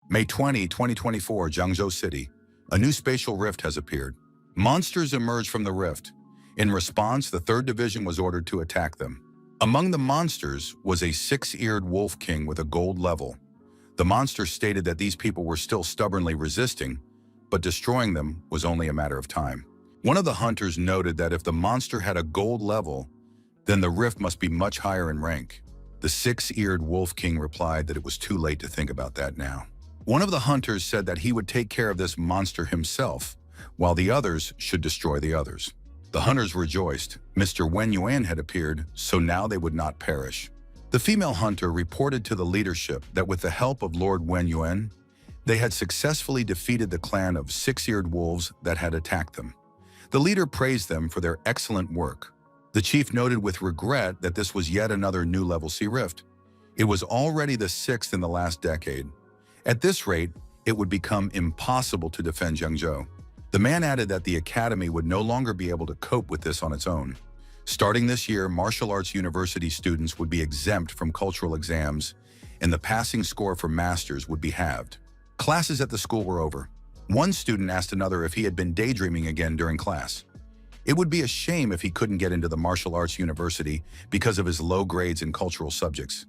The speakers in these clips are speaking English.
May 2024, Jiangzhou City. A new spatial rift has appeared. Monsters emerged from the rift. In response, the 3rd Division was ordered to attack them. Among the monsters was a 6-eared wolf king with a gold level. The monster stated that these people were still stubbornly resisting, but destroying them was only a matter of time. One of the hunters noted that if the monster had a gold level, then the rift must be much higher in rank. The 6-eared wolf king replied that it was too late to think about that now. One of the hunters said that he would take care of this monster himself, while the others should destroy the others. The hunters rejoiced. Mr. Wen Yuan had appeared, so now they would not perish. The female hunter reported to the leadership that with the help of Lord Wen Yuan, they had successfully defeated the clan of 6-eared wolves that had attacked them. The leader praised them for their excellent work. The chief noted with regret that this was yet another new level C rift. It was already the 6th in the last decade. At this rate, it would become impossible to defend Jiangzhou. The man added that the academy would no longer be able to cope with this on its own. Starting this year, martial arts university students would be exempt from cultural exams, and the passing score for masters would be halved. Classes at the school were over. One student asked another if he had been daydreaming again during class. It would be a shame if he couldn't get into the martial arts university because of his low grades in cultural subjects.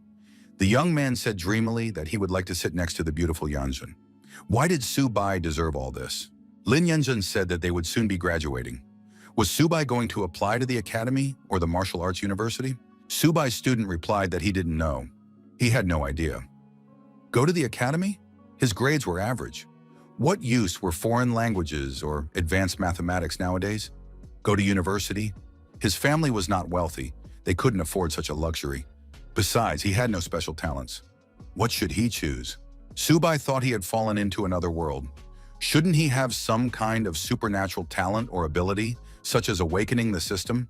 The young man said dreamily that he would like to sit next to the beautiful Yanjun. Why did Su Bai deserve all this? Lin Yanjun said that they would soon be graduating. Was Su Bai going to apply to the academy or the martial arts university? Su Bai's student replied that he didn't know. He had no idea. Go to the academy? His grades were average. What use were foreign languages or advanced mathematics nowadays? Go to university? His family was not wealthy. They couldn't afford such a luxury. Besides, he had no special talents. What should he choose? Su Bai thought he had fallen into another world. Shouldn't he have some kind of supernatural talent or ability, such as awakening the system?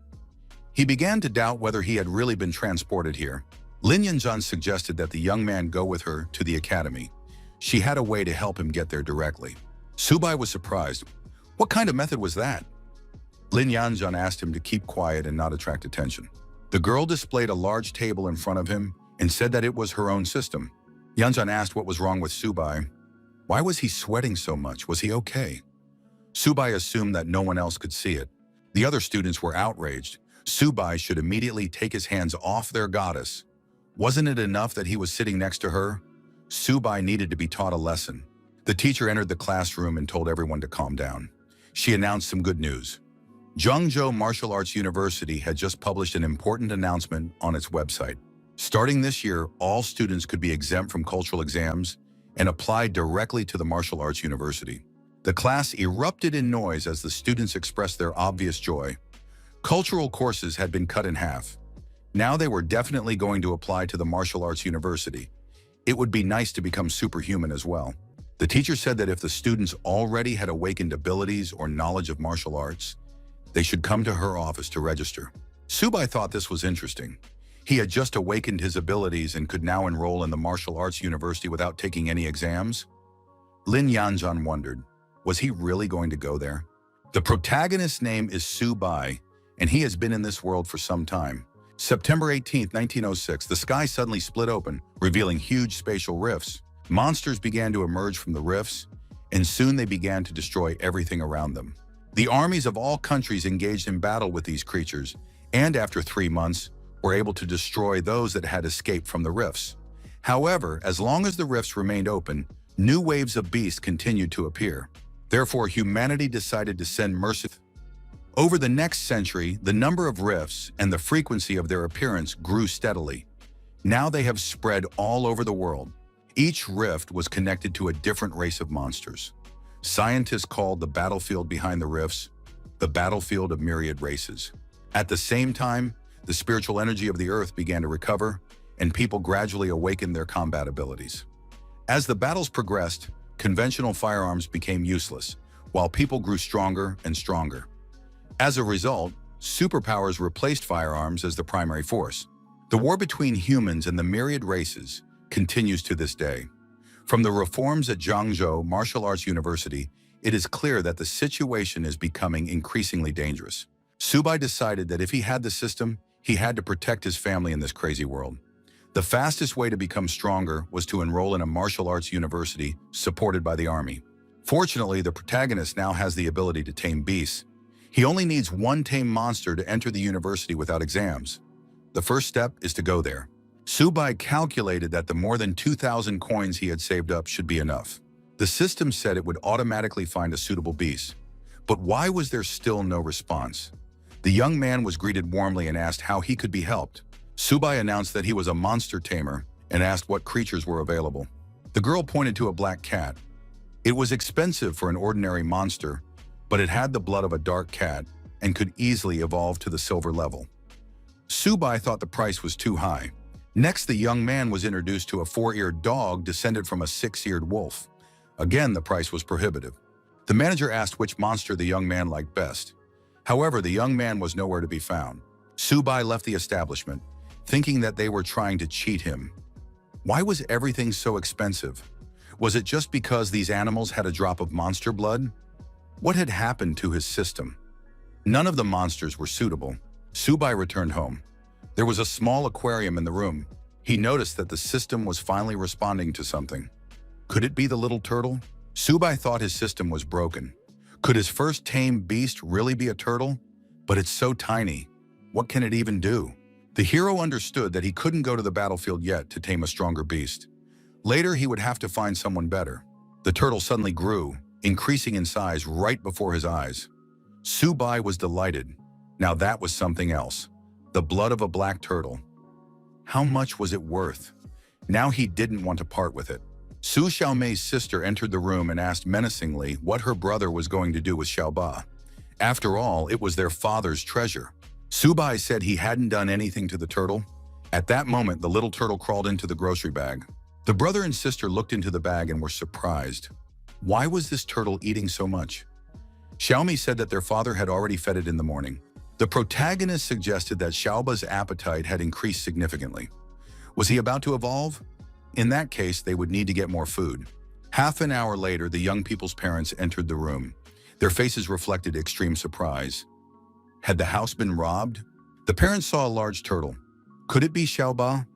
He began to doubt whether he had really been transported here. Lin Yanjun suggested that the young man go with her to the academy. She had a way to help him get there directly. Su Bai was surprised. What kind of method was that? Lin Yanjun asked him to keep quiet and not attract attention. The girl displayed a large table in front of him and said that it was her own system. Yanjun asked what was wrong with Su Bai. Why was he sweating so much? Was he okay? Su Bai assumed that no one else could see it. The other students were outraged. Su Bai should immediately take his hands off their goddess. Wasn't it enough that he was sitting next to her? Su Bai needed to be taught a lesson. The teacher entered the classroom and told everyone to calm down. She announced some good news. Jiangzhou Martial Arts University had just published an important announcement on its website. Starting this year, all students could be exempt from cultural exams and apply directly to the martial arts university. The class erupted in noise as the students expressed their obvious joy. Cultural courses had been cut in half. Now they were definitely going to apply to the martial arts university. It would be nice to become superhuman as well. The teacher said that if the students already had awakened abilities or knowledge of martial arts, they should come to her office to register. Su Bai thought this was interesting. He had just awakened his abilities and could now enroll in the martial arts university without taking any exams. Lin Yanjun wondered, was he really going to go there? The protagonist's name is Su Bai, and he has been in this world for some time. September 18, 1906, the sky suddenly split open, revealing huge spatial rifts. Monsters began to emerge from the rifts, and soon they began to destroy everything around them. The armies of all countries engaged in battle with these creatures, and after 3 months, were able to destroy those that had escaped from the rifts. However, as long as the rifts remained open, new waves of beasts continued to appear. Therefore, humanity decided to send mercy. Over the next century, the number of rifts and the frequency of their appearance grew steadily. Now they have spread all over the world. Each rift was connected to a different race of monsters. Scientists called the battlefield behind the rifts the battlefield of myriad races. At the same time, the spiritual energy of the earth began to recover, and people gradually awakened their combat abilities. As the battles progressed, conventional firearms became useless, while people grew stronger and stronger. As a result, superpowers replaced firearms as the primary force. The war between humans and the myriad races continues to this day. From the reforms at Jiangzhou Martial Arts University, it is clear that the situation is becoming increasingly dangerous. Su Bai decided that if he had the system, he had to protect his family in this crazy world. The fastest way to become stronger was to enroll in a martial arts university supported by the army. Fortunately, the protagonist now has the ability to tame beasts. He only needs one tame monster to enter the university without exams. The first step is to go there. Subai calculated that the more than 2,000 coins he had saved up should be enough. The system said it would automatically find a suitable beast. But why was there still no response? The young man was greeted warmly and asked how he could be helped. Subai announced that he was a monster tamer and asked what creatures were available. The girl pointed to a black cat. It was expensive for an ordinary monster, but it had the blood of a dark cat and could easily evolve to the silver level. Subai thought the price was too high. Next, the young man was introduced to a 4-eared dog descended from a 6-eared wolf. Again, the price was prohibitive. The manager asked which monster the young man liked best. However, the young man was nowhere to be found. Subai left the establishment, thinking that they were trying to cheat him. Why was everything so expensive? Was it just because these animals had a drop of monster blood? What had happened to his system? None of the monsters were suitable. Subai returned home. There was a small aquarium in the room. He noticed that the system was finally responding to something. Could it be the little turtle? Subai thought his system was broken. Could his first tame beast really be a turtle? But it's so tiny. What can it even do? The hero understood that he couldn't go to the battlefield yet to tame a stronger beast. Later, he would have to find someone better. The turtle suddenly grew, increasing in size right before his eyes. Subai was delighted. Now that was something else. The blood of a black turtle. How much was it worth? Now he didn't want to part with it. Su Xiaomei's sister entered the room and asked menacingly what her brother was going to do with Xiaoba. After all, it was their father's treasure. Subai said he hadn't done anything to the turtle. At that moment, the little turtle crawled into the grocery bag. The brother and sister looked into the bag and were surprised. Why was this turtle eating so much? Xiaomi said that their father had already fed it in the morning. The protagonist suggested that Xiaoba's appetite had increased significantly. Was he about to evolve? In that case, they would need to get more food. Half an hour later, the young people's parents entered the room. Their faces reflected extreme surprise. Had the house been robbed? The parents saw a large turtle. Could it be Xiaoba?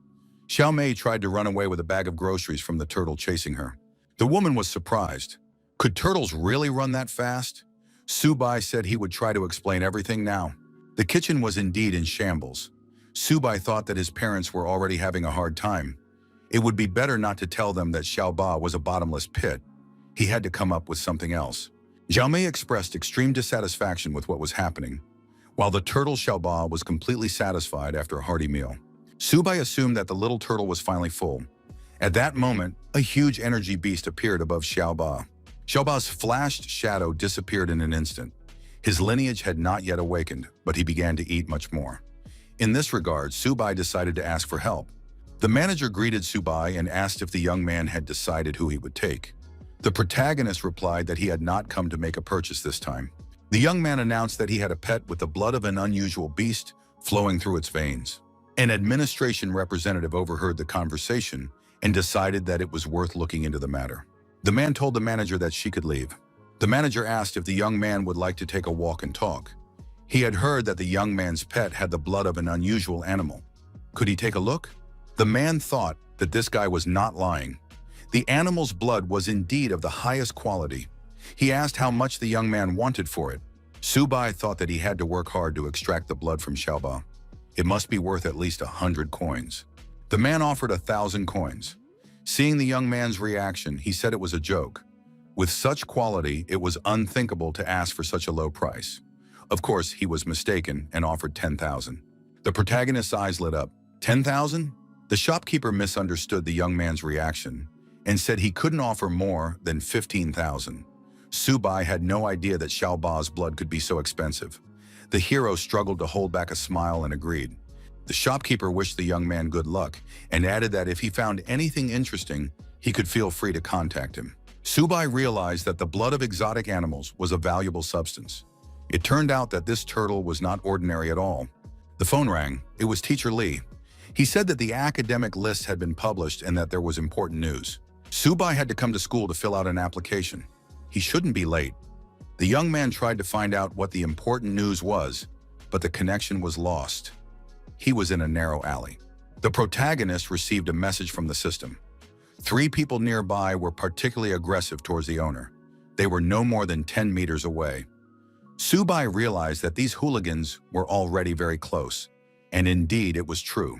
Xiaomei tried to run away with a bag of groceries from the turtle chasing her. The woman was surprised. Could turtles really run that fast? Subai said he would try to explain everything now. The kitchen was indeed in shambles. Subai thought that his parents were already having a hard time. It would be better not to tell them that Xiaoba was a bottomless pit. He had to come up with something else. Xiaomei expressed extreme dissatisfaction with what was happening, while the turtle Xiaoba was completely satisfied after a hearty meal. Subai assumed that the little turtle was finally full. At that moment, a huge energy beast appeared above Xiaoba. Xiaoba's flashed shadow disappeared in an instant. His lineage had not yet awakened, but he began to eat much more. In this regard, Subai decided to ask for help. The manager greeted Subai and asked if the young man had decided who he would take. The protagonist replied that he had not come to make a purchase this time. The young man announced that he had a pet with the blood of an unusual beast flowing through its veins. An administration representative overheard the conversation and decided that it was worth looking into the matter. The man told the manager that she could leave. The manager asked if the young man would like to take a walk and talk. He had heard that the young man's pet had the blood of an unusual animal. Could he take a look? The man thought that this guy was not lying. The animal's blood was indeed of the highest quality. He asked how much the young man wanted for it. Subai thought that he had to work hard to extract the blood from Xiaoba. It must be worth at least 100 coins. The man offered 1,000 coins. Seeing the young man's reaction, he said it was a joke. With such quality, it was unthinkable to ask for such a low price. Of course, he was mistaken and offered 10,000. The protagonist's eyes lit up. 10,000? The shopkeeper misunderstood the young man's reaction and said he couldn't offer more than 15,000. Subai had no idea that Xiaoba's blood could be so expensive. The hero struggled to hold back a smile and agreed. The shopkeeper wished the young man good luck and added that if he found anything interesting, he could feel free to contact him. Subai realized that the blood of exotic animals was a valuable substance. It turned out that this turtle was not ordinary at all. The phone rang. It was Teacher Lee. He said that the academic list had been published and that there was important news. Subai had to come to school to fill out an application. He shouldn't be late. The young man tried to find out what the important news was, but the connection was lost. He was in a narrow alley. The protagonist received a message from the system. 3 people nearby were particularly aggressive towards the owner. They were no more than 10 meters away. Subai realized that these hooligans were already very close, and indeed it was true.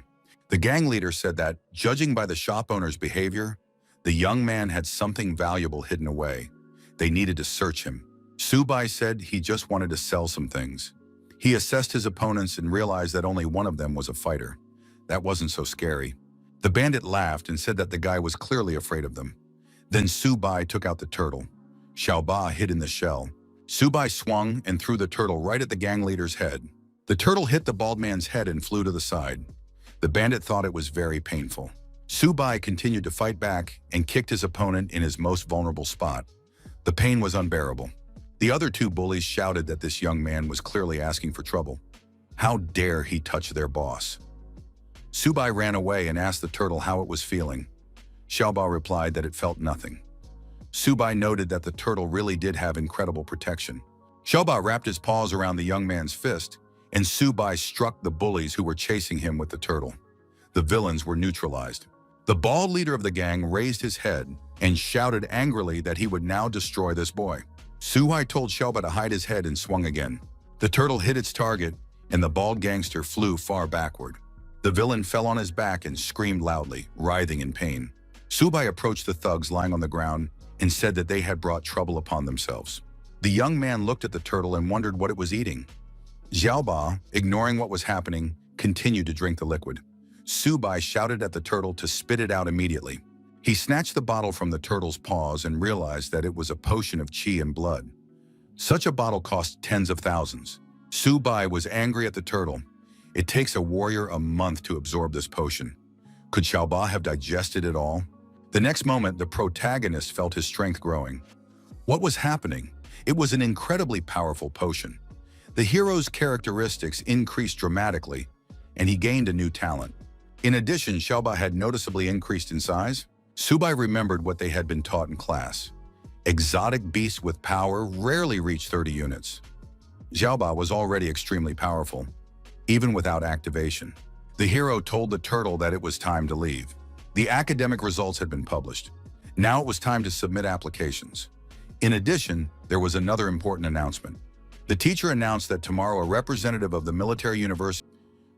The gang leader said that, judging by the shop owner's behavior, the young man had something valuable hidden away. They needed to search him. Subai said he just wanted to sell some things. He assessed his opponents and realized that only one of them was a fighter. That wasn't so scary. The bandit laughed and said that the guy was clearly afraid of them. Then Subai took out the turtle. Xiaoba hid in the shell. Subai swung and threw the turtle right at the gang leader's head. The turtle hit the bald man's head and flew to the side. The bandit thought it was very painful. Subai continued to fight back and kicked his opponent in his most vulnerable spot. The pain was unbearable. The other 2 bullies shouted that this young man was clearly asking for trouble. How dare he touch their boss? Subai ran away and asked the turtle how it was feeling. Xiaoba replied that it felt nothing. Subai noted that the turtle really did have incredible protection. Xiaoba wrapped his paws around the young man's fist, and Subai struck the bullies who were chasing him with the turtle. The villains were neutralized. The bald leader of the gang raised his head and shouted angrily that he would now destroy this boy. Subai told Xiaoba to hide his head and swung again. The turtle hit its target, and the bald gangster flew far backward. The villain fell on his back and screamed loudly, writhing in pain. Subai approached the thugs lying on the ground and said that they had brought trouble upon themselves. The young man looked at the turtle and wondered what it was eating. Xiaoba, ignoring what was happening, continued to drink the liquid. Subai shouted at the turtle to spit it out immediately. He snatched the bottle from the turtle's paws and realized that it was a potion of qi and blood. Such a bottle cost tens of thousands. Subai was angry at the turtle. It takes a warrior a month to absorb this potion. Could Xiaoba have digested it all? The next moment, the protagonist felt his strength growing. What was happening? It was an incredibly powerful potion. The hero's characteristics increased dramatically, and he gained a new talent. In addition, Xiaoba had noticeably increased in size. Subai remembered what they had been taught in class. Exotic beasts with power rarely reach 30 units. Xiaoba was already extremely powerful, even without activation. The hero told the turtle that it was time to leave. The academic results had been published. Now it was time to submit applications. In addition, there was another important announcement. The teacher announced that tomorrow a representative of the military university.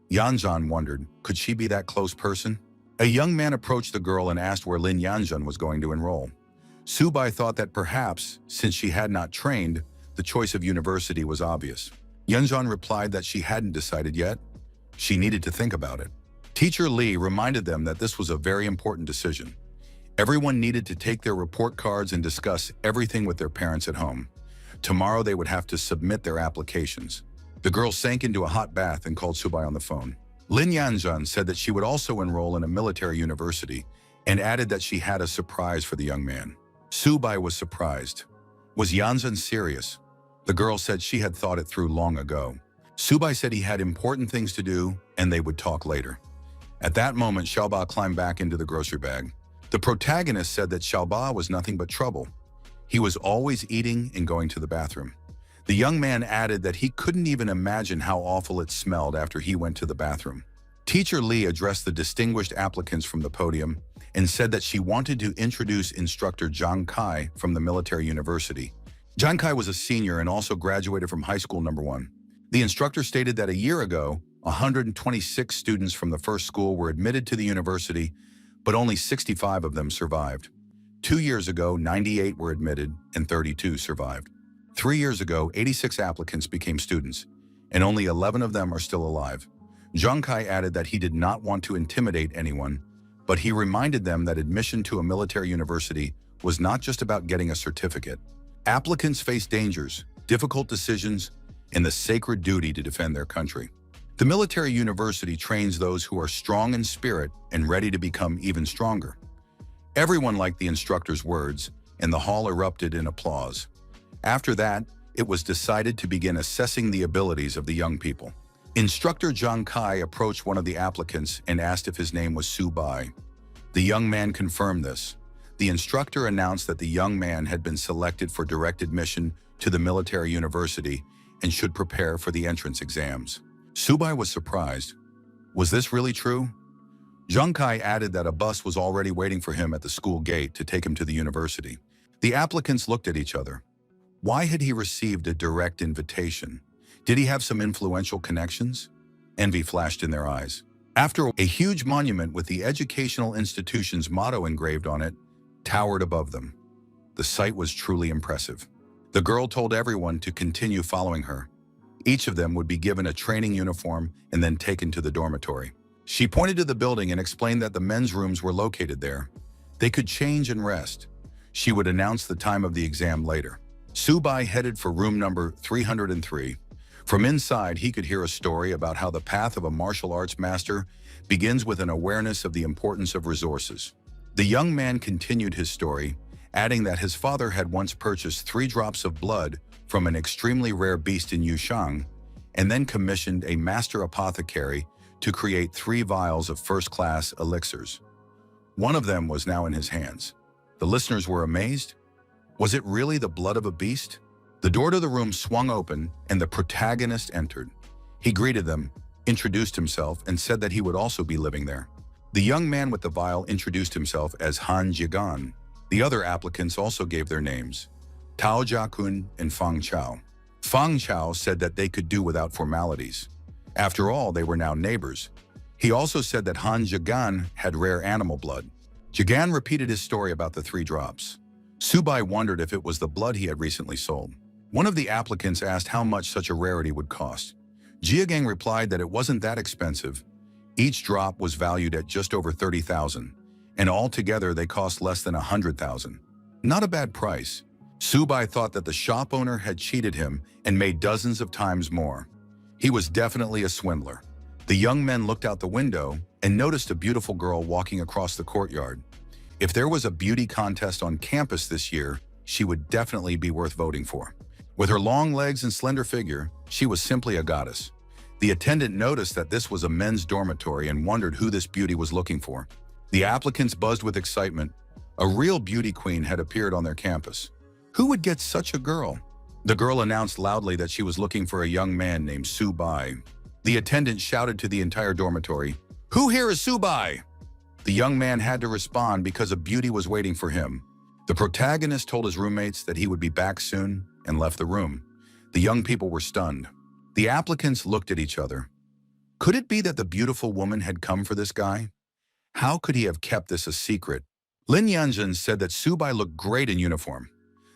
Yanzhan wondered, could she be that close person? A young man approached the girl and asked where Lin Yanzhan was going to enroll. Subai thought that perhaps, since she had not trained, the choice of university was obvious. Yanzhan replied that she hadn't decided yet. She needed to think about it. Teacher Li reminded them that this was a very important decision. Everyone needed to take their report cards and discuss everything with their parents at home. Tomorrow they would have to submit their applications. The girl sank into a hot bath and called Subai on the phone. Lin Yanzhan said that she would also enroll in a military university and added that she had a surprise for the young man. Subai was surprised. Was Yanzhan serious? The girl said she had thought it through long ago. Subai said he had important things to do and they would talk later. At that moment, Xiaoba climbed back into the grocery bag. The protagonist said that Xiaoba was nothing but trouble. He was always eating and going to the bathroom. The young man added that he couldn't even imagine how awful it smelled after he went to the bathroom. Teacher Li addressed the distinguished applicants from the podium and said that she wanted to introduce instructor Zhang Kai from the military university. Zhang Kai was a senior and also graduated from high school number 1. The instructor stated that a year ago, 126 students from the first school were admitted to the university, but only 65 of them survived. 2 years ago, 98 were admitted and 32 survived. 3 years ago, 86 applicants became students, and only 11 of them are still alive. Zhang Kai added that he did not want to intimidate anyone, but he reminded them that admission to a military university was not just about getting a certificate. Applicants face dangers, difficult decisions, and the sacred duty to defend their country. The military university trains those who are strong in spirit and ready to become even stronger. Everyone liked the instructor's words, and the hall erupted in applause. After that, it was decided to begin assessing the abilities of the young people. Instructor Zhang Kai approached one of the applicants and asked if his name was Subai. The young man confirmed this. The instructor announced that the young man had been selected for direct admission to the military university and should prepare for the entrance exams. Subai was surprised. Was this really true? Zheng Kai added that a bus was already waiting for him at the school gate to take him to the university. The applicants looked at each other. Why had he received a direct invitation? Did he have some influential connections? Envy flashed in their eyes. After a huge monument with the educational institution's motto engraved on it towered above them. The sight was truly impressive. The girl told everyone to continue following her. Each of them would be given a training uniform and then taken to the dormitory. She pointed to the building and explained that the men's rooms were located there. They could change and rest. She would announce the time of the exam later. Subai headed for room number 303. From inside, he could hear a story about how the path of a martial arts master begins with an awareness of the importance of resources. The young man continued his story, adding that his father had once purchased 3 drops of blood from an extremely rare beast in Yushang, and then commissioned a master apothecary to create 3 vials of first-class elixirs. One of them was now in his hands. The listeners were amazed. Was it really the blood of a beast? The door to the room swung open, and the protagonist entered. He greeted them, introduced himself, and said that he would also be living there. The young man with the vial introduced himself as Han Jigan. The other applicants also gave their names, Tao Jiakun and Fang Chao. Fang Chao said that they could do without formalities. After all, they were now neighbors. He also said that Han Jigan had rare animal blood. Jigan repeated his story about the 3 drops. Subai wondered if it was the blood he had recently sold. One of the applicants asked how much such a rarity would cost. Jiagang replied that it wasn't that expensive. Each drop was valued at just over 30,000, and altogether they cost less than 100,000. Not a bad price. Subai thought that the shop owner had cheated him and made dozens of times more. He was definitely a swindler. The young men looked out the window and noticed a beautiful girl walking across the courtyard. If there was a beauty contest on campus this year, she would definitely be worth voting for. With her long legs and slender figure, she was simply a goddess. The attendant noticed that this was a men's dormitory and wondered who this beauty was looking for. The applicants buzzed with excitement. A real beauty queen had appeared on their campus. Who would get such a girl? The girl announced loudly that she was looking for a young man named Subai. The attendant shouted to the entire dormitory, "Who here is Subai?" The young man had to respond because a beauty was waiting for him. The protagonist told his roommates that he would be back soon and left the room. The young people were stunned. The applicants looked at each other. Could it be that the beautiful woman had come for this guy? How could he have kept this a secret? Lin Yanjun said that Subai looked great in uniform.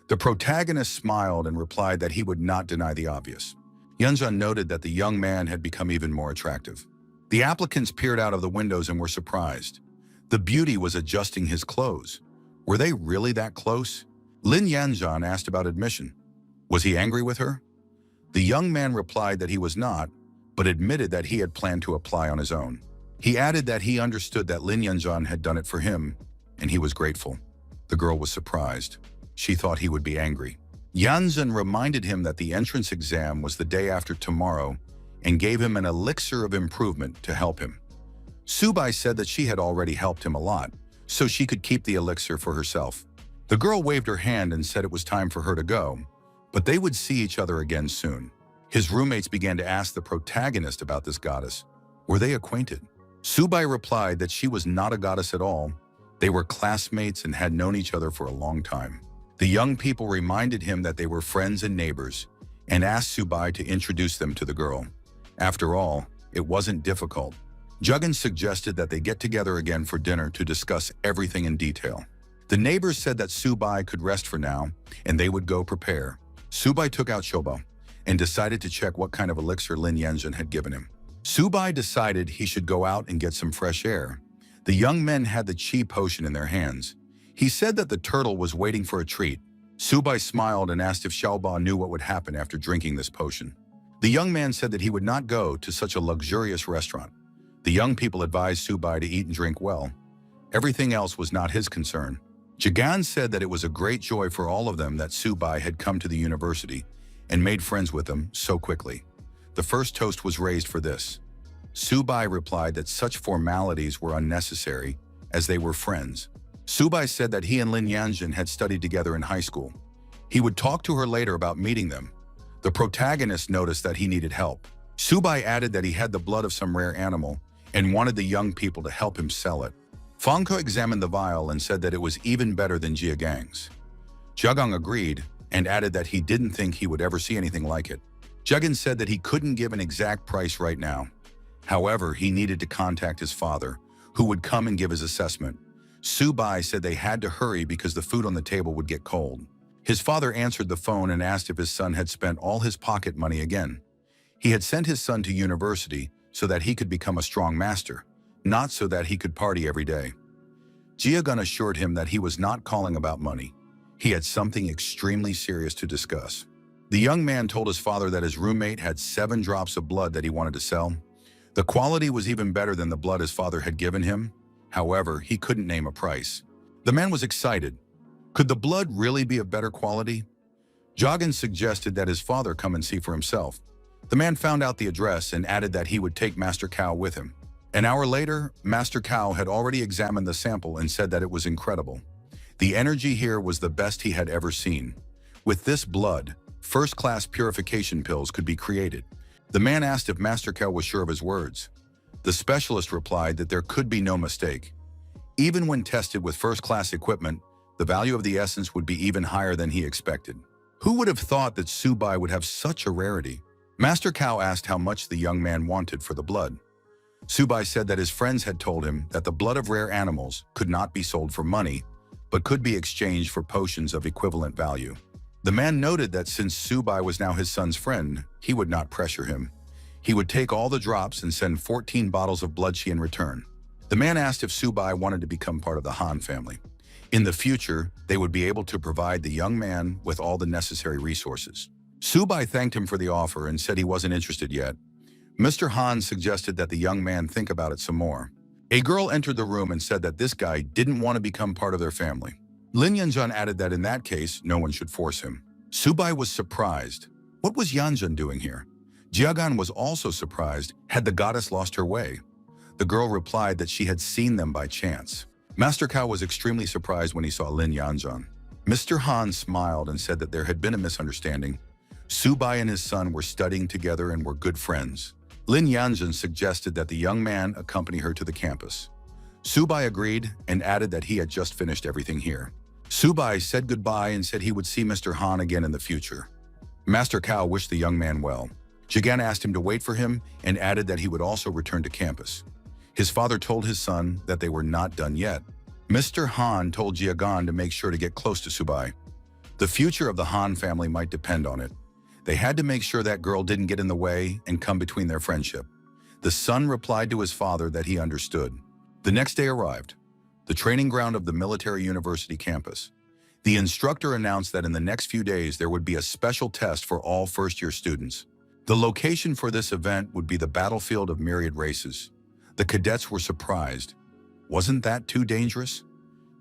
The protagonist smiled and replied that he would not deny the obvious. Yanjun noted that the young man had become even more attractive. The applicants peered out of the windows and were surprised. The beauty was adjusting his clothes. Were they really that close? Lin Yanjun asked about admission. Was he angry with her? The young man replied that he was not, but admitted that he had planned to apply on his own. He added that he understood that Lin Yanjun had done it for him, and he was grateful. The girl was surprised. She thought he would be angry. Yanjun reminded him that the entrance exam was the day after tomorrow and gave him an elixir of improvement to help him. Subai said that she had already helped him a lot, so she could keep the elixir for herself. The girl waved her hand and said it was time for her to go, but they would see each other again soon. His roommates began to ask the protagonist about this goddess. Were they acquainted? Subai replied that she was not a goddess at all. They were classmates and had known each other for a long time. The young people reminded him that they were friends and neighbors and asked Subai to introduce them to the girl. After all, it wasn't difficult. Juggins suggested that they get together again for dinner to discuss everything in detail. The neighbors said that Subai could rest for now, and they would go prepare. Subai took out Shobo and decided to check what kind of elixir Lin Yanjun had given him. Subai decided he should go out and get some fresh air. The young men had the chi potion in their hands. He said that the turtle was waiting for a treat. Subai smiled and asked if Xiaoba knew what would happen after drinking this potion. The young man said that he would not go to such a luxurious restaurant. The young people advised Subai to eat and drink well. Everything else was not his concern. Jigan said that it was a great joy for all of them that Subai had come to the university and made friends with them so quickly. The first toast was raised for this. Subai replied that such formalities were unnecessary as they were friends. Subai said that he and Lin Yanjun had studied together in high school. He would talk to her later about meeting them. The protagonist noticed that he needed help. Subai added that he had the blood of some rare animal and wanted the young people to help him sell it. Fangke examined the vial and said that it was even better than Jiagang's. Jiagang agreed and added that he didn't think he would ever see anything like it. Jiagan said that he couldn't give an exact price right now. However, he needed to contact his father, who would come and give his assessment. Su Bai said they had to hurry because the food on the table would get cold. His father answered the phone and asked if his son had spent all his pocket money again. He had sent his son to university so that he could become a strong master, not so that he could party every day. Jiagun assured him that he was not calling about money. He had something extremely serious to discuss. The young man told his father that his roommate had 7 drops of blood that he wanted to sell. The quality was even better than the blood his father had given him. However, he couldn't name a price. The man was excited. Could the blood really be of better quality? Jiagun suggested that his father come and see for himself. The man found out the address and added that he would take Master Cao with him. An hour later, Master Cao had already examined the sample and said that it was incredible. The energy here was the best he had ever seen. With this blood, first-class purification pills could be created. The man asked if Master Cao was sure of his words. The specialist replied that there could be no mistake. Even when tested with first-class equipment, the value of the essence would be even higher than he expected. Who would have thought that Su Bai would have such a rarity? Master Cao asked how much the young man wanted for the blood. Su Bai said that his friends had told him that the blood of rare animals could not be sold for money, but could be exchanged for potions of equivalent value. The man noted that since Su Bai was now his son's friend, he would not pressure him. He would take all the drops and send 14 bottles of bloodshi in return. The man asked if Su Bai wanted to become part of the Han family. In the future, they would be able to provide the young man with all the necessary resources. Su Bai thanked him for the offer and said he wasn't interested yet. Mr. Han suggested that the young man think about it some more. A girl entered the room and said that this guy didn't want to become part of their family. Lin Yanzhan added that in that case, no one should force him. Su Bai was surprised. What was Yanzhan doing here? Jiagan was also surprised. Had the goddess lost her way? The girl replied that she had seen them by chance. Master Cao was extremely surprised when he saw Lin Yanzhan. Mr. Han smiled and said that there had been a misunderstanding. Su Bai and his son were studying together and were good friends. Lin Yanzhan suggested that the young man accompany her to the campus. Su Bai agreed and added that he had just finished everything here. Su Bai said goodbye and said he would see Mr. Han again in the future. Master Cao wished the young man well. Jigan asked him to wait for him and added that he would also return to campus. His father told his son that they were not done yet. Mr. Han told Jiagan to make sure to get close to Su Bai. The future of the Han family might depend on it. They had to make sure that girl didn't get in the way and come between their friendship. The son replied to his father that he understood. The next day arrived, the training ground of the military university campus. The instructor announced that in the next few days there would be a special test for all first-year students. The location for this event would be the battlefield of myriad races. The cadets were surprised. Wasn't that too dangerous?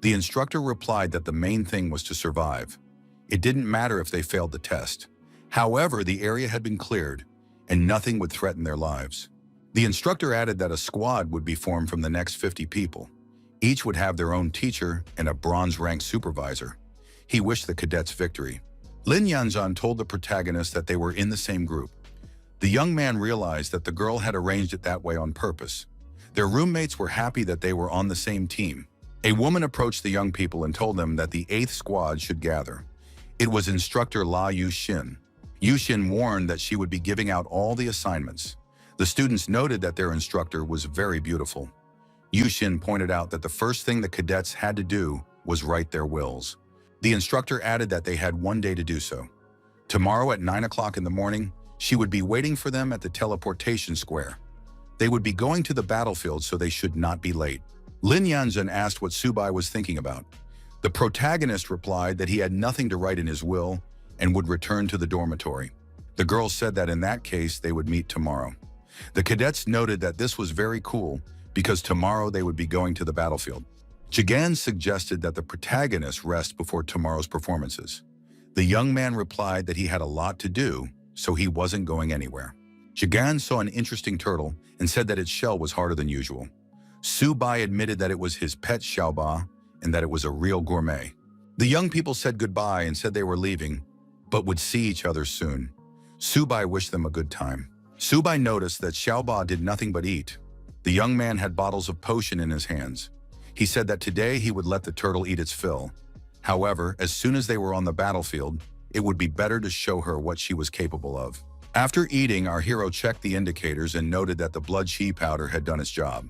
The instructor replied that the main thing was to survive. It didn't matter if they failed the test. However, the area had been cleared, and nothing would threaten their lives. The instructor added that a squad would be formed from the next 50 people. Each would have their own teacher and a bronze-rank supervisor. He wished the cadets victory. Lin Yanzhan told the protagonist that they were in the same group. The young man realized that the girl had arranged it that way on purpose. Their roommates were happy that they were on the same team. A woman approached the young people and told them that the 8th squad should gather. It was instructor La Yuxin. Yuxin warned that she would be giving out all the assignments. The students noted that their instructor was very beautiful. Yuxin pointed out that the first thing the cadets had to do was write their wills. The instructor added that they had one day to do so. Tomorrow at 9 o'clock in the morning, she would be waiting for them at the teleportation square. They would be going to the battlefield, so they should not be late. Lin Yanzhan asked what Su Bai was thinking about. The protagonist replied that he had nothing to write in his will and would return to the dormitory. The girl said that in that case, they would meet tomorrow. The cadets noted that this was very cool because tomorrow they would be going to the battlefield. Jigan suggested that the protagonist rest before tomorrow's performances. The young man replied that he had a lot to do, so he wasn't going anywhere. Jigan saw an interesting turtle and said that its shell was harder than usual. Su Bai admitted that it was his pet xiaoba and that it was a real gourmet. The young people said goodbye and said they were leaving, but would see each other soon. Su Bai wished them a good time. Su Bai noticed that xiaoba did nothing but eat. The young man had bottles of potion in his hands. He said that today he would let the turtle eat its fill. However, as soon as they were on the battlefield, it would be better to show her what she was capable of. After eating, our hero checked the indicators and noted that the blood chi powder had done its job.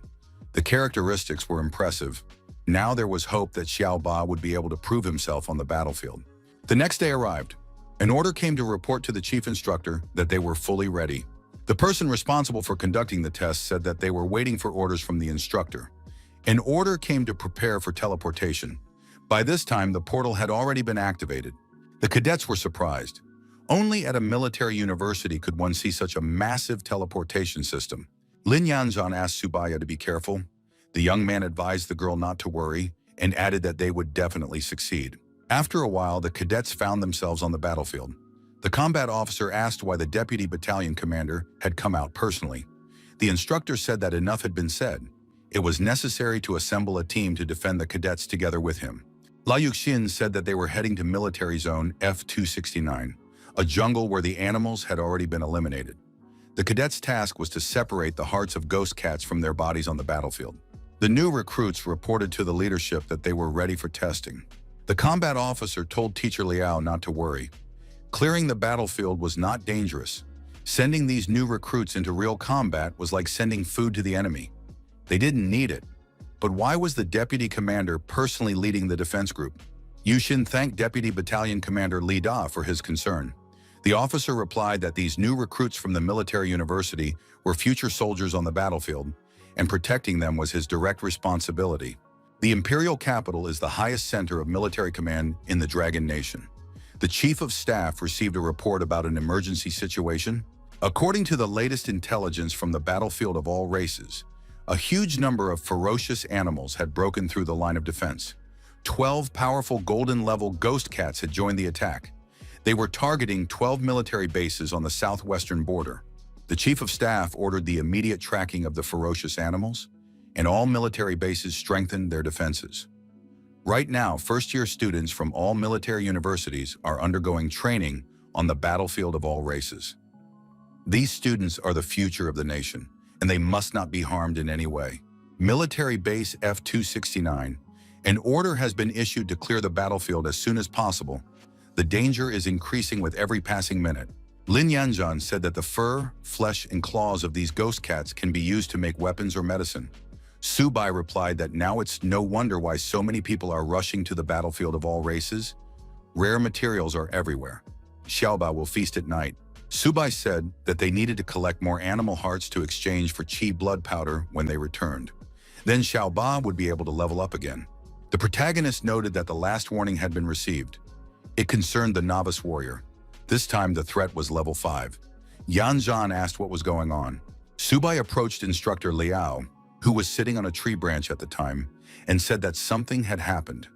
The characteristics were impressive. Now there was hope that Xiao Ba would be able to prove himself on the battlefield. The next day arrived. An order came to report to the chief instructor that they were fully ready. The person responsible for conducting the test said that they were waiting for orders from the instructor. An order came to prepare for teleportation. By this time, the portal had already been activated. The cadets were surprised. Only at a military university could one see such a massive teleportation system. Lin Yanzhan asked Subaya to be careful. The young man advised the girl not to worry and added that they would definitely succeed. After a while, the cadets found themselves on the battlefield. The combat officer asked why the deputy battalion commander had come out personally. The instructor said that enough had been said. It was necessary to assemble a team to defend the cadets together with him. La Yuxin said that they were heading to military zone F-269, a jungle where the animals had already been eliminated. The cadets' task was to separate the hearts of ghost cats from their bodies on the battlefield. The new recruits reported to the leadership that they were ready for testing. The combat officer told Teacher Liao not to worry. Clearing the battlefield was not dangerous. Sending these new recruits into real combat was like sending food to the enemy. They didn't need it. But why was the deputy commander personally leading the defense group? Yushin thanked Deputy Battalion Commander Li Da for his concern. The officer replied that these new recruits from the military university were future soldiers on the battlefield, and protecting them was his direct responsibility. The imperial capital is the highest center of military command in the Dragon Nation. The chief of staff received a report about an emergency situation. According to the latest intelligence from the battlefield of all races, a huge number of ferocious animals had broken through the line of defense. 12 powerful golden-level ghost cats had joined the attack. They were targeting 12 military bases on the southwestern border. The chief of staff ordered the immediate tracking of the ferocious animals, and all military bases strengthened their defenses. Right now, first-year students from all military universities are undergoing training on the battlefield of all races. These students are the future of the nation, and they must not be harmed in any way. Military Base F-269. An order has been issued to clear the battlefield as soon as possible. The danger is increasing with every passing minute. Lin Yanzhan said that the fur, flesh, and claws of these ghost cats can be used to make weapons or medicine. Su Bai replied that now it's no wonder why so many people are rushing to the battlefield of all races. Rare materials are everywhere. Xiaoba will feast at night. Su Bai said that they needed to collect more animal hearts to exchange for qi blood powder when they returned. Then Xiaoba would be able to level up again. The protagonist noted that the last warning had been received. It concerned the novice warrior. This time the threat was level 5. Yanzhan asked what was going on. Su Bai approached instructor Liao, who was sitting on a tree branch at the time, and said that something had happened.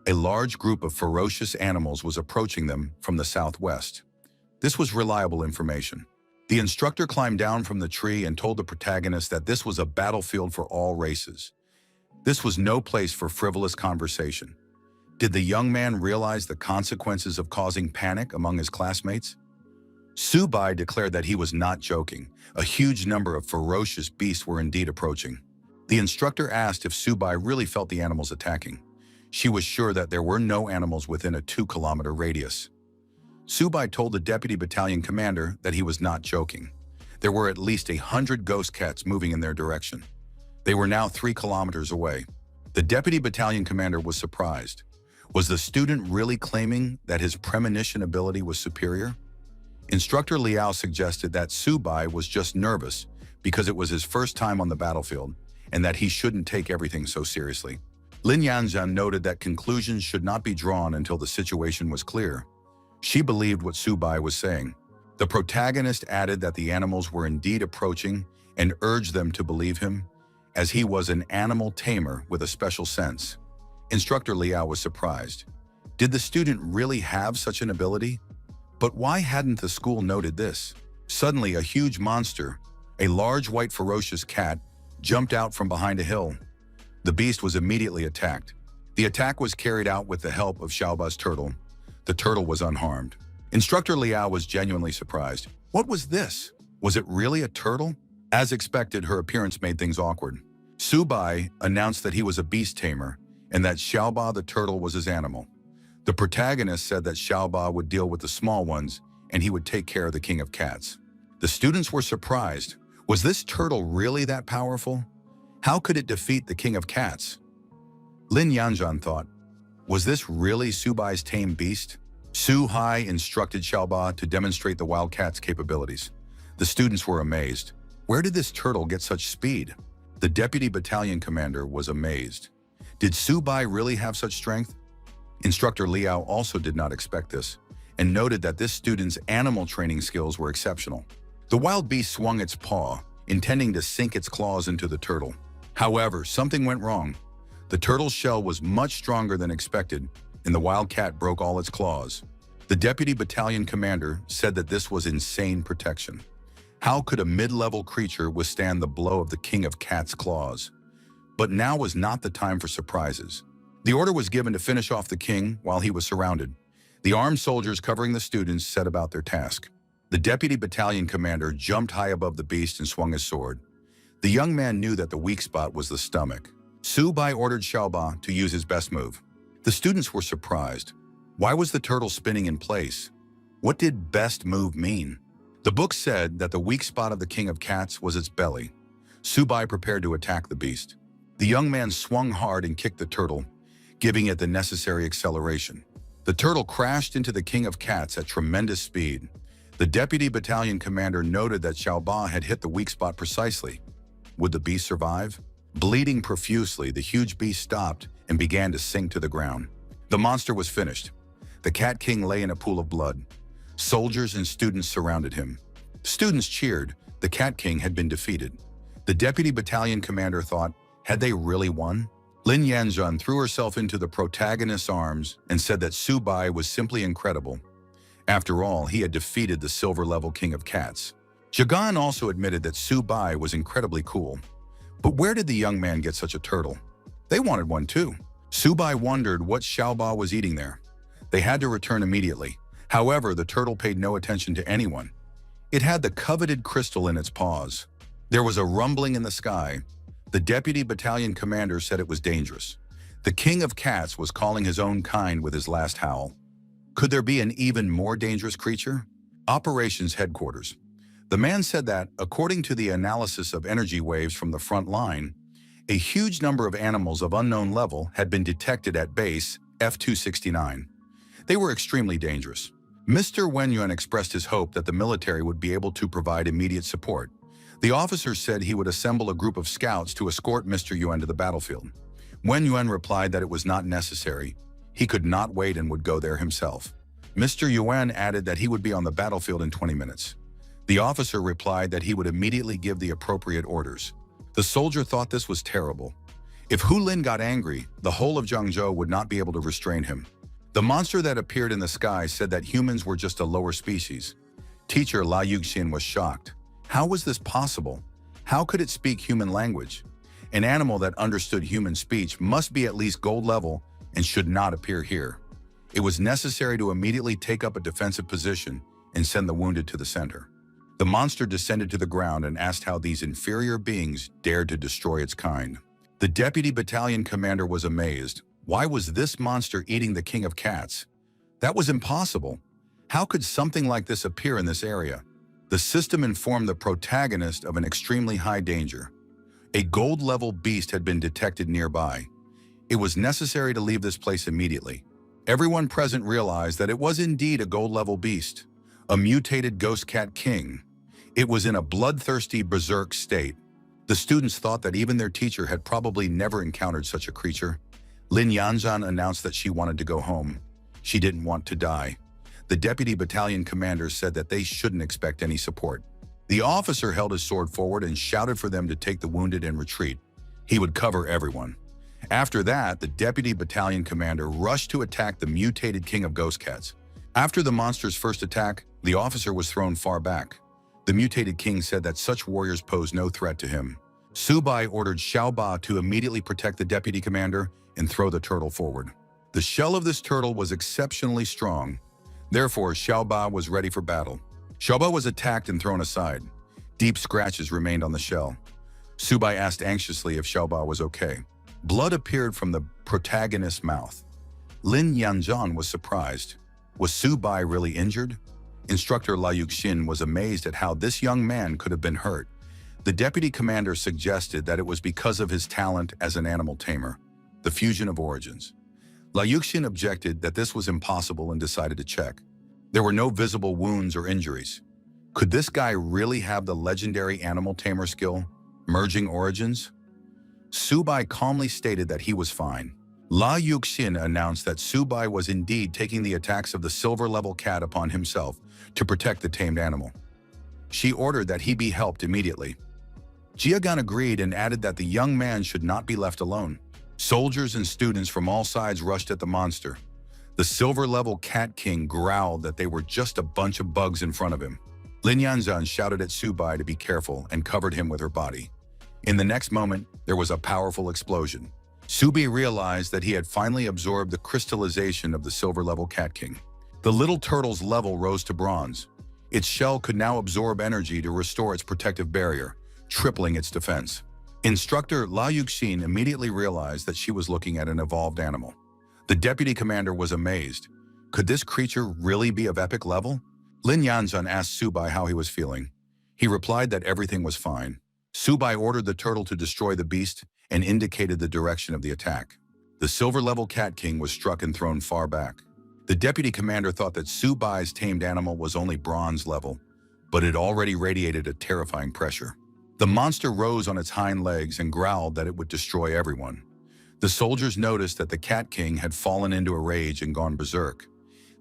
A large group of ferocious animals was approaching them from the southwest. This was reliable information. The instructor climbed down from the tree and told the protagonist that this was a battlefield for all races. This was no place for frivolous conversation. Did the young man realize the consequences of causing panic among his classmates? Su Bai declared that he was not joking. A huge number of ferocious beasts were indeed approaching. The instructor asked if Su Bai really felt the animals attacking. She was sure that there were no animals within a 2-kilometer radius. Su Bai told the deputy battalion commander that he was not joking. There were at least 100 ghost cats moving in their direction. They were now 3 kilometers away. The deputy battalion commander was surprised. Was the student really claiming that his premonition ability was superior? Instructor Liao suggested that Su Bai was just nervous because it was his first time on the battlefield and that he shouldn't take everything so seriously. Lin Yanzhan noted that conclusions should not be drawn until the situation was clear. She believed what Su Bai was saying. The protagonist added that the animals were indeed approaching and urged them to believe him, as he was an animal tamer with a special sense. Instructor Liao was surprised. Did the student really have such an ability? But why hadn't the school noted this? Suddenly, a huge monster, a large white ferocious cat, jumped out from behind a hill. The beast was immediately attacked. The attack was carried out with the help of Xiaoba's turtle. The turtle was unharmed. Instructor Liao was genuinely surprised. What was this? Was it really a turtle? As expected, her appearance made things awkward. Su Bai announced that he was a beast tamer and that Xiaoba the turtle was his animal. The protagonist said that Xiaoba would deal with the small ones and he would take care of the king of cats. The students were surprised. Was this turtle really that powerful? How could it defeat the king of cats? Lin Yanzhan thought, was this really Su Bai's tame beast? Su Hai instructed Xiaoba to demonstrate the wild cat's capabilities. The students were amazed. Where did this turtle get such speed? The deputy battalion commander was amazed. Did Su Bai really have such strength? Instructor Liao also did not expect this and noted that this student's animal training skills were exceptional. The wild beast swung its paw, intending to sink its claws into the turtle. However, something went wrong. The turtle's shell was much stronger than expected, and the wild cat broke all its claws. The deputy battalion commander said that this was insane protection. How could a mid-level creature withstand the blow of the king of cats' claws? But now was not the time for surprises. The order was given to finish off the king while he was surrounded. The armed soldiers covering the students set about their task. The deputy battalion commander jumped high above the beast and swung his sword. The young man knew that the weak spot was the stomach. Su Bai ordered Xiaoba to use his best move. The students were surprised. Why was the turtle spinning in place? What did best move mean? The book said that the weak spot of the king of cats was its belly. Su Bai prepared to attack the beast. The young man swung hard and kicked the turtle, giving it the necessary acceleration. The turtle crashed into the king of cats at tremendous speed. The deputy battalion commander noted that Xiaoba had hit the weak spot precisely. Would the beast survive? Bleeding profusely, the huge beast stopped and began to sink to the ground. The monster was finished. The Cat King lay in a pool of blood. Soldiers and students surrounded him. Students cheered. The Cat King had been defeated. The deputy battalion commander thought, had they really won? Lin Yanzhan threw herself into the protagonist's arms and said that Su Bai was simply incredible. After all, he had defeated the silver-level king of cats. Jagan also admitted that Su Bai was incredibly cool. But where did the young man get such a turtle? They wanted one too. Su Bai wondered what Xiaoba was eating there. They had to return immediately. However, the turtle paid no attention to anyone. It had the coveted crystal in its paws. There was a rumbling in the sky. The deputy battalion commander said it was dangerous. The king of cats was calling his own kind with his last howl. Could there be an even more dangerous creature? Operations headquarters. The man said that, according to the analysis of energy waves from the front line, a huge number of animals of unknown level had been detected at base F-269. They were extremely dangerous. Mr. Wenyuan expressed his hope that the military would be able to provide immediate support. The officer said he would assemble a group of scouts to escort Mr. Yuan to the battlefield. Wenyuan replied that it was not necessary. He could not wait and would go there himself. Mr. Yuan added that he would be on the battlefield in 20 minutes. The officer replied that he would immediately give the appropriate orders. The soldier thought this was terrible. If Hu Lin got angry, the whole of Zhangzhou would not be able to restrain him. The monster that appeared in the sky said that humans were just a lower species. Teacher La Yuxin was shocked. How was this possible? How could it speak human language? An animal that understood human speech must be at least gold level and should not appear here. It was necessary to immediately take up a defensive position and send the wounded to the center. The monster descended to the ground and asked how these inferior beings dared to destroy its kind. The deputy battalion commander was amazed. Why was this monster eating the king of cats? That was impossible. How could something like this appear in this area? The system informed the protagonist of an extremely high danger. A gold-level beast had been detected nearby. It was necessary to leave this place immediately. Everyone present realized that it was indeed a gold-level beast, a mutated ghost cat king. It was in a bloodthirsty berserk state. The students thought that even their teacher had probably never encountered such a creature. Lin Yanzhan announced that she wanted to go home. She didn't want to die. The deputy battalion commander said that they shouldn't expect any support. The officer held his sword forward and shouted for them to take the wounded and retreat. He would cover everyone. After that, the deputy battalion commander rushed to attack the mutated king of ghost cats. After the monster's first attack, the officer was thrown far back. The mutated king said that such warriors posed no threat to him. Su Bai ordered Xiaoba to immediately protect the deputy commander and throw the turtle forward. The shell of this turtle was exceptionally strong. Therefore, Xiaoba was ready for battle. Xiaoba was attacked and thrown aside. Deep scratches remained on the shell. Subai asked anxiously if Xiaoba was okay. Blood appeared from the protagonist's mouth. Lin Yanzhan was surprised. Was Subai really injured? Instructor La Yuxin was amazed at how this young man could have been hurt. The deputy commander suggested that it was because of his talent as an animal tamer, the fusion of origins. La Yuxin objected that this was impossible and decided to check. There were no visible wounds or injuries. Could this guy really have the legendary animal tamer skill, merging origins? Subai calmly stated that he was fine. La Yuxin announced that Subai was indeed taking the attacks of the silver-level cat upon himself to protect the tamed animal. She ordered that he be helped immediately. Jiagan agreed and added that the young man should not be left alone. Soldiers and students from all sides rushed at the monster. The silver-level cat king growled that they were just a bunch of bugs in front of him. Lin Yanzhan shouted at Subai to be careful and covered him with her body. In the next moment, there was a powerful explosion. Subai realized that he had finally absorbed the crystallization of the silver-level cat king. The little turtle's level rose to bronze. Its shell could now absorb energy to restore its protective barrier, tripling its defense. Instructor La Yuxin immediately realized that she was looking at an evolved animal. The deputy commander was amazed. Could this creature really be of epic level? Lin Yanzhan asked Subai how he was feeling. He replied that everything was fine. Subai ordered the turtle to destroy the beast and indicated the direction of the attack. The silver-level cat king was struck and thrown far back. The deputy commander thought that Subai's tamed animal was only bronze level, but it already radiated a terrifying pressure. The monster rose on its hind legs and growled that it would destroy everyone. The soldiers noticed that the cat king had fallen into a rage and gone berserk.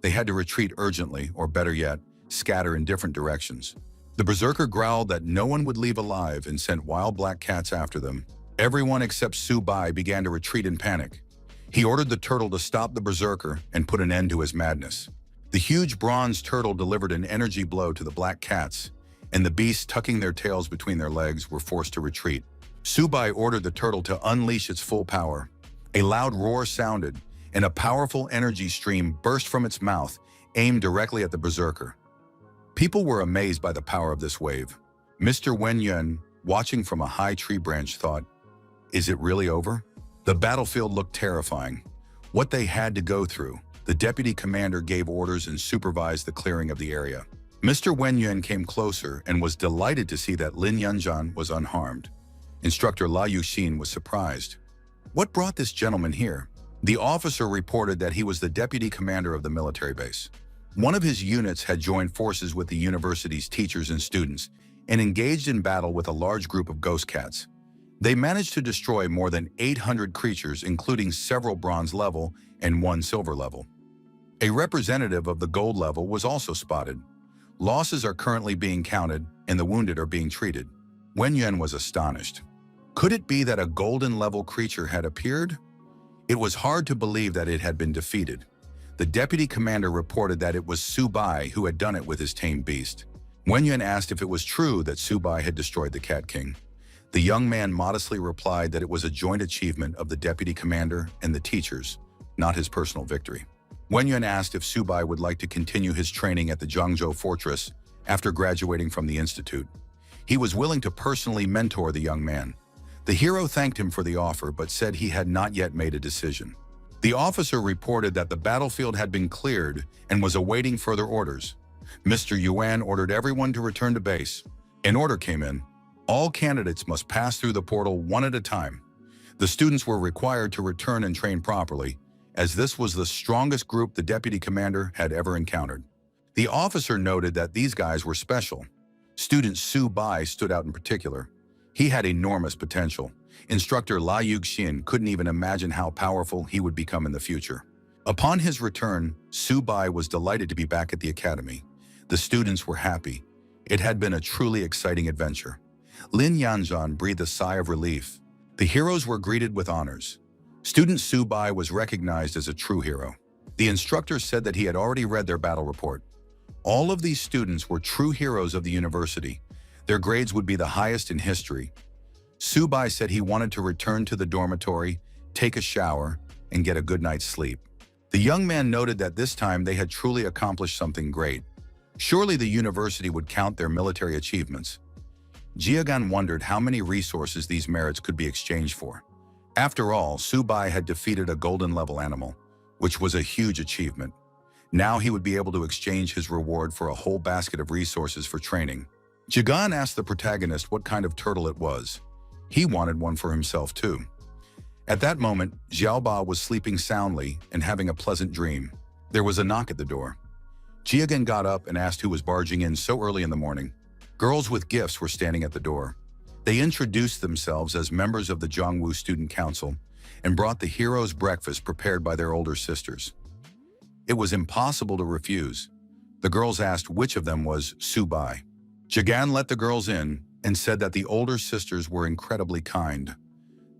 They had to retreat urgently, or better yet, scatter in different directions. The berserker growled that no one would leave alive and sent wild black cats after them. Everyone except Subai began to retreat in panic. He ordered the turtle to stop the berserker and put an end to his madness. The huge bronze turtle delivered an energy blow to the black cats, and the beasts, tucking their tails between their legs, were forced to retreat. Subai ordered the turtle to unleash its full power. A loud roar sounded, and a powerful energy stream burst from its mouth, aimed directly at the berserker. People were amazed by the power of this wave. Mr. Wenyuan, watching from a high tree branch, thought, "Is it really over?" The battlefield looked terrifying. What they had to go through. The deputy commander gave orders and supervised the clearing of the area. Mr. Wenyuan came closer and was delighted to see that Lin Yanzhan was unharmed. Instructor La Yuxin was surprised. What brought this gentleman here? The officer reported that he was the deputy commander of the military base. One of his units had joined forces with the university's teachers and students and engaged in battle with a large group of ghost cats. They managed to destroy more than 800 creatures, including several bronze level and one silver level. A representative of the gold level was also spotted. Losses are currently being counted and the wounded are being treated. Wenyuan was astonished. Could it be that a golden level creature had appeared? It was hard to believe that it had been defeated. The deputy commander reported that it was Subai who had done it with his tamed beast. Wenyuan asked if it was true that Subai had destroyed the Cat King. The young man modestly replied that it was a joint achievement of the deputy commander and the teachers, not his personal victory. Wenyuan asked if Subai would like to continue his training at the Zhangzhou fortress after graduating from the institute. He was willing to personally mentor the young man. The hero thanked him for the offer but said he had not yet made a decision. The officer reported that the battlefield had been cleared and was awaiting further orders. Mr. Yuan ordered everyone to return to base. An order came in. All candidates must pass through the portal one at a time. The students were required to return and train properly, as this was the strongest group the deputy commander had ever encountered. The officer noted that these guys were special. Student Subai stood out in particular. He had enormous potential. Instructor La Yuxin couldn't even imagine how powerful he would become in the future. Upon his return, Subai was delighted to be back at the academy. The students were happy. It had been a truly exciting adventure. Lin Yanzhan breathed a sigh of relief. The heroes were greeted with honors. Student Subai was recognized as a true hero. The instructor said that he had already read their battle report. All of these students were true heroes of the university. Their grades would be the highest in history. Subai said he wanted to return to the dormitory, take a shower, and get a good night's sleep. The young man noted that this time they had truly accomplished something great. Surely the university would count their military achievements. Jiagan wondered how many resources these merits could be exchanged for. After all, Subai had defeated a golden-level animal, which was a huge achievement. Now he would be able to exchange his reward for a whole basket of resources for training. Jiagan asked the protagonist what kind of turtle it was. He wanted one for himself too. At that moment, Xiaoba was sleeping soundly and having a pleasant dream. There was a knock at the door. Jiagan got up and asked who was barging in so early in the morning. Girls with gifts were standing at the door. They introduced themselves as members of the Zhongwu Student Council and brought the heroes' breakfast prepared by their older sisters. It was impossible to refuse. The girls asked which of them was Subai. Jiagan let the girls in and said that the older sisters were incredibly kind.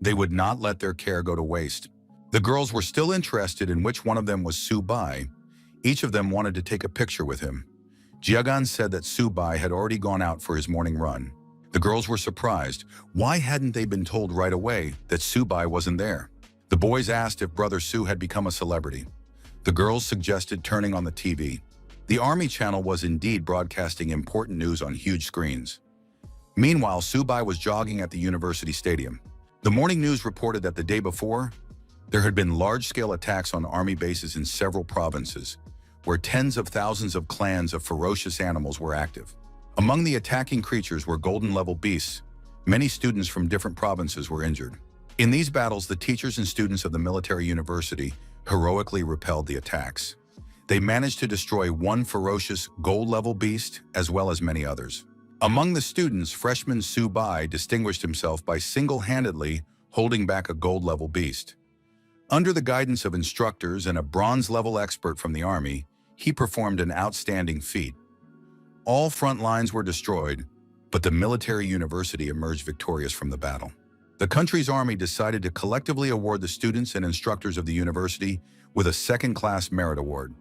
They would not let their care go to waste. The girls were still interested in which one of them was Subai. Each of them wanted to take a picture with him. Jiagan said that Subai had already gone out for his morning run. The girls were surprised. Why hadn't they been told right away that Subai wasn't there? The boys asked if Brother Su had become a celebrity. The girls suggested turning on the TV. The Army channel was indeed broadcasting important news on huge screens. Meanwhile, Subai was jogging at the university stadium. The morning news reported that the day before, there had been large-scale attacks on army bases in several provinces, where tens of thousands of clans of ferocious animals were active. Among the attacking creatures were golden-level beasts. Many students from different provinces were injured. In these battles, the teachers and students of the military university heroically repelled the attacks. They managed to destroy one ferocious gold-level beast as well as many others. Among the students, freshman Subai distinguished himself by single-handedly holding back a gold-level beast. Under the guidance of instructors and a bronze-level expert from the army, he performed an outstanding feat. All front lines were destroyed, but the military university emerged victorious from the battle. The country's army decided to collectively award the students and instructors of the university with a second-class merit award,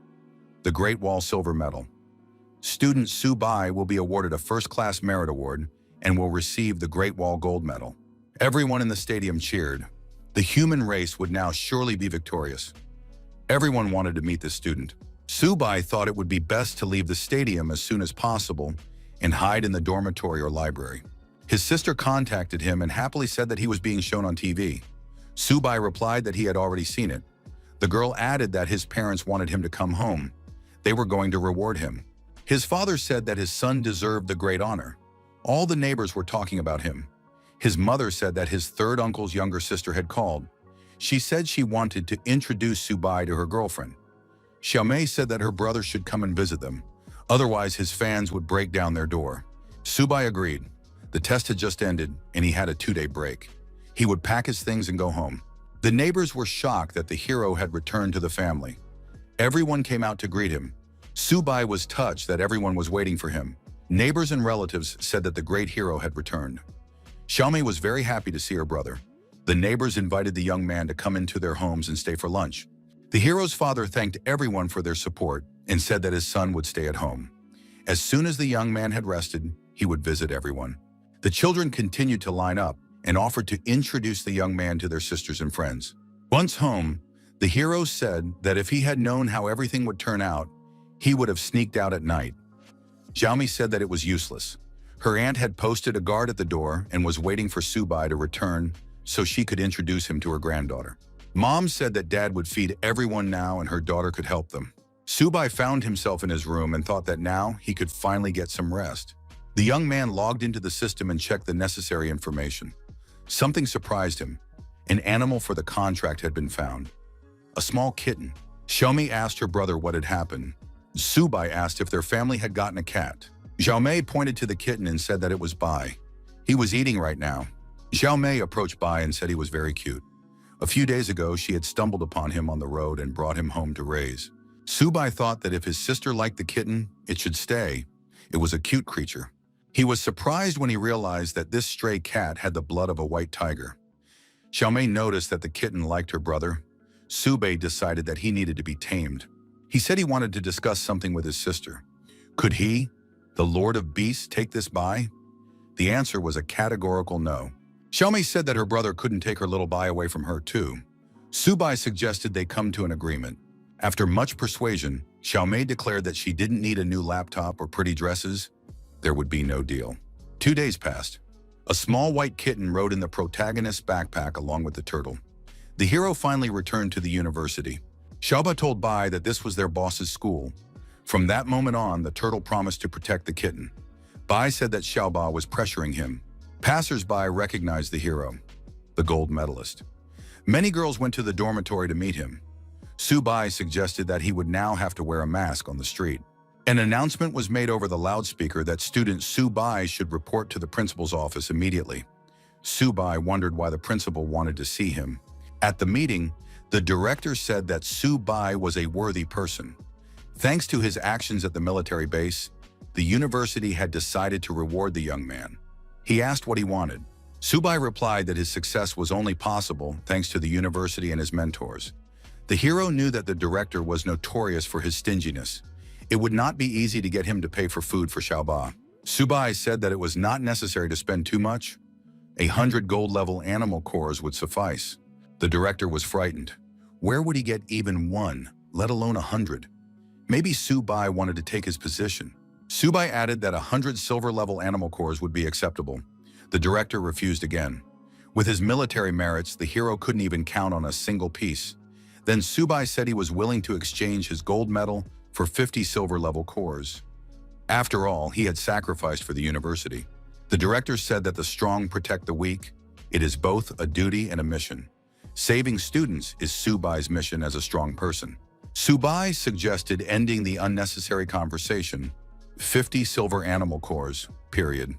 the Great Wall Silver Medal. Student Subai will be awarded a first-class merit award and will receive the Great Wall Gold Medal. Everyone in the stadium cheered. The human race would now surely be victorious. Everyone wanted to meet this student. Subai thought it would be best to leave the stadium as soon as possible and hide in the dormitory or library. His sister contacted him and happily said that he was being shown on TV. Subai replied that he had already seen it. The girl added that his parents wanted him to come home. They were going to reward him. His father said that his son deserved the great honor. All the neighbors were talking about him. His mother said that his third uncle's younger sister had called. She said she wanted to introduce Subai to her girlfriend. Xiaomei said that her brother should come and visit them. Otherwise, his fans would break down their door. Subai agreed. The test had just ended, and he had a 2-day break. He would pack his things and go home. The neighbors were shocked that the hero had returned to the family. Everyone came out to greet him. Subai was touched that everyone was waiting for him. Neighbors and relatives said that the great hero had returned. Xiaomei was very happy to see her brother. The neighbors invited the young man to come into their homes and stay for lunch. The hero's father thanked everyone for their support and said that his son would stay at home. As soon as the young man had rested, he would visit everyone. The children continued to line up and offered to introduce the young man to their sisters and friends. Once home, the hero said that if he had known how everything would turn out, he would have sneaked out at night. Xiaomi said that it was useless. Her aunt had posted a guard at the door and was waiting for Subai to return so she could introduce him to her granddaughter. Mom said that Dad would feed everyone now and her daughter could help them. Subai found himself in his room and thought that now he could finally get some rest. The young man logged into the system and checked the necessary information. Something surprised him. An animal for the contract had been found. A small kitten. Xiaomi asked her brother what had happened. Subai asked if their family had gotten a cat. Xiaomei pointed to the kitten and said that it was Bai. He was eating right now. Xiaomei approached Bai and said he was very cute. A few days ago, she had stumbled upon him on the road and brought him home to raise. Subai thought that if his sister liked the kitten, it should stay. It was a cute creature. He was surprised when he realized that this stray cat had the blood of a white tiger. Xiaomei noticed that the kitten liked her brother. Subai decided that he needed to be tamed. He said he wanted to discuss something with his sister. Could he, the Lord of Beasts, take this Bai? The answer was a categorical no. Xiaomei said that her brother couldn't take her little Bai away from her too. Subai suggested they come to an agreement. After much persuasion, Xiaomei declared that she didn't need a new laptop or pretty dresses. There would be no deal. 2 days passed. A small white kitten rode in the protagonist's backpack along with the turtle. The hero finally returned to the university. Xiaoba told Bai that this was their boss's school. From that moment on, the turtle promised to protect the kitten. Bai said that Xiaoba was pressuring him. Passers-by recognized the hero, the gold medalist. Many girls went to the dormitory to meet him. Su Bai suggested that he would now have to wear a mask on the street. An announcement was made over the loudspeaker that student Su Bai should report to the principal's office immediately. Su Bai wondered why the principal wanted to see him. At the meeting, the director said that Su Bai was a worthy person. Thanks to his actions at the military base, the university had decided to reward the young man. He asked what he wanted. Su Bai replied that his success was only possible thanks to the university and his mentors. The hero knew that the director was notorious for his stinginess. It would not be easy to get him to pay for food for Xiaoba. Su Bai said that it was not necessary to spend too much. 100 gold-level animal cores would suffice. The director was frightened. Where would he get even one, let alone 100? Maybe Su Bai wanted to take his position. Su Bai added that 100 silver-level animal cores would be acceptable. The director refused again. With his military merits, the hero couldn't even count on a single piece. Then Su Bai said he was willing to exchange his gold medal for 50 silver-level cores. After all, he had sacrificed for the university. The director said that the strong protect the weak. It is both a duty and a mission. Saving students is Su Bai's mission as a strong person. Su Bai suggested ending the unnecessary conversation. 50 silver animal cores, period.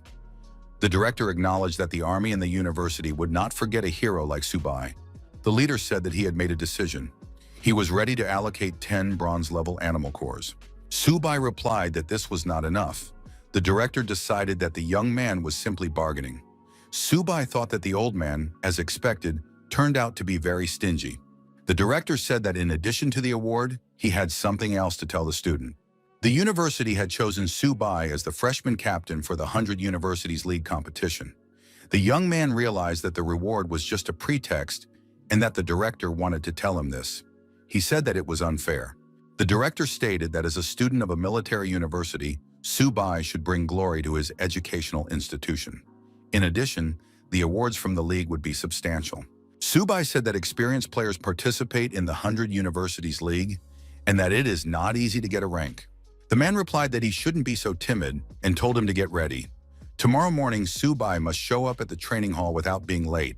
The director acknowledged that the army and the university would not forget a hero like Su Bai. The leader said that he had made a decision. He was ready to allocate 10 bronze-level animal cores. Su Bai replied that this was not enough. The director decided that the young man was simply bargaining. Su Bai thought that the old man, as expected, turned out to be very stingy. The director said that in addition to the award, he had something else to tell the student. The university had chosen Su Bai as the freshman captain for the 100 Universities League competition. The young man realized that the reward was just a pretext and that the director wanted to tell him this. He said that it was unfair. The director stated that as a student of a military university, Su Bai should bring glory to his educational institution. In addition, the awards from the league would be substantial. Su Bai said that experienced players participate in the 100 Universities League and that it is not easy to get a rank. The man replied that he shouldn't be so timid and told him to get ready. Tomorrow morning, Su Bai must show up at the training hall without being late.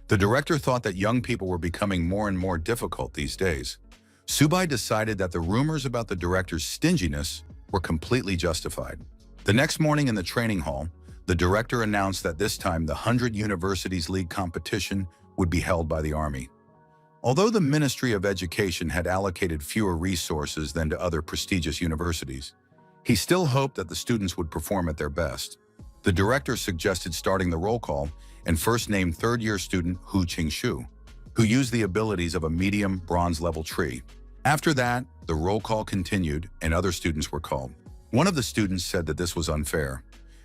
The director thought that young people were becoming more and more difficult these days. Su Bai decided that the rumors about the director's stinginess were completely justified. The next morning in the training hall, the director announced that this time the 100 Universities League competition would be held by the army. Although the Ministry of Education had allocated fewer resources than to other prestigious universities, he still hoped that the students would perform at their best. The director suggested starting the roll call and first named third-year student Hu Qingshu, who used the abilities of a medium bronze-level tree. After that, the roll call continued and other students were called. One of the students said that this was unfair.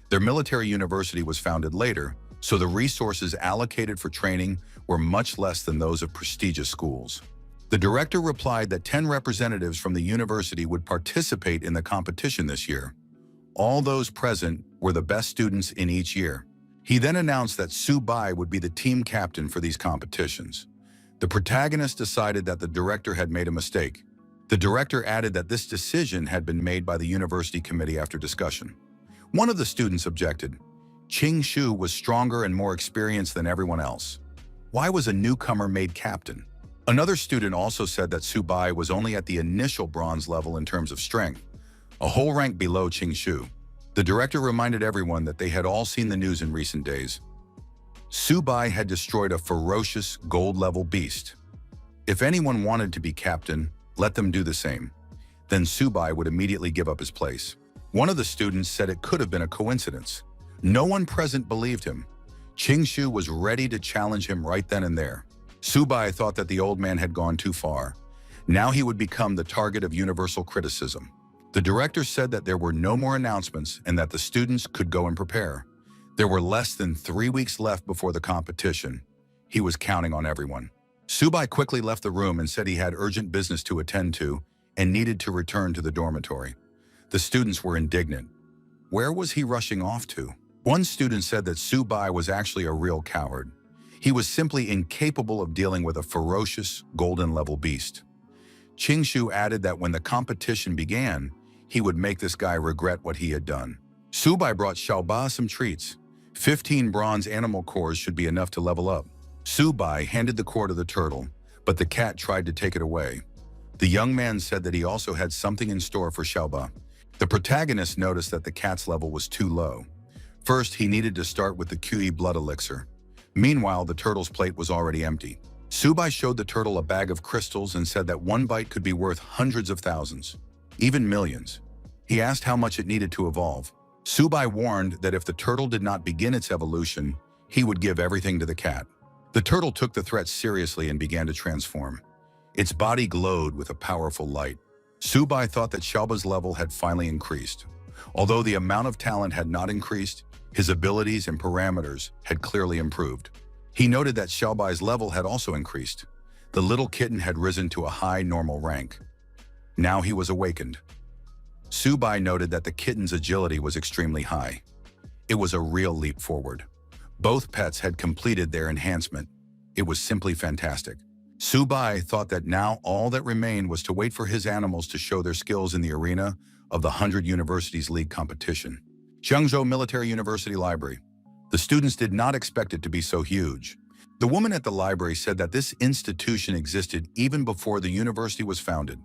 Their military university was founded later, so the resources allocated for training were much less than those of prestigious schools. The director replied that 10 representatives from the university would participate in the competition this year. All those present were the best students in each year. He then announced that Su Bai would be the team captain for these competitions. The protagonist decided that the director had made a mistake. The director added that this decision had been made by the university committee after discussion. One of the students objected. Qingshu was stronger and more experienced than everyone else. Why was a newcomer made captain? Another student also said that Su Bai was only at the initial bronze level in terms of strength, a whole rank below Qingshu. The director reminded everyone that they had all seen the news in recent days. Su Bai had destroyed a ferocious gold-level beast. If anyone wanted to be captain, let them do the same. Then Su Bai would immediately give up his place. One of the students said it could have been a coincidence. No one present believed him. Qingshu was ready to challenge him right then and there. Su Bai thought that the old man had gone too far. Now he would become the target of universal criticism. The director said that there were no more announcements and that the students could go and prepare. There were less than 3 weeks left before the competition. He was counting on everyone. Su Bai quickly left the room and said he had urgent business to attend to and needed to return to the dormitory. The students were indignant. Where was he rushing off to? One student said that Su Bai was actually a real coward. He was simply incapable of dealing with a ferocious, golden-level beast. Ching Shu added that when the competition began, he would make this guy regret what he had done. Su Bai brought Xiaoba some treats. 15 bronze animal cores should be enough to level up. Su Bai handed the core to the turtle, but the cat tried to take it away. The young man said that he also had something in store for Xiaoba. The protagonist noticed that the cat's level was too low. First, he needed to start with the QE blood elixir. Meanwhile, the turtle's plate was already empty. Su Bai showed the turtle a bag of crystals and said that one bite could be worth hundreds of thousands, even millions. He asked how much it needed to evolve. Su Bai warned that if the turtle did not begin its evolution, he would give everything to the cat. The turtle took the threat seriously and began to transform. Its body glowed with a powerful light. Su Bai thought that Xiaoba's level had finally increased. Although the amount of talent had not increased, his abilities and parameters had clearly improved. He noted that Xiaobai's level had also increased. The little kitten had risen to a high normal rank. Now he was awakened. Su Bai noted that the kitten's agility was extremely high. It was a real leap forward. Both pets had completed their enhancement. It was simply fantastic. Su Bai thought that now all that remained was to wait for his animals to show their skills in the arena of the 100 Universities League competition. Zhengzhou Military University Library. The students did not expect it to be so huge. The woman at the library said that this institution existed even before the university was founded.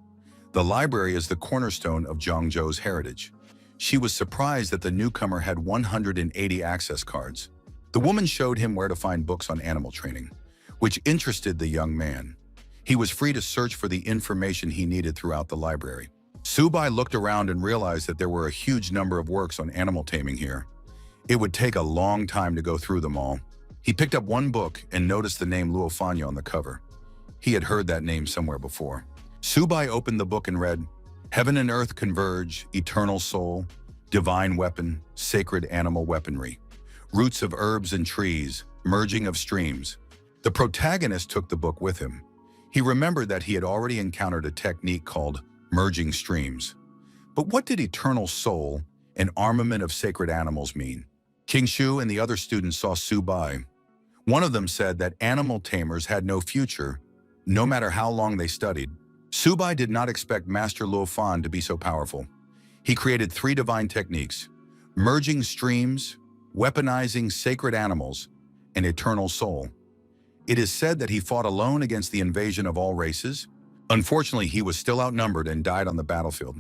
The library is the cornerstone of Zhengzhou's heritage. She was surprised that the newcomer had 180 access cards. The woman showed him where to find books on animal training, which interested the young man. He was free to search for the information he needed throughout the library. Su Bai looked around and realized that there were a huge number of works on animal taming here. It would take a long time to go through them all. He picked up one book and noticed the name Luofanya on the cover. He had heard that name somewhere before. Su Bai opened the book and read, "Heaven and earth converge, eternal soul, divine weapon, sacred animal weaponry, roots of herbs and trees, merging of streams." The protagonist took the book with him. He remembered that he had already encountered a technique called merging streams. But what did eternal soul and armament of sacred animals mean? King Shu and the other students saw Su Bai. One of them said that animal tamers had no future, no matter how long they studied. Su Bai did not expect Master Luo Fan to be so powerful. He created 3 divine techniques: merging streams, weaponizing sacred animals, and eternal soul. It is said that he fought alone against the invasion of all races. Unfortunately, he was still outnumbered and died on the battlefield.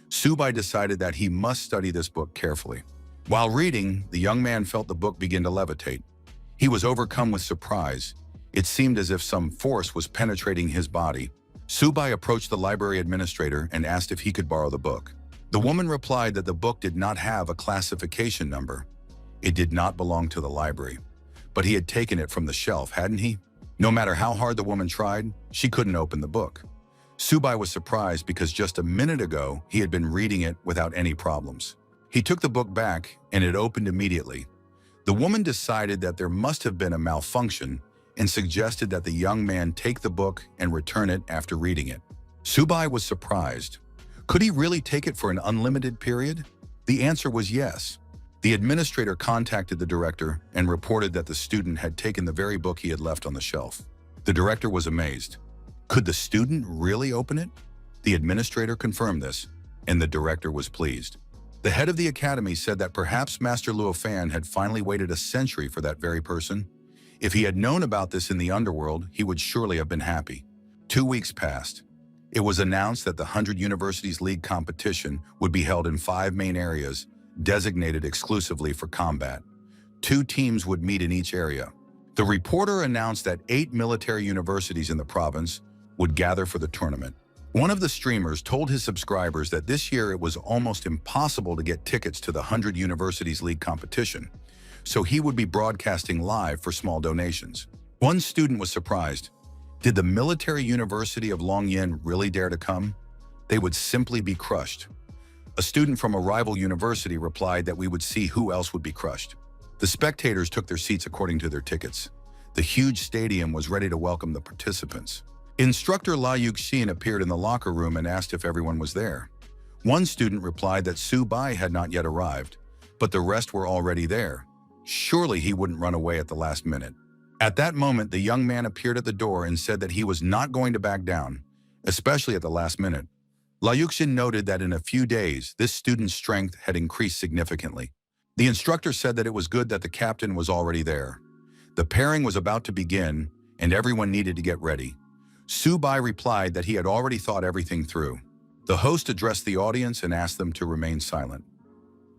Su Bai decided that he must study this book carefully. While reading, the young man felt the book begin to levitate. He was overcome with surprise. It seemed as if some force was penetrating his body. Su Bai approached the library administrator and asked if he could borrow the book. The woman replied that the book did not have a classification number. It did not belong to the library. But he had taken it from the shelf, hadn't he? No matter how hard the woman tried, she couldn't open the book. Su Bai was surprised because just a minute ago, he had been reading it without any problems. He took the book back, and it opened immediately. The woman decided that there must have been a malfunction and suggested that the young man take the book and return it after reading it. Su Bai was surprised. Could he really take it for an unlimited period? The answer was yes. The administrator contacted the director and reported that the student had taken the very book he had left on the shelf. The director was amazed. Could the student really open it? The administrator confirmed this, and the director was pleased. The head of the academy said that perhaps Master Luo Fan had finally waited a century for that very person. If he had known about this in the underworld, he would surely have been happy. 2 weeks passed. It was announced that the 100 Universities League competition would be held in 5 main areas, designated exclusively for combat. 2 teams would meet in each area. The reporter announced that 8 military universities in the province would gather for the tournament. One of the streamers told his subscribers that this year it was almost impossible to get tickets to the 100 Universities League competition, so he would be broadcasting live for small donations. One student was surprised. Did the military university of Longyan really dare to come? They would simply be crushed. A student from a rival university replied that we would see who else would be crushed. The spectators took their seats according to their tickets. The huge stadium was ready to welcome the participants. Instructor La Yuxin appeared in the locker room and asked if everyone was there. One student replied that Su Bai had not yet arrived, but the rest were already there. Surely he wouldn't run away at the last minute. At that moment, the young man appeared at the door and said that he was not going to back down, especially at the last minute. La Yuxin noted that in a few days, this student's strength had increased significantly. The instructor said that it was good that the captain was already there. The pairing was about to begin, and everyone needed to get ready. Su Bai replied that he had already thought everything through. The host addressed the audience and asked them to remain silent.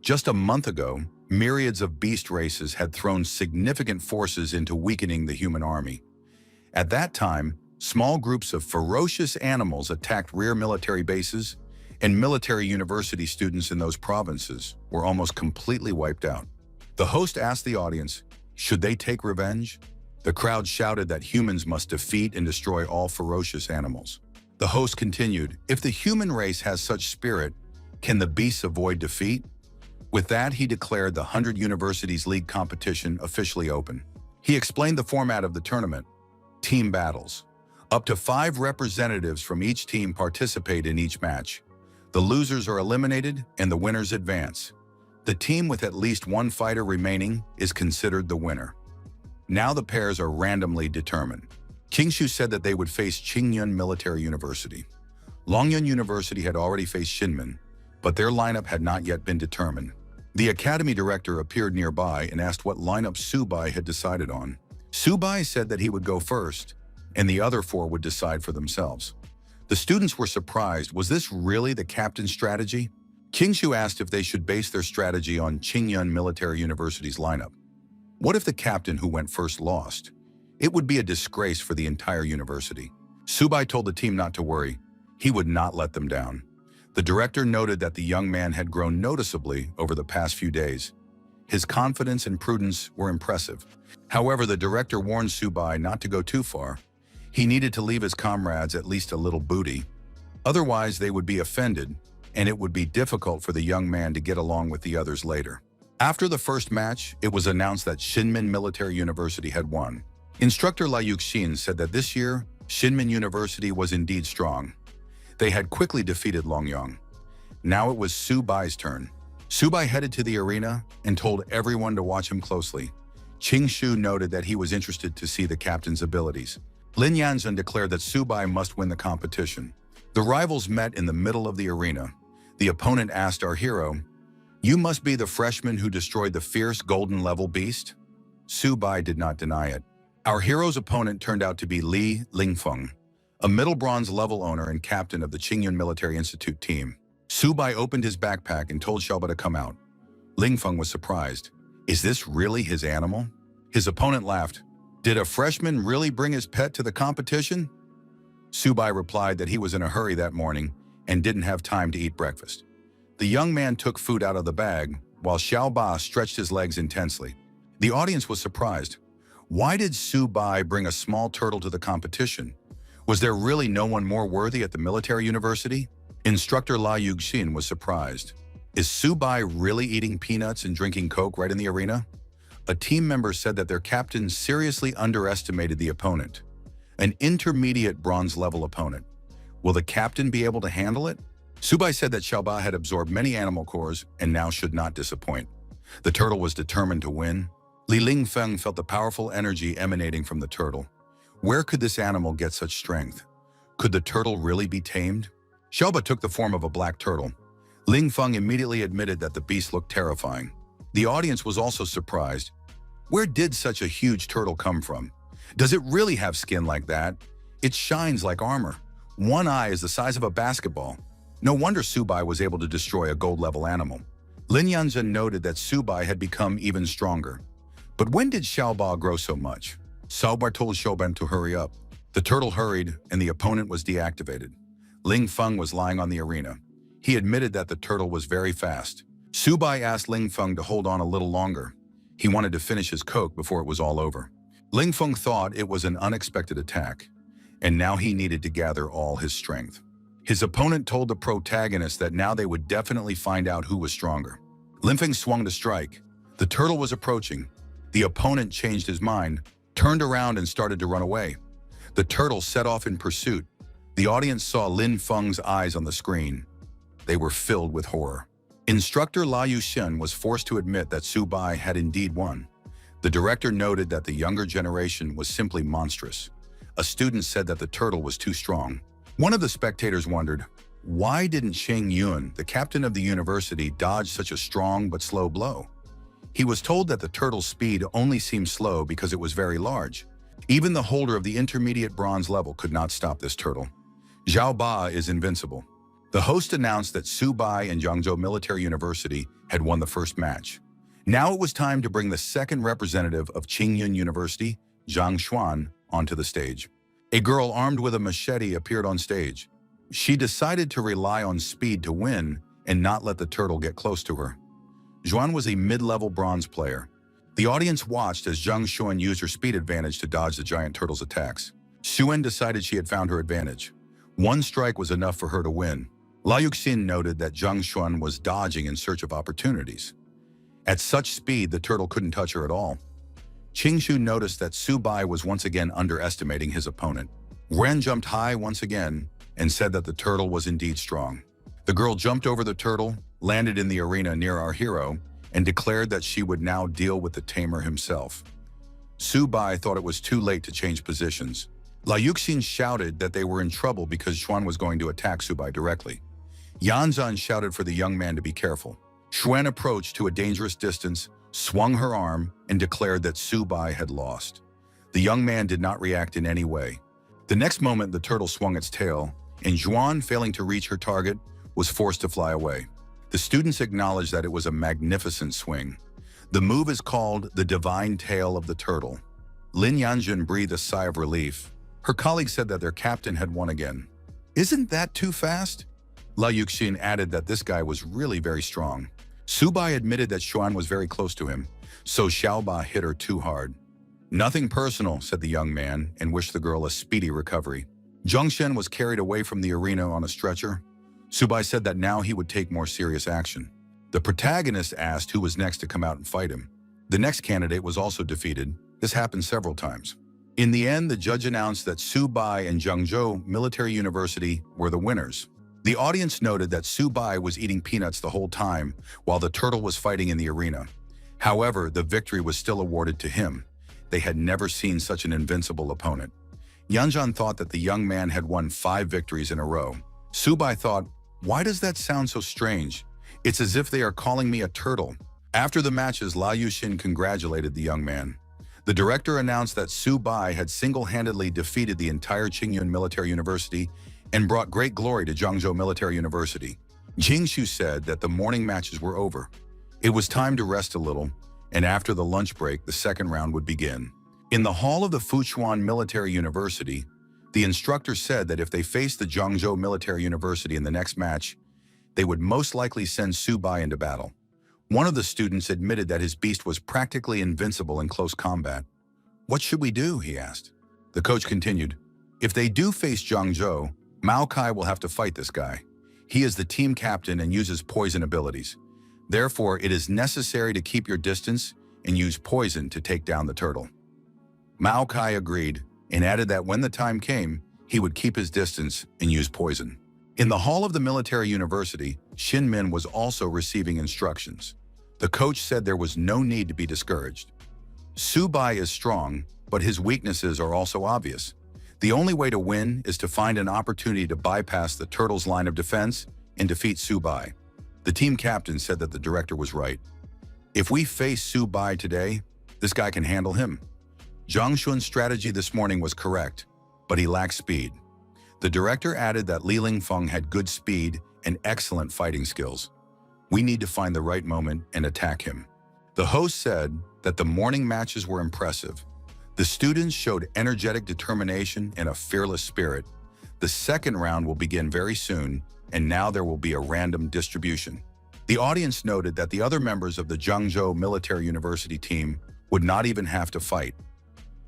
Just a month ago, myriads of beast races had thrown significant forces into weakening the human army. At that time, small groups of ferocious animals attacked rear military bases, and military university students in those provinces were almost completely wiped out. The host asked the audience, should they take revenge? The crowd shouted that humans must defeat and destroy all ferocious animals. The host continued, if the human race has such spirit, can the beasts avoid defeat? With that, he declared the 100 Universities League competition officially open. He explained the format of the tournament: team battles. Up to 5 representatives from each team participate in each match. The losers are eliminated and the winners advance. The team with at least one fighter remaining is considered the winner. Now the pairs are randomly determined. Qingshu said that they would face Qingyun Military University. Longyun University had already faced Shinmen, but their lineup had not yet been determined. The academy director appeared nearby and asked what lineup Su Bai had decided on. Su Bai said that he would go first, and the other 4 would decide for themselves. The students were surprised. Was this really the captain's strategy? Qingshu asked if they should base their strategy on Qingyun Military University's lineup. What if the captain who went first lost? It would be a disgrace for the entire university. Su Bai told the team not to worry. He would not let them down. The director noted that the young man had grown noticeably over the past few days. His confidence and prudence were impressive. However, the director warned Su Bai not to go too far. He needed to leave his comrades at least a little booty. Otherwise, they would be offended, and it would be difficult for the young man to get along with the others later. After the first match, it was announced that Shinmen Military University had won. Instructor La Yuxin said that this year, Shinmen University was indeed strong. They had quickly defeated Longyang. Now it was Su Bai's turn. Su Bai headed to the arena and told everyone to watch him closely. Qingshu noted that he was interested to see the captain's abilities. Lin Yanzhen declared that Su Bai must win the competition. The rivals met in the middle of the arena. The opponent asked our hero, "You must be the freshman who destroyed the fierce golden-level beast?" Su Bai did not deny it. Our hero's opponent turned out to be Li Lingfeng, a middle bronze level owner and captain of the Qingyun Military Institute team. Su Bai opened his backpack and told Xiaoba to come out. Lingfeng was surprised. Is this really his animal? His opponent laughed. Did a freshman really bring his pet to the competition? Su Bai replied that he was in a hurry that morning and didn't have time to eat breakfast. The young man took food out of the bag, while Xiaoba stretched his legs intensely. The audience was surprised. Why did Su Bai bring a small turtle to the competition? Was there really no one more worthy at the military university? Instructor La Yuxin was surprised. Is Su Bai really eating peanuts and drinking Coke right in the arena? A team member said that their captain seriously underestimated the opponent. An intermediate bronze-level opponent. Will the captain be able to handle it? Su Bai said that Xiaoba had absorbed many animal cores and now should not disappoint. The turtle was determined to win. Li Lingfeng felt the powerful energy emanating from the turtle. Where could this animal get such strength? Could the turtle really be tamed? Xiaoba took the form of a black turtle. Lingfeng immediately admitted that the beast looked terrifying. The audience was also surprised. Where did such a huge turtle come from? Does it really have skin like that? It shines like armor. One eye is the size of a basketball. No wonder Su Bai was able to destroy a gold-level animal. Lin Yanzhen noted that Su Bai had become even stronger. But when did Xiaoba grow so much? Xiaoba told Shouban to hurry up. The turtle hurried, and the opponent was deactivated. Lingfeng was lying on the arena. He admitted that the turtle was very fast. Su Bai asked Lingfeng to hold on a little longer. He wanted to finish his Coke before it was all over. Lingfeng thought it was an unexpected attack, and now he needed to gather all his strength. His opponent told the protagonist that now they would definitely find out who was stronger. Lingfeng swung to strike. The turtle was approaching. The opponent changed his mind, turned around and started to run away. The turtle set off in pursuit. The audience saw Lin Feng's eyes on the screen. They were filled with horror. Instructor La Yuxin was forced to admit that Su Bai had indeed won. The director noted that the younger generation was simply monstrous. A student said that the turtle was too strong. One of the spectators wondered, why didn't Ching Yun, the captain of the university, dodge such a strong but slow blow? He was told that the turtle's speed only seemed slow because it was very large. Even the holder of the intermediate bronze level could not stop this turtle. Zhao Ba is invincible. The host announced that Su Bai and Zhangzhou Military University had won the first match. Now it was time to bring the second representative of Qingyun University, Zhang Xuan, onto the stage. A girl armed with a machete appeared on stage. She decided to rely on speed to win and not let the turtle get close to her. Xuan was a mid-level bronze player. The audience watched as Zhang Xuan used her speed advantage to dodge the giant turtle's attacks. Xuan decided she had found her advantage. One strike was enough for her to win. La Yuxin noted that Zhang Xuan was dodging in search of opportunities. At such speed, the turtle couldn't touch her at all. Qing Shu noticed that Su Bai was once again underestimating his opponent. Ren jumped high once again and said that the turtle was indeed strong. The girl jumped over the turtle, landed in the arena near our hero, and declared that she would now deal with the tamer himself. Su Bai thought it was too late to change positions. La Yuxin shouted that they were in trouble because Xuan was going to attack Su Bai directly. Yanzan shouted for the young man to be careful. Xuan approached to a dangerous distance, swung her arm, and declared that Su Bai had lost. The young man did not react in any way. The next moment, the turtle swung its tail, and Xuan, failing to reach her target, was forced to fly away. The students acknowledged that it was a magnificent swing. The move is called the divine tail of the turtle. Lin Yanjun breathed a sigh of relief. Her colleague said that their captain had won again. Isn't that too fast? La Yuxin added that this guy was really very strong. Su Bai admitted that Xuan was very close to him, so Xiaoba hit her too hard. Nothing personal, said the young man, and wished the girl a speedy recovery. Zhongshen was carried away from the arena on a stretcher. Su Bai said that now he would take more serious action. The protagonist asked who was next to come out and fight him. The next candidate was also defeated. This happened several times. In the end, the judge announced that Su Bai and Zhangzhou Military University were the winners. The audience noted that Su Bai was eating peanuts the whole time while the turtle was fighting in the arena. However, the victory was still awarded to him. They had never seen such an invincible opponent. Yanzhan thought that the young man had won 5 victories in a row. Su Bai thought, why does that sound so strange? It's as if they are calling me a turtle. After the matches, La Yuxin congratulated the young man. The director announced that Su Bai had single-handedly defeated the entire Qingyun Military University and brought great glory to Zhangzhou Military University. Jing Shu said that the morning matches were over. It was time to rest a little, and after the lunch break, the second round would begin. In the hall of the Fuchuan Military University, the instructor said that if they faced the Zhangzhou Military University in the next match, they would most likely send Su Bai into battle. One of the students admitted that his beast was practically invincible in close combat. What should we do? He asked. The coach continued, if they do face Zhangzhou, Mao Kai will have to fight this guy. He is the team captain and uses poison abilities. Therefore, it is necessary to keep your distance and use poison to take down the turtle. Mao Kai agreed and added that when the time came, he would keep his distance and use poison. In the hall of the military university, Shin Min was also receiving instructions. The coach said there was no need to be discouraged. Su Bai is strong, but his weaknesses are also obvious. The only way to win is to find an opportunity to bypass the turtle's line of defense and defeat Su Bai. The team captain said that the director was right. If we face Su Bai today, this guy can handle him. Zhang Xun's strategy this morning was correct, but he lacked speed. The director added that Li Lingfeng had good speed and excellent fighting skills. We need to find the right moment and attack him. The host said that the morning matches were impressive. The students showed energetic determination and a fearless spirit. The second round will begin very soon, and now there will be a random distribution. The audience noted that the other members of the Zhangzhou Military University team would not even have to fight.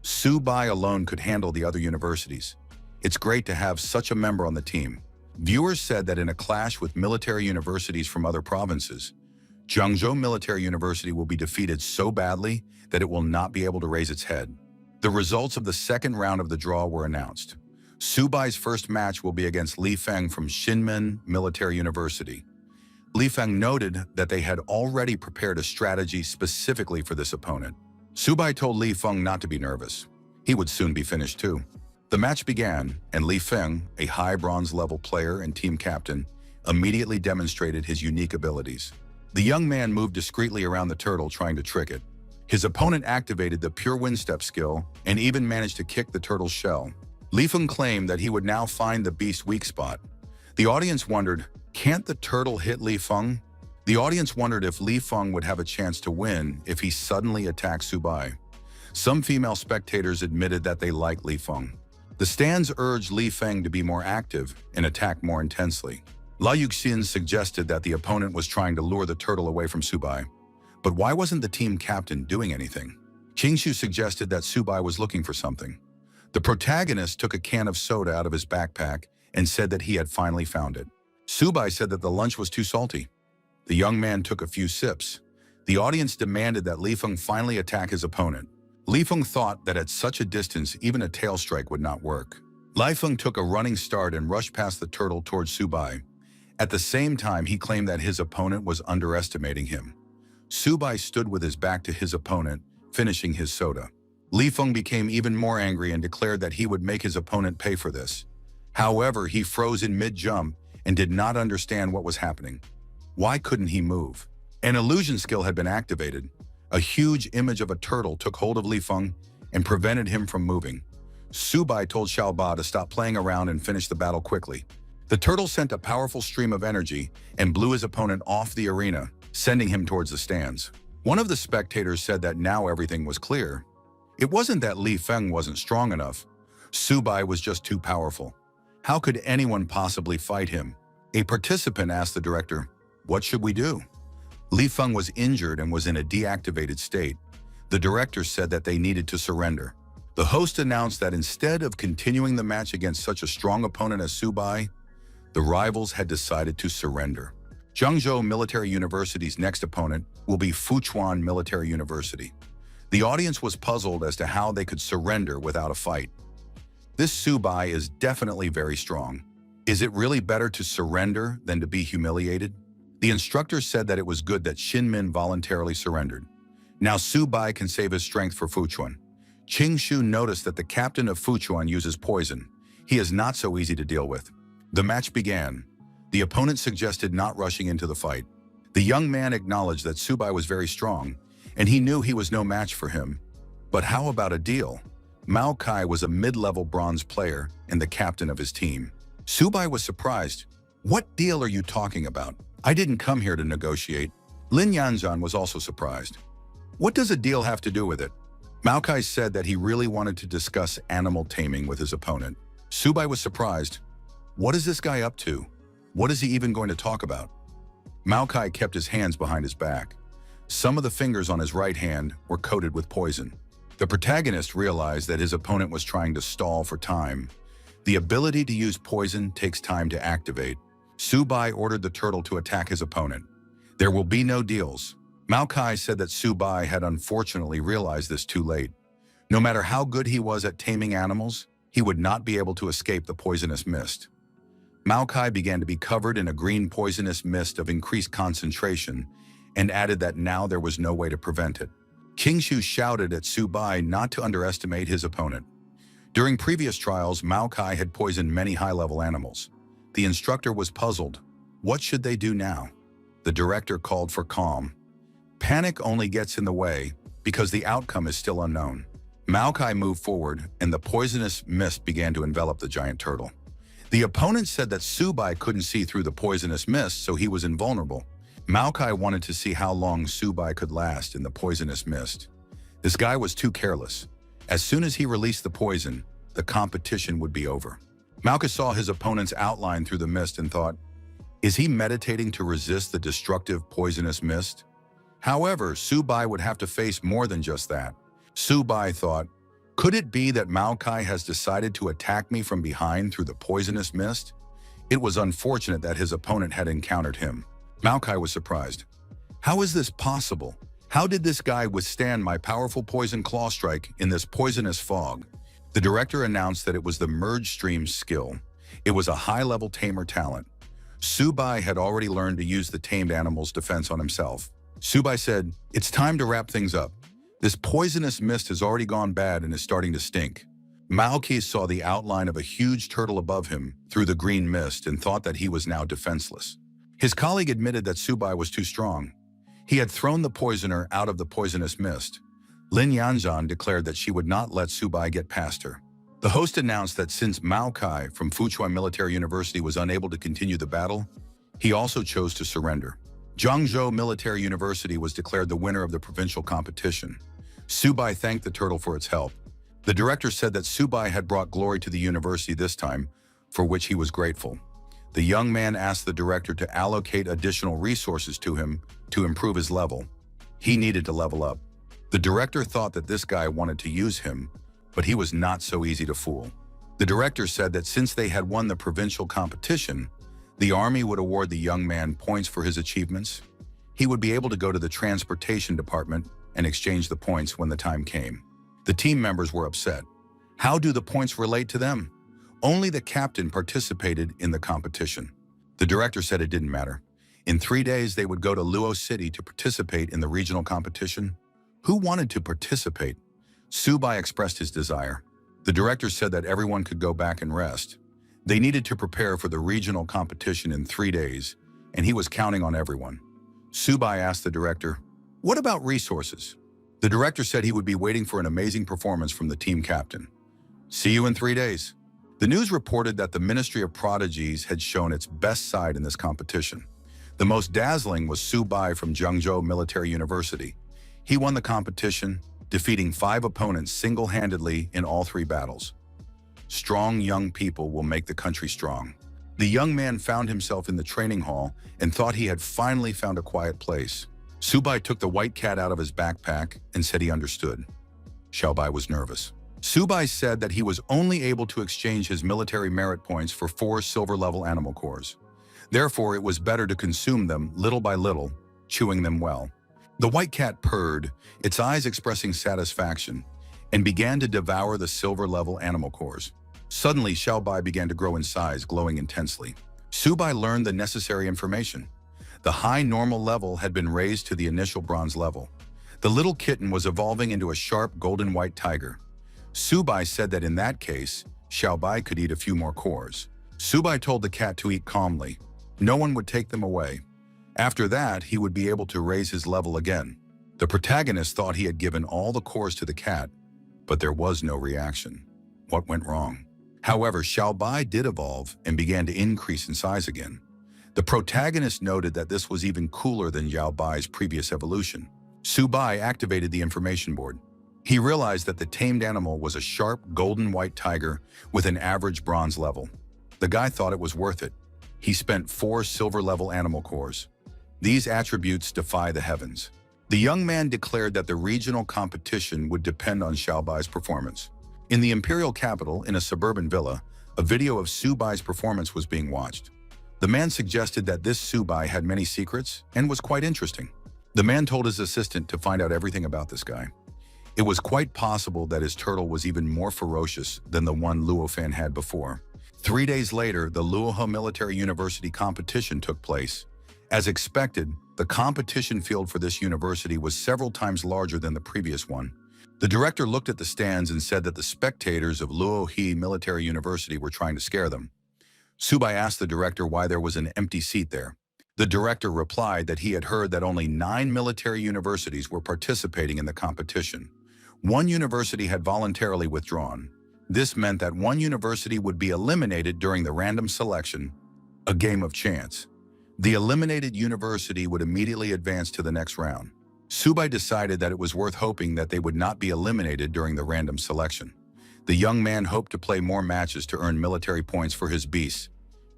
Su Bai alone could handle the other universities. It's great to have such a member on the team. Viewers said that in a clash with military universities from other provinces, Zhangzhou Military University will be defeated so badly that it will not be able to raise its head. The results of the second round of the draw were announced. Su Bai's first match will be against Li Feng from Xinmen Military University. Li Feng noted that they had already prepared a strategy specifically for this opponent. Subai told Li Feng not to be nervous. He would soon be finished too. The match began, and Li Feng, a high bronze level player and team captain, immediately demonstrated his unique abilities. The young man moved discreetly around the turtle, trying to trick it. His opponent activated the pure wind step skill and even managed to kick the turtle's shell. Li Feng claimed that he would now find the beast's weak spot. The audience wondered, can't the turtle hit Li Feng? The audience wondered if Li Feng would have a chance to win if he suddenly attacked Subai. Some female spectators admitted that they liked Li Feng. The stands urged Li Feng to be more active and attack more intensely. La Yuxin suggested that the opponent was trying to lure the turtle away from Subai. But why wasn't the team captain doing anything? Qingshu suggested that Subai was looking for something. The protagonist took a can of soda out of his backpack and said that he had finally found it. Subai said that the lunch was too salty. The young man took a few sips. The audience demanded that Li Feng finally attack his opponent. Li Feng thought that at such a distance, even a tail strike would not work. Li Feng took a running start and rushed past the turtle towards Subai. At the same time, he claimed that his opponent was underestimating him. Subai stood with his back to his opponent, finishing his soda. Li Feng became even more angry and declared that he would make his opponent pay for this. However, he froze in mid-jump and did not understand what was happening. Why couldn't he move? An illusion skill had been activated. A huge image of a turtle took hold of Li Feng and prevented him from moving. Subai told Xiaoba to stop playing around and finish the battle quickly. The turtle sent a powerful stream of energy and blew his opponent off the arena, sending him towards the stands. One of the spectators said that now everything was clear. It wasn't that Li Feng wasn't strong enough. Subai was just too powerful. How could anyone possibly fight him? A participant asked the director, "What should we do?" Li Feng was injured and was in a deactivated state. The director said that they needed to surrender. The host announced that instead of continuing the match against such a strong opponent as Subai, the rivals had decided to surrender. Zhengzhou Military University's next opponent will be Fuchuan Military University. The audience was puzzled as to how they could surrender without a fight. This Subai is definitely very strong. Is it really better to surrender than to be humiliated? The instructor said that it was good that Xinmin voluntarily surrendered. Now Subai can save his strength for Fuchuan. Qingshu noticed that the captain of Fuchuan uses poison. He is not so easy to deal with. The match began. The opponent suggested not rushing into the fight. The young man acknowledged that Subai was very strong, and he knew he was no match for him. But how about a deal? Mao Kai was a mid-level bronze player and the captain of his team. Subai was surprised. "What deal are you talking about? I didn't come here to negotiate." Lin Yanzhan was also surprised. "What does a deal have to do with it?" Mao Kai said that he really wanted to discuss animal taming with his opponent. Subai was surprised. What is this guy up to? What is he even going to talk about? Mao Kai kept his hands behind his back. Some of the fingers on his right hand were coated with poison. The protagonist realized that his opponent was trying to stall for time. The ability to use poison takes time to activate. Subai ordered the turtle to attack his opponent. There will be no deals. Mao Kai said that Subai had unfortunately realized this too late. No matter how good he was at taming animals, he would not be able to escape the poisonous mist. Mao Kai began to be covered in a green poisonous mist of increased concentration and added that now there was no way to prevent it. Qingshu shouted at Subai not to underestimate his opponent. During previous trials, Mao Kai had poisoned many high-level animals. The instructor was puzzled. What should they do now? The director called for calm. Panic only gets in the way because the outcome is still unknown. Mao Kai moved forward and the poisonous mist began to envelop the giant turtle. The opponent said that Subai couldn't see through the poisonous mist, so he was invulnerable. Mao Kai wanted to see how long Subai could last in the poisonous mist. This guy was too careless. As soon as he released the poison, the competition would be over. Mao Kai saw his opponent's outline through the mist and thought, is he meditating to resist the destructive poisonous mist? However, Subai would have to face more than just that. Subai thought, could it be that Mao Kai has decided to attack me from behind through the poisonous mist? It was unfortunate that his opponent had encountered him. Mao Kai was surprised. How is this possible? How did this guy withstand my powerful poison claw strike in this poisonous fog? The director announced that it was the merge stream skill. It was a high-level tamer talent. Subai had already learned to use the tamed animal's defense on himself. Subai said, it's time to wrap things up. This poisonous mist has already gone bad and is starting to stink. Maoki saw the outline of a huge turtle above him through the green mist and thought that he was now defenseless. His colleague admitted that Subai was too strong. He had thrown the poisoner out of the poisonous mist. Lin Yanzhan declared that she would not let Subai get past her. The host announced that since Mao Kai from Fuchuan Military University was unable to continue the battle, he also chose to surrender. Zhangzhou Military University was declared the winner of the provincial competition. Subai thanked the turtle for its help. The director said that Subai had brought glory to the university this time, for which he was grateful. The young man asked the director to allocate additional resources to him to improve his level. He needed to level up. The director thought that this guy wanted to use him, but he was not so easy to fool. The director said that since they had won the provincial competition, the army would award the young man points for his achievements. He would be able to go to the transportation department and exchange the points when the time came. The team members were upset. How do the points relate to them? Only the captain participated in the competition. The director said it didn't matter. In 3 days, they would go to Luo City to participate in the regional competition. Who wanted to participate? Subai expressed his desire. The director said that everyone could go back and rest. They needed to prepare for the regional competition in 3 days, and he was counting on everyone. Subai asked the director, "What about resources?" The director said he would be waiting for an amazing performance from the team captain. "See you in 3 days." The news reported that the Ministry of Prodigies had shown its best side in this competition. The most dazzling was Subai from Zhangzhou Military University. He won the competition, defeating 5 opponents single-handedly in all 3 battles. Strong young people will make the country strong. The young man found himself in the training hall and thought he had finally found a quiet place. Subai took the white cat out of his backpack and said he understood. Xiaobai was nervous. Subai said that he was only able to exchange his military merit points for 4 silver-level animal cores. Therefore, it was better to consume them little by little, chewing them well. The white cat purred, its eyes expressing satisfaction, and began to devour the silver-level animal cores. Suddenly, Xiaobai began to grow in size, glowing intensely. Subai learned the necessary information. The high normal level had been raised to the initial bronze level. The little kitten was evolving into a sharp golden-white tiger. Subai said that in that case, Xiaobai could eat a few more cores. Subai told the cat to eat calmly. No one would take them away. After that, he would be able to raise his level again. The protagonist thought he had given all the cores to the cat, but there was no reaction. What went wrong? However, Xiaobai did evolve and began to increase in size again. The protagonist noted that this was even cooler than Xiaobai's previous evolution. Subai activated the information board. He realized that the tamed animal was a sharp, golden-white tiger with an average bronze level. The guy thought it was worth it. He spent 4 silver-level animal cores. These attributes defy the heavens. The young man declared that the regional competition would depend on Xiaobai's performance. In the imperial capital, in a suburban villa, a video of Subai's performance was being watched. The man suggested that this Subai had many secrets and was quite interesting. The man told his assistant to find out everything about this guy. It was quite possible that his turtle was even more ferocious than the one Luo Fan had before. 3 days later, the Luohe Military University competition took place. As expected, the competition field for this university was several times larger than the previous one. The director looked at the stands and said that the spectators of Luohe Military University were trying to scare them. Subai asked the director why there was an empty seat there. The director replied that he had heard that only 9 military universities were participating in the competition. 1 university had voluntarily withdrawn. This meant that 1 university would be eliminated during the random selection, a game of chance. The eliminated university would immediately advance to the next round. Subai decided that it was worth hoping that they would not be eliminated during the random selection. The young man hoped to play more matches to earn military points for his beasts.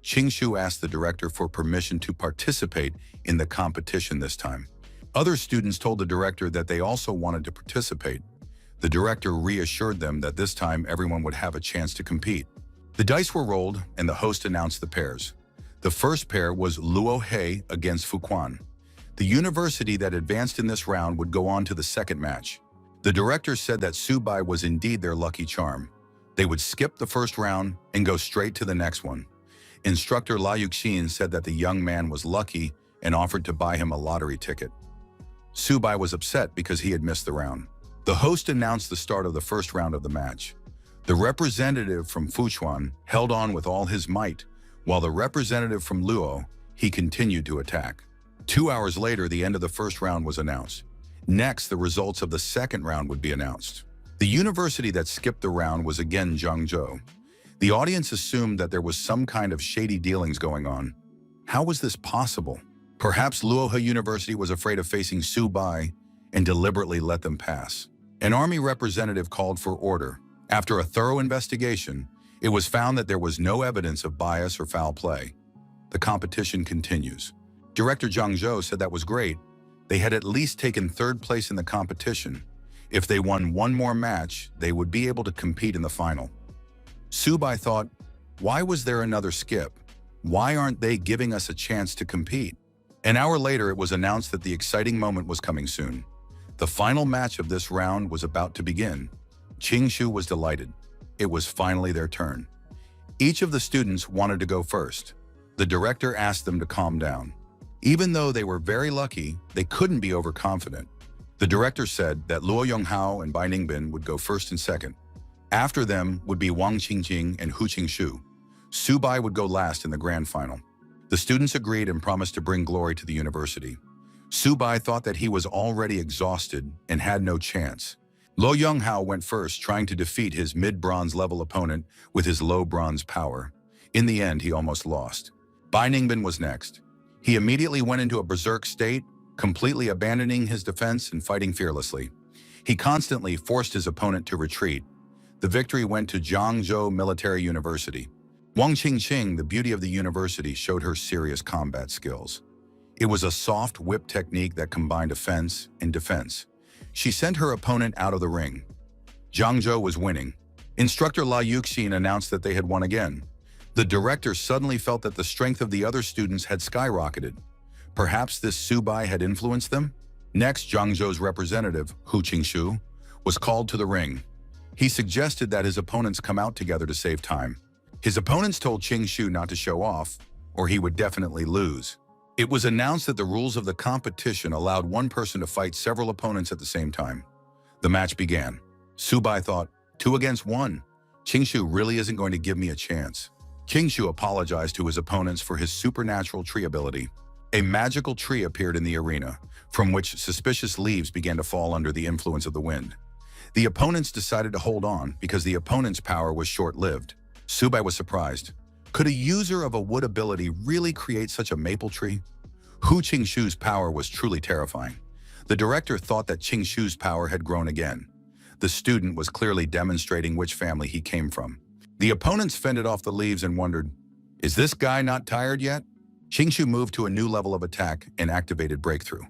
Qingshu asked the director for permission to participate in the competition this time. Other students told the director that they also wanted to participate. The director reassured them that this time everyone would have a chance to compete. The dice were rolled and the host announced the pairs. The first pair was Luohe against Fuquan. The university that advanced in this round would go on to the second match. The director said that Subai was indeed their lucky charm. They would skip the first round and go straight to the next one. Instructor La Yuxin said that the young man was lucky and offered to buy him a lottery ticket. Subai was upset because he had missed the round. The host announced the start of the first round of the match. The representative from Fuchuan held on with all his might, while the representative from Luo, he continued to attack. 2 hours later, the end of the first round was announced. Next, the results of the second round would be announced. The university that skipped the round was again Zhangzhou. The audience assumed that there was some kind of shady dealings going on. How was this possible? Perhaps Luohe University was afraid of facing Su Bai and deliberately let them pass. An army representative called for order. After a thorough investigation, it was found that there was no evidence of bias or foul play. The competition continues. Director Zhang Zhou said that was great. They had at least taken third place in the competition. If they won one more match, they would be able to compete in the final. Su Bai thought, why was there another skip? Why aren't they giving us a chance to compete? An hour later, it was announced that the exciting moment was coming soon. The final match of this round was about to begin. Qingshu was delighted. It was finally their turn. Each of the students wanted to go first. The director asked them to calm down. Even though they were very lucky, they couldn't be overconfident. The director said that Luo Yonghao and Bai Ningbin would go first and second. After them would be Wang Qingjing and Hu Qingshu. Su Bai would go last in the grand final. The students agreed and promised to bring glory to the university. Su Bai thought that he was already exhausted and had no chance. Luo Yonghao went first, trying to defeat his mid-bronze level opponent with his low bronze power. In the end, he almost lost. Bai Ningbin was next. He immediately went into a berserk state, completely abandoning his defense and fighting fearlessly. He constantly forced his opponent to retreat. The victory went to Zhangzhou Military University. Wang Qingqing, the beauty of the university, showed her serious combat skills. It was a soft whip technique that combined offense and defense. She sent her opponent out of the ring. Zhangzhou was winning. Instructor La Yuxin announced that they had won again. The director suddenly felt that the strength of the other students had skyrocketed. Perhaps this Su Bai had influenced them? Next, Zhangzhou's representative, Hu Qingshu, was called to the ring. He suggested that his opponents come out together to save time. His opponents told Qingshu not to show off, or he would definitely lose. It was announced that the rules of the competition allowed one person to fight several opponents at the same time. The match began. Su Bai thought, 2 against 1. Qingshu really isn't going to give me a chance. Qingshu apologized to his opponents for his supernatural tree ability. A magical tree appeared in the arena, from which suspicious leaves began to fall under the influence of the wind. The opponents decided to hold on because the opponent's power was short-lived. Su Bai was surprised. Could a user of a wood ability really create such a maple tree? Hu Qingshu's power was truly terrifying. The director thought that Qingshu's power had grown again. The student was clearly demonstrating which family he came from. The opponents fended off the leaves and wondered, is this guy not tired yet? Qingshu moved to a new level of attack and activated Breakthrough.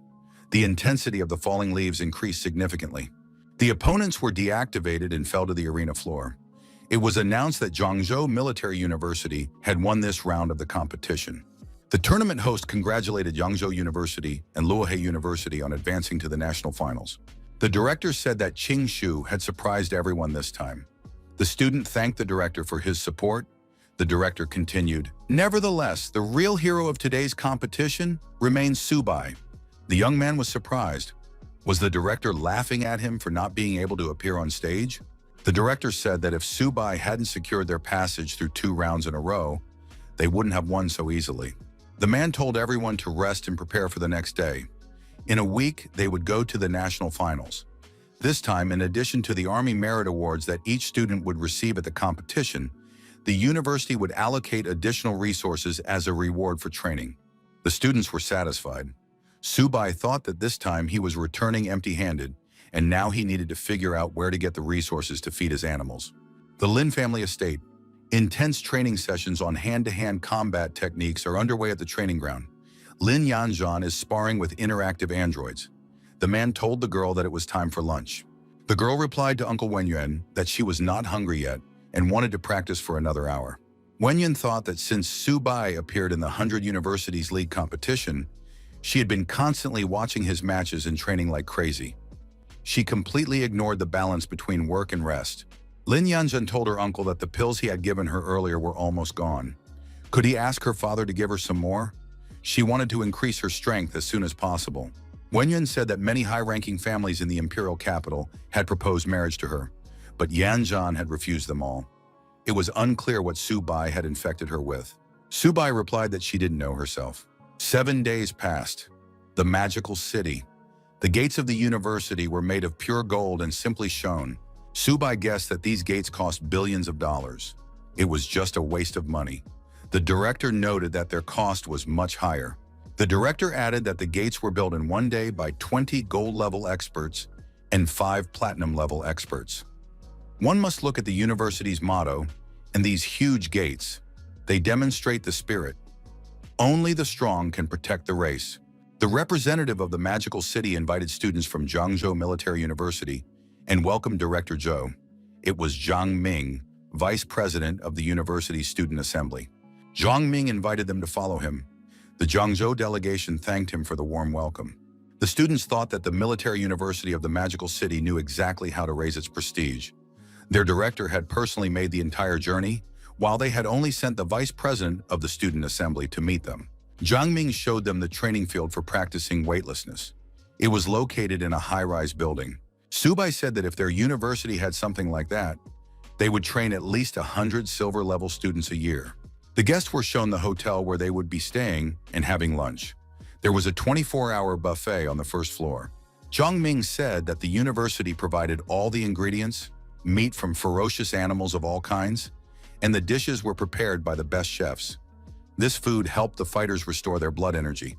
The intensity of the falling leaves increased significantly. The opponents were deactivated and fell to the arena floor. It was announced that Zhangzhou Military University had won this round of the competition. The tournament host congratulated Zhangzhou University and Luohe University on advancing to the national finals. The director said that Qingshu had surprised everyone this time. The student thanked the director for his support. The director continued, nevertheless, the real hero of today's competition remains Su Bai. The young man was surprised. Was the director laughing at him for not being able to appear on stage? The director said that if Su Bai hadn't secured their passage through 2 rounds in a row, they wouldn't have won so easily. The man told everyone to rest and prepare for the next day. In a week, they would go to the national finals. This time, in addition to the Army Merit Awards that each student would receive at the competition, the university would allocate additional resources as a reward for training. The students were satisfied. Su Bai thought that this time he was returning empty-handed, and now he needed to figure out where to get the resources to feed his animals. The Lin family estate. Intense training sessions on hand-to-hand combat techniques are underway at the training ground. Lin Yanzhan is sparring with interactive androids. The man told the girl that it was time for lunch. The girl replied to Uncle Wenyuan that she was not hungry yet and wanted to practice for another hour. Wenyuan thought that since Su Bai appeared in the 100 Universities League competition, she had been constantly watching his matches and training like crazy. She completely ignored the balance between work and rest. Lin Yanzhan told her uncle that the pills he had given her earlier were almost gone. Could he ask her father to give her some more? She wanted to increase her strength as soon as possible. Wenyun said that many high-ranking families in the imperial capital had proposed marriage to her, but Yanzhan had refused them all. It was unclear what Subai had infected her with. Subai replied that she didn't know herself. 7 days passed. The magical city. The gates of the university were made of pure gold and simply shone. Subai guessed that these gates cost billions of dollars. It was just a waste of money. The director noted that their cost was much higher. The director added that the gates were built in 1 day by 20 gold-level experts and 5 platinum-level experts. One must look at the university's motto and these huge gates. They demonstrate the spirit. Only the strong can protect the race. The representative of the magical city invited students from Zhangzhou Military University and welcomed Director Zhou. It was Zhang Ming, vice president of the university's student assembly. Zhang Ming invited them to follow him. The Zhangzhou delegation thanked him for the warm welcome. The students thought that the military university of the magical city knew exactly how to raise its prestige. Their director had personally made the entire journey, while they had only sent the vice president of the student assembly to meet them. Zhang Ming showed them the training field for practicing weightlessness. It was located in a high-rise building. Subai said that if their university had something like that, they would train at least 100 silver-level students a year. The guests were shown the hotel where they would be staying and having lunch. There was a 24-hour buffet on the first floor. Zhang Ming said that the university provided all the ingredients, meat from ferocious animals of all kinds, and the dishes were prepared by the best chefs. This food helped the fighters restore their blood energy.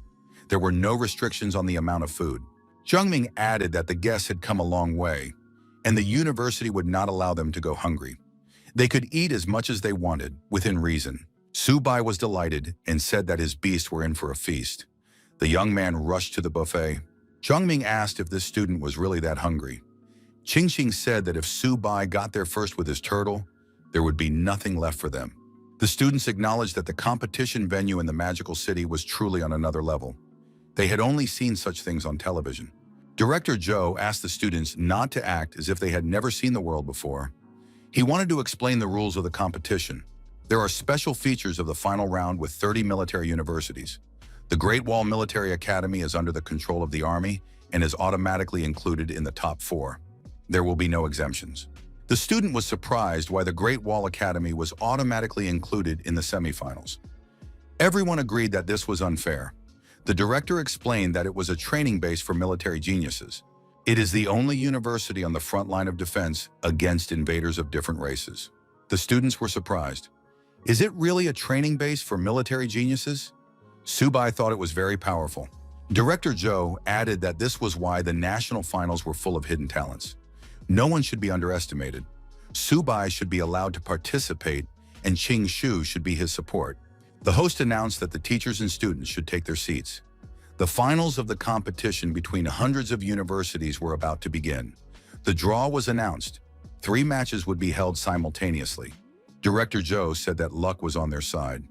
There were no restrictions on the amount of food. Zhang Ming added that the guests had come a long way, and the university would not allow them to go hungry. They could eat as much as they wanted, within reason. Subai was delighted and said that his beasts were in for a feast. The young man rushed to the buffet. Zhang Ming asked if this student was really that hungry. Qingxing said that if Subai got there first with his turtle, there would be nothing left for them. The students acknowledged that the competition venue in the magical city was truly on another level. They had only seen such things on television. Director Zhou asked the students not to act as if they had never seen the world before. He wanted to explain the rules of the competition. There are special features of the final round with 30 military universities. The Great Wall Military Academy is under the control of the Army and is automatically included in the top 4. There will be no exemptions. The student was surprised why the Great Wall Academy was automatically included in the semifinals. Everyone agreed that this was unfair. The director explained that it was a training base for military geniuses. It is the only university on the front line of defense against invaders of different races. The students were surprised. Is it really a training base for military geniuses? Subai thought it was very powerful. Director Zhou added that this was why the national finals were full of hidden talents. No one should be underestimated. Subai should be allowed to participate, and Qing Shu should be his support. The host announced that the teachers and students should take their seats. The finals of the competition between hundreds of universities were about to begin. The draw was announced. 3 matches would be held simultaneously. Director Zhou said that luck was on their side.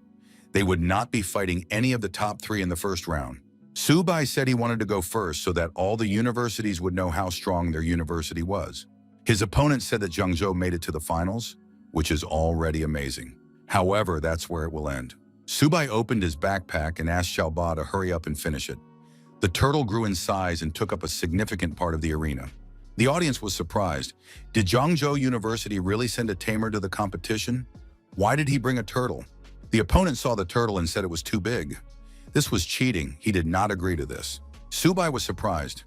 They would not be fighting any of the top 3 in the first round. Subai said he wanted to go first so that all the universities would know how strong their university was. His opponent said that Zhangzhou made it to the finals, which is already amazing. However, that's where it will end. Subai opened his backpack and asked Xiaoba to hurry up and finish it. The turtle grew in size and took up a significant part of the arena. The audience was surprised. Did Zhangzhou University really send a tamer to the competition? Why did he bring a turtle? The opponent saw the turtle and said it was too big. This was cheating. He did not agree to this. Subai was surprised.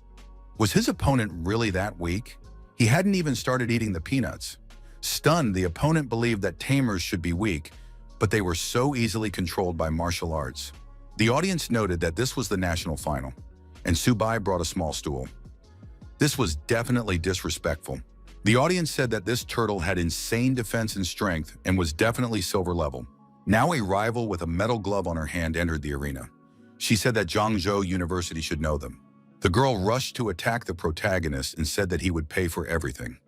Was his opponent really that weak? He hadn't even started eating the peanuts. Stunned, the opponent believed that tamers should be weak, but they were so easily controlled by martial arts. The audience noted that this was the national final, and Subai brought a small stool. This was definitely disrespectful. The audience said that this turtle had insane defense and strength and was definitely silver level. Now a rival with a metal glove on her hand entered the arena. She said that Zhangzhou University should know them. The girl rushed to attack the protagonist and said that he would pay for everything.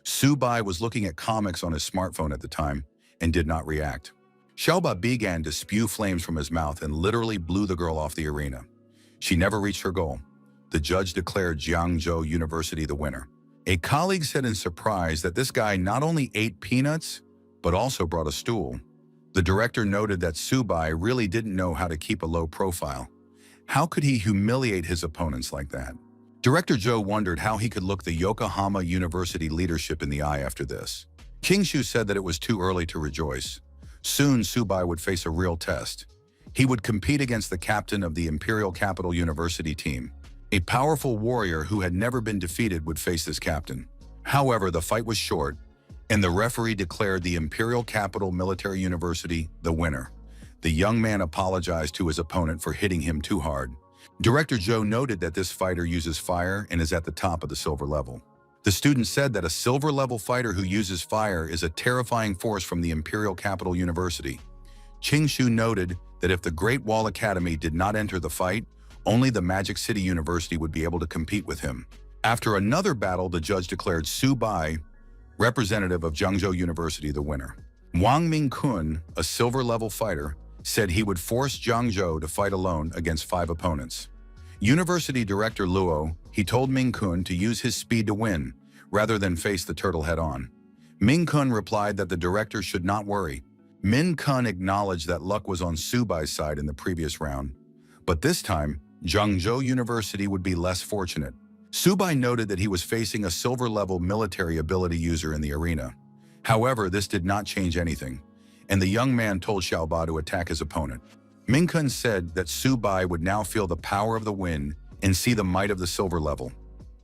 Subai was looking at comics on his smartphone at the time and did not react. Xiaoba began to spew flames from his mouth and literally blew the girl off the arena. She never reached her goal. The judge declared Zhangzhou University the winner. A colleague said in surprise that this guy not only ate peanuts, but also brought a stool. The director noted that Subai really didn't know how to keep a low profile. How could he humiliate his opponents like that? Director Joe wondered how he could look the Yokohama University leadership in the eye after this. Kingshu said that it was too early to rejoice. Soon, Subai would face a real test. He would compete against the captain of the Imperial Capital University team. A powerful warrior who had never been defeated would face this captain. However, the fight was short, and the referee declared the Imperial Capital Military University the winner. The young man apologized to his opponent for hitting him too hard. Director Joe noted that this fighter uses fire and is at the top of the silver level. The student said that a silver-level fighter who uses fire is a terrifying force from the Imperial Capital University. Chingshu noted that if the Great Wall Academy did not enter the fight, only the Magic City University would be able to compete with him. After another battle, the judge declared Su Bai, representative of Zhengzhou University, the winner. Wang Mingkun, a silver-level fighter, said he would force Zhengzhou to fight alone against 5 opponents. University director Luo, he told Mingkun to use his speed to win, rather than face the turtle head-on. Mingkun replied that the director should not worry. Mingkun acknowledged that luck was on Subai's side in the previous round, but this time, Zhengzhou University would be less fortunate. Subai noted that he was facing a silver-level military ability user in the arena. However, this did not change anything, and the young man told Xiaoba to attack his opponent. Mingkun said that Subai would now feel the power of the wind and see the might of the silver level.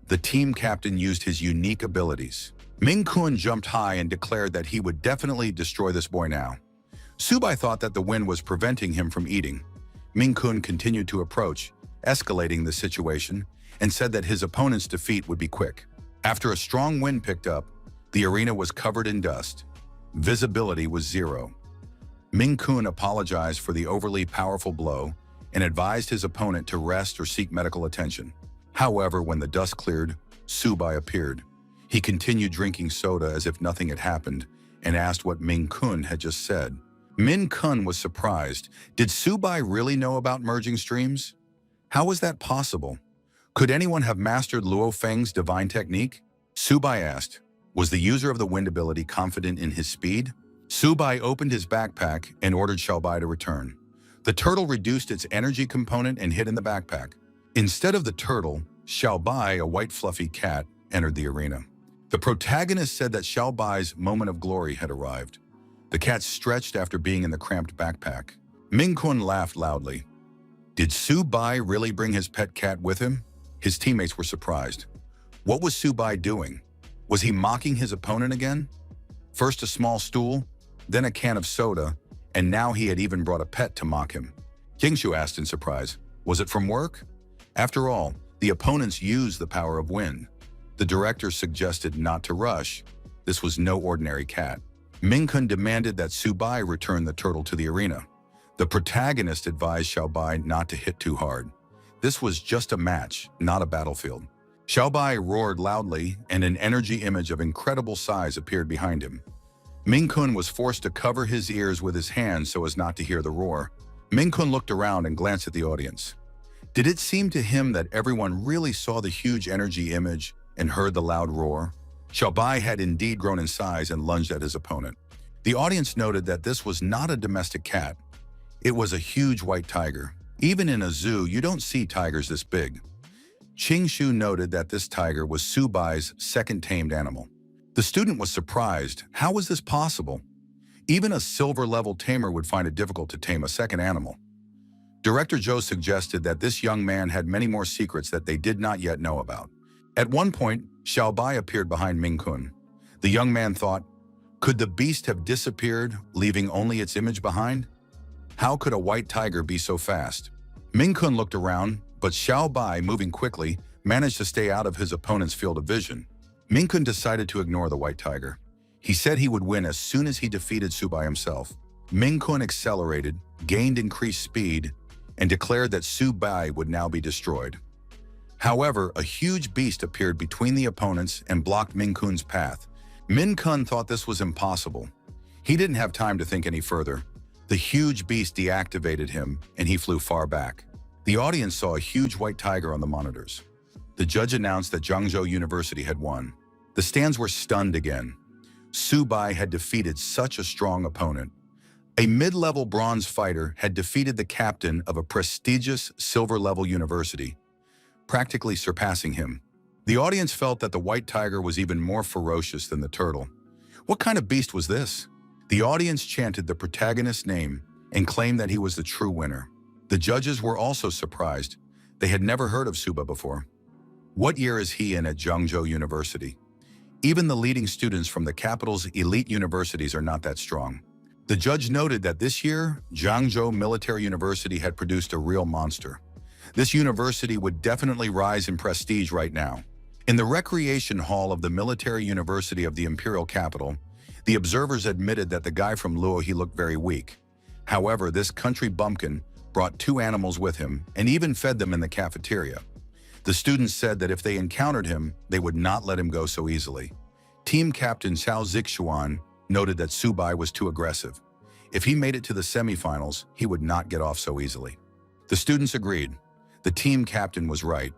The team captain used his unique abilities. Mingkun jumped high and declared that he would definitely destroy this boy now. Subai thought that the wind was preventing him from eating. Mingkun continued to approach, escalating the situation, and said that his opponent's defeat would be quick. After a strong wind picked up, the arena was covered in dust. Visibility was zero. Mingkun apologized for the overly powerful blow and advised his opponent to rest or seek medical attention. However, when the dust cleared, Subai appeared. He continued drinking soda as if nothing had happened and asked what Mingkun had just said. Mingkun was surprised. Did Subai really know about merging streams? How was that possible? Could anyone have mastered Luo Feng's divine technique? Subai asked. Was the user of the wind ability confident in his speed? Subai opened his backpack and ordered Xiaobai to return. The turtle reduced its energy component and hid in the backpack. Instead of the turtle, Xiaobai, a white fluffy cat, entered the arena. The protagonist said that Xiaobai's moment of glory had arrived. The cat stretched after being in the cramped backpack. Mingkun laughed loudly. Did Subai really bring his pet cat with him? His teammates were surprised. What was Subai doing? Was he mocking his opponent again? First a small stool, then a can of soda, and now he had even brought a pet to mock him. Kingshu asked in surprise, was it from work? After all, the opponents used the power of wind. The director suggested not to rush. This was no ordinary cat. Mingkun demanded that Subai return the turtle to the arena. The protagonist advised Xiaobai not to hit too hard. This was just a match, not a battlefield. Xiaobai roared loudly, and an energy image of incredible size appeared behind him. Mingkun was forced to cover his ears with his hands so as not to hear the roar. Mingkun looked around and glanced at the audience. Did it seem to him that everyone really saw the huge energy image and heard the loud roar? Xiaobai had indeed grown in size and lunged at his opponent. The audience noted that this was not a domestic cat. It was a huge white tiger. Even in a zoo, you don't see tigers this big. Chingshu noted that this tiger was Subai's second tamed animal. The student was surprised. How was this possible? Even a silver-level tamer would find it difficult to tame a second animal. Director Joe suggested that this young man had many more secrets that they did not yet know about. At one point, Xiaobai appeared behind Mingkun. The young man thought, could the beast have disappeared, leaving only its image behind? How could a white tiger be so fast? Mingkun looked around, but Xiaobai, moving quickly, managed to stay out of his opponent's field of vision. Mingkun decided to ignore the white tiger. He said he would win as soon as he defeated Subai himself. Mingkun accelerated, gained increased speed, and declared that Subai would now be destroyed. However, a huge beast appeared between the opponents and blocked Mingkun's path. Mingkun thought this was impossible. He didn't have time to think any further. The huge beast deactivated him, and he flew far back. The audience saw a huge white tiger on the monitors. The judge announced that Zhengzhou University had won. The stands were stunned again. Subai had defeated such a strong opponent. A mid-level bronze fighter had defeated the captain of a prestigious silver-level university, practically surpassing him. The audience felt that the white tiger was even more ferocious than the turtle. What kind of beast was this? The audience chanted the protagonist's name and claimed that he was the true winner. The judges were also surprised. They had never heard of Suba before. What year is he in at Zhengzhou University? Even the leading students from the capital's elite universities are not that strong. The judge noted that this year, Zhengzhou Military University had produced a real monster. This university would definitely rise in prestige right now. In the recreation hall of the Military University of the Imperial Capital, the observers admitted that the guy from Luo looked very weak. However, this country bumpkin brought 2 animals with him and even fed them in the cafeteria. The students said that if they encountered him, they would not let him go so easily. Team captain Xiao Zixuan noted that Subai was too aggressive. If he made it to the semifinals, he would not get off so easily. The students agreed. The team captain was right.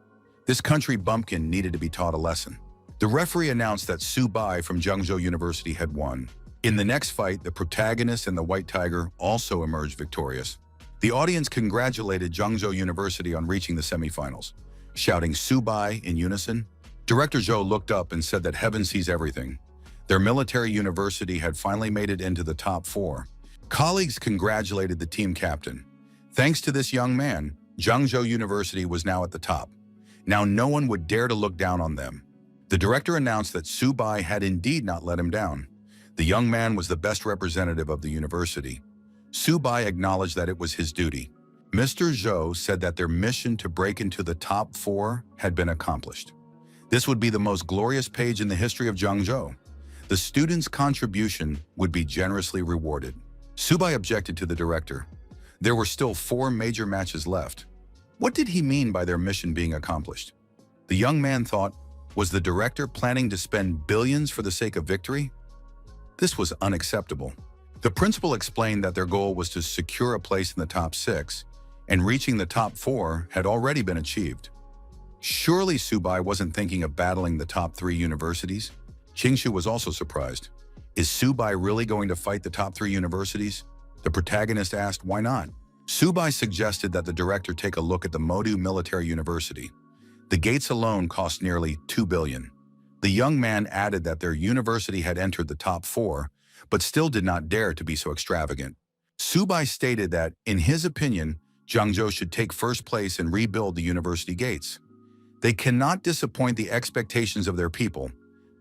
This country bumpkin needed to be taught a lesson. The referee announced that Subai from Zhengzhou University had won. In the next fight, the protagonist and the white tiger also emerged victorious. The audience congratulated Zhengzhou University on reaching the semifinals, shouting Subai in unison. Director Zhou looked up and said that heaven sees everything. Their military university had finally made it into the top 4. Colleagues congratulated the team captain. Thanks to this young man, Zhengzhou University was now at the top. Now no one would dare to look down on them. The director announced that Subai had indeed not let him down. The young man was the best representative of the university. Subai acknowledged that it was his duty. Mr. Zhou said that their mission to break into the top 4 had been accomplished. This would be the most glorious page in the history of Zhengzhou. The students' contribution would be generously rewarded. Subai objected to the director. There were still 4 major matches left. What did he mean by their mission being accomplished? The young man thought, was the director planning to spend billions for the sake of victory? This was unacceptable. The principal explained that their goal was to secure a place in the top 6, and reaching the top 4 had already been achieved. Surely Subai wasn't thinking of battling the top 3 universities? Qingshu was also surprised. Is Subai really going to fight the top 3 universities? The protagonist asked, why not? Subai suggested that the director take a look at the Modu Military University. The gates alone cost nearly 2 billion. The young man added that their university had entered the top 4, but still did not dare to be so extravagant. Subai stated that, in his opinion, Zhengzhou should take first place and rebuild the university gates. They cannot disappoint the expectations of their people.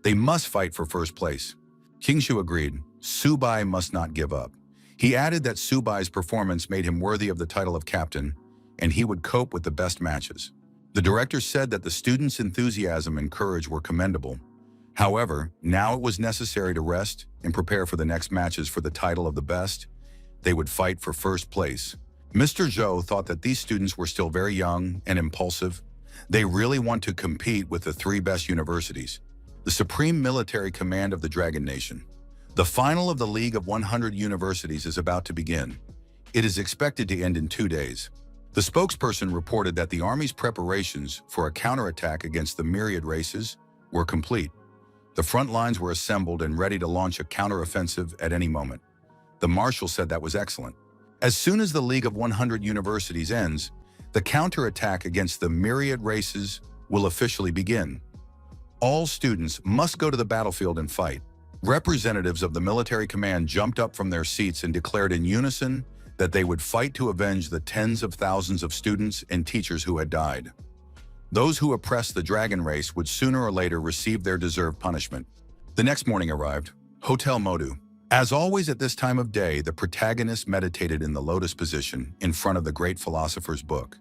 They must fight for first place. Qingshu agreed. Subai must not give up. He added that Subai's performance made him worthy of the title of captain, and he would cope with the best matches. The director said that the students' enthusiasm and courage were commendable. However, now it was necessary to rest and prepare for the next matches for the title of the best. They would fight for first place. Mr. Zhou thought that these students were still very young and impulsive. They really want to compete with the 3 best universities, the Supreme Military Command of the Dragon Nation. The final of the League of 100 Universities is about to begin. It is expected to end in 2 days. The spokesperson reported that the Army's preparations for a counterattack against the myriad races were complete. The front lines were assembled and ready to launch a counteroffensive at any moment. The Marshal said that was excellent. As soon as the League of 100 Universities ends, the counterattack against the myriad races will officially begin. All students must go to the battlefield and fight. Representatives of the military command jumped up from their seats and declared in unison that they would fight to avenge the tens of thousands of students and teachers who had died. Those who oppressed the dragon race would sooner or later receive their deserved punishment. The next morning arrived. Hotel Modu. As always at this time of day, the protagonist meditated in the lotus position in front of the great philosopher's book.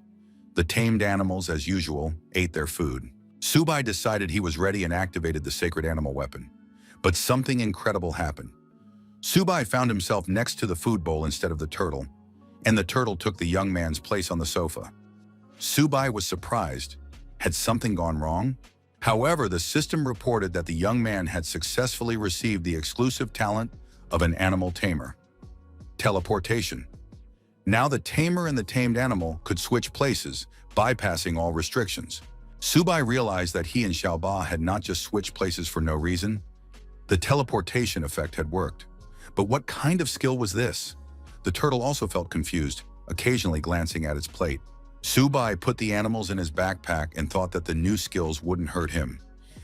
The tamed animals, as usual, ate their food. Subai decided he was ready and activated the sacred animal weapon. But something incredible happened. Subai found himself next to the food bowl instead of the turtle, and the turtle took the young man's place on the sofa. Subai was surprised. Had something gone wrong? However, the system reported that the young man had successfully received the exclusive talent of an animal tamer. Teleportation. Now the tamer and the tamed animal could switch places, bypassing all restrictions. Subai realized that he and Xiaoba had not just switched places for no reason. The teleportation effect had worked. But what kind of skill was this? The turtle also felt confused, occasionally glancing at its plate. Subai put the animals in his backpack and thought that the new skills wouldn't hurt him.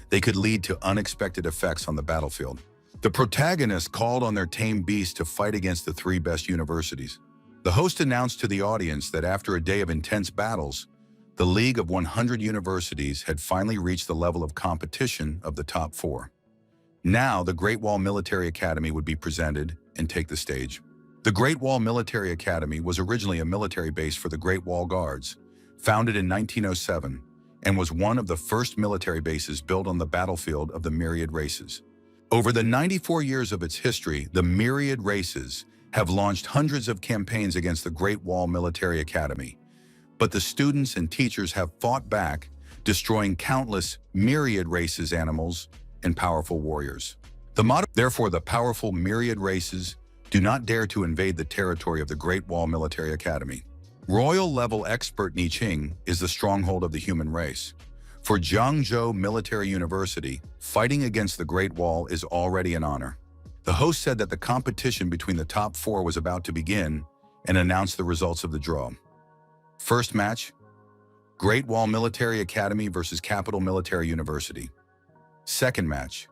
They could lead to unexpected effects on the battlefield. The protagonists called on their tame beasts to fight against the three best universities. The host announced to the audience that after a day of intense battles, the League of 100 Universities had finally reached the level of competition of the top four. Now, the Great Wall Military Academy would be presented and take the stage. The Great Wall Military Academy was originally a military base for the Great Wall Guards, founded in 1907, and was one of the first military bases built on the battlefield of the Myriad Races. Over the 94 years of its history, the Myriad Races have launched hundreds of campaigns against the Great Wall Military Academy, but the students and teachers have fought back, destroying countless Myriad Races animals and powerful warriors. Therefore, the powerful Myriad Races do not dare to invade the territory of the Great Wall Military Academy. Royal-level expert Ni Qing is the stronghold of the human race. For Jiangzhou Military University, fighting against the Great Wall is already an honor. The host said that the competition between the top four was about to begin and announced the results of the draw. First match, Great Wall Military Academy versus Capital Military University. Second match,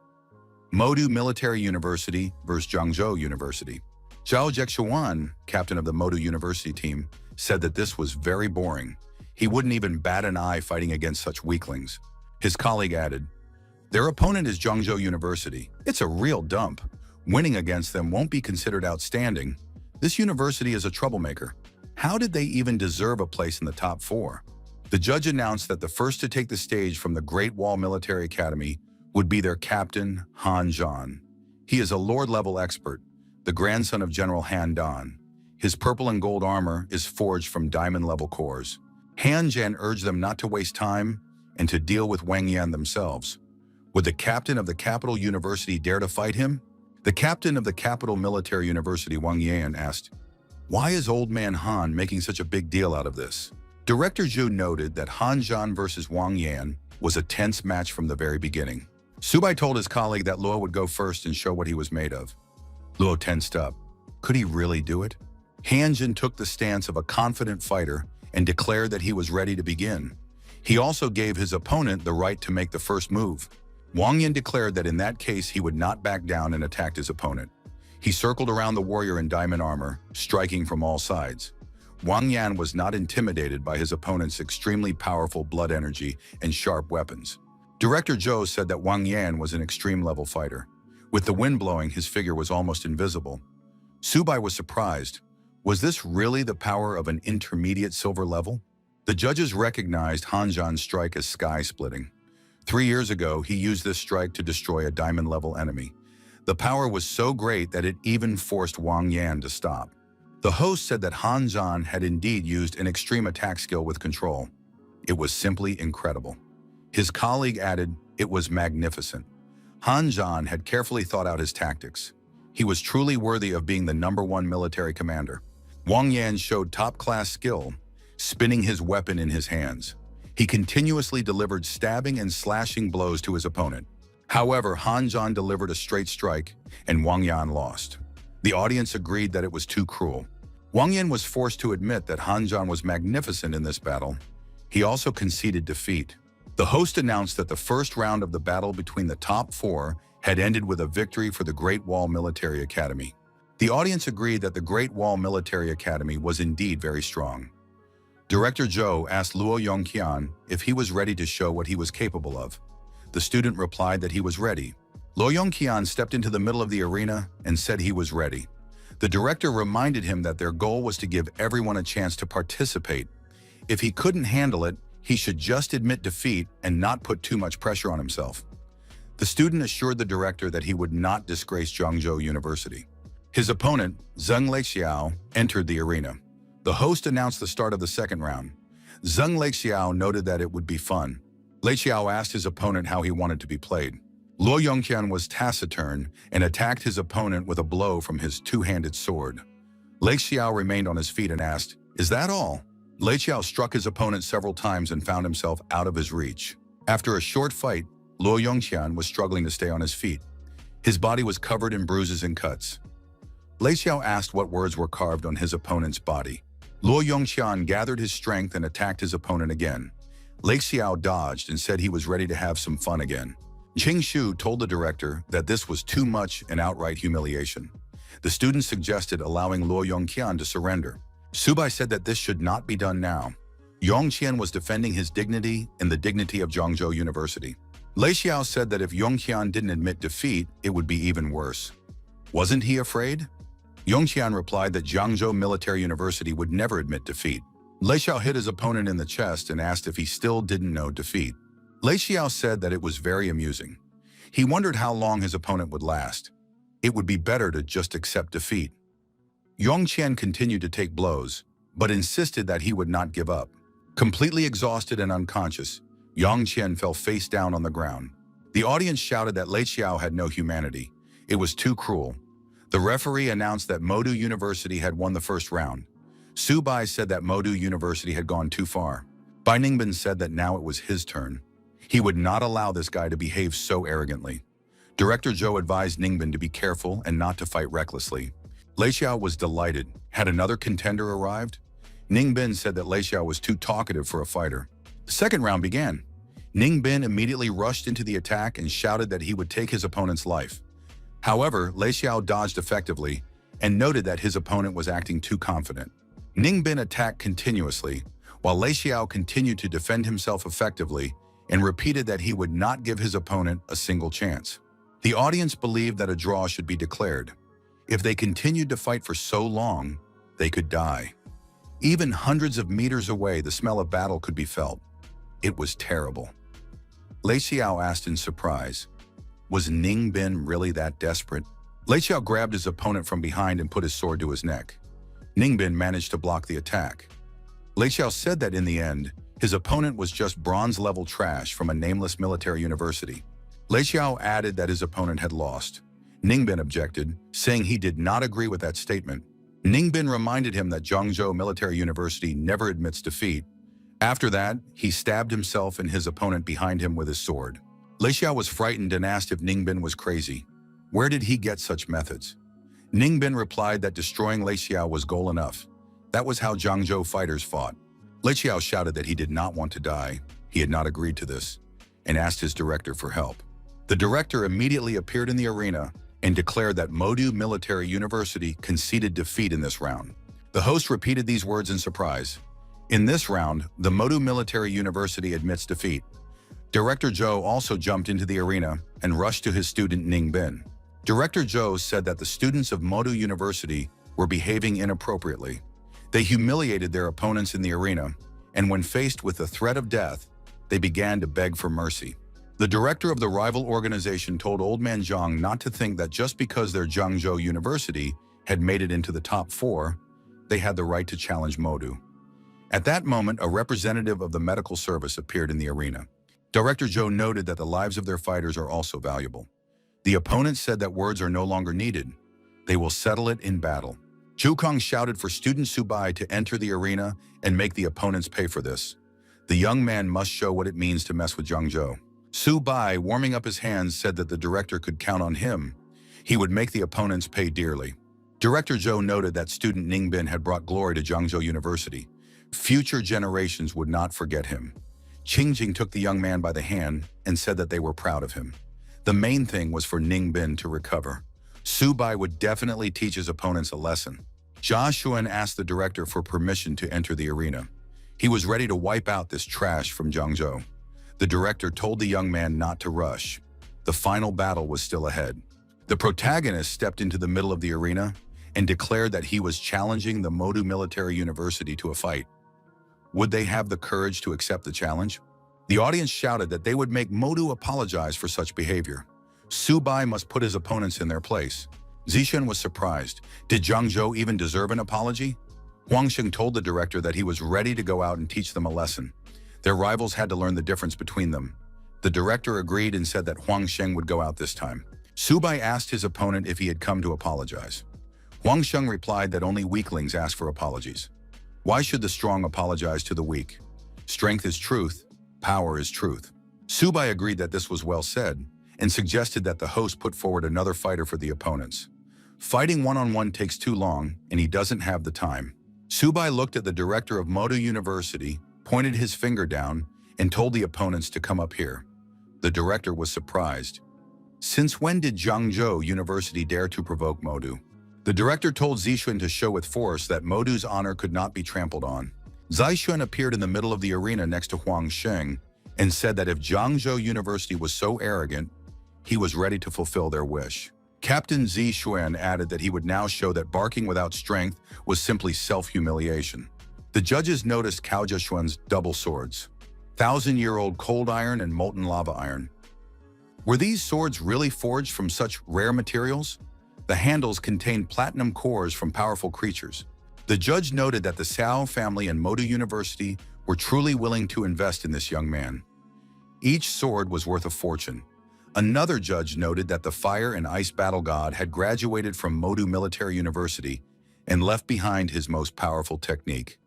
Modu Military University versus Jiangzhou University. Zhao Zhexuan, captain of the Modu University team, said that this was very boring. He wouldn't even bat an eye fighting against such weaklings. His colleague added, "Their opponent is Jiangzhou University. It's a real dump. Winning against them won't be considered outstanding. This university is a troublemaker. How did they even deserve a place in the top four?" The judge announced that the first to take the stage from the Great Wall Military Academy would be their captain, Han Zhan. He is a Lord-level expert, the grandson of General Han Dan. His purple and gold armor is forged from diamond-level cores. Han Zhan urged them not to waste time and to deal with Wang Yan themselves. Would the captain of the Capital University dare to fight him? The captain of the Capital Military University, Wang Yan, asked, "Why is old man Han making such a big deal out of this?" Director Zhu noted that Han Zhan versus Wang Yan was a tense match from the very beginning. Subai told his colleague that Luo would go first and show what he was made of. Luo tensed up. Could he really do it? Han Zhan took the stance of a confident fighter and declared that he was ready to begin. He also gave his opponent the right to make the first move. Wang Yan declared that in that case he would not back down and attacked his opponent. He circled around the warrior in diamond armor, striking from all sides. Wang Yan was not intimidated by his opponent's extremely powerful blood energy and sharp weapons. Director Zhou said that Wang Yan was an extreme-level fighter. With the wind blowing, his figure was almost invisible. Subai was surprised. Was this really the power of an intermediate silver level? The judges recognized Han Zhan's strike as sky-splitting. 3 years ago, he used this strike to destroy a diamond-level enemy. The power was so great that it even forced Wang Yan to stop. The host said that Han Zhan had indeed used an extreme attack skill with control. It was simply incredible. His colleague added, "It was magnificent." Han Zhan had carefully thought out his tactics. He was truly worthy of being the #1 military commander. Wang Yan showed top-class skill, spinning his weapon in his hands. He continuously delivered stabbing and slashing blows to his opponent. However, Han Zhan delivered a straight strike, and Wang Yan lost. The audience agreed that it was too cruel. Wang Yan was forced to admit that Han Zhan was magnificent in this battle. He also conceded defeat. The host announced that the first round of the battle between the top four had ended with a victory for the Great Wall Military Academy. The audience agreed that the Great Wall Military Academy was indeed very strong. Director Zhou asked Luo Yongqian if he was ready to show what he was capable of. The student replied that he was ready. Luo Yongqian stepped into the middle of the arena and said he was ready. The director reminded him that their goal was to give everyone a chance to participate. If he couldn't handle it, he should just admit defeat and not put too much pressure on himself. The student assured the director that he would not disgrace Jiangzhou University. His opponent, Zheng Leixiao, entered the arena. The host announced the start of the second round. Zheng Leixiao noted that it would be fun. Leixiao asked his opponent how he wanted to be played. Luo Yongqian was taciturn and attacked his opponent with a blow from his two-handed sword. Leixiao remained on his feet and asked, "Is that all?" Leixiao struck his opponent several times and found himself out of his reach. After a short fight, Luo Yongqian was struggling to stay on his feet. His body was covered in bruises and cuts. Lei Xiao asked what words were carved on his opponent's body. Luo Yongqian gathered his strength and attacked his opponent again. Lei Xiao dodged and said he was ready to have some fun again. Qing Shu told the director that this was too much and outright humiliation. The student suggested allowing Luo Yongqian to surrender. Su Bai said that this should not be done now. Yongqian was defending his dignity and the dignity of Zhangzhou University. Lei Xiao said that if Yongqian didn't admit defeat, it would be even worse. Wasn't he afraid? Yongqian replied that Zhangzhou Military University would never admit defeat. Lei Xiao hit his opponent in the chest and asked if he still didn't know defeat. Lei Xiao said that it was very amusing. He wondered how long his opponent would last. It would be better to just accept defeat. Yongqian continued to take blows, but insisted that he would not give up. Completely exhausted and unconscious, Yongqian fell face down on the ground. The audience shouted that Lei Xiao had no humanity. It was too cruel. The referee announced that Modu University had won the first round. Su Bai said that Modu University had gone too far. Bai Ningbin said that now it was his turn. He would not allow this guy to behave so arrogantly. Director Zhou advised Ningbin to be careful and not to fight recklessly. Lei Xiao was delighted. Had another contender arrived? Ningbin said that Lei Xiao was too talkative for a fighter. The second round began. Ningbin immediately rushed into the attack and shouted that he would take his opponent's life. However, Lei Xiao dodged effectively and noted that his opponent was acting too confident. Ningbin attacked continuously, while Lei Xiao continued to defend himself effectively and repeated that he would not give his opponent a single chance. The audience believed that a draw should be declared. If they continued to fight for so long, they could die. Even hundreds of meters away, the smell of battle could be felt. It was terrible. Lei Xiao asked in surprise, was Ningbin really that desperate? Lei Xiao grabbed his opponent from behind and put his sword to his neck. Ningbin managed to block the attack. Lei Xiao said that in the end, his opponent was just bronze-level trash from a nameless military university. Lei Xiao added that his opponent had lost. Ningbin objected, saying he did not agree with that statement. Ningbin reminded him that Zhangzhou Military University never admits defeat. After that, he stabbed himself and his opponent behind him with his sword. Lei Xiao was frightened and asked if Ningbin was crazy. Where did he get such methods? Ningbin replied that destroying Lei Xiao was goal enough. That was how Zhangzhou fighters fought. Lei Xiao shouted that he did not want to die. He had not agreed to this, and asked his director for help. The director immediately appeared in the arena and declared that Modu Military University conceded defeat in this round. The host repeated these words in surprise. In this round, the Modu Military University admits defeat. Director Zhou also jumped into the arena and rushed to his student Ningbin. Director Zhou said that the students of Modu University were behaving inappropriately. They humiliated their opponents in the arena, and when faced with the threat of death, they began to beg for mercy. The director of the rival organization told Old Man Zhang not to think that just because their Zhangzhou University had made it into the top 4, they had the right to challenge Modu. At that moment, a representative of the medical service appeared in the arena. Director Zhou noted that the lives of their fighters are also valuable. The opponents said that words are no longer needed. They will settle it in battle. Zhu Kong shouted for student Su Bai to enter the arena and make the opponents pay for this. The young man must show what it means to mess with Zhangzhou. Su Bai, warming up his hands, said that the director could count on him. He would make the opponents pay dearly. Director Zhou noted that student Ningbin had brought glory to Zhangzhou University. Future generations would not forget him. Qingjing took the young man by the hand and said that they were proud of him. The main thing was for Ningbin to recover. Su Bai would definitely teach his opponents a lesson. Jia Xuan asked the director for permission to enter the arena. He was ready to wipe out this trash from Zhangzhou. The director told the young man not to rush. The final battle was still ahead. The protagonist stepped into the middle of the arena and declared that he was challenging the Modu Military University to a fight. Would they have the courage to accept the challenge? The audience shouted that they would make Modu apologize for such behavior. Su Bai must put his opponents in their place. Zishan was surprised. Did Zhangzhou even deserve an apology? Huang Sheng told the director that he was ready to go out and teach them a lesson. Their rivals had to learn the difference between them. The director agreed and said that Huang Sheng would go out this time. Su Bai asked his opponent if he had come to apologize. Huang Sheng replied that only weaklings ask for apologies. Why should the strong apologize to the weak? Strength is truth, power is truth. Su Bai agreed that this was well said and suggested that the host put forward another fighter for the opponents. Fighting one-on-one takes too long, and he doesn't have the time. Subai looked at the director of Modu University, pointed his finger down, and told the opponents to come up here. The director was surprised. Since when did Zhangzhou University dare to provoke Modu? The director told Zixuan to show with force that Modu's honor could not be trampled on. Zixuan appeared in the middle of the arena next to Huang Sheng and said that if Zhangzhou University was so arrogant, he was ready to fulfill their wish. Captain Zixuan added that he would now show that barking without strength was simply self-humiliation. The judges noticed Cao Zhishuan's double swords, 1,000-year-old cold iron and molten lava iron. Were these swords really forged from such rare materials? The handles contained platinum cores from powerful creatures. The judge noted that the Cao family and Modu University were truly willing to invest in this young man. Each sword was worth a fortune. Another judge noted that the fire and ice battle god had graduated from Modu Military University and left behind his most powerful technique.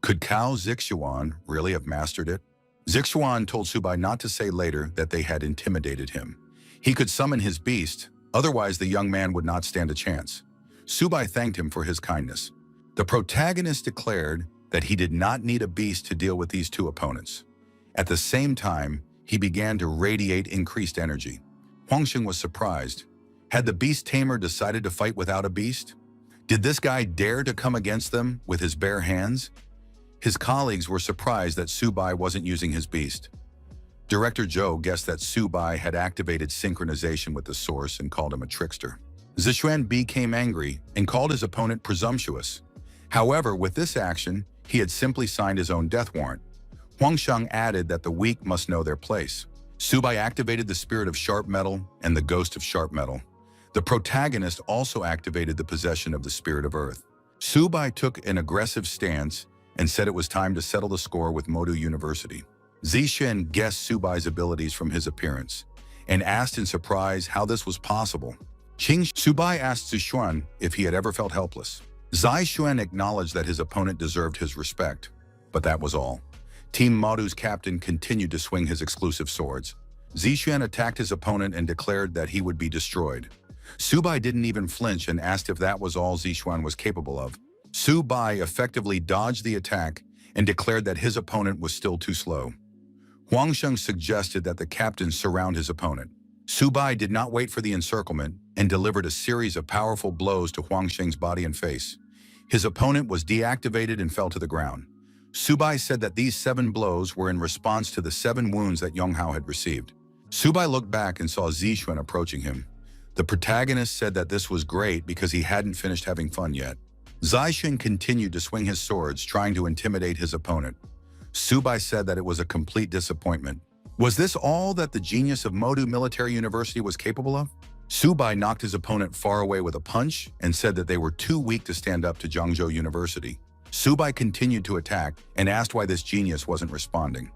Could Cao Zixuan really have mastered it? Zixuan told Subai not to say later that they had intimidated him. He could summon his beast, otherwise the young man would not stand a chance. Subai thanked him for his kindness. The protagonist declared that he did not need a beast to deal with these two opponents. At the same time, he began to radiate increased energy. Huangsheng was surprised. Had the beast tamer decided to fight without a beast? Did this guy dare to come against them with his bare hands? His colleagues were surprised that Subai wasn't using his beast. Director Zhou guessed that Subai had activated synchronization with the source and called him a trickster. Zixuan became angry and called his opponent presumptuous. However, with this action, he had simply signed his own death warrant. Huangsheng added that the weak must know their place. Subai activated the spirit of sharp metal and the ghost of sharp metal. The protagonist also activated the possession of the spirit of earth. Subai took an aggressive stance and said it was time to settle the score with Modu University. Zixuan guessed Subai's abilities from his appearance and asked in surprise how this was possible. Subai asked Zixuan if he had ever felt helpless. Zixuan acknowledged that his opponent deserved his respect, but that was all. Team Modu's captain continued to swing his exclusive swords. Zixuan attacked his opponent and declared that he would be destroyed. Subai didn't even flinch and asked if that was all Zixuan was capable of. Subai effectively dodged the attack and declared that his opponent was still too slow. Huangsheng suggested that the captain surround his opponent. Subai did not wait for the encirclement and delivered a series of powerful blows to Huangsheng's body and face. His opponent was deactivated and fell to the ground. Subai said that these 7 blows were in response to the 7 wounds that Yonghao had received. Subai looked back and saw Zixuan approaching him. The protagonist said that this was great because he hadn't finished having fun yet. Zixuan continued to swing his swords, trying to intimidate his opponent. Subai said that it was a complete disappointment. Was this all that the genius of Modu Military University was capable of? Subai knocked his opponent far away with a punch and said that they were too weak to stand up to Zhangzhou University. Subai continued to attack and asked why this genius wasn't responding.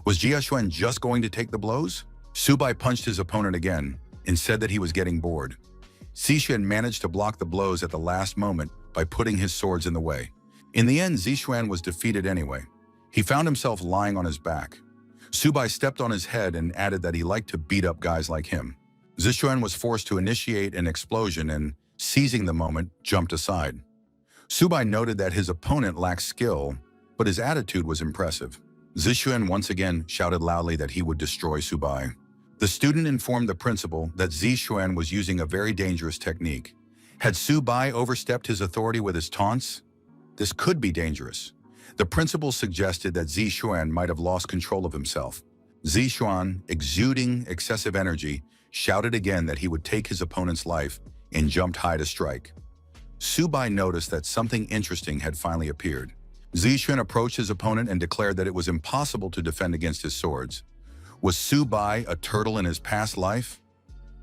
Was Jiashuan just going to take the blows? Subai punched his opponent again and said that he was getting bored. Zixuan managed to block the blows at the last moment by putting his swords in the way. In the end, Zixuan was defeated anyway. He found himself lying on his back. Subai stepped on his head and added that he liked to beat up guys like him. Zixuan was forced to initiate an explosion and, seizing the moment, jumped aside. Subai noted that his opponent lacked skill, but his attitude was impressive. Zixuan once again shouted loudly that he would destroy Subai. The student informed the principal that Zixuan was using a very dangerous technique. Had Subai overstepped his authority with his taunts? This could be dangerous. The principal suggested that Zixuan might have lost control of himself. Zixuan, exuding excessive energy, shouted again that he would take his opponent's life and jumped high to strike. Subai noticed that something interesting had finally appeared. Zixuan approached his opponent and declared that it was impossible to defend against his swords. Was Subai a turtle in his past life?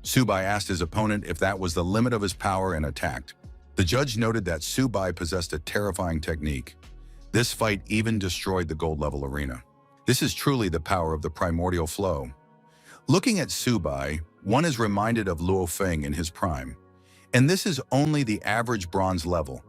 Subai asked his opponent if that was the limit of his power and attacked. The judge noted that Subai possessed a terrifying technique. This fight even destroyed the gold-level arena. This is truly the power of the primordial flow. Looking at Subai, one is reminded of Luo Feng in his prime. And this is only the average bronze level.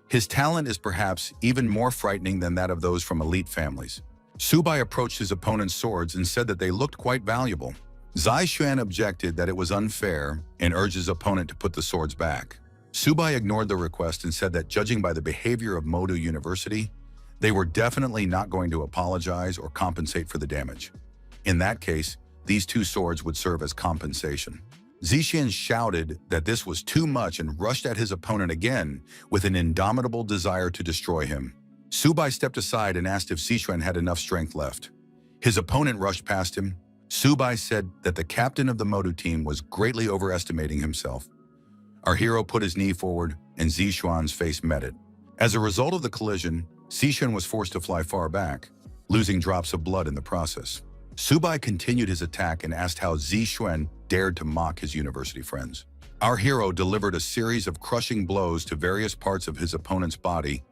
His talent is perhaps even more frightening than that of those from elite families. Subai approached his opponent's swords and said that they looked quite valuable. Zixuan objected that it was unfair and urged his opponent to put the swords back. Subai ignored the request and said that judging by the behavior of Modu University, they were definitely not going to apologize or compensate for the damage. In that case, these two swords would serve as compensation. Zishan shouted that this was too much and rushed at his opponent again with an indomitable desire to destroy him. Subai stepped aside and asked if Zishan had enough strength left. His opponent rushed past him. Subai said that the captain of the Modu team was greatly overestimating himself. Our hero put his knee forward and Zishan's face met it. As a result of the collision, Zishan was forced to fly far back, losing drops of blood in the process. Subai continued his attack and asked how Zishan dared to mock his university friends. Our hero delivered a series of crushing blows to various parts of his opponent's body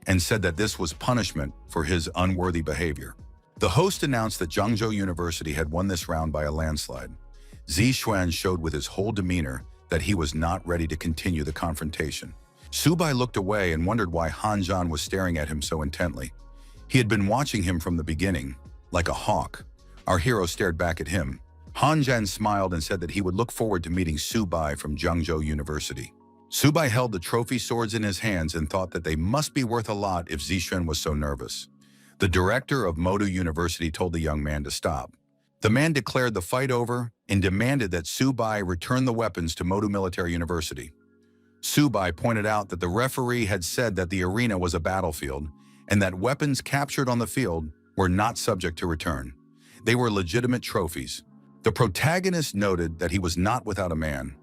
and said that this was punishment for his unworthy behavior. The host announced that Zhangzhou University had won this round by a landslide. Zishan showed with his whole demeanor that he was not ready to continue the confrontation. Subai looked away and wondered why Han Zhan was staring at him so intently. He had been watching him from the beginning, like a hawk. Our hero stared back at him. Han Zhan smiled and said that he would look forward to meeting Subai from Zhangzhou University. Subai held the trophy swords in his hands and thought that they must be worth a lot if Zishan was so nervous. The director of Modu University told the young man to stop. The man declared the fight over and demanded that Subai return the weapons to Modu Military University. Subai pointed out that the referee had said that the arena was a battlefield and that weapons captured on the field were not subject to return. They were legitimate trophies. The protagonist noted that he was not without a man.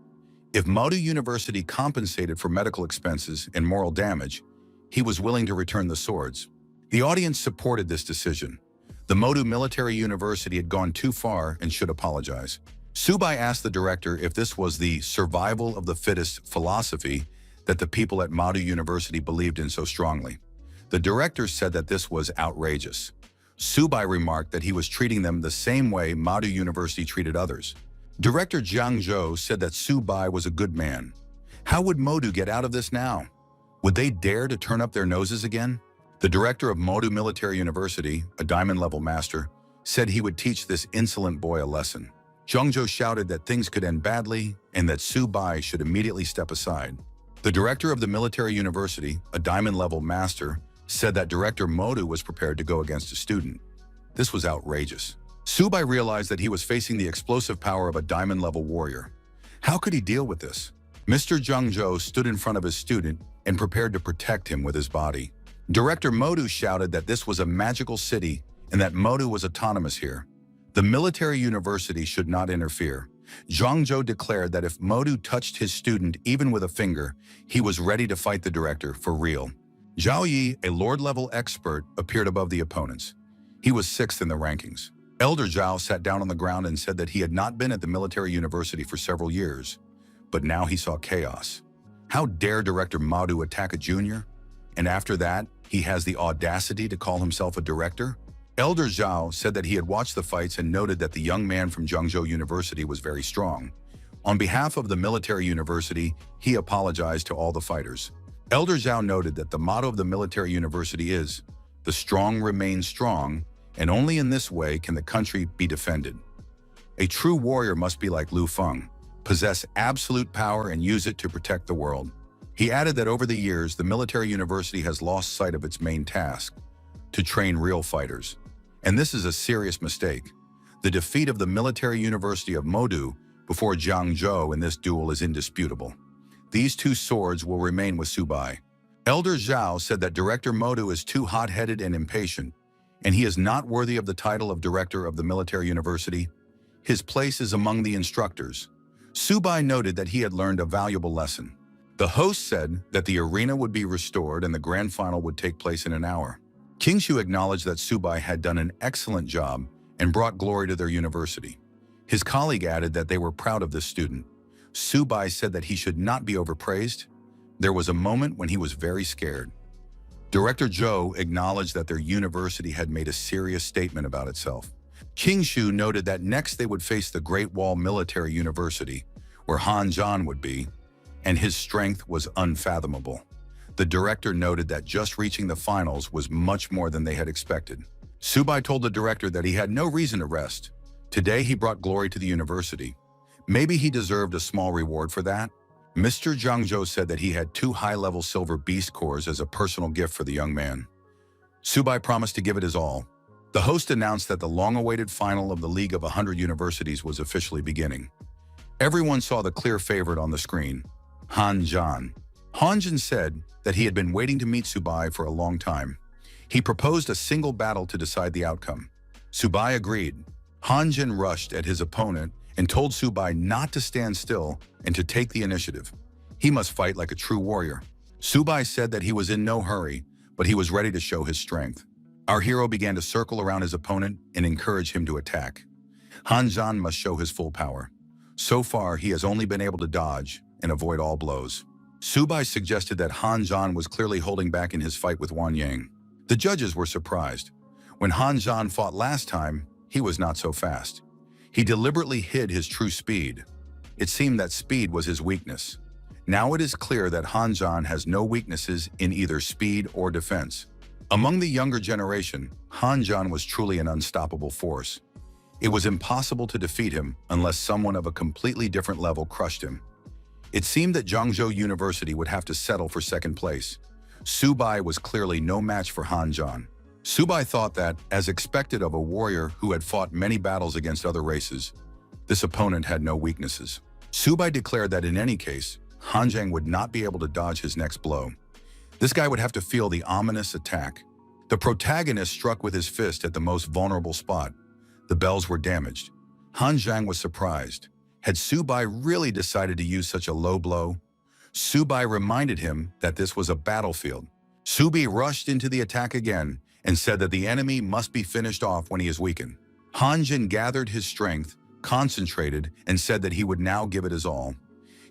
If Modu University compensated for medical expenses and moral damage, he was willing to return the swords. The audience supported this decision. The Modu Military University had gone too far and should apologize. Subai asked the director if this was the survival of the fittest philosophy that the people at Modu University believed in so strongly. The director said that this was outrageous. Subai remarked that he was treating them the same way Modu University treated others. Director Jiang Zhou said that Subai was a good man. How would Modu get out of this now? Would they dare to turn up their noses again? The director of Modu Military University, a diamond-level master, said he would teach this insolent boy a lesson. Zhangzhou shouted that things could end badly and that Subai should immediately step aside. The director of the military university, a diamond-level master, said that Director Modu was prepared to go against a student. This was outrageous. Subai realized that he was facing the explosive power of a diamond-level warrior. How could he deal with this? Mr. Zhangzhou stood in front of his student and prepared to protect him with his body. Director Modu shouted that this was a magical city and that Modu was autonomous here. The military university should not interfere. Zhangzhou declared that if Modu touched his student even with a finger, he was ready to fight the director for real. Zhao Yi, a Lord-level expert, appeared above the opponents. He was 6th in the rankings. Elder Zhao sat down on the ground and said that he had not been at the military university for several years, but now he saw chaos. How dare Director Modu attack a junior? And after that, he has the audacity to call himself a director? Elder Zhao said that he had watched the fights and noted that the young man from Zhangzhou University was very strong. On behalf of the military university, he apologized to all the fighters. Elder Zhao noted that the motto of the military university is, "The strong remain strong, and only in this way can the country be defended." A true warrior must be like Lu Feng, possess absolute power and use it to protect the world. He added that over the years, the military university has lost sight of its main task, to train real fighters. And this is a serious mistake. The defeat of the military university of Modu before Zhangzhou in this duel is indisputable. These two swords will remain with Subai. Elder Zhao said that Director Modu is too hot-headed and impatient, and he is not worthy of the title of director of the military university. His place is among the instructors. Subai noted that he had learned a valuable lesson. The host said that the arena would be restored and the grand final would take place in an hour. King Shu acknowledged that Subai had done an excellent job and brought glory to their university. His colleague added that they were proud of this student. Subai said that he should not be overpraised. There was a moment when he was very scared. Director Zhou acknowledged that their university had made a serious statement about itself. King Shu noted that next they would face the Great Wall Military University, where Han Zhan would be, and his strength was unfathomable. The director noted that just reaching the finals was much more than they had expected. Subai told the director that he had no reason to rest. Today he brought glory to the university. Maybe he deserved a small reward for that. Mr. Zhangzhou said that he had 2 high-level silver beast cores as a personal gift for the young man. Subai promised to give it his all. The host announced that the long-awaited final of the League of 100 Universities was officially beginning. Everyone saw the clear favorite on the screen, Han Zhan. Han Zhan said that he had been waiting to meet Subai for a long time. He proposed a single battle to decide the outcome. Subai agreed. Han Zhan rushed at his opponent and told Subai not to stand still and to take the initiative. He must fight like a true warrior. Subai said that he was in no hurry, but he was ready to show his strength. Our hero began to circle around his opponent and encourage him to attack. Han Zhan must show his full power. So far, he has only been able to dodge and avoid all blows. Subai suggested that Han Zhan was clearly holding back in his fight with Wang Yang. The judges were surprised. When Han Zhan fought last time, he was not so fast. He deliberately hid his true speed. It seemed that speed was his weakness. Now it is clear that Han Zhan has no weaknesses in either speed or defense. Among the younger generation, Han Zhan was truly an unstoppable force. It was impossible to defeat him unless someone of a completely different level crushed him. It seemed that Zhangzhou University would have to settle for second place. Subai was clearly no match for Han Zhan. Subai thought that, as expected of a warrior who had fought many battles against other races, this opponent had no weaknesses. Subai declared that in any case, Han Zhan would not be able to dodge his next blow. This guy would have to feel the ominous attack. The protagonist struck with his fist at the most vulnerable spot. The bells were damaged. Han Zhan was surprised. Had Subai really decided to use such a low blow? Subai reminded him that this was a battlefield. Subai rushed into the attack again and said that the enemy must be finished off when he is weakened. Han Zhan gathered his strength, concentrated, and said that he would now give it his all.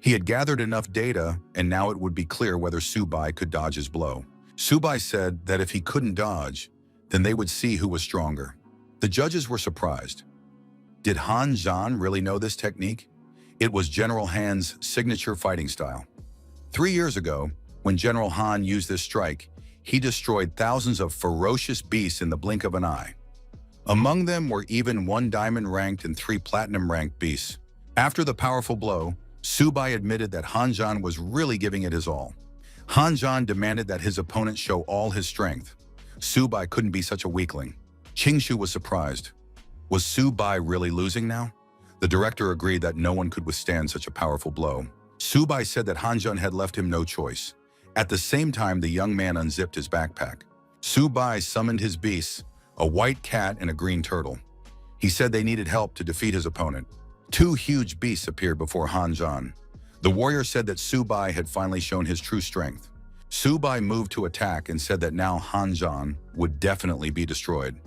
He had gathered enough data, and now it would be clear whether Subai could dodge his blow. Subai said that if he couldn't dodge, then they would see who was stronger. The judges were surprised. Did Han Zhan really know this technique? It was General Han's signature fighting style. 3 years ago, when General Han used this strike, he destroyed thousands of ferocious beasts in the blink of an eye. Among them were even 1 diamond-ranked and 3 platinum-ranked beasts. After the powerful blow, Subai admitted that Han Zhan was really giving it his all. Han Zhan demanded that his opponent show all his strength. Subai couldn't be such a weakling. Qingshu was surprised. Was Subai really losing now? The director agreed that no one could withstand such a powerful blow. Subai said that Han Zhan had left him no choice. At the same time, the young man unzipped his backpack. Subai summoned his beasts, a white cat and a green turtle. He said they needed help to defeat his opponent. 2 huge beasts appeared before Han Zhan. The warrior said that Subai had finally shown his true strength. Subai moved to attack and said that now Han Zhan would definitely be destroyed.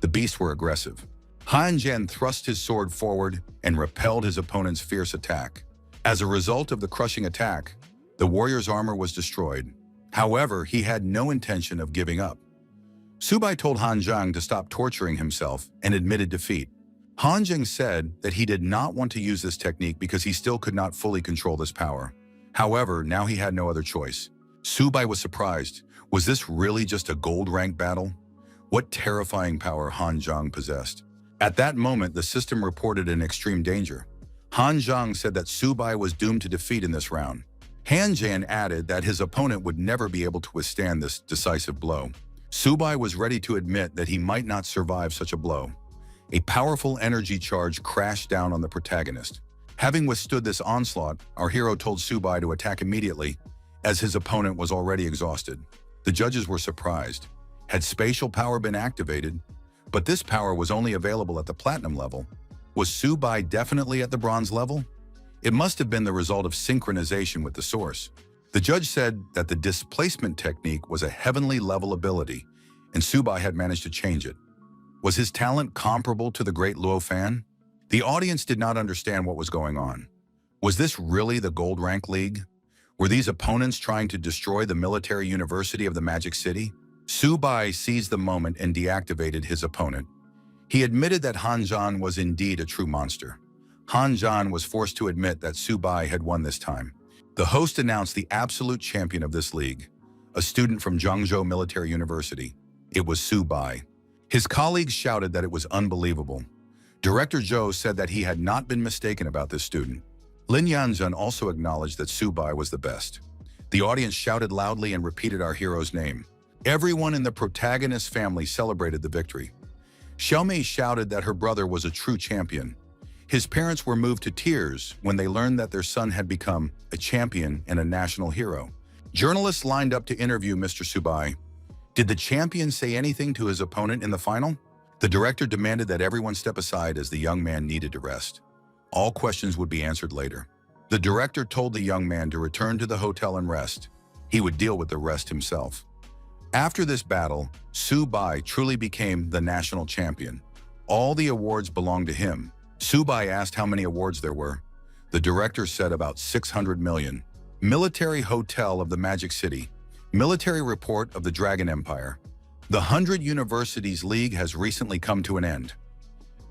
The beasts were aggressive. Han Zhan thrust his sword forward and repelled his opponent's fierce attack. As a result of the crushing attack, the warrior's armor was destroyed. However, he had no intention of giving up. Subai told Han Zhan to stop torturing himself and admitted defeat. Han Zhan said that he did not want to use this technique because he still could not fully control this power. However, now he had no other choice. Subai was surprised. Was this really just a gold-rank battle? What terrifying power Han Zhan possessed. At that moment, the system reported an extreme danger. Han Zhan said that Subai was doomed to defeat in this round. Han Zhan added that his opponent would never be able to withstand this decisive blow. Subai was ready to admit that he might not survive such a blow. A powerful energy charge crashed down on the protagonist. Having withstood this onslaught, our hero told Subai to attack immediately, as his opponent was already exhausted. The judges were surprised. Had spatial power been activated? But this power was only available at the platinum level. Was Subai definitely at the bronze level? It must have been the result of synchronization with the source. The judge said that the displacement technique was a heavenly level ability, and Subai had managed to change it. Was his talent comparable to the great Luo Fan? The audience did not understand what was going on. Was this really the Gold Rank League? Were these opponents trying to destroy the military university of the Magic City? Subai seized the moment and deactivated his opponent. He admitted that Han Zhan was indeed a true monster. Han Zhan was forced to admit that Subai had won this time. The host announced the absolute champion of this league, a student from Zhangzhou Military University. It was Subai. His colleagues shouted that it was unbelievable. Director Zhou said that he had not been mistaken about this student. Lin Yanzhen also acknowledged that Subai was the best. The audience shouted loudly and repeated our hero's name. Everyone in the protagonist's family celebrated the victory. Xiaomei shouted that her brother was a true champion. His parents were moved to tears when they learned that their son had become a champion and a national hero. Journalists lined up to interview Mr. Subai. Did the champion say anything to his opponent in the final? The director demanded that everyone step aside as the young man needed to rest. All questions would be answered later. The director told the young man to return to the hotel and rest. He would deal with the rest himself. After this battle, Subai truly became the national champion. All the awards belonged to him. Subai asked how many awards there were. The director said about 600 million. Military Hotel of the Magic City. Military Report of the Dragon Empire. The 100 Universities League has recently come to an end.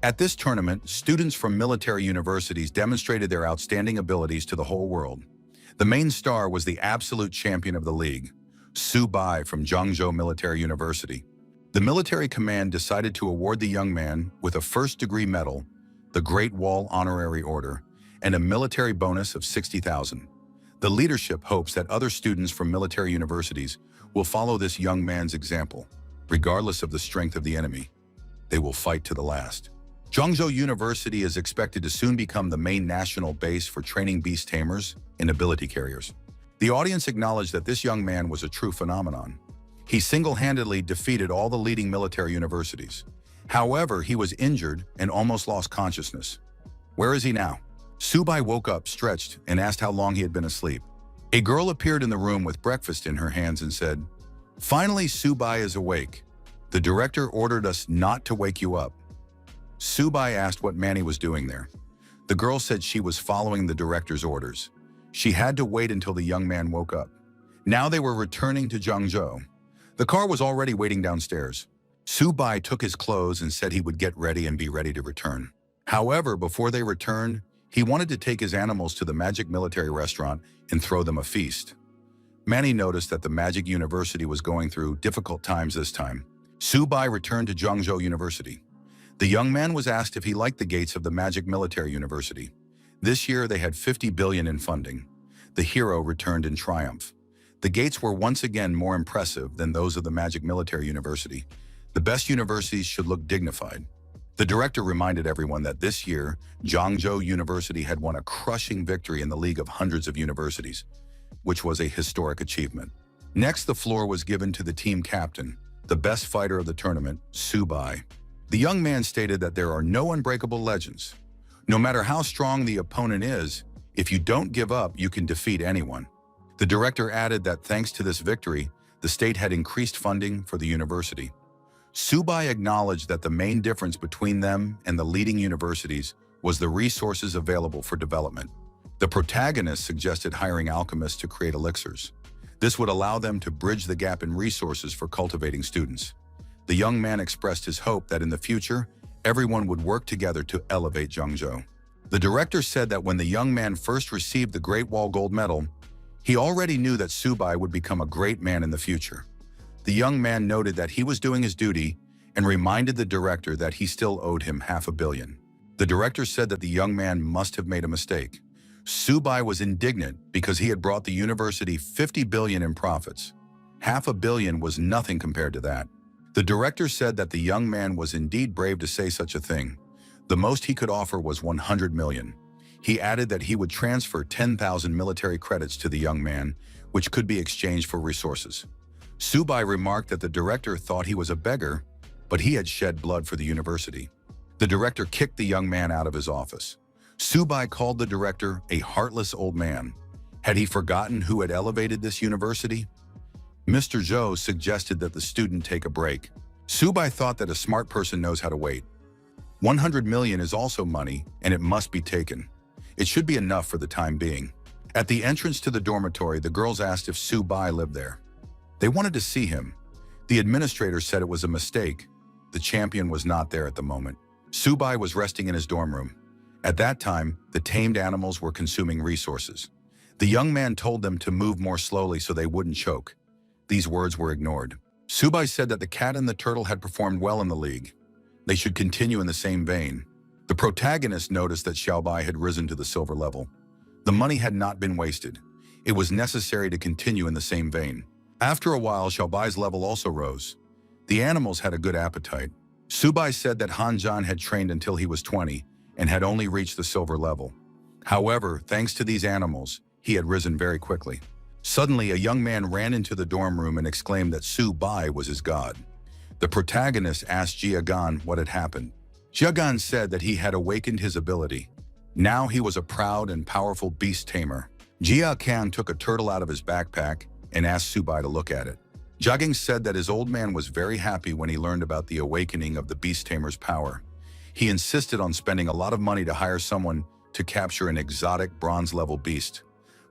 At this tournament, students from military universities demonstrated their outstanding abilities to the whole world. The main star was the absolute champion of the league, Subai from Zhangzhou Military University. The military command decided to award the young man with a first-degree medal, the Great Wall Honorary Order, and a military bonus of 60,000. The leadership hopes that other students from military universities will follow this young man's example. Regardless of the strength of the enemy, they will fight to the last. Zhangzhou University is expected to soon become the main national base for training beast tamers and ability carriers. The audience acknowledged that this young man was a true phenomenon. He single-handedly defeated all the leading military universities. However, he was injured and almost lost consciousness. Where is he now? Subai woke up, stretched, and asked how long he had been asleep. A girl appeared in the room with breakfast in her hands and said, "Finally, Subai is awake. The director ordered us not to wake you up." Subai asked what Manny was doing there. The girl said she was following the director's orders. She had to wait until the young man woke up. Now they were returning to Zhangzhou. The car was already waiting downstairs. Subai took his clothes and said he would get ready and be ready to return. However, before they returned, he wanted to take his animals to the Magic Military Restaurant and throw them a feast. Manny noticed that the Magic University was going through difficult times this time. Subai returned to Zhangzhou University. The young man was asked if he liked the gates of the Magic Military University. This year, they had 50 billion in funding. The hero returned in triumph. The gates were once again more impressive than those of the Magic Military University. The best universities should look dignified. The director reminded everyone that this year, Zhangzhou University had won a crushing victory in the League of Hundreds of Universities, which was a historic achievement. Next, the floor was given to the team captain, the best fighter of the tournament, Subai. The young man stated that there are no unbreakable legends. No matter how strong the opponent is, if you don't give up, you can defeat anyone. The director added that thanks to this victory, the state had increased funding for the university. Subai acknowledged that the main difference between them and the leading universities was the resources available for development. The protagonist suggested hiring alchemists to create elixirs. This would allow them to bridge the gap in resources for cultivating students. The young man expressed his hope that in the future, everyone would work together to elevate Zhangzhou. The director said that when the young man first received the Great Wall Gold Medal, he already knew that Subai would become a great man in the future. The young man noted that he was doing his duty and reminded the director that he still owed him $500 million. The director said that the young man must have made a mistake. Subai was indignant because he had brought the university 50 billion in profits. $500 million was nothing compared to that. The director said that the young man was indeed brave to say such a thing. The most he could offer was 100 million. He added that he would transfer 10,000 military credits to the young man, which could be exchanged for resources. Subai remarked that the director thought he was a beggar, but he had shed blood for the university. The director kicked the young man out of his office. Subai called the director a heartless old man. Had he forgotten who had elevated this university? Mr. Zhou suggested that the student take a break. Subai thought that a smart person knows how to wait. 100 million is also money, and it must be taken. It should be enough for the time being. At the entrance to the dormitory, the girls asked if Subai lived there. They wanted to see him. The administrator said it was a mistake. The champion was not there at the moment. Subai was resting in his dorm room. At that time, the tamed animals were consuming resources. The young man told them to move more slowly so they wouldn't choke. These words were ignored. Subai said that the cat and the turtle had performed well in the league. They should continue in the same vein. The protagonist noticed that Xiaobai had risen to the silver level. The money had not been wasted. It was necessary to continue in the same vein. After a while, Xiaobai's level also rose. The animals had a good appetite. Subai said that Hanjan had trained until he was 20 and had only reached the silver level. However, thanks to these animals, he had risen very quickly. Suddenly, a young man ran into the dorm room and exclaimed that Subai was his god. The protagonist asked Jiagan what had happened. Jiagan said that he had awakened his ability. Now he was a proud and powerful beast tamer. Jiagan took a turtle out of his backpack and asked Subai to look at it. Jiagan said that his old man was very happy when he learned about the awakening of the beast tamer's power. He insisted on spending a lot of money to hire someone to capture an exotic bronze-level beast.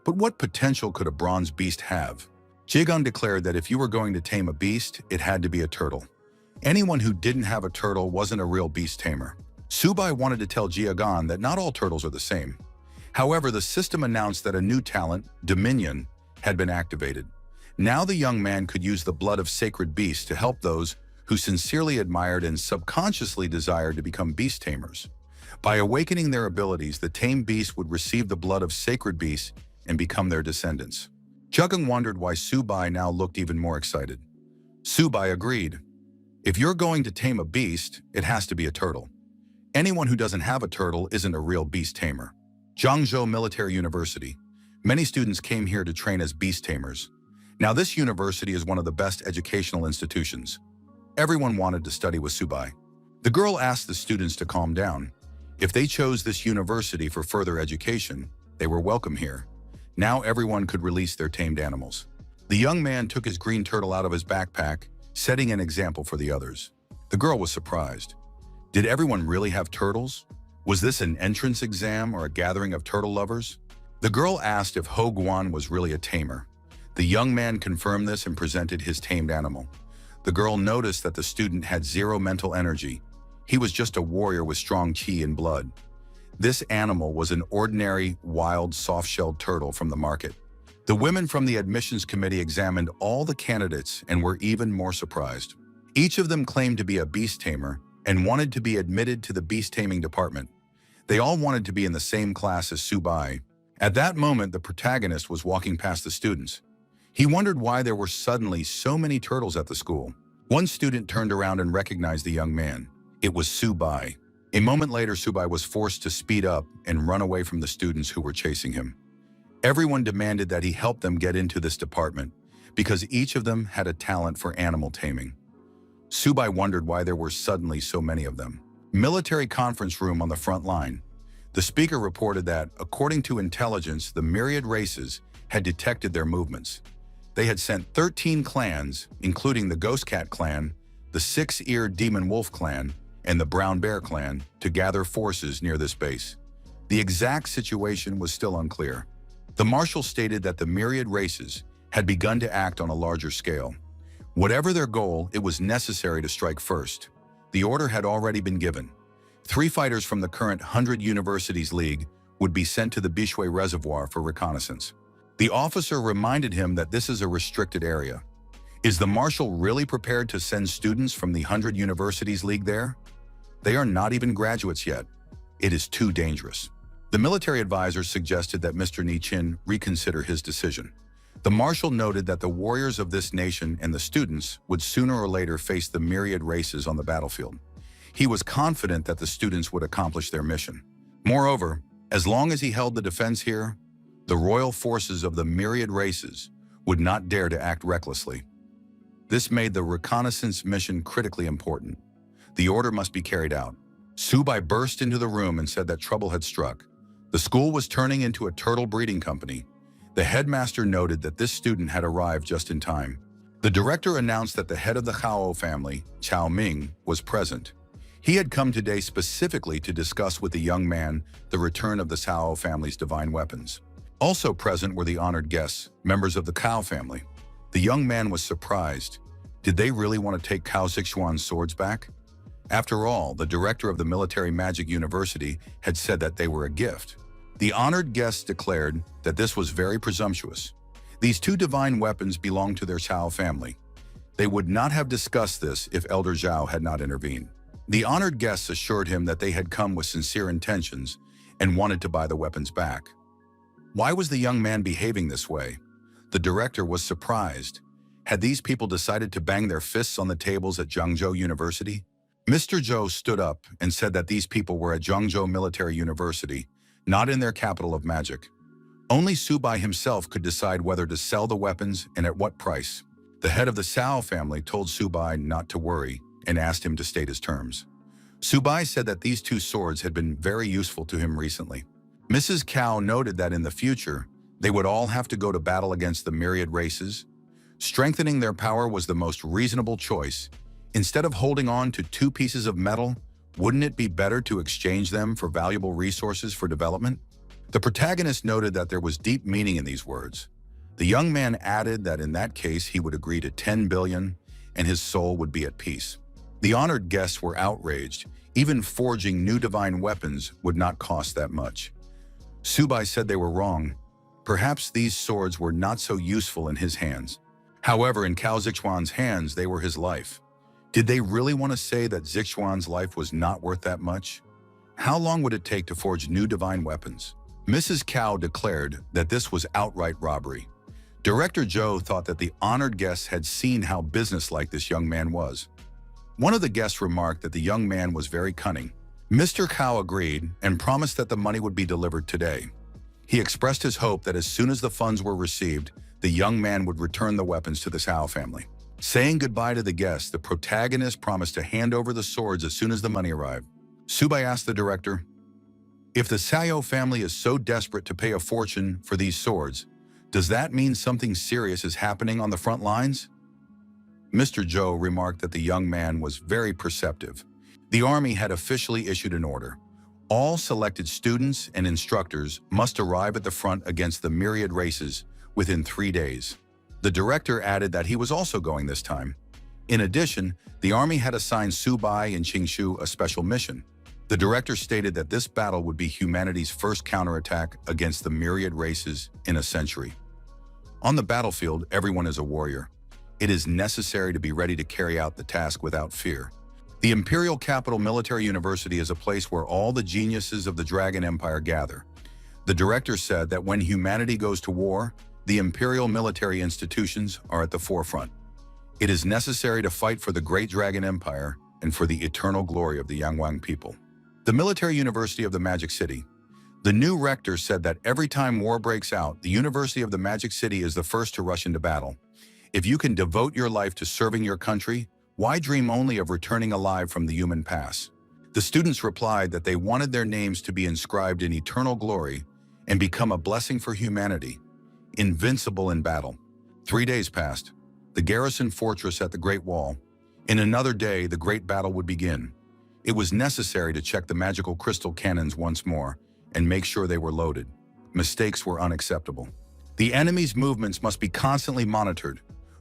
But what potential could a bronze beast have? Jiagan declared that if you were going to tame a beast, it had to be a turtle. Anyone who didn't have a turtle wasn't a real beast tamer. Subai wanted to tell Jiagan that not all turtles are the same. However, the system announced that a new talent, Dominion, had been activated. Now the young man could use the blood of sacred beasts to help those who sincerely admired and subconsciously desired to become beast tamers. By awakening their abilities, the tamed beast would receive the blood of sacred beasts and become their descendants. Jiagan wondered why Subai now looked even more excited. Subai agreed. If you're going to tame a beast, it has to be a turtle. Anyone who doesn't have a turtle isn't a real beast tamer. Zhangzhou Military University. Many students came here to train as beast tamers. Now this university is one of the best educational institutions. Everyone wanted to study with Subai. The girl asked the students to calm down. If they chose this university for further education, they were welcome here. Now everyone could release their tamed animals. The young man took his green turtle out of his backpack, setting an example for the others. The girl was surprised. Did everyone really have turtles? Was this an entrance exam or a gathering of turtle lovers? The girl asked if Ho Guan was really a tamer. The young man confirmed this and presented his tamed animal. The girl noticed that the student had zero mental energy. He was just a warrior with strong qi and blood. This animal was an ordinary, wild, soft-shelled turtle from the market. The women from the admissions committee examined all the candidates and were even more surprised. Each of them claimed to be a beast tamer and wanted to be admitted to the beast taming department. They all wanted to be in the same class as Subai. At that moment, the protagonist was walking past the students. He wondered why there were suddenly so many turtles at the school. One student turned around and recognized the young man. It was Subai. A moment later, Subai was forced to speed up and run away from the students who were chasing him. Everyone demanded that he help them get into this department because each of them had a talent for animal taming. Subai wondered why there were suddenly so many of them. Military conference room on the front line. The speaker reported that, according to intelligence, the myriad races had detected their movements. They had sent 13 clans, including the Ghost Cat clan, the Six-Eared Demon Wolf clan, and the Brown Bear clan, to gather forces near this base. The exact situation was still unclear. The marshal stated that the myriad races had begun to act on a larger scale. Whatever their goal, it was necessary to strike first. The order had already been given. 3 fighters from the current 100 Universities League would be sent to the Bishui Reservoir for reconnaissance. The officer reminded him that this is a restricted area. Is the marshal really prepared to send students from the 100 Universities League there? They are not even graduates yet. It is too dangerous. The military advisor suggested that Mr. Ni Qin reconsider his decision. The marshal noted that the warriors of this nation and the students would sooner or later face the myriad races on the battlefield. He was confident that the students would accomplish their mission. Moreover, as long as he held the defense here, the royal forces of the myriad races would not dare to act recklessly. This made the reconnaissance mission critically important. The order must be carried out. Subai burst into the room and said that trouble had struck. The school was turning into a turtle breeding company. The headmaster noted that this student had arrived just in time. The director announced that the head of the Hao family, Chao Ming, was present. He had come today specifically to discuss with the young man the return of the Cao family's divine weapons. Also present were the honored guests, members of the Cao family. The young man was surprised. Did they really want to take Cao Zixuan's swords back? After all, the director of the Military Magic University had said that they were a gift. The honored guests declared that this was very presumptuous. These 2 divine weapons belonged to their Cao family. They would not have discussed this if Elder Zhao had not intervened. The honored guests assured him that they had come with sincere intentions and wanted to buy the weapons back. Why was the young man behaving this way? The director was surprised. Had these people decided to bang their fists on the tables at Zhengzhou University? Mr. Zhou stood up and said that these people were at Zhengzhou Military University, not in their capital of magic. Only Subai himself could decide whether to sell the weapons and at what price. The head of the Cao family told Subai not to worry and asked him to state his terms. Subai said that these two swords had been very useful to him recently. Mrs. Cao noted that in the future, they would all have to go to battle against the myriad races. Strengthening their power was the most reasonable choice. Instead of holding on to two pieces of metal, wouldn't it be better to exchange them for valuable resources for development? The protagonist noted that there was deep meaning in these words. The young man added that in that case he would agree to 10 billion and his soul would be at peace. The honored guests were outraged. Even forging new divine weapons would not cost that much. Subai said they were wrong. Perhaps these swords were not so useful in his hands. However, in Cao Zixuan's hands, they were his life. Did they really want to say that Zixuan's life was not worth that much? How long would it take to forge new divine weapons? Mrs. Cao declared that this was outright robbery. Director Zhou thought that the honored guests had seen how businesslike this young man was. One of the guests remarked that the young man was very cunning. Mr. Cao agreed and promised that the money would be delivered today. He expressed his hope that as soon as the funds were received, the young man would return the weapons to the Cao family. Saying goodbye to the guests, the protagonist promised to hand over the swords as soon as the money arrived. Subai asked the director, "If the Cao family is so desperate to pay a fortune for these swords, does that mean something serious is happening on the front lines?" Mr. Zhou remarked that the young man was very perceptive. The army had officially issued an order. All selected students and instructors must arrive at the front against the myriad races within 3 days. The director added that he was also going this time. In addition, the army had assigned Subai and Qingshu a special mission. The director stated that this battle would be humanity's first counterattack against the myriad races in a century. On the battlefield, everyone is a warrior. It is necessary to be ready to carry out the task without fear. The Imperial Capital Military University is a place where all the geniuses of the Dragon Empire gather. The director said that when humanity goes to war, the imperial military institutions are at the forefront. It is necessary to fight for the great Dragon Empire and for the eternal glory of the Yangwang people. The Military University of the Magic City. The new rector said that every time war breaks out, the University of the Magic City is the first to rush into battle. If you can devote your life to serving your country, why dream only of returning alive from the human past? The students replied that they wanted their names to be inscribed in eternal glory and become a blessing for humanity, invincible in battle. 3 days passed. The garrison fortress at the Great Wall. In another day, the great battle would begin. It was necessary to check the magical crystal cannons once more and make sure they were loaded. Mistakes were unacceptable. The enemy's movements must be constantly monitored.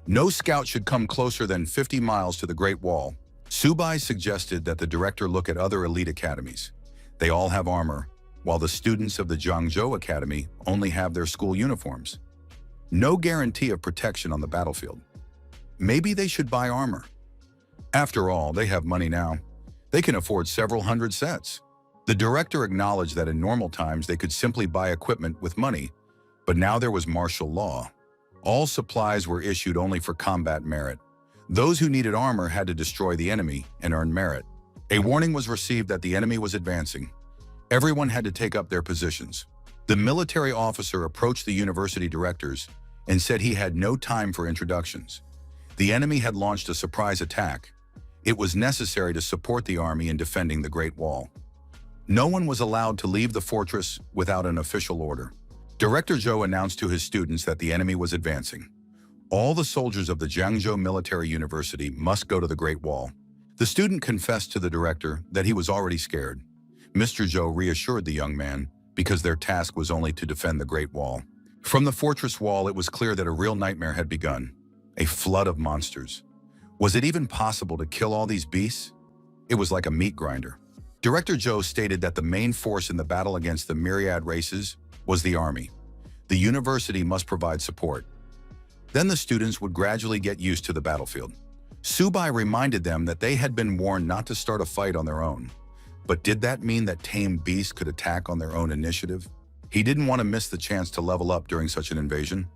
No scout should come closer than 50 miles to the Great Wall. Subai suggested that the director look at other elite academies. They all have armor, while the students of the Zhangzhou Academy only have their school uniforms. No guarantee of protection on the battlefield. Maybe they should buy armor. After all, they have money now. They can afford several hundred sets. The director acknowledged that in normal times they could simply buy equipment with money, but now there was martial law. All supplies were issued only for combat merit. Those who needed armor had to destroy the enemy and earn merit. A warning was received that the enemy was advancing. Everyone had to take up their positions. The military officer approached the university directors and said he had no time for introductions. The enemy had launched a surprise attack. It was necessary to support the army in defending the Great Wall. No one was allowed to leave the fortress without an official order. Director Zhou announced to his students that the enemy was advancing. All the soldiers of the Zhangzhou Military University must go to the Great Wall. The student confessed to the director that he was already scared. Mr. Zhou reassured the young man because their task was only to defend the Great Wall. From the fortress wall, it was clear that a real nightmare had begun. A flood of monsters. Was it even possible to kill all these beasts? It was like a meat grinder. Director Zhou stated that the main force in the battle against the myriad races was the army. The university must provide support. Then the students would gradually get used to the battlefield. Subai reminded them that they had been warned not to start a fight on their own. But did that mean that tame beasts could attack on their own initiative? He didn't want to miss the chance to level up during such an invasion.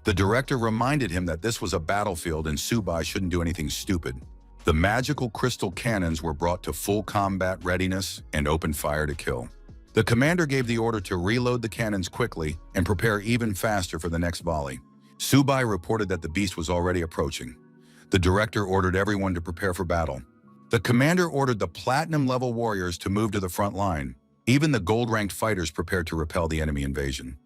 The director reminded him that this was a battlefield and Subai shouldn't do anything stupid. The magical crystal cannons were brought to full combat readiness and opened fire to kill. The commander gave the order to reload the cannons quickly and prepare even faster for the next volley. Subai reported that the beast was already approaching. The director ordered everyone to prepare for battle. The commander ordered the platinum-level warriors to move to the front line. Even the gold-ranked fighters prepared to repel the enemy invasion.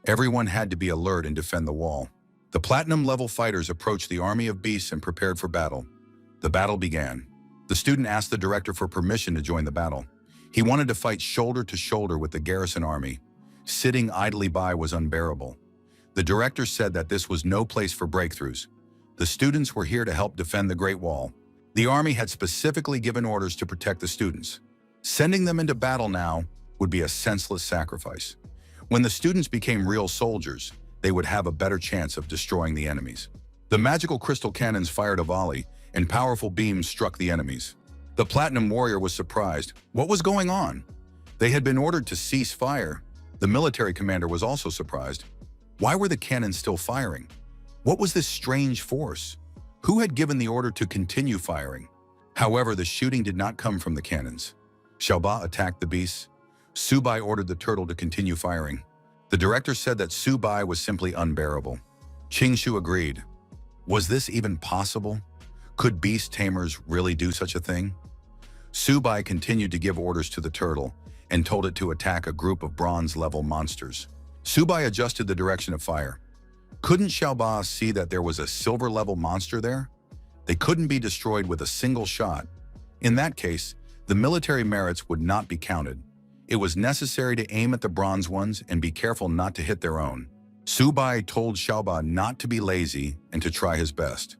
Everyone had to be alert and defend the wall. The platinum-level fighters approached the army of beasts and prepared for battle. The battle began. The student asked the director for permission to join the battle. He wanted to fight shoulder to shoulder with the garrison army. Sitting idly by was unbearable. The director said that this was no place for breakthroughs. The students were here to help defend the Great Wall. The army had specifically given orders to protect the students. Sending them into battle now would be a senseless sacrifice. When the students became real soldiers, they would have a better chance of destroying the enemies. The magical crystal cannons fired a volley, and powerful beams struck the enemies. The Platinum Warrior was surprised. What was going on? They had been ordered to cease fire. The military commander was also surprised. Why were the cannons still firing? What was this strange force? Who had given the order to continue firing? However, the shooting did not come from the cannons. Xiaoba attacked the beasts. Subai ordered the turtle to continue firing. The director said that Subai was simply unbearable. Qingshu agreed. Was this even possible? Could beast tamers really do such a thing? Subai continued to give orders to the turtle and told it to attack a group of bronze-level monsters. Subai adjusted the direction of fire. Couldn't Xiaoba see that there was a silver-level monster there? They couldn't be destroyed with a single shot. In that case, the military merits would not be counted. It was necessary to aim at the bronze ones and be careful not to hit their own. Subai told Xiaoba not to be lazy and to try his best.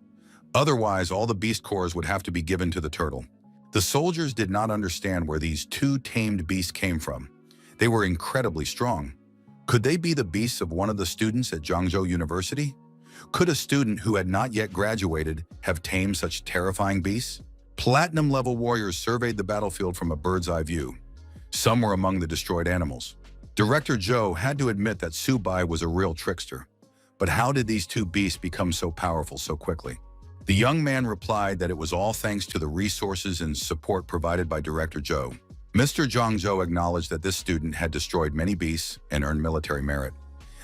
Otherwise, all the beast cores would have to be given to the turtle. The soldiers did not understand where these two tamed beasts came from. They were incredibly strong. Could they be the beasts of one of the students at Zhangzhou University? Could a student who had not yet graduated have tamed such terrifying beasts? Platinum-level warriors surveyed the battlefield from a bird's-eye view. Some were among the destroyed animals. Director Zhou had to admit that Subai was a real trickster. But how did these two beasts become so powerful so quickly? The young man replied that it was all thanks to the resources and support provided by Director Zhou. Mr. Zhangzhou acknowledged that this student had destroyed many beasts and earned military merit.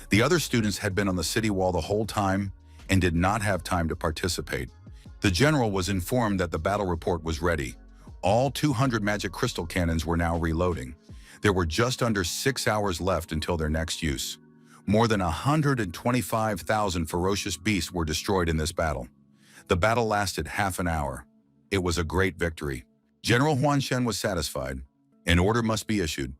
The other students had been on the city wall the whole time and did not have time to participate. The general was informed that the battle report was ready. All 200 magic crystal cannons were now reloading. There were just under 6 hours left until their next use. More than 125,000 ferocious beasts were destroyed in this battle. The battle lasted half an hour. It was a great victory. General Huanshen was satisfied. An order must be issued.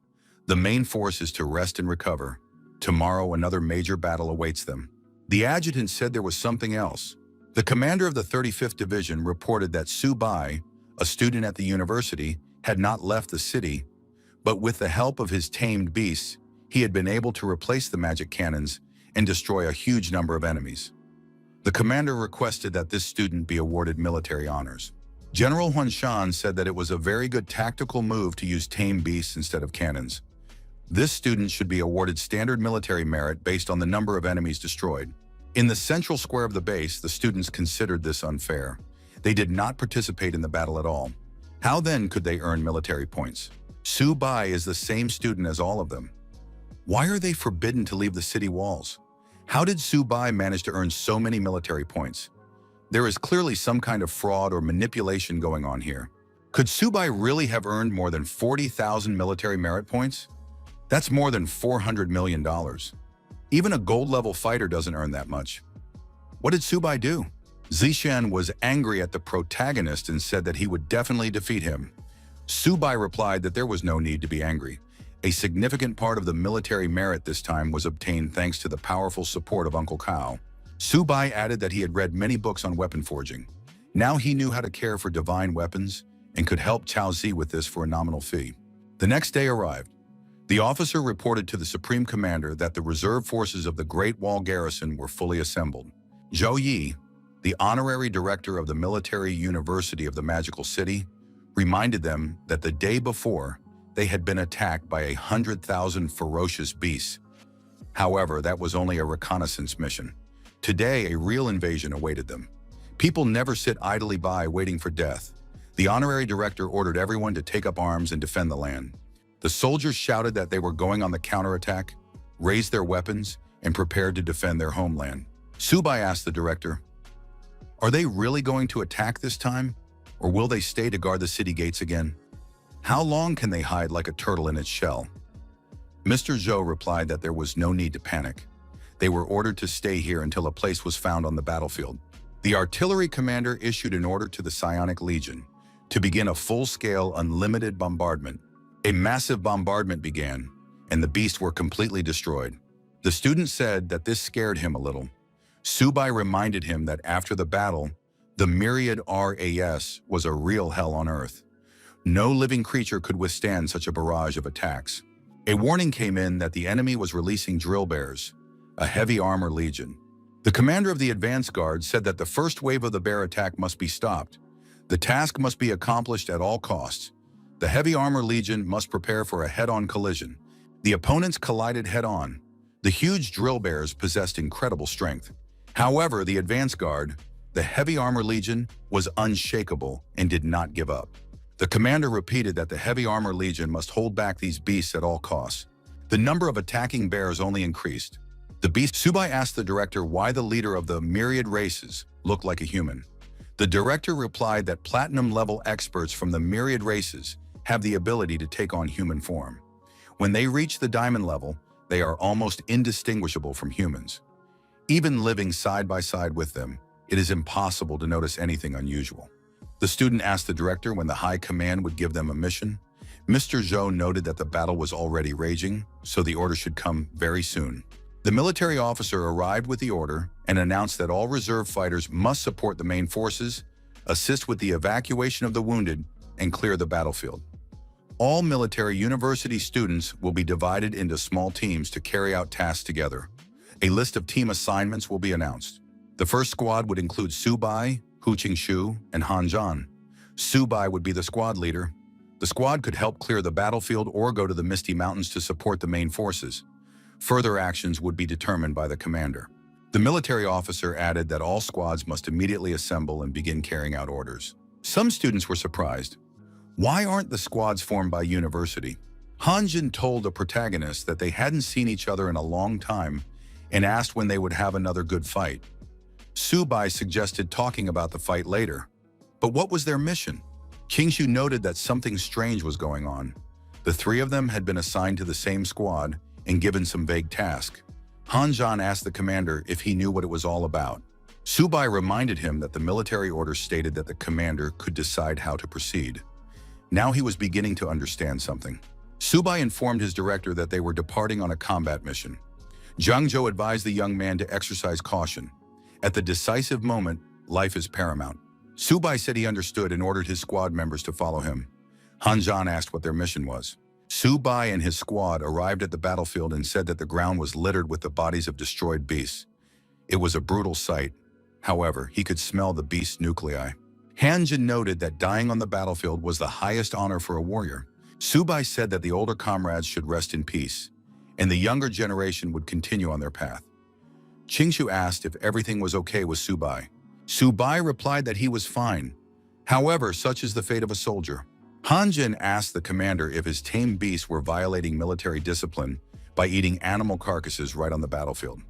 The main force is to rest and recover. Tomorrow, another major battle awaits them. The adjutant said there was something else. The commander of the 35th Division reported that Subai, a student at the university, had not left the city, but with the help of his tamed beasts, he had been able to replace the magic cannons and destroy a huge number of enemies. The commander requested that this student be awarded military honors. General Huanshan said that it was a very good tactical move to use tame beasts instead of cannons. This student should be awarded standard military merit based on the number of enemies destroyed. In the central square of the base, the students considered this unfair. They did not participate in the battle at all. How then could they earn military points? Subai is the same student as all of them. Why are they forbidden to leave the city walls? How did Subai manage to earn so many military points? There is clearly some kind of fraud or manipulation going on here. Could Subai really have earned more than 40,000 military merit points? That's more than $400 million. Even a gold-level fighter doesn't earn that much. What did Subai do? Zishan was angry at the protagonist and said that he would definitely defeat him. Subai replied that there was no need to be angry. A significant part of the military merit this time was obtained thanks to the powerful support of Uncle Kao. Subai added that he had read many books on weapon forging. Now he knew how to care for divine weapons and could help Cao Zi with this for a nominal fee. The next day arrived. The officer reported to the Supreme Commander that the reserve forces of the Great Wall Garrison were fully assembled. Zhou Yi, the honorary director of the Military University of the Magical City, reminded them that the day before, they had been attacked by 100,000 ferocious beasts. However, that was only a reconnaissance mission. Today, a real invasion awaited them. People never sit idly by waiting for death. The honorary director ordered everyone to take up arms and defend the land. The soldiers shouted that they were going on the counterattack, raised their weapons, and prepared to defend their homeland. Subai asked the director, "Are they really going to attack this time? Or will they stay to guard the city gates again? How long can they hide like a turtle in its shell?" Mr. Zhou replied that there was no need to panic. They were ordered to stay here until a place was found on the battlefield. The artillery commander issued an order to the Psionic Legion to begin a full-scale, unlimited bombardment. A massive bombardment began, and the beasts were completely destroyed. The student said that this scared him a little. Subai reminded him that after the battle, the myriad RAS was a real hell on Earth. No living creature could withstand such a barrage of attacks. A warning came in that the enemy was releasing drill bears, a heavy armor legion. The commander of the advance guard said that the first wave of the bear attack must be stopped. The task must be accomplished at all costs. The heavy armor legion must prepare for a head-on collision. The opponents collided head-on. The huge drill bears possessed incredible strength. However, the advance guard, the heavy armor legion, was unshakable and did not give up. The commander repeated that the heavy armor legion must hold back these beasts at all costs. The number of attacking bears only increased. The beast Subai asked the director why the leader of the myriad races looked like a human. The director replied that platinum-level experts from the myriad races have the ability to take on human form. When they reach the diamond level, they are almost indistinguishable from humans. Even living side by side with them, it is impossible to notice anything unusual. The student asked the director when the high command would give them a mission. Mr. Zhou noted that the battle was already raging, so the order should come very soon. The military officer arrived with the order and announced that all reserve fighters must support the main forces, assist with the evacuation of the wounded, and clear the battlefield. All military university students will be divided into small teams to carry out tasks together. A list of team assignments will be announced. The first squad would include Subai, Hu Qingshu, and Han Zhan. Subai would be the squad leader. The squad could help clear the battlefield or go to the Misty Mountains to support the main forces. Further actions would be determined by the commander. The military officer added that all squads must immediately assemble and begin carrying out orders. Some students were surprised. Why aren't the squads formed by university? Hanjin told the protagonist that they hadn't seen each other in a long time and asked when they would have another good fight. Subai suggested talking about the fight later. But what was their mission? Qingshu noted that something strange was going on. The three of them had been assigned to the same squad and given some vague task. Han Zhan asked the commander if he knew what it was all about. Subai reminded him that the military order stated that the commander could decide how to proceed. Now he was beginning to understand something. Subai informed his director that they were departing on a combat mission. Zhang Zhou advised the young man to exercise caution. At the decisive moment, life is paramount. Subai said he understood and ordered his squad members to follow him. Han Zhan asked what their mission was. Subai and his squad arrived at the battlefield and said that the ground was littered with the bodies of destroyed beasts. It was a brutal sight. However, he could smell the beast's nuclei. Hanjin noted that dying on the battlefield was the highest honor for a warrior. Subai said that the older comrades should rest in peace, and the younger generation would continue on their path. Qingshu asked if everything was okay with Subai. Subai replied that he was fine. However, such is the fate of a soldier. Hanjin asked the commander if his tame beasts were violating military discipline by eating animal carcasses right on the battlefield.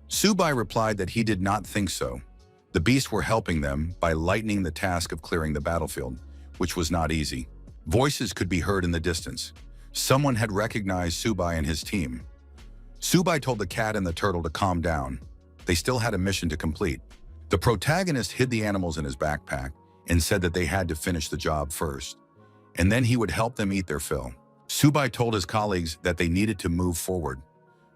Subai replied that he did not think so. The beasts were helping them by lightening the task of clearing the battlefield, which was not easy. Voices could be heard in the distance. Someone had recognized Subai and his team. Subai told the cat and the turtle to calm down. They still had a mission to complete. The protagonist hid the animals in his backpack and said that they had to finish the job first, and then he would help them eat their fill. Subai told his colleagues that they needed to move forward.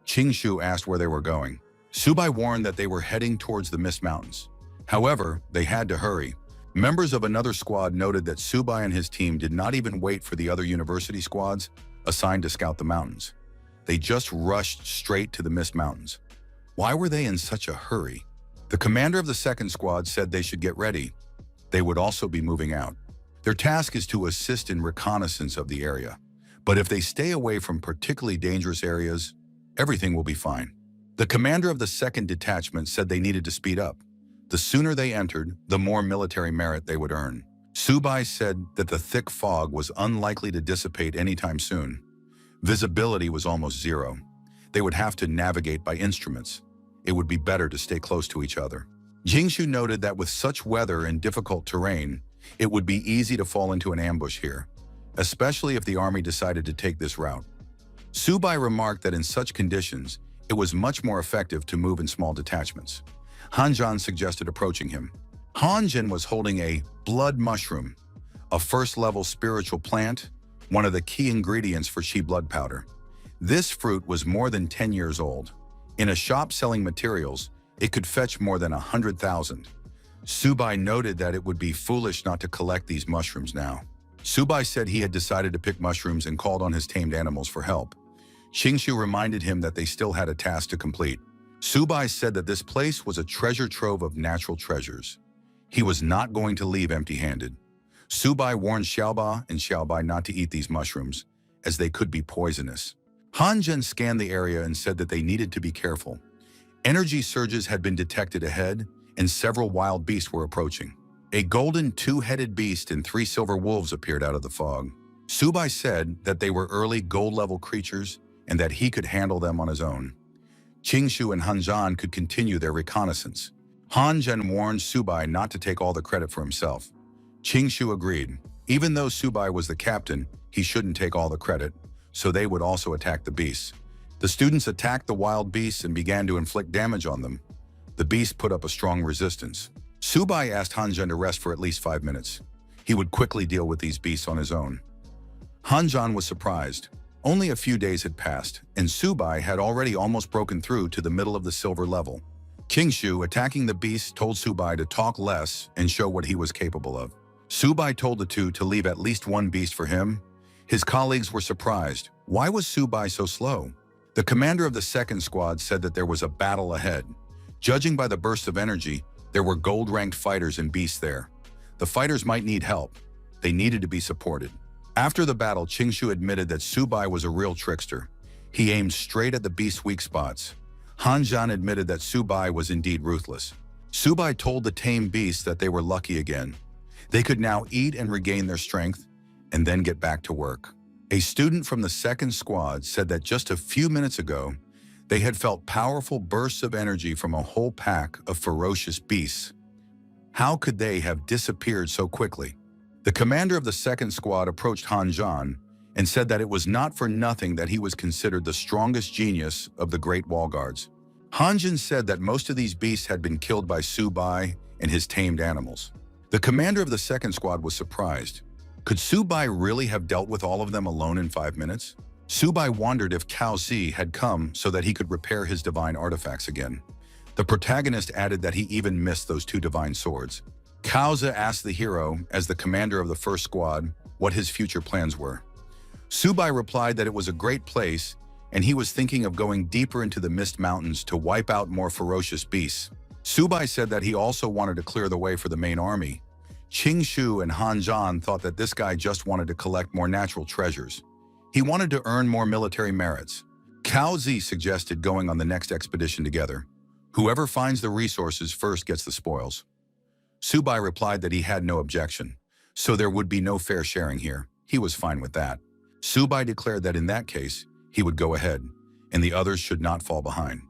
Qingshu asked where they were going. Subai warned that they were heading towards the Mist Mountains. However, they had to hurry. Members of another squad noted that Subai and his team did not even wait for the other university squads assigned to scout the mountains. They just rushed straight to the Mist Mountains. Why were they in such a hurry? The commander of the second squad said they should get ready. They would also be moving out. Their task is to assist in reconnaissance of the area. But if they stay away from particularly dangerous areas, everything will be fine. The commander of the second detachment said they needed to speed up. The sooner they entered, the more military merit they would earn. Subai said that the thick fog was unlikely to dissipate anytime soon. Visibility was almost zero. They would have to navigate by instruments. It would be better to stay close to each other. Jingshu noted that with such weather and difficult terrain, it would be easy to fall into an ambush here, especially if the army decided to take this route. Subai remarked that in such conditions, it was much more effective to move in small detachments. Hanjan suggested approaching him. Hanjan was holding a blood mushroom, a first-level spiritual plant, one of the key ingredients for Qi blood powder. This fruit was more than 10 years old. In a shop selling materials, it could fetch more than 100,000. Subai noted that it would be foolish not to collect these mushrooms now. Subai said he had decided to pick mushrooms and called on his tamed animals for help. Qingshu reminded him that they still had a task to complete. Subai said that this place was a treasure trove of natural treasures. He was not going to leave empty-handed. Subai warned Xiaoba and Xiaobai not to eat these mushrooms, as they could be poisonous. Hanjin scanned the area and said that they needed to be careful. Energy surges had been detected ahead, and several wild beasts were approaching. A golden two-headed beast and 3 silver wolves appeared out of the fog. Subai said that they were early gold-level creatures and that he could handle them on his own. Qingshu and Hanjan could continue their reconnaissance. Hanjan warned Subai not to take all the credit for himself. Qingshu agreed. Even though Subai was the captain, he shouldn't take all the credit, so they would also attack the beasts. The students attacked the wild beasts and began to inflict damage on them. The beasts put up a strong resistance. Subai asked Hanjan to rest for at least 5 minutes. He would quickly deal with these beasts on his own. Hanjan was surprised. Only a few days had passed, and Subai had already almost broken through to the middle of the silver level. Qingshu, attacking the beasts, told Subai to talk less and show what he was capable of. Subai told the two to leave at least one beast for him. His colleagues were surprised. Why was Subai so slow? The commander of the second squad said that there was a battle ahead. Judging by the burst of energy, there were gold-ranked fighters and beasts there. The fighters might need help. They needed to be supported. After the battle, Qingshu admitted that Subai was a real trickster. He aimed straight at the beast's weak spots. Hanjan admitted that Subai was indeed ruthless. Subai told the tame beasts that they were lucky again. They could now eat and regain their strength, and then get back to work. A student from the second squad said that just a few minutes ago, they had felt powerful bursts of energy from a whole pack of ferocious beasts. How could they have disappeared so quickly? The commander of the second squad approached Hanjan and said that it was not for nothing that he was considered the strongest genius of the Great Wall Guards. Hanjan said that most of these beasts had been killed by Subai and his tamed animals. The commander of the second squad was surprised. Could Subai really have dealt with all of them alone in 5 minutes? Subai wondered if Cao Zi had come so that he could repair his divine artifacts again. The protagonist added that he even missed those 2 divine swords. Cao Zi asked the hero, as the commander of the first squad, what his future plans were. Subai replied that it was a great place, and he was thinking of going deeper into the Mist Mountains to wipe out more ferocious beasts. Subai said that he also wanted to clear the way for the main army. Qingshu and Hanjan thought that this guy just wanted to collect more natural treasures. He wanted to earn more military merits. Cao Zi suggested going on the next expedition together. Whoever finds the resources first gets the spoils. Subai replied that he had no objection, so there would be no fair sharing here. He was fine with that. Subai declared that in that case, he would go ahead, and the others should not fall behind.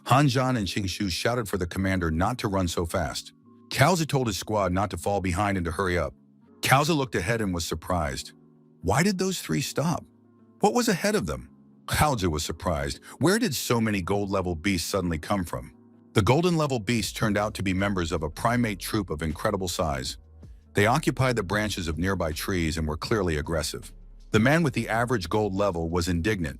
Hanjan and Qingshu shouted for the commander not to run so fast. Cao Zi told his squad not to fall behind and to hurry up. Cao Zi looked ahead and was surprised. Why did those 3 stop? What was ahead of them? Cao Zi was surprised. Where did so many gold-level beasts suddenly come from? The golden-level beasts turned out to be members of a primate troop of incredible size. They occupied the branches of nearby trees and were clearly aggressive. The man with the average gold level was indignant.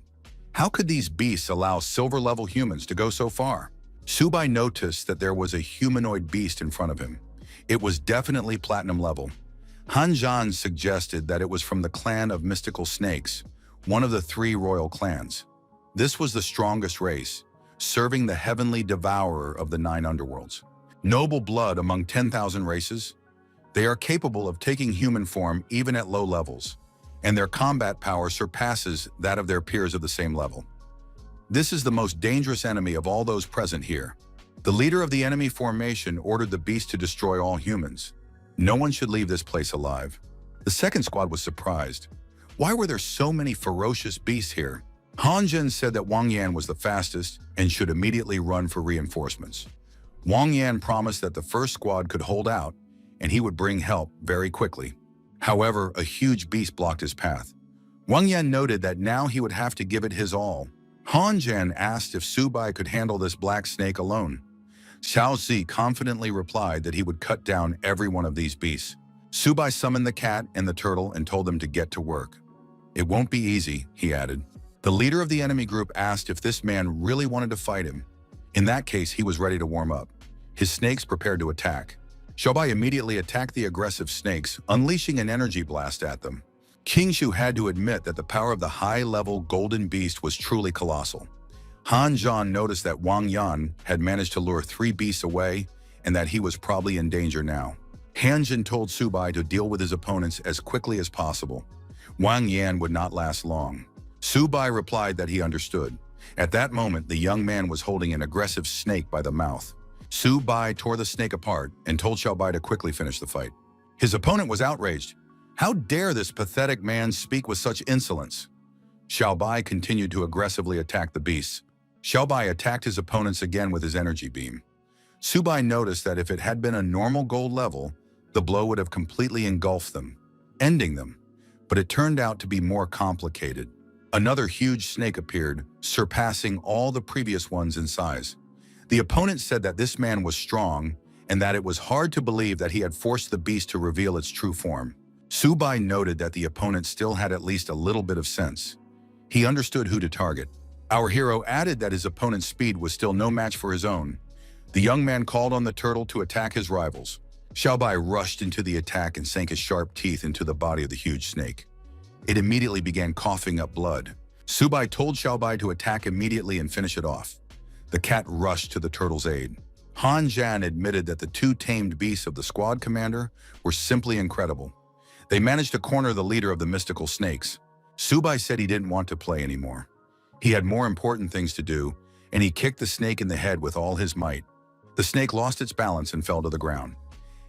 How could these beasts allow silver-level humans to go so far? Subai noticed that there was a humanoid beast in front of him. It was definitely platinum level. Hanjan suggested that it was from the clan of mystical snakes, one of the 3 royal clans. This was the strongest race, serving the heavenly devourer of the 9 underworlds. Noble blood among 10,000 races, they are capable of taking human form even at low levels. and their combat power surpasses that of their peers of the same level. This is the most dangerous enemy of all those present here. The leader of the enemy formation ordered the beast to destroy all humans. No one should leave this place alive. The second squad was surprised. Why were there so many ferocious beasts here? Han Zhen said that Wang Yan was the fastest and should immediately run for reinforcements. Wang Yan promised that the first squad could hold out and he would bring help very quickly. However, a huge beast blocked his path. Wang Yan noted that now he would have to give it his all. Han Zhen asked if Su Bai could handle this black snake alone. Xiao Zi confidently replied that he would cut down every one of these beasts. Su Bai summoned the cat and the turtle and told them to get to work. It won't be easy, he added. The leader of the enemy group asked if this man really wanted to fight him. In that case, he was ready to warm up. His snakes prepared to attack. Xiao Bai immediately attacked the aggressive snakes, unleashing an energy blast at them. King Shu had to admit that the power of the high-level golden beast was truly colossal. Han Zhan noticed that Wang Yan had managed to lure 3 beasts away and that he was probably in danger now. Han Zhen told Su Bai to deal with his opponents as quickly as possible. Wang Yan would not last long. Su Bai replied that he understood. At that moment, the young man was holding an aggressive snake by the mouth. Su Bai tore the snake apart and told Xiao Bai to quickly finish the fight. His opponent was outraged. How dare this pathetic man speak with such insolence? Xiao Bai continued to aggressively attack the beasts. Xiao Bai attacked his opponents again with his energy beam. Su Bai noticed that if it had been a normal gold level, the blow would have completely engulfed them, ending them. But it turned out to be more complicated. Another huge snake appeared, surpassing all the previous ones in size. The opponent said that this man was strong and that it was hard to believe that he had forced the beast to reveal its true form. Su Bai noted that the opponent still had at least a little bit of sense. He understood who to target. Our hero added that his opponent's speed was still no match for his own. The young man called on the turtle to attack his rivals. Xiao Bai rushed into the attack and sank his sharp teeth into the body of the huge snake. It immediately began coughing up blood. Su Bai told Xiao Bai to attack immediately and finish it off. The cat rushed to the turtle's aid. Han Zhan admitted that the 2 tamed beasts of the squad commander were simply incredible. They managed to corner the leader of the mystical snakes. Su Bai said he didn't want to play anymore. He had more important things to do, and he kicked the snake in the head with all his might. The snake lost its balance and fell to the ground.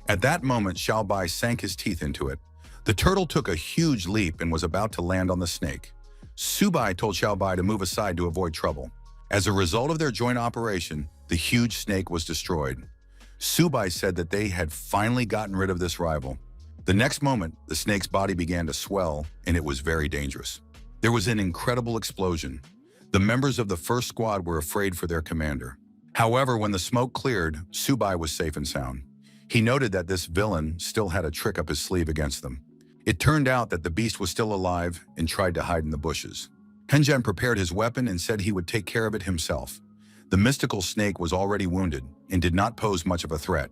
At that moment, Xiao Bai sank his teeth into it. The turtle took a huge leap and was about to land on the snake. Su Bai told Xiao Bai to move aside to avoid trouble. As a result of their joint operation, the huge snake was destroyed. Su Bai said that they had finally gotten rid of this rival. The next moment, the snake's body began to swell, and it was very dangerous. There was an incredible explosion. The members of the first squad were afraid for their commander. However, when the smoke cleared, Su Bai was safe and sound. He noted that this villain still had a trick up his sleeve against them. It turned out that the beast was still alive and tried to hide in the bushes. Han Zhen prepared his weapon and said he would take care of it himself. The mystical snake was already wounded and did not pose much of a threat.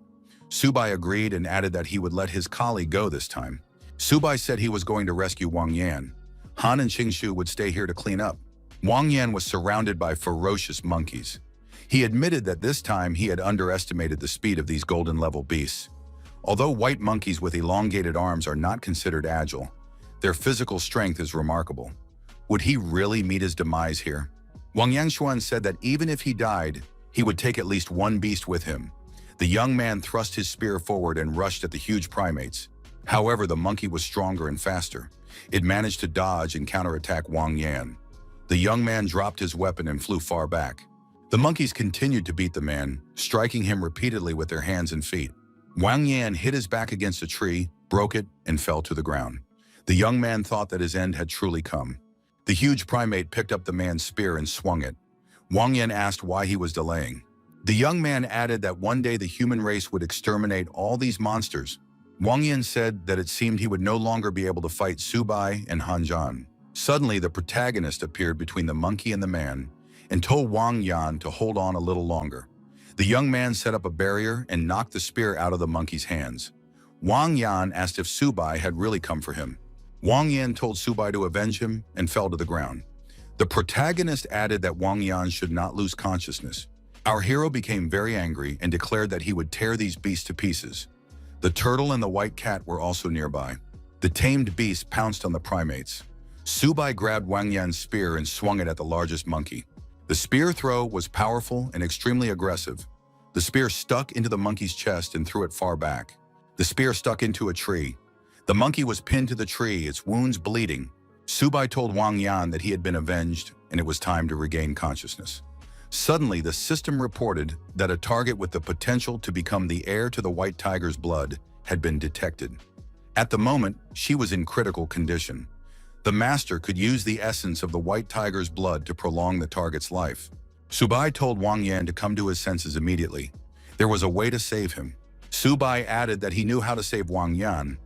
Su Bai agreed and added that he would let his colleague go this time. Su Bai said he was going to rescue Wang Yan. Han and Qingshu would stay here to clean up. Wang Yan was surrounded by ferocious monkeys. He admitted that this time he had underestimated the speed of these golden-level beasts. Although white monkeys with elongated arms are not considered agile, their physical strength is remarkable. Would he really meet his demise here? Wang Yangshuan said that even if he died, he would take at least 1 beast with him. The young man thrust his spear forward and rushed at the huge primates. However, the monkey was stronger and faster. It managed to dodge and counterattack Wang Yan. The young man dropped his weapon and flew far back. The monkeys continued to beat the man, striking him repeatedly with their hands and feet. Wang Yan hit his back against a tree, broke it, and fell to the ground. The young man thought that his end had truly come. The huge primate picked up the man's spear and swung it. Wang Yan asked why he was delaying. The young man added that one day the human race would exterminate all these monsters. Wang Yan said that it seemed he would no longer be able to fight Su Bai and Han Zhan. Suddenly, the protagonist appeared between the monkey and the man and told Wang Yan to hold on a little longer. The young man set up a barrier and knocked the spear out of the monkey's hands. Wang Yan asked if Su Bai had really come for him. Wang Yan told Su Bai to avenge him and fell to the ground. The protagonist added that Wang Yan should not lose consciousness. Our hero became very angry and declared that he would tear these beasts to pieces. The turtle and the white cat were also nearby. The tamed beast pounced on the primates. Subai grabbed Wang Yan's spear and swung it at the largest monkey. The spear throw was powerful and extremely aggressive. The spear stuck into the monkey's chest and threw it far back. The spear stuck into a tree. The monkey was pinned to the tree, its wounds bleeding. Subai told Wang Yan that he had been avenged and it was time to regain consciousness. Suddenly, the system reported that a target with the potential to become the heir to the white tiger's blood had been detected. At the moment, she was in critical condition. The master could use the essence of the white tiger's blood to prolong the target's life. Subai told Wang Yan to come to his senses immediately. There was a way to save him. Subai added that he knew how to save Wang Yan,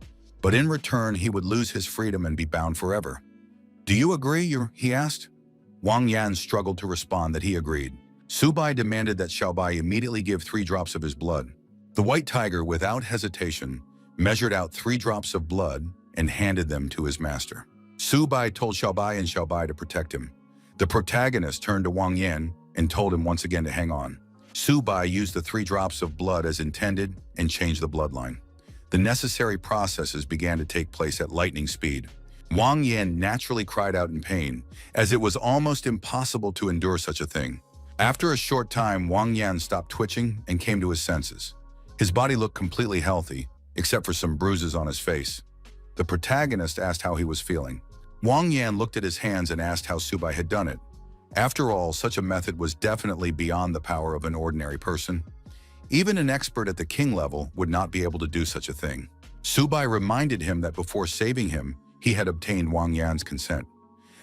but in return he would lose his freedom and be bound forever. "Do you agree?" he asked. Wang Yan struggled to respond that he agreed. Subai demanded that Xiaobai immediately give 3 drops of his blood. The white tiger, without hesitation, measured out 3 drops of blood and handed them to his master. Subai told Xiaobai and Xiaobai to protect him. The protagonist turned to Wang Yan and told him once again to hang on. Subai used the 3 drops of blood as intended and changed the bloodline. The necessary processes began to take place at lightning speed. Wang Yan naturally cried out in pain, as it was almost impossible to endure such a thing. After a short time, Wang Yan stopped twitching and came to his senses. His body looked completely healthy, except for some bruises on his face. The protagonist asked how he was feeling. Wang Yan looked at his hands and asked how Subai had done it. After all, such a method was definitely beyond the power of an ordinary person. Even an expert at the king level would not be able to do such a thing. Subai reminded him that before saving him, he had obtained Wang Yan's consent.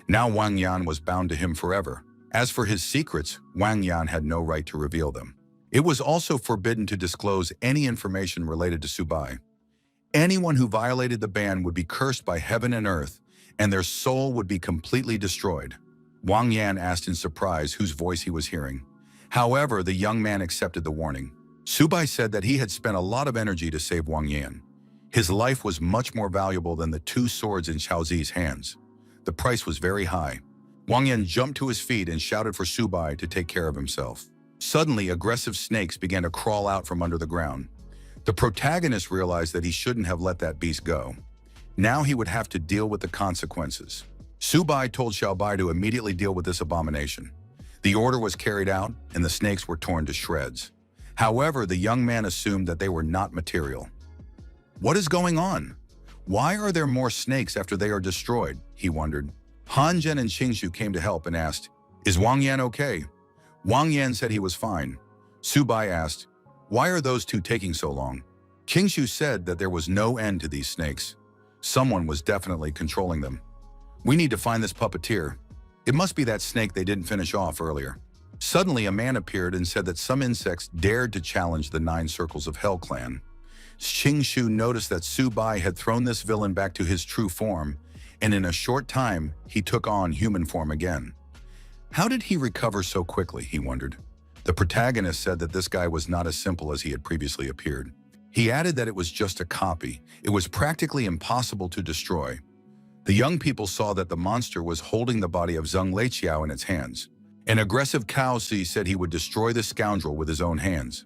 Now Wang Yan was bound to him forever. As for his secrets, Wang Yan had no right to reveal them. It was also forbidden to disclose any information related to Subai. Anyone who violated the ban would be cursed by heaven and earth, and their soul would be completely destroyed. Wang Yan asked in surprise whose voice he was hearing. However, the young man accepted the warning. Subai said that he had spent a lot of energy to save Wang Yan. His life was much more valuable than the 2 swords in Xiaozi's hands. The price was very high. Wang Yan jumped to his feet and shouted for Subai to take care of himself. Suddenly, aggressive snakes began to crawl out from under the ground. The protagonist realized that he shouldn't have let that beast go. Now he would have to deal with the consequences. Subai told Xiaobai to immediately deal with this abomination. The order was carried out, and the snakes were torn to shreds. However, the young man assumed that they were not material. "What is going on? Why are there more snakes after they are destroyed?" he wondered. Han Zhen and Qingshu came to help and asked, "Is Wang Yan okay?" Wang Yan said he was fine. Subai asked, "Why are those 2 taking so long?" Qingshu said that there was no end to these snakes. Someone was definitely controlling them. "We need to find this puppeteer. It must be that snake they didn't finish off earlier." Suddenly, a man appeared and said that some insects dared to challenge the 9 circles of Hell clan. Qingshu noticed that Subai had thrown this villain back to his true form, and in a short time, he took on human form again. How did he recover so quickly, he wondered. The protagonist said that this guy was not as simple as he had previously appeared. He added that it was just a copy. It was practically impossible to destroy. The young people saw that the monster was holding the body of Zheng Leiqiao in its hands. An aggressive Cao Si said he would destroy the scoundrel with his own hands.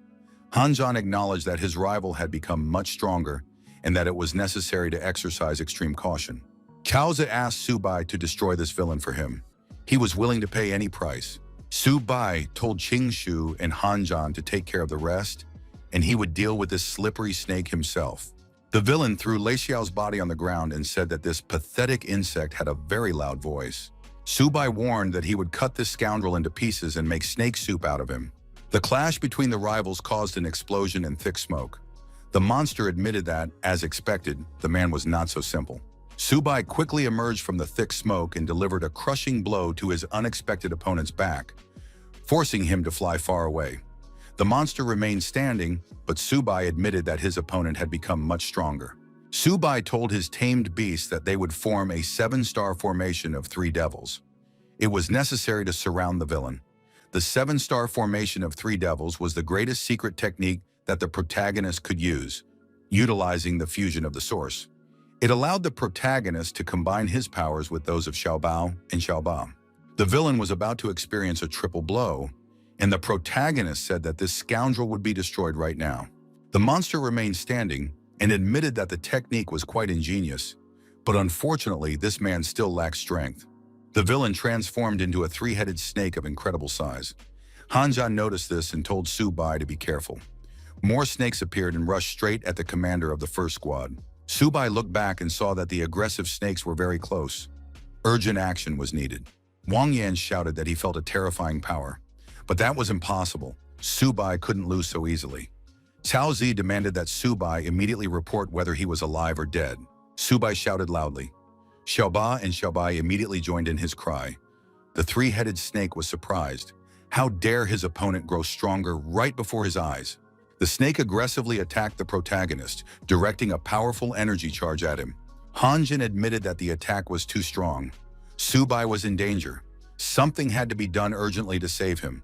Han Zhan acknowledged that his rival had become much stronger and that it was necessary to exercise extreme caution. Cao Zi asked Subai to destroy this villain for him. He was willing to pay any price. Subai told Qingshu and Han Zhan to take care of the rest, and he would deal with this slippery snake himself. The villain threw Lei Xiao's body on the ground and said that this pathetic insect had a very loud voice. Subai warned that he would cut this scoundrel into pieces and make snake soup out of him. The clash between the rivals caused an explosion and thick smoke. The monster admitted that, as expected, the man was not so simple. Subai quickly emerged from the thick smoke and delivered a crushing blow to his unexpected opponent's back, forcing him to fly far away. The monster remained standing, but Subai admitted that his opponent had become much stronger. Subai told his tamed beasts that they would form a 7-star formation of 3 devils. It was necessary to surround the villain. The 7-star formation of 3 devils was the greatest secret technique that the protagonist could use, utilizing the fusion of the source. It allowed the protagonist to combine his powers with those of Xiaobao and Xiaoba. The villain was about to experience a triple blow, and the protagonist said that this scoundrel would be destroyed right now. The monster remained standing and admitted that the technique was quite ingenious. But unfortunately, this man still lacked strength. The villain transformed into a three-headed snake of incredible size. Hanjan noticed this and told Subai to be careful. More snakes appeared and rushed straight at the commander of the first squad. Subai looked back and saw that the aggressive snakes were very close. Urgent action was needed. Wang Yan shouted that he felt a terrifying power. But that was impossible. Subai couldn't lose so easily. Cao Zi demanded that Subai immediately report whether he was alive or dead. Subai shouted loudly. Xiaoba and Xiaobai immediately joined in his cry. The three-headed snake was surprised. How dare his opponent grow stronger right before his eyes? The snake aggressively attacked the protagonist, directing a powerful energy charge at him. Hanjin admitted that the attack was too strong. Subai was in danger. Something had to be done urgently to save him.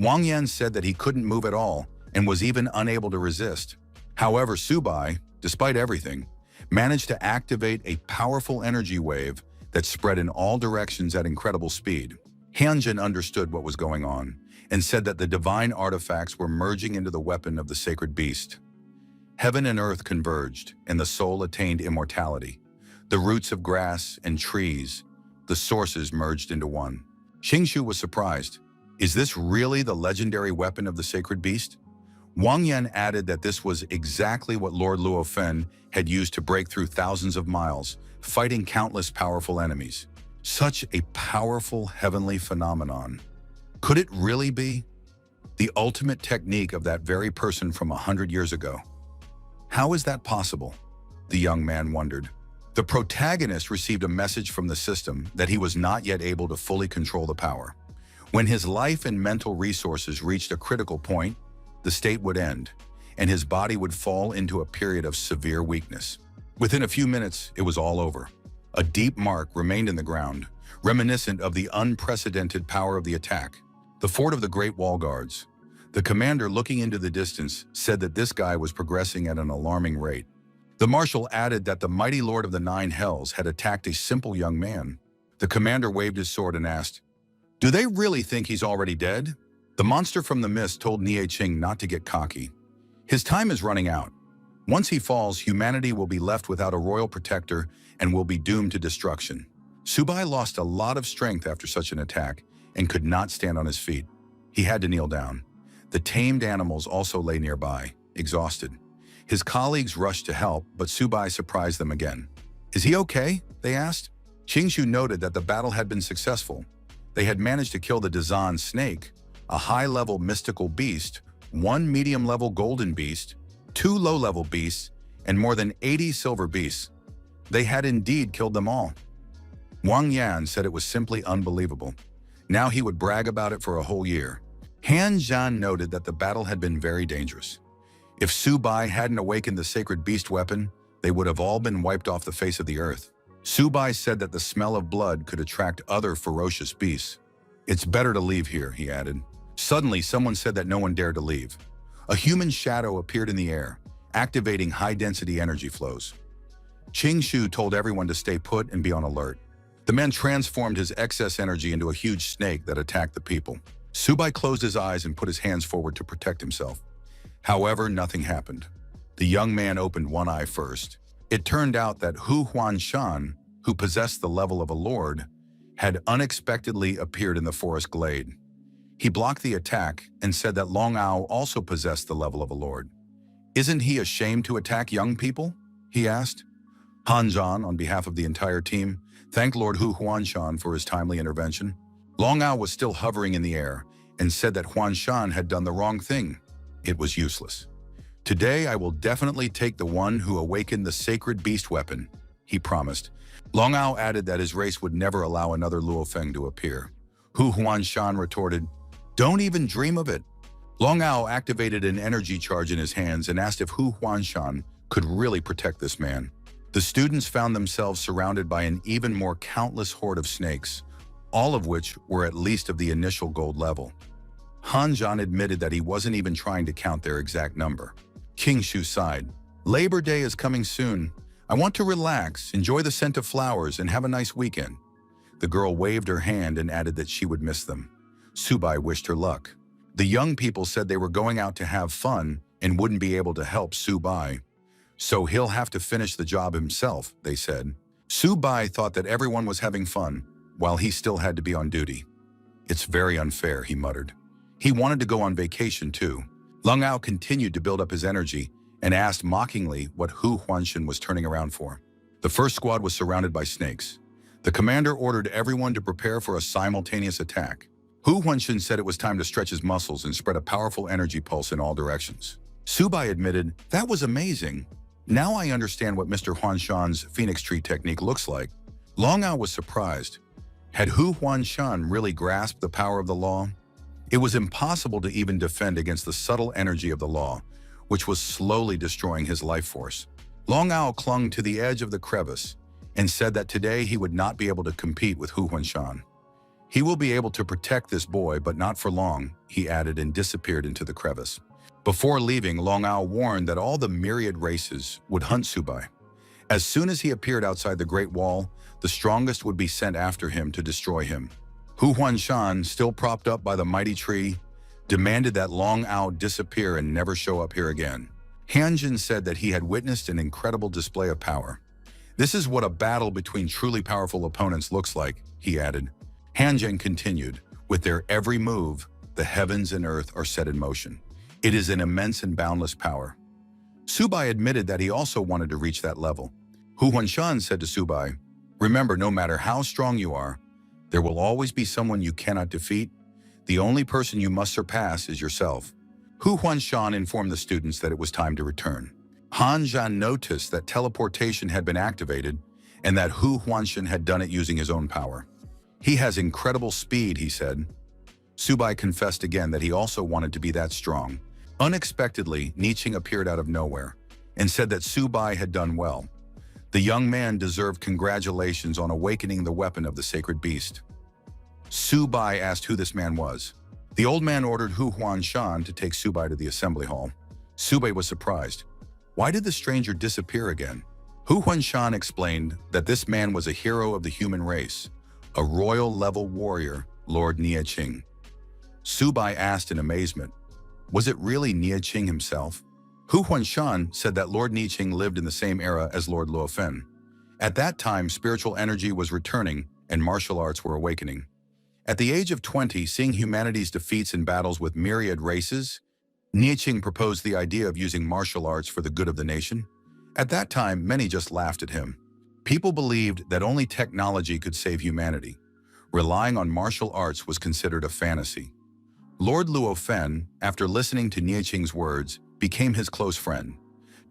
Wang Yan said that he couldn't move at all and was even unable to resist. However, Subai, despite everything, managed to activate a powerful energy wave that spread in all directions at incredible speed. Hanjin understood what was going on and said that the divine artifacts were merging into the weapon of the sacred beast. Heaven and earth converged, and the soul attained immortality. The roots of grass and trees, the sources merged into one. Qingshu was surprised. Is this really the legendary weapon of the sacred beast? Wang Yan added that this was exactly what Lord Luofen had used to break through thousands of miles, fighting countless powerful enemies. Such a powerful heavenly phenomenon. Could it really be the ultimate technique of that very person from 100 years ago? How is that possible? The young man wondered. The protagonist received a message from the system that he was not yet able to fully control the power. When his life and mental resources reached a critical point, the state would end, and his body would fall into a period of severe weakness. Within a few minutes, it was all over. A deep mark remained in the ground, reminiscent of the unprecedented power of the attack. The fort of the Great Wall Guards. The commander, looking into the distance, said that this guy was progressing at an alarming rate. The marshal added that the mighty Lord of the Nine Hells had attacked a simple young man. The commander waved his sword and asked, "Do they really think he's already dead?" The monster from the mist told Nie Qing not to get cocky. His time is running out. Once he falls, humanity will be left without a royal protector and will be doomed to destruction. Subai lost a lot of strength after such an attack and could not stand on his feet. He had to kneel down. The tamed animals also lay nearby, exhausted. His colleagues rushed to help, but Subai surprised them again. "Is he okay?" they asked. Qingshu noted that the battle had been successful. They had managed to kill the Dazan snake, a high-level mystical beast, one medium-level golden beast, two low-level beasts, and more than 80 silver beasts. They had indeed killed them all. Wang Yan said it was simply unbelievable. Now he would brag about it for a whole year. Han Zhan noted that the battle had been very dangerous. If Subai hadn't awakened the sacred beast weapon, they would have all been wiped off the face of the earth. Subai said that the smell of blood could attract other ferocious beasts. "It's better to leave here," he added. Suddenly, someone said that no one dared to leave. A human shadow appeared in the air, activating high-density energy flows. Qingshu told everyone to stay put and be on alert. The man transformed his excess energy into a huge snake that attacked the people. Subai closed his eyes and put his hands forward to protect himself. However, nothing happened. The young man opened one eye first. It turned out that Hu Huanshan, who possessed the level of a lord, had unexpectedly appeared in the forest glade. He blocked the attack and said that Long Ao also possessed the level of a lord. "Isn't he ashamed to attack young people?" he asked. Han Zhan, on behalf of the entire team, thanked Lord Hu Huanshan for his timely intervention. Long Ao was still hovering in the air and said that Huanshan had done the wrong thing. It was useless. "Today I will definitely take the one who awakened the sacred beast weapon," he promised. Long Ao added that his race would never allow another Luofeng to appear. Hu Huanshan retorted, "Don't even dream of it." Long Ao activated an energy charge in his hands and asked if Hu Huanshan could really protect this man. The students found themselves surrounded by an even more countless horde of snakes, all of which were at least of the initial gold level. Han Zhan admitted that he wasn't even trying to count their exact number. Qingshu sighed. "Labor Day is coming soon. I want to relax, enjoy the scent of flowers, and have a nice weekend." The girl waved her hand and added that she would miss them. Subai wished her luck. The young people said they were going out to have fun and wouldn't be able to help Subai. "So he'll have to finish the job himself," they said. Su Bai thought that everyone was having fun, while he still had to be on duty. "It's very unfair," he muttered. He wanted to go on vacation too. Lung Ao continued to build up his energy and asked mockingly what Hu Huanshan was turning around for. The first squad was surrounded by snakes. The commander ordered everyone to prepare for a simultaneous attack. Hu Huanshan said it was time to stretch his muscles and spread a powerful energy pulse in all directions. Su Bai admitted, "That was amazing. Now I understand what Mr. Huanshan's Phoenix Tree technique looks like." Long Ao was surprised. Had Hu Huanshan really grasped the power of the law? It was impossible to even defend against the subtle energy of the law, which was slowly destroying his life force. Long Ao clung to the edge of the crevice and said that today he would not be able to compete with Hu Huanshan. "He will be able to protect this boy, but not for long," he added and disappeared into the crevice. Before leaving, Long Ao warned that all the myriad races would hunt Su Bai. As soon as he appeared outside the Great Wall, the strongest would be sent after him to destroy him. Hu Huanshan, still propped up by the mighty tree, demanded that Long Ao disappear and never show up here again. Hanjin said that he had witnessed an incredible display of power. "This is what a battle between truly powerful opponents looks like," he added. Hanjin continued, "With their every move, the heavens and earth are set in motion. It is an immense and boundless power." Su Bai admitted that he also wanted to reach that level. Hu Huanshan said to Su Bai, "Remember, no matter how strong you are, there will always be someone you cannot defeat. The only person you must surpass is yourself." Hu Huanshan informed the students that it was time to return. Han Zhan noticed that teleportation had been activated and that Hu Huanshan had done it using his own power. "He has incredible speed," he said. Su Bai confessed again that he also wanted to be that strong. Unexpectedly, Niqing appeared out of nowhere and said that Su Bai had done well. The young man deserved congratulations on awakening the weapon of the sacred beast. Su Bai asked who this man was. The old man ordered Hu Huanshan to take Su Bai to the assembly hall. Su Bai was surprised. Why did the stranger disappear again? Hu Huanshan explained that this man was a hero of the human race, a royal-level warrior, Lord Niqing. Su Bai asked in amazement, was it really Niqing himself? Hu Huanshan said that Lord Niqing lived in the same era as Lord Luofen. At that time, spiritual energy was returning and martial arts were awakening. At the age of 20, seeing humanity's defeats in battles with myriad races, Niqing proposed the idea of using martial arts for the good of the nation. At that time, many just laughed at him. People believed that only technology could save humanity. Relying on martial arts was considered a fantasy. Lord Luofen, after listening to Niqing's words, became his close friend.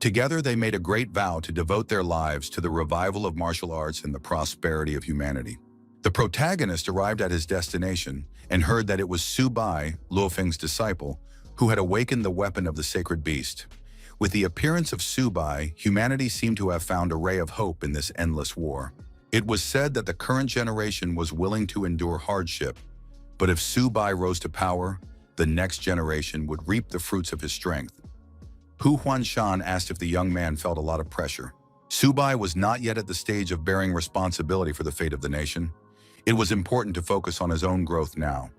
Together, they made a great vow to devote their lives to the revival of martial arts and the prosperity of humanity. The protagonist arrived at his destination and heard that it was Su Bai, Luofeng's disciple, who had awakened the weapon of the sacred beast. With the appearance of Su Bai, humanity seemed to have found a ray of hope in this endless war. It was said that the current generation was willing to endure hardship, but if Su Bai rose to power, the next generation would reap the fruits of his strength. Hu Huanshan asked if the young man felt a lot of pressure. Su Bai was not yet at the stage of bearing responsibility for the fate of the nation. It was important to focus on his own growth now.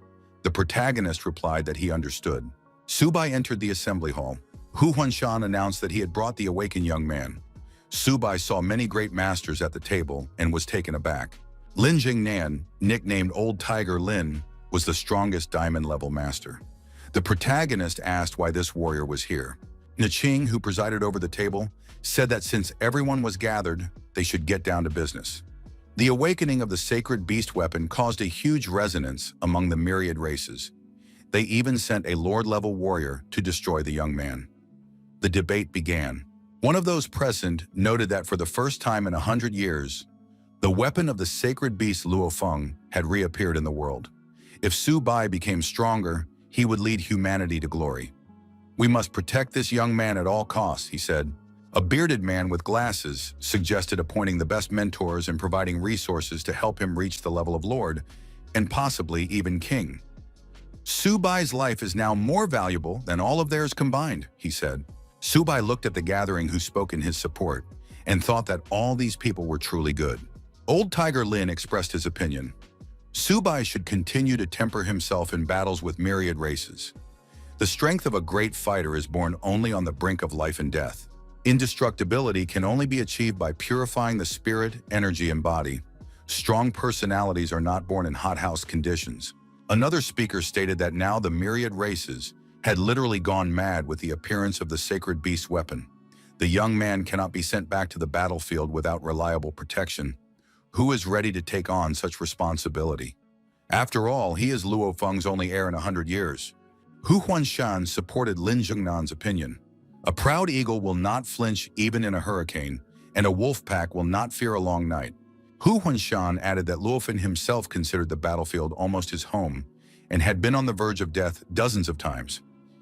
The protagonist replied that he understood. Su Bai entered the assembly hall. Hu Huanshan announced that he had brought the awakened young man. Su Bai saw many great masters at the table and was taken aback. Lin Jingnan, nicknamed Old Tiger Lin, was the strongest diamond-level master. The protagonist asked why this warrior was here. Niqing, who presided over the table, said that since everyone was gathered, they should get down to business. The awakening of the sacred beast weapon caused a huge resonance among the myriad races. They even sent a lord-level warrior to destroy the young man. The debate began. One of those present noted that for the first time in 100 years, the weapon of the sacred beast Luofeng had reappeared in the world. If Su Bai became stronger, he would lead humanity to glory. "We must protect this young man at all costs," he said. A bearded man with glasses suggested appointing the best mentors and providing resources to help him reach the level of lord, and possibly even king. "Su Bai's life is now more valuable than all of theirs combined," he said. Su Bai looked at the gathering who spoke in his support and thought that all these people were truly good. Old Tiger Lin expressed his opinion. Su Bai should continue to temper himself in battles with myriad races. The strength of a great fighter is born only on the brink of life and death. Indestructibility can only be achieved by purifying the spirit, energy, and body. Strong personalities are not born in hothouse conditions. Another speaker stated that now the myriad races had literally gone mad with the appearance of the sacred beast weapon. The young man cannot be sent back to the battlefield without reliable protection. Who is ready to take on such responsibility? After all, he is Luo Feng's only heir in 100 years. Hu Huanshan supported Lin Zhongnan's opinion. A proud eagle will not flinch even in a hurricane, and a wolf pack will not fear a long night. Hu Huanshan added that Luo Feng himself considered the battlefield almost his home and had been on the verge of death dozens of times.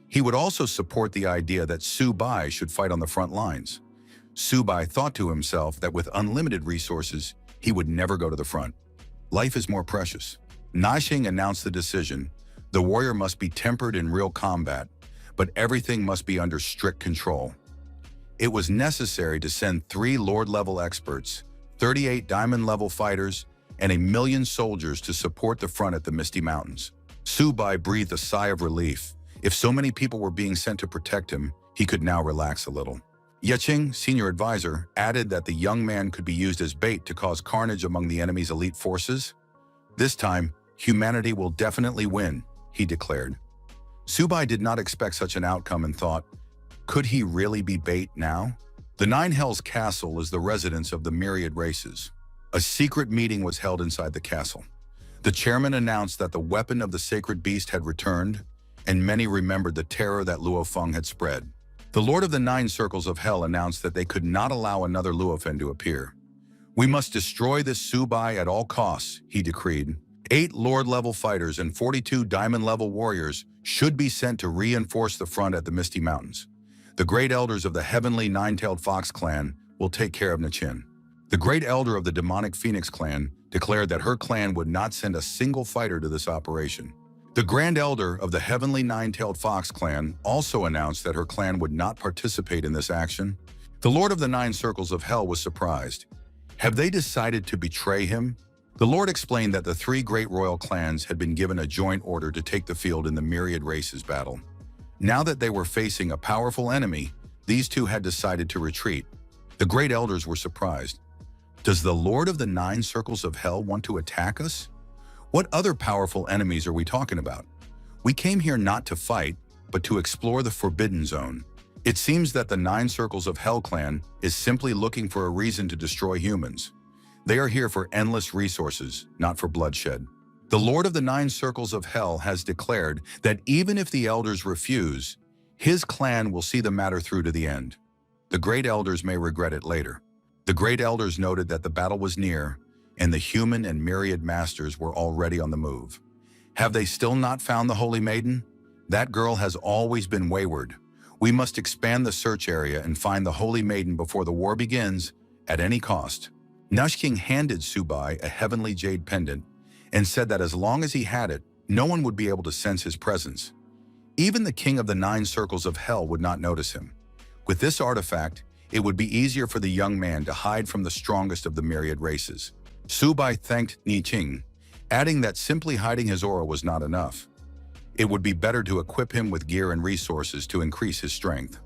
He would also support the idea that Su Bai should fight on the front lines. Su Bai thought to himself that with unlimited resources, he would never go to the front. Life is more precious. Naxing announced the decision. The warrior must be tempered in real combat, but everything must be under strict control. It was necessary to send 3 Lord-level experts, 38 Diamond-level fighters, and 1,000,000 soldiers to support the front at the Misty Mountains. Su Bai breathed a sigh of relief. If so many people were being sent to protect him, he could now relax a little. Yeqing, senior advisor, added that the young man could be used as bait to cause carnage among the enemy's elite forces. This time, humanity will definitely win, he declared. Su Bai did not expect such an outcome and thought, could he really be bait now? The Nine Hells Castle is the residence of the myriad races. A secret meeting was held inside the castle. The chairman announced that the weapon of the sacred beast had returned, and many remembered the terror that Luo Feng had spread. The Lord of the Nine Circles of Hell announced that they could not allow another Luo Feng to appear. We must destroy this Su Bai at all costs, he decreed. 8 Lord-level fighters and 42 Diamond-level warriors should be sent to reinforce the front at the Misty Mountains. The great elders of the heavenly Nine-Tailed Fox clan will take care of Nechin. The great elder of the demonic Phoenix clan declared that her clan would not send a single fighter to this operation. The grand elder of the heavenly Nine-Tailed Fox clan also announced that her clan would not participate in this action. The Lord of the Nine Circles of Hell was surprised. Have they decided to betray him? The Lord explained that the 3 great royal clans had been given a joint order to take the field in the myriad races battle. Now that they were facing a powerful enemy, these 2 had decided to retreat. The great elders were surprised. Does the Lord of the Nine Circles of Hell want to attack us? What other powerful enemies are we talking about? We came here not to fight, but to explore the Forbidden Zone. It seems that the Nine Circles of Hell clan is simply looking for a reason to destroy humans. They are here for endless resources, not for bloodshed. The Lord of the Nine Circles of Hell has declared that even if the elders refuse, his clan will see the matter through to the end. The great elders may regret it later. The great elders noted that the battle was near, and the human and myriad masters were already on the move. Have they still not found the Holy Maiden? That girl has always been wayward. We must expand the search area and find the Holy Maiden before the war begins, at any cost. Naxing handed Su Bai a heavenly jade pendant and said that as long as he had it, no one would be able to sense his presence. Even the king of the Nine Circles of Hell would not notice him. With this artifact, it would be easier for the young man to hide from the strongest of the myriad races. Su Bai thanked Niqing, adding that simply hiding his aura was not enough. It would be better to equip him with gear and resources to increase his strength.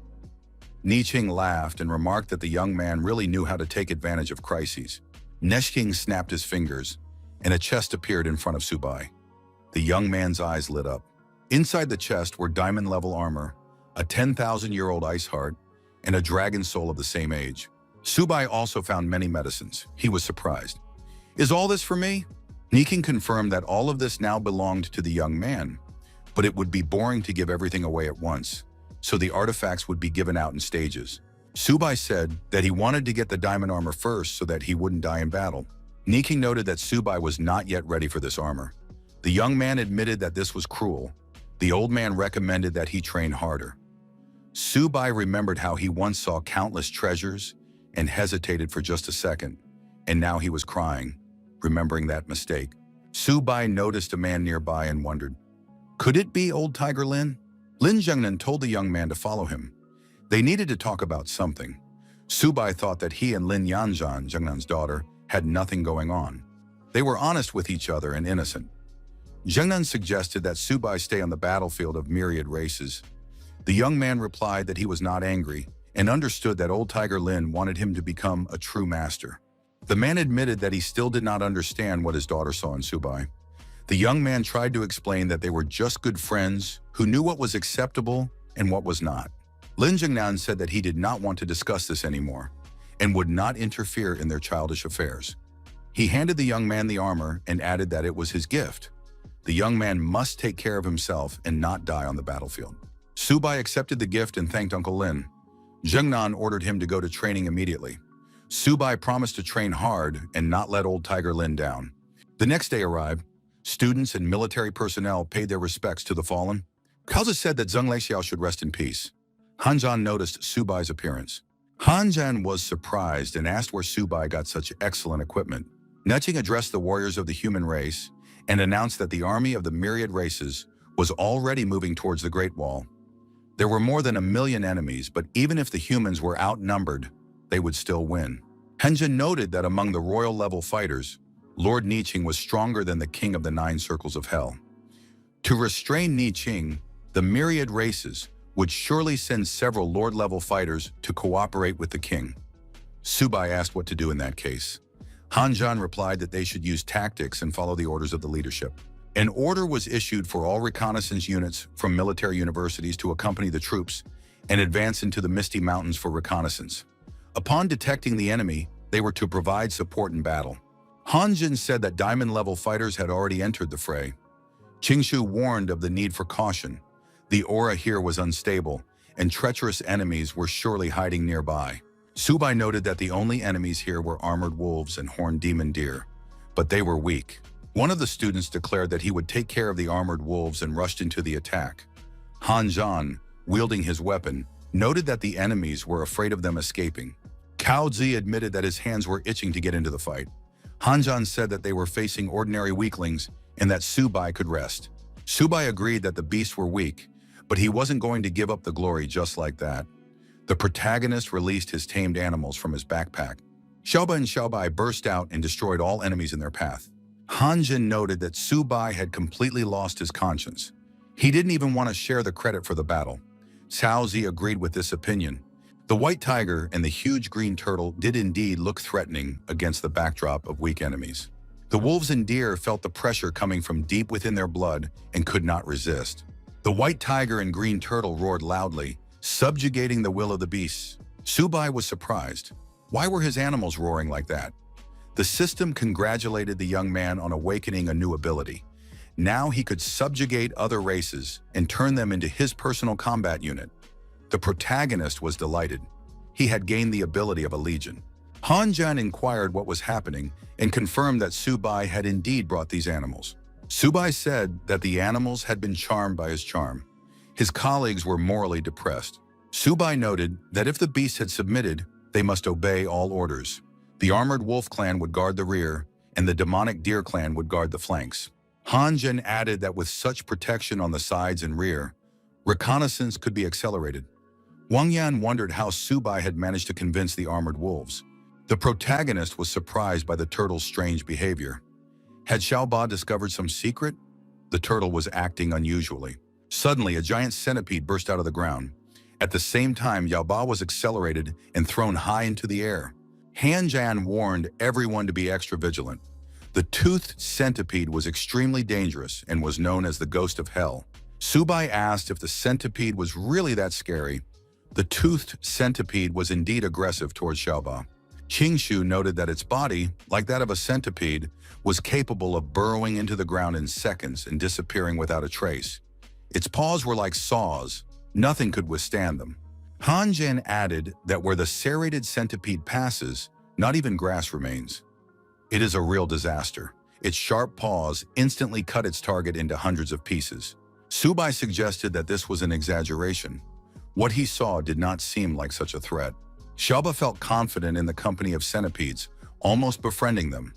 Niqing laughed and remarked that the young man really knew how to take advantage of crises. Naxing snapped his fingers, and a chest appeared in front of Su Bai. The young man's eyes lit up. Inside the chest were diamond-level armor, a 10,000-year-old ice heart, and a dragon soul of the same age. Su Bai also found many medicines. He was surprised. Is all this for me? Niqing confirmed that all of this now belonged to the young man, but it would be boring to give everything away at once, so the artifacts would be given out in stages. Su Bai said that he wanted to get the diamond armor first so that he wouldn't die in battle. Niqing noted that Su Bai was not yet ready for this armor. The young man admitted that this was cruel. The old man recommended that he train harder. Su Bai remembered how he once saw countless treasures and hesitated for just a second, and now he was crying, remembering that mistake. Su Bai noticed a man nearby and wondered, could it be old Tiger Lin? Lin Zhongnan told the young man to follow him. They needed to talk about something. Su Bai thought that he and Lin Yanzhan, Zhongnan's daughter, had nothing going on. They were honest with each other and innocent. Zhongnan suggested that Su Bai stay on the battlefield of myriad races. The young man replied that he was not angry and understood that old Tiger Lin wanted him to become a true master. The man admitted that he still did not understand what his daughter saw in Subai. The young man tried to explain that they were just good friends who knew what was acceptable and what was not. Lin Jingnan said that he did not want to discuss this anymore and would not interfere in their childish affairs. He handed the young man the armor and added that it was his gift. The young man must take care of himself and not die on the battlefield. Subai accepted the gift and thanked Uncle Lin. Jingnan ordered him to go to training immediately. Subai promised to train hard and not let old Tiger Lin down. The next day arrived. Students and military personnel paid their respects to the fallen. Kaozi said that Zheng Leixiao should rest in peace. Han Zhan noticed Subai's appearance. Han Zhan was surprised and asked where Subai got such excellent equipment. Neching addressed the warriors of the human race and announced that the army of the myriad races was already moving towards the Great Wall. There were more than 1 million enemies, but even if the humans were outnumbered, they would still win. Henjin noted that among the royal-level fighters, Lord Niqing was stronger than the king of the 9 circles of hell. To restrain Niqing, the myriad races would surely send several lord-level fighters to cooperate with the king. Subai asked what to do in that case. Han Zhan replied that they should use tactics and follow the orders of the leadership. An order was issued for all reconnaissance units from military universities to accompany the troops and advance into the Misty Mountains for reconnaissance. Upon detecting the enemy, they were to provide support in battle. Han Jin said that diamond-level fighters had already entered the fray. Qingshu warned of the need for caution. The aura here was unstable, and treacherous enemies were surely hiding nearby. Subai noted that the only enemies here were armored wolves and horned demon deer, but they were weak. One of the students declared that he would take care of the armored wolves and rushed into the attack. Han Zhan, wielding his weapon, noted that the enemies were afraid of them escaping. Cao Zi admitted that his hands were itching to get into the fight. Han Zhan said that they were facing ordinary weaklings and that Subai could rest. Subai agreed that the beasts were weak, but he wasn't going to give up the glory just like that. The protagonist released his tamed animals from his backpack. Xiaoba and Xiaobai burst out and destroyed all enemies in their path. Han Jin noted that Subai had completely lost his conscience. He didn't even want to share the credit for the battle. Cao Zi agreed with this opinion. The white tiger and the huge green turtle did indeed look threatening against the backdrop of weak enemies. The wolves and deer felt the pressure coming from deep within their blood and could not resist. The white tiger and green turtle roared loudly, subjugating the will of the beasts. Subai was surprised. Why were his animals roaring like that? The system congratulated the young man on awakening a new ability. Now he could subjugate other races and turn them into his personal combat unit. The protagonist was delighted. He had gained the ability of a legion. Han Zhan inquired what was happening and confirmed that Subai had indeed brought these animals. Subai said that the animals had been charmed by his charm. His colleagues were morally depressed. Subai noted that if the beasts had submitted, they must obey all orders. The armored wolf clan would guard the rear, and the demonic deer clan would guard the flanks. Han Zhen added that with such protection on the sides and rear, reconnaissance could be accelerated. Wang Yan wondered how Subai had managed to convince the armored wolves. The protagonist was surprised by the turtle's strange behavior. Had Xiaoba discovered some secret? The turtle was acting unusually. Suddenly, a giant centipede burst out of the ground. At the same time, Yaoba was accelerated and thrown high into the air. Han Zhan warned everyone to be extra vigilant. The toothed centipede was extremely dangerous and was known as the ghost of hell. Subai asked if the centipede was really that scary. The toothed centipede was indeed aggressive towards Xiaoba. Qingshu noted that its body, like that of a centipede, was capable of burrowing into the ground in seconds and disappearing without a trace. Its paws were like saws. Nothing could withstand them. Han Zhen added that where the serrated centipede passes, not even grass remains. It is a real disaster. Its sharp paws instantly cut its target into hundreds of pieces. Subai suggested that this was an exaggeration. What he saw did not seem like such a threat. Xiaoba felt confident in the company of centipedes, almost befriending them.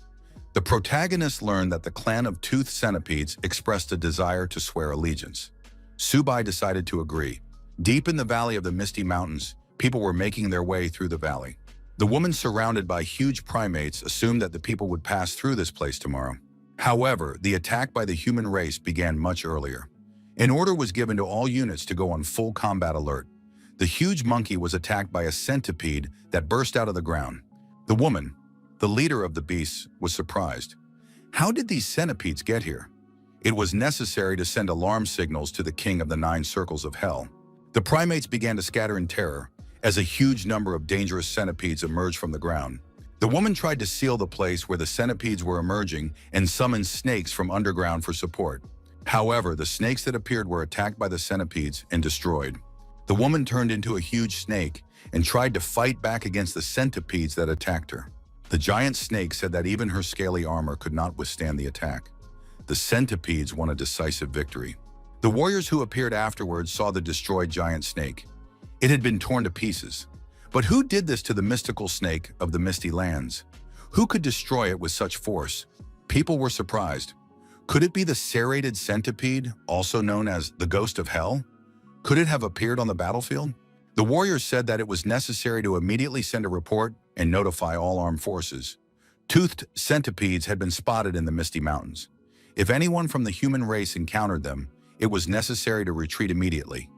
The protagonist learned that the clan of toothed centipedes expressed a desire to swear allegiance. Subai decided to agree. Deep in the valley of the Misty Mountains, people were making their way through the valley. The woman surrounded by huge primates assumed that the people would pass through this place tomorrow. However, the attack by the human race began much earlier. An order was given to all units to go on full combat alert. The huge monkey was attacked by a centipede that burst out of the ground. The woman, the leader of the beasts, was surprised. How did these centipedes get here? It was necessary to send alarm signals to the king of the 9 circles of hell. The primates began to scatter in terror as a huge number of dangerous centipedes emerged from the ground. The woman tried to seal the place where the centipedes were emerging and summoned snakes from underground for support. However, the snakes that appeared were attacked by the centipedes and destroyed. The woman turned into a huge snake and tried to fight back against the centipedes that attacked her. The giant snake said that even her scaly armor could not withstand the attack. The centipedes won a decisive victory. The warriors who appeared afterwards saw the destroyed giant snake. It had been torn to pieces. But who did this to the mystical snake of the misty lands? Who could destroy it with such force? People were surprised. Could it be the serrated centipede, also known as the ghost of hell? Could it have appeared on the battlefield? The warriors said that it was necessary to immediately send a report and notify all armed forces. Toothed centipedes had been spotted in the Misty Mountains. If anyone from the human race encountered them, it was necessary to retreat immediately.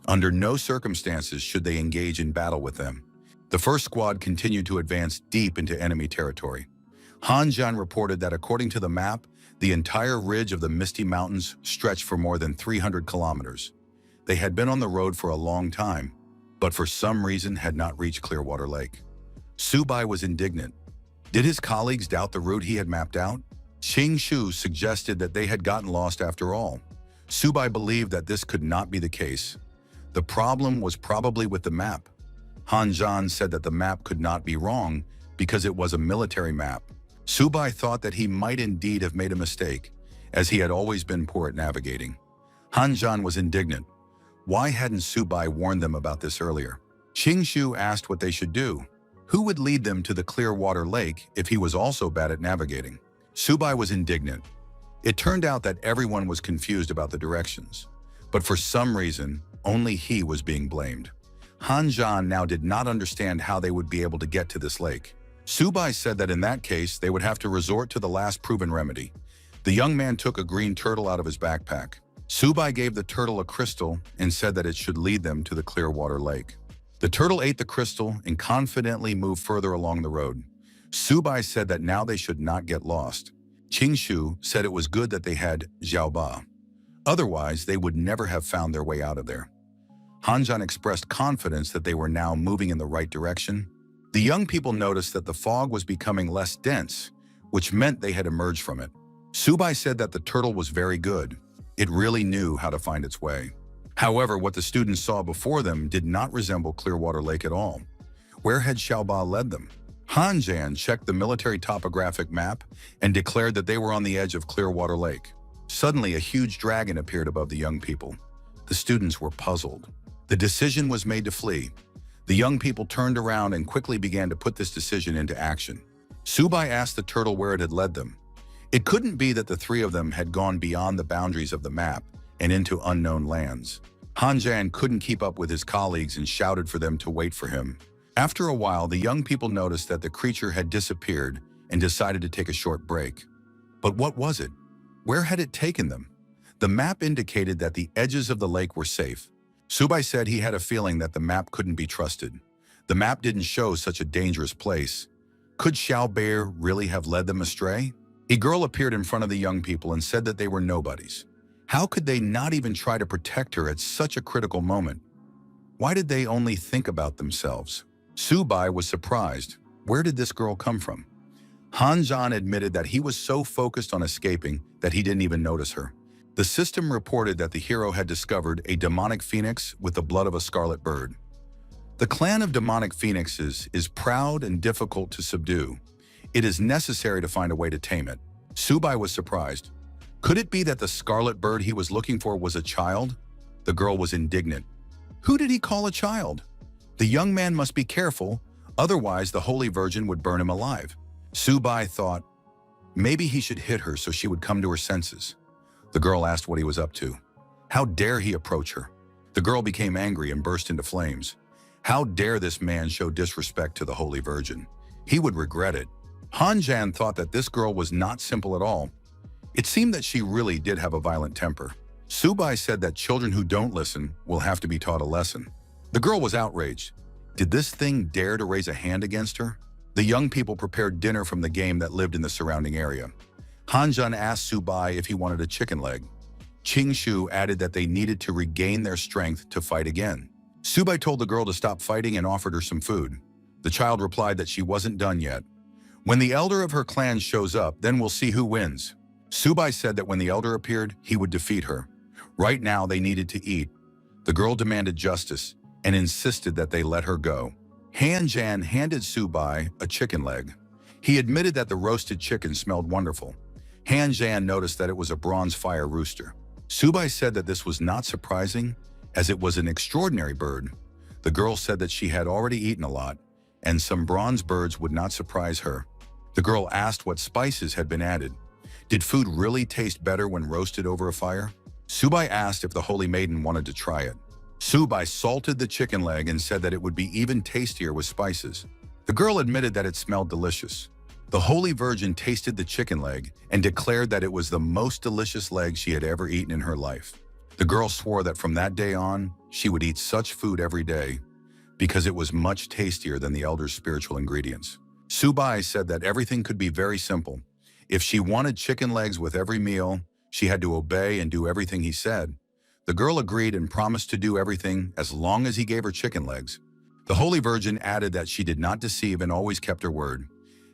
Under no circumstances should they engage in battle with them. The first squad continued to advance deep into enemy territory. Han Zhan reported that according to the map, the entire ridge of the Misty Mountains stretched for more than 300 kilometers. They had been on the road for a long time, but for some reason had not reached Clearwater Lake. Subai was indignant. Did his colleagues doubt the route he had mapped out? Qing Shu suggested that they had gotten lost after all. Subai believed that this could not be the case. The problem was probably with the map. Han Zhan said that the map could not be wrong because it was a military map. Subai thought that he might indeed have made a mistake, as he had always been poor at navigating. Han Zhan was indignant. Why hadn't Subai warned them about this earlier? Qing Shu asked what they should do. Who would lead them to the Clearwater Lake if he was also bad at navigating? Subai was indignant. It turned out that everyone was confused about the directions, but for some reason, only he was being blamed. Han Zhan now did not understand how they would be able to get to this lake. Subai said that in that case, they would have to resort to the last proven remedy. The young man took a green turtle out of his backpack. Subai gave the turtle a crystal and said that it should lead them to the Clearwater Lake. The turtle ate the crystal and confidently moved further along the road. Subai said that now they should not get lost. Qing Shu said it was good that they had Xiaoba. Otherwise, they would never have found their way out of there. Han Zhan expressed confidence that they were now moving in the right direction. The young people noticed that the fog was becoming less dense, which meant they had emerged from it. Subai said that the turtle was very good. It really knew how to find its way. However, what the students saw before them did not resemble Clearwater Lake at all. Where had Xiaoba led them? Han Zhan checked the military topographic map and declared that they were on the edge of Clearwater Lake. Suddenly, a huge dragon appeared above the young people. The students were puzzled. The decision was made to flee. The young people turned around and quickly began to put this decision into action. Subai asked the turtle where it had led them. It couldn't be that the 3 of them had gone beyond the boundaries of the map and into unknown lands. Han Zhan couldn't keep up with his colleagues and shouted for them to wait for him. After a while, the young people noticed that the creature had disappeared and decided to take a short break. But what was it? Where had it taken them? The map indicated that the edges of the lake were safe. Subai said he had a feeling that the map couldn't be trusted. The map didn't show such a dangerous place. Could Xiao Bear really have led them astray? A girl appeared in front of the young people and said that they were nobodies. How could they not even try to protect her at such a critical moment? Why did they only think about themselves? Subai was surprised. Where did this girl come from? Han Zhan admitted that he was so focused on escaping that he didn't even notice her. The system reported that the hero had discovered a demonic phoenix with the blood of a scarlet bird. The clan of demonic phoenixes is proud and difficult to subdue. It is necessary to find a way to tame it. Subai was surprised. Could it be that the scarlet bird he was looking for was a child? The girl was indignant. Who did he call a child? The young man must be careful, otherwise the Holy Virgin would burn him alive. Subai thought, maybe he should hit her so she would come to her senses. The girl asked what he was up to. How dare he approach her? The girl became angry and burst into flames. How dare this man show disrespect to the Holy Virgin? He would regret it. Han Zhan thought that this girl was not simple at all. It seemed that she really did have a violent temper. Subai said that children who don't listen will have to be taught a lesson. The girl was outraged. Did this thing dare to raise a hand against her? The young people prepared dinner from the game that lived in the surrounding area. Hanjun asked Subai if he wanted a chicken leg. Qingshu added that they needed to regain their strength to fight again. Subai told the girl to stop fighting and offered her some food. The child replied that she wasn't done yet. When the elder of her clan shows up, then we'll see who wins. Subai said that when the elder appeared, he would defeat her. Right now, they needed to eat. The girl demanded justice and insisted that they let her go. Hanjan handed Subai a chicken leg. He admitted that the roasted chicken smelled wonderful. Hanjan noticed that it was a bronze fire rooster. Subai said that this was not surprising, as it was an extraordinary bird. The girl said that she had already eaten a lot, and some bronze birds would not surprise her. The girl asked what spices had been added. Did food really taste better when roasted over a fire? Subai asked if the holy maiden wanted to try it. Subai salted the chicken leg and said that it would be even tastier with spices. The girl admitted that it smelled delicious. The Holy Virgin tasted the chicken leg and declared that it was the most delicious leg she had ever eaten in her life. The girl swore that from that day on, she would eat such food every day because it was much tastier than the elder's spiritual ingredients. Subai said that everything could be very simple. If she wanted chicken legs with every meal, she had to obey and do everything he said. The girl agreed and promised to do everything as long as he gave her chicken legs. The Holy Virgin added that she did not deceive and always kept her word,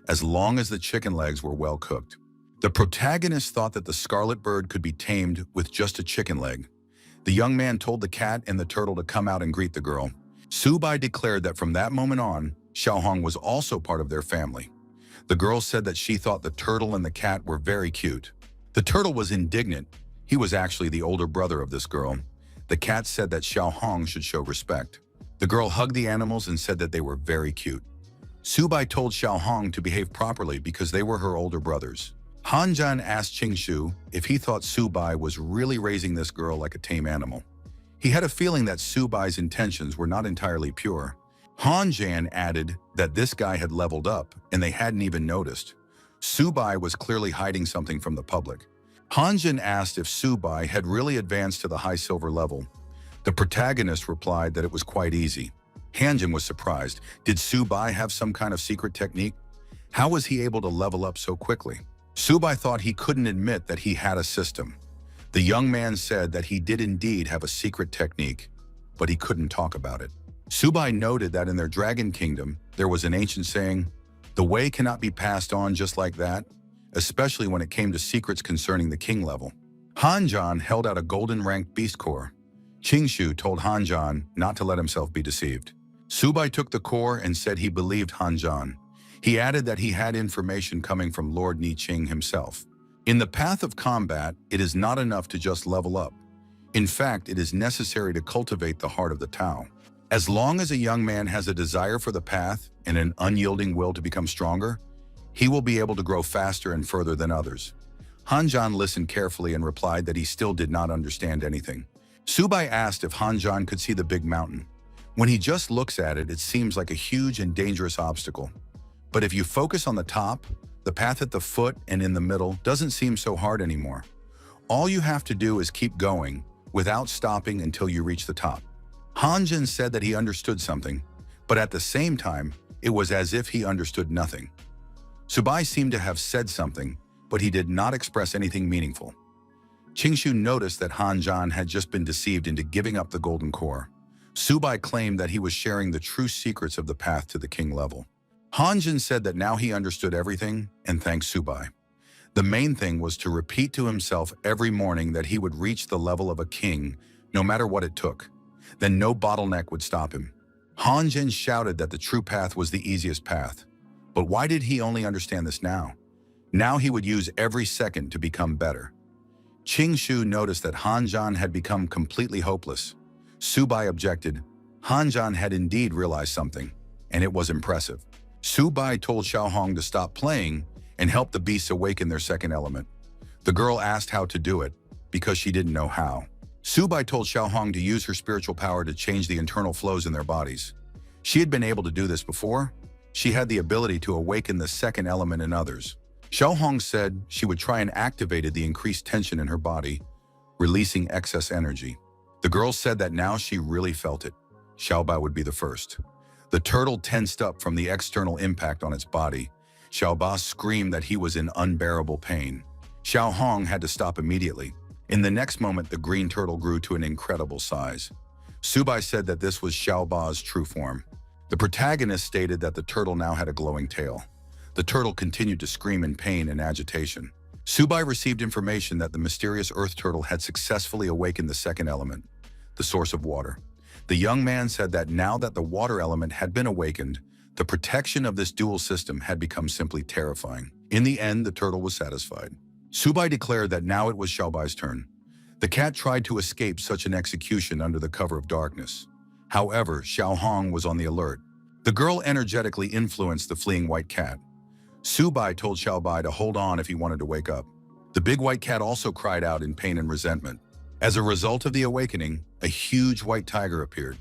as long as the chicken legs were well cooked. The protagonist thought that the scarlet bird could be tamed with just a chicken leg. The young man told the cat and the turtle to come out and greet the girl. Subai declared that from that moment on, Xiaohong was also part of their family. The girl said that she thought the turtle and the cat were very cute. The turtle was indignant. He was actually the older brother of this girl. The cat said that Xiaohong should show respect. The girl hugged the animals and said that they were very cute. Subai told Xiaohong to behave properly because they were her older brothers. Hanjan asked Qingshu if he thought Subai was really raising this girl like a tame animal. He had a feeling that Subai's intentions were not entirely pure. Hanjan added that this guy had leveled up and they hadn't even noticed. Subai was clearly hiding something from the public. Hanjan asked if Subai had really advanced to the high silver level. The protagonist replied that it was quite easy. Hanjan was surprised. Did Subai have some kind of secret technique? How was he able to level up so quickly? Subai thought he couldn't admit that he had a system. The young man said that he did indeed have a secret technique, but he couldn't talk about it. Subai noted that in their dragon kingdom, there was an ancient saying, "The way cannot be passed on just like that," especially when it came to secrets concerning the king level. Hanjan held out a golden-ranked beast core. Qingshu told Hanjan not to let himself be deceived. Subai took the core and said he believed Hanjan. He added that he had information coming from Lord Niqing himself. In the path of combat, it is not enough to just level up. In fact, it is necessary to cultivate the heart of the Tao. As long as a young man has a desire for the path and an unyielding will to become stronger, he will be able to grow faster and further than others. Hanjan listened carefully and replied that he still did not understand anything. Subai asked if Hanjan could see the big mountain. When he just looks at it, it seems like a huge and dangerous obstacle. But if you focus on the top, the path at the foot and in the middle doesn't seem so hard anymore. All you have to do is keep going without stopping until you reach the top. Hanjan said that he understood something, but at the same time, it was as if he understood nothing. Subai seemed to have said something, but he did not express anything meaningful. Qingshu noticed that Hanjan had just been deceived into giving up the golden core. Subai claimed that he was sharing the true secrets of the path to the king level. Hanjan said that now he understood everything and thanked Subai. The main thing was to repeat to himself every morning that he would reach the level of a king, no matter what it took. Then no bottleneck would stop him. Hanjan shouted that the true path was the easiest path. But why did he only understand this now? Now he would use every second to become better. Qingshu noticed that Hanjan had become completely hopeless. Subai objected. Hanjan had indeed realized something, and it was impressive. Subai told Xiaohong to stop playing and help the beasts awaken their second element. The girl asked how to do it because she didn't know how. Subai told Xiaohong to use her spiritual power to change the internal flows in their bodies. She had been able to do this before. She had the ability to awaken the second element in others. Xiaohong said she would try and activate the increased tension in her body, releasing excess energy. The girl said that now she really felt it. Xiaobai would be the first. The turtle tensed up from the external impact on its body. Xiaobai screamed that he was in unbearable pain. Xiao Hong had to stop immediately. In the next moment, the green turtle grew to an incredible size. Subai said that this was Xiaobai's true form. The protagonist stated that the turtle now had a glowing tail. The turtle continued to scream in pain and agitation. Subai received information that the mysterious earth turtle had successfully awakened the second element, the source of water. The young man said that now that the water element had been awakened, the protection of this dual system had become simply terrifying. In the end, the turtle was satisfied. Subai declared that now it was Xiaobai's turn. The cat tried to escape such an execution under the cover of darkness. However, Xiao Hong was on the alert. The girl energetically influenced the fleeing white cat. Subai told Xiaobai to hold on if he wanted to wake up. The big white cat also cried out in pain and resentment. As a result of the awakening, a huge white tiger appeared.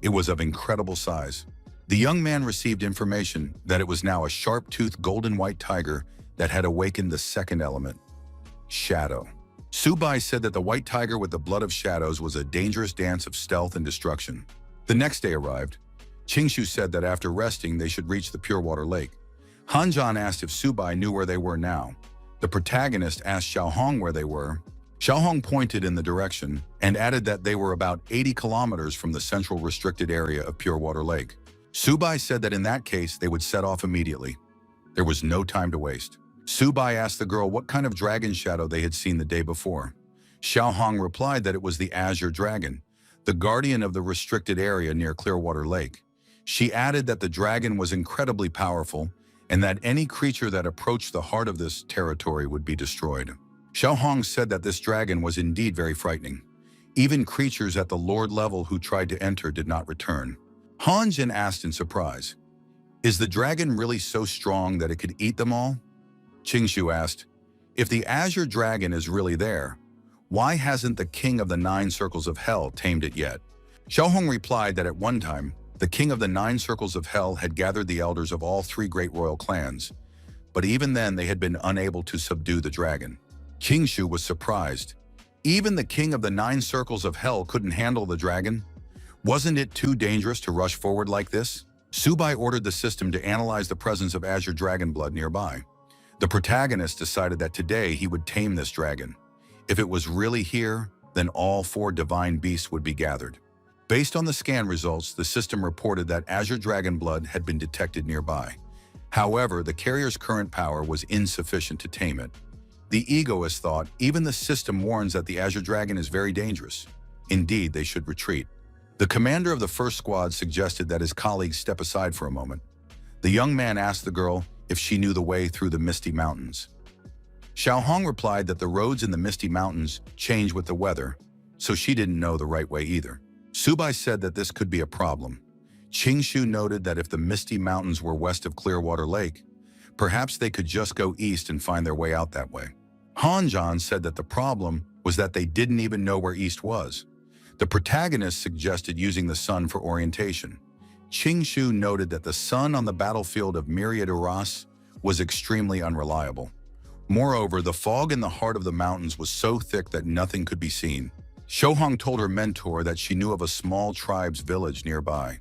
It was of incredible size. The young man received information that it was now a sharp-toothed golden white tiger that had awakened the second element, shadow. Subai said that the white tiger with the blood of shadows was a dangerous dance of stealth and destruction. The next day arrived. Qingshu said that after resting, they should reach the pure water lake. Hanjan asked if Subai knew where they were now. The protagonist asked Xiao Hong where they were. Xiao Hong pointed in the direction and added that they were about 80 kilometers from the central restricted area of Pure Water Lake. Subai said that in that case, they would set off immediately. There was no time to waste. Subai asked the girl what kind of dragon shadow they had seen the day before. Xiao Hong replied that it was the Azure Dragon, the guardian of the restricted area near Clearwater Lake. She added that the dragon was incredibly powerful and that any creature that approached the heart of this territory would be destroyed. Xiao Hong said that this dragon was indeed very frightening. Even creatures at the Lord level who tried to enter did not return. Han Jin asked in surprise, "Is the dragon really so strong that it could eat them all?" Qingshu asked, "If the Azure Dragon is really there, why hasn't the King of the Nine Circles of Hell tamed it yet?" Xiao Hong replied that at one time, the King of the Nine Circles of Hell had gathered the elders of all three great royal clans, but even then they had been unable to subdue the dragon. Qingshu was surprised. Even the King of the Nine Circles of Hell couldn't handle the dragon? Wasn't it too dangerous to rush forward like this? Subai ordered the system to analyze the presence of Azure Dragon blood nearby. The protagonist decided that today he would tame this dragon. If it was really here, then all four divine beasts would be gathered. Based on the scan results, the system reported that Azure Dragon blood had been detected nearby. However, the carrier's current power was insufficient to tame it. The egoist thought, even the system warns that the Azure Dragon is very dangerous. Indeed, they should retreat. The commander of the first squad suggested that his colleagues step aside for a moment. The young man asked the girl if she knew the way through the Misty Mountains. Xiao Hong replied that the roads in the Misty Mountains change with the weather, so she didn't know the right way either. Subai said that this could be a problem. Qingshu noted that if the Misty Mountains were west of Clearwater Lake, perhaps they could just go east and find their way out that way. Hanjan said that the problem was that they didn't even know where east was. The protagonist suggested using the sun for orientation. Qingshu noted that the sun on the battlefield of Myriad Uras was extremely unreliable. Moreover, the fog in the heart of the mountains was so thick that nothing could be seen. Shohong told her mentor that she knew of a small tribe's village nearby.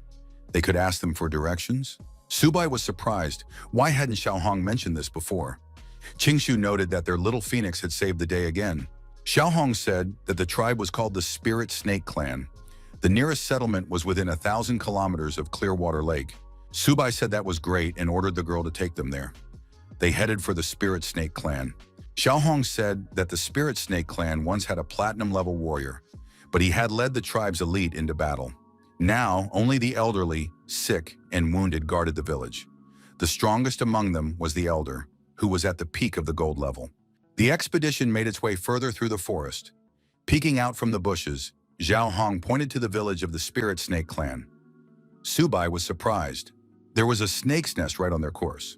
They could ask them for directions? Subai was surprised. Why hadn't Xiaohong mentioned this before? Qingshu noted that their little phoenix had saved the day again. Xiaohong said that the tribe was called the Spirit Snake Clan. The nearest settlement was within 1,000 kilometers of Clearwater Lake. Subai said that was great and ordered the girl to take them there. They headed for the Spirit Snake Clan. Xiaohong said that the Spirit Snake Clan once had a platinum-level warrior, but he had led the tribe's elite into battle. Now, only the elderly, sick, and wounded guarded the village. The strongest among them was the elder, who was at the peak of the gold level. The expedition made its way further through the forest. Peeking out from the bushes, Xiao Hong pointed to the village of the Spirit Snake Clan. Subai was surprised. There was a snake's nest right on their course.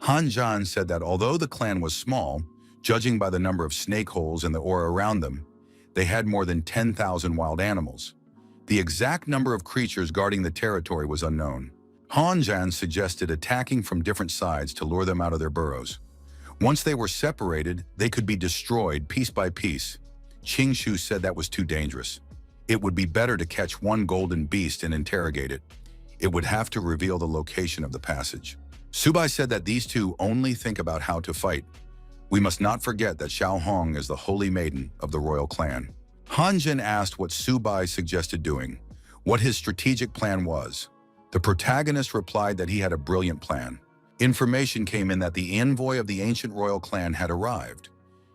Han Zhan said that although the clan was small, judging by the number of snake holes in the aura around them, they had more than 10,000 wild animals. The exact number of creatures guarding the territory was unknown. Han Zhan suggested attacking from different sides to lure them out of their burrows. Once they were separated, they could be destroyed piece by piece. Qingshu said that was too dangerous. It would be better to catch one golden beast and interrogate it. It would have to reveal the location of the passage. Subai said that these two only think about how to fight. We must not forget that Xiao Hong is the holy maiden of the royal clan. Han Jin asked what Subai suggested doing, what his strategic plan was. The protagonist replied that he had a brilliant plan. Information came in that the envoy of the ancient royal clan had arrived.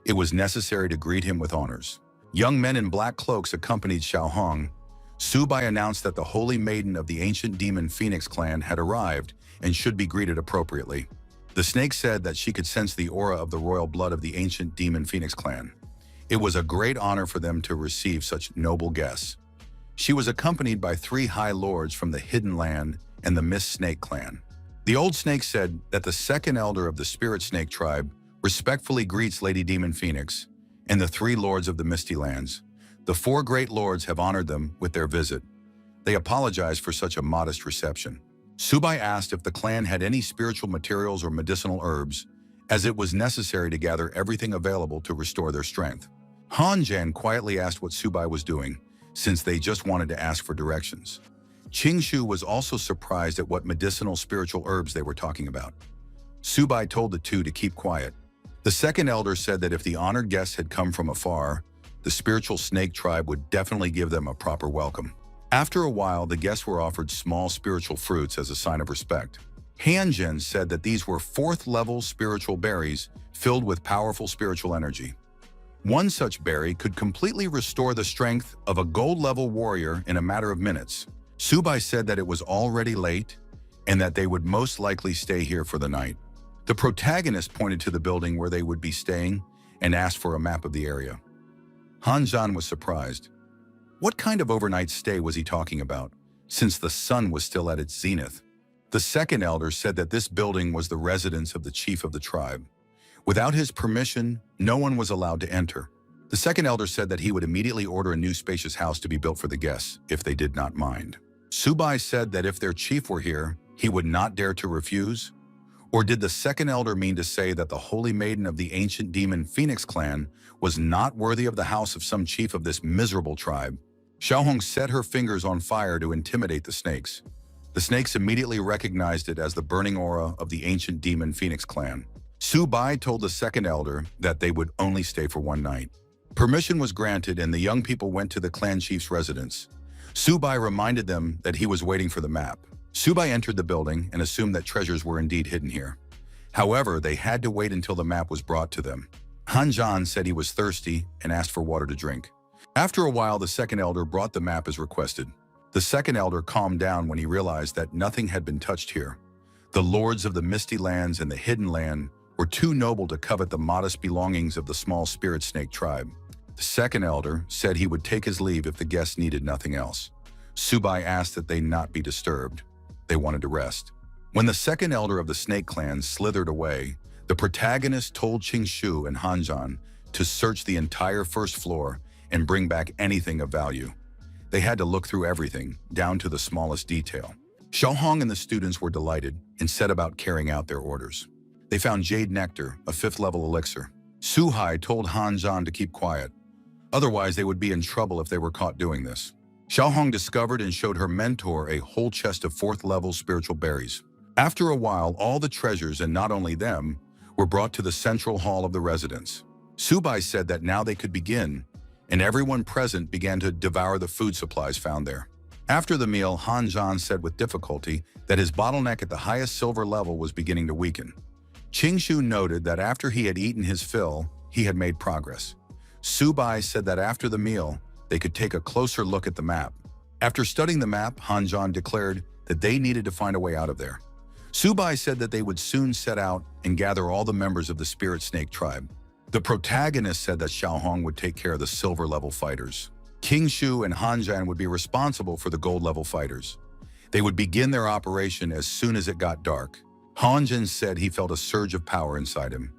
It was necessary to greet him with honors. Young men in black cloaks accompanied Xiao Hong. Subai announced that the holy maiden of the ancient demon Phoenix clan had arrived and should be greeted appropriately. The snake said that she could sense the aura of the royal blood of the ancient demon Phoenix clan. It was a great honor for them to receive such noble guests. She was accompanied by 3 high lords from the Hidden Land and the Mist Snake clan. The old snake said that the second elder of the Spirit Snake tribe respectfully greets Lady Demon Phoenix and the 3 lords of the Misty Lands. The 4 great lords have honored them with their visit. They apologize for such a modest reception. Subai asked if the clan had any spiritual materials or medicinal herbs, as it was necessary to gather everything available to restore their strength. Han Jan quietly asked what Subai was doing, since they just wanted to ask for directions. Qing Shu was also surprised at what medicinal spiritual herbs they were talking about. Subai told the two to keep quiet. The second elder said that if the honored guests had come from afar, the spiritual snake tribe would definitely give them a proper welcome. After a while, the guests were offered small spiritual fruits as a sign of respect. Han Jin said that these were 4th-level spiritual berries filled with powerful spiritual energy. One such berry could completely restore the strength of a gold-level warrior in a matter of minutes. Subai said that it was already late and that they would most likely stay here for the night. The protagonist pointed to the building where they would be staying and asked for a map of the area. Han Zhan was surprised. What kind of overnight stay was he talking about, since the sun was still at its zenith? The second elder said that this building was the residence of the chief of the tribe. Without his permission, no one was allowed to enter. The second elder said that he would immediately order a new spacious house to be built for the guests, if they did not mind. Subai said that if their chief were here, he would not dare to refuse. Or did the second elder mean to say that the holy maiden of the ancient demon Phoenix clan was not worthy of the house of some chief of this miserable tribe? Xiaohong set her fingers on fire to intimidate the snakes. The snakes immediately recognized it as the burning aura of the ancient demon Phoenix clan. Subai told the second elder that they would only stay for one night. Permission was granted and the young people went to the clan chief's residence. Subai reminded them that he was waiting for the map. Subai entered the building and assumed that treasures were indeed hidden here. However, they had to wait until the map was brought to them. Han Zhan said he was thirsty and asked for water to drink. After a while, the second elder brought the map as requested. The second elder calmed down when he realized that nothing had been touched here. The lords of the Misty Lands and the Hidden Land were too noble to covet the modest belongings of the small spirit snake tribe. The second elder said he would take his leave if the guests needed nothing else. Subai asked that they not be disturbed. They wanted to rest. When the second elder of the snake clan slithered away, the protagonist told Qing Shu and Han Zhan to search the entire first floor and bring back anything of value. They had to look through everything, down to the smallest detail. Xiaohong and the students were delighted and set about carrying out their orders. They found jade nectar, a 5th-level elixir. Suhai told Han Zhan to keep quiet. Otherwise, they would be in trouble if they were caught doing this. Xiaohong discovered and showed her mentor a whole chest of 4th-level spiritual berries. After a while, all the treasures, and not only them, were brought to the central hall of the residence. Subai said that now they could begin, and everyone present began to devour the food supplies found there. After the meal, Han Zhan said with difficulty that his bottleneck at the highest silver level was beginning to weaken. Qing Shu noted that after he had eaten his fill, he had made progress. Subai said that after the meal, they could take a closer look at the map. After studying the map, Han Zhan declared that they needed to find a way out of there. Subai said that they would soon set out and gather all the members of the Spirit Snake tribe. The protagonist said that Xiaohong would take care of the silver-level fighters. Qing Shu and Han Zhan would be responsible for the gold-level fighters. They would begin their operation as soon as it got dark. Han Zhan said he felt a surge of power inside him.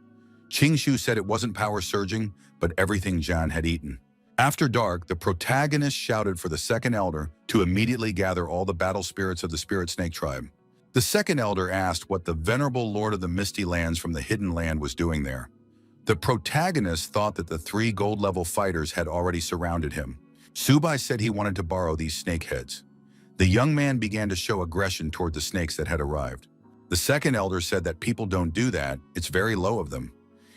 Qing Shu said it wasn't power surging, but everything Zhan had eaten. After dark, the protagonist shouted for the second elder to immediately gather all the battle spirits of the Spirit Snake tribe. The second elder asked what the venerable lord of the Misty Lands from the Hidden Land was doing there. The protagonist thought that the 3 gold-level fighters had already surrounded him. Subai said he wanted to borrow these snake heads. The young man began to show aggression toward the snakes that had arrived. The second elder said that people don't do that, it's very low of them.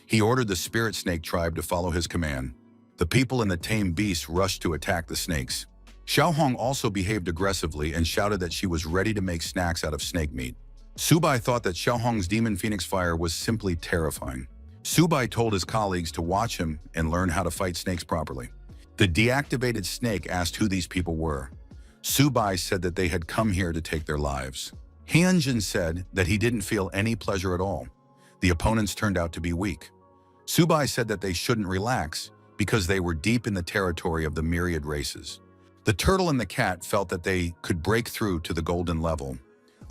He ordered the spirit snake tribe to follow his command. The people and the tame beasts rushed to attack the snakes. Xiao Hong also behaved aggressively and shouted that she was ready to make snacks out of snake meat. Subai thought that Xiao Hong's demon phoenix fire was simply terrifying. Subai told his colleagues to watch him and learn how to fight snakes properly. The deactivated snake asked who these people were. Subai said that they had come here to take their lives. Hyunjin said that he didn't feel any pleasure at all. The opponents turned out to be weak. Subai said that they shouldn't relax because they were deep in the territory of the myriad races. The turtle and the cat felt that they could break through to the golden level.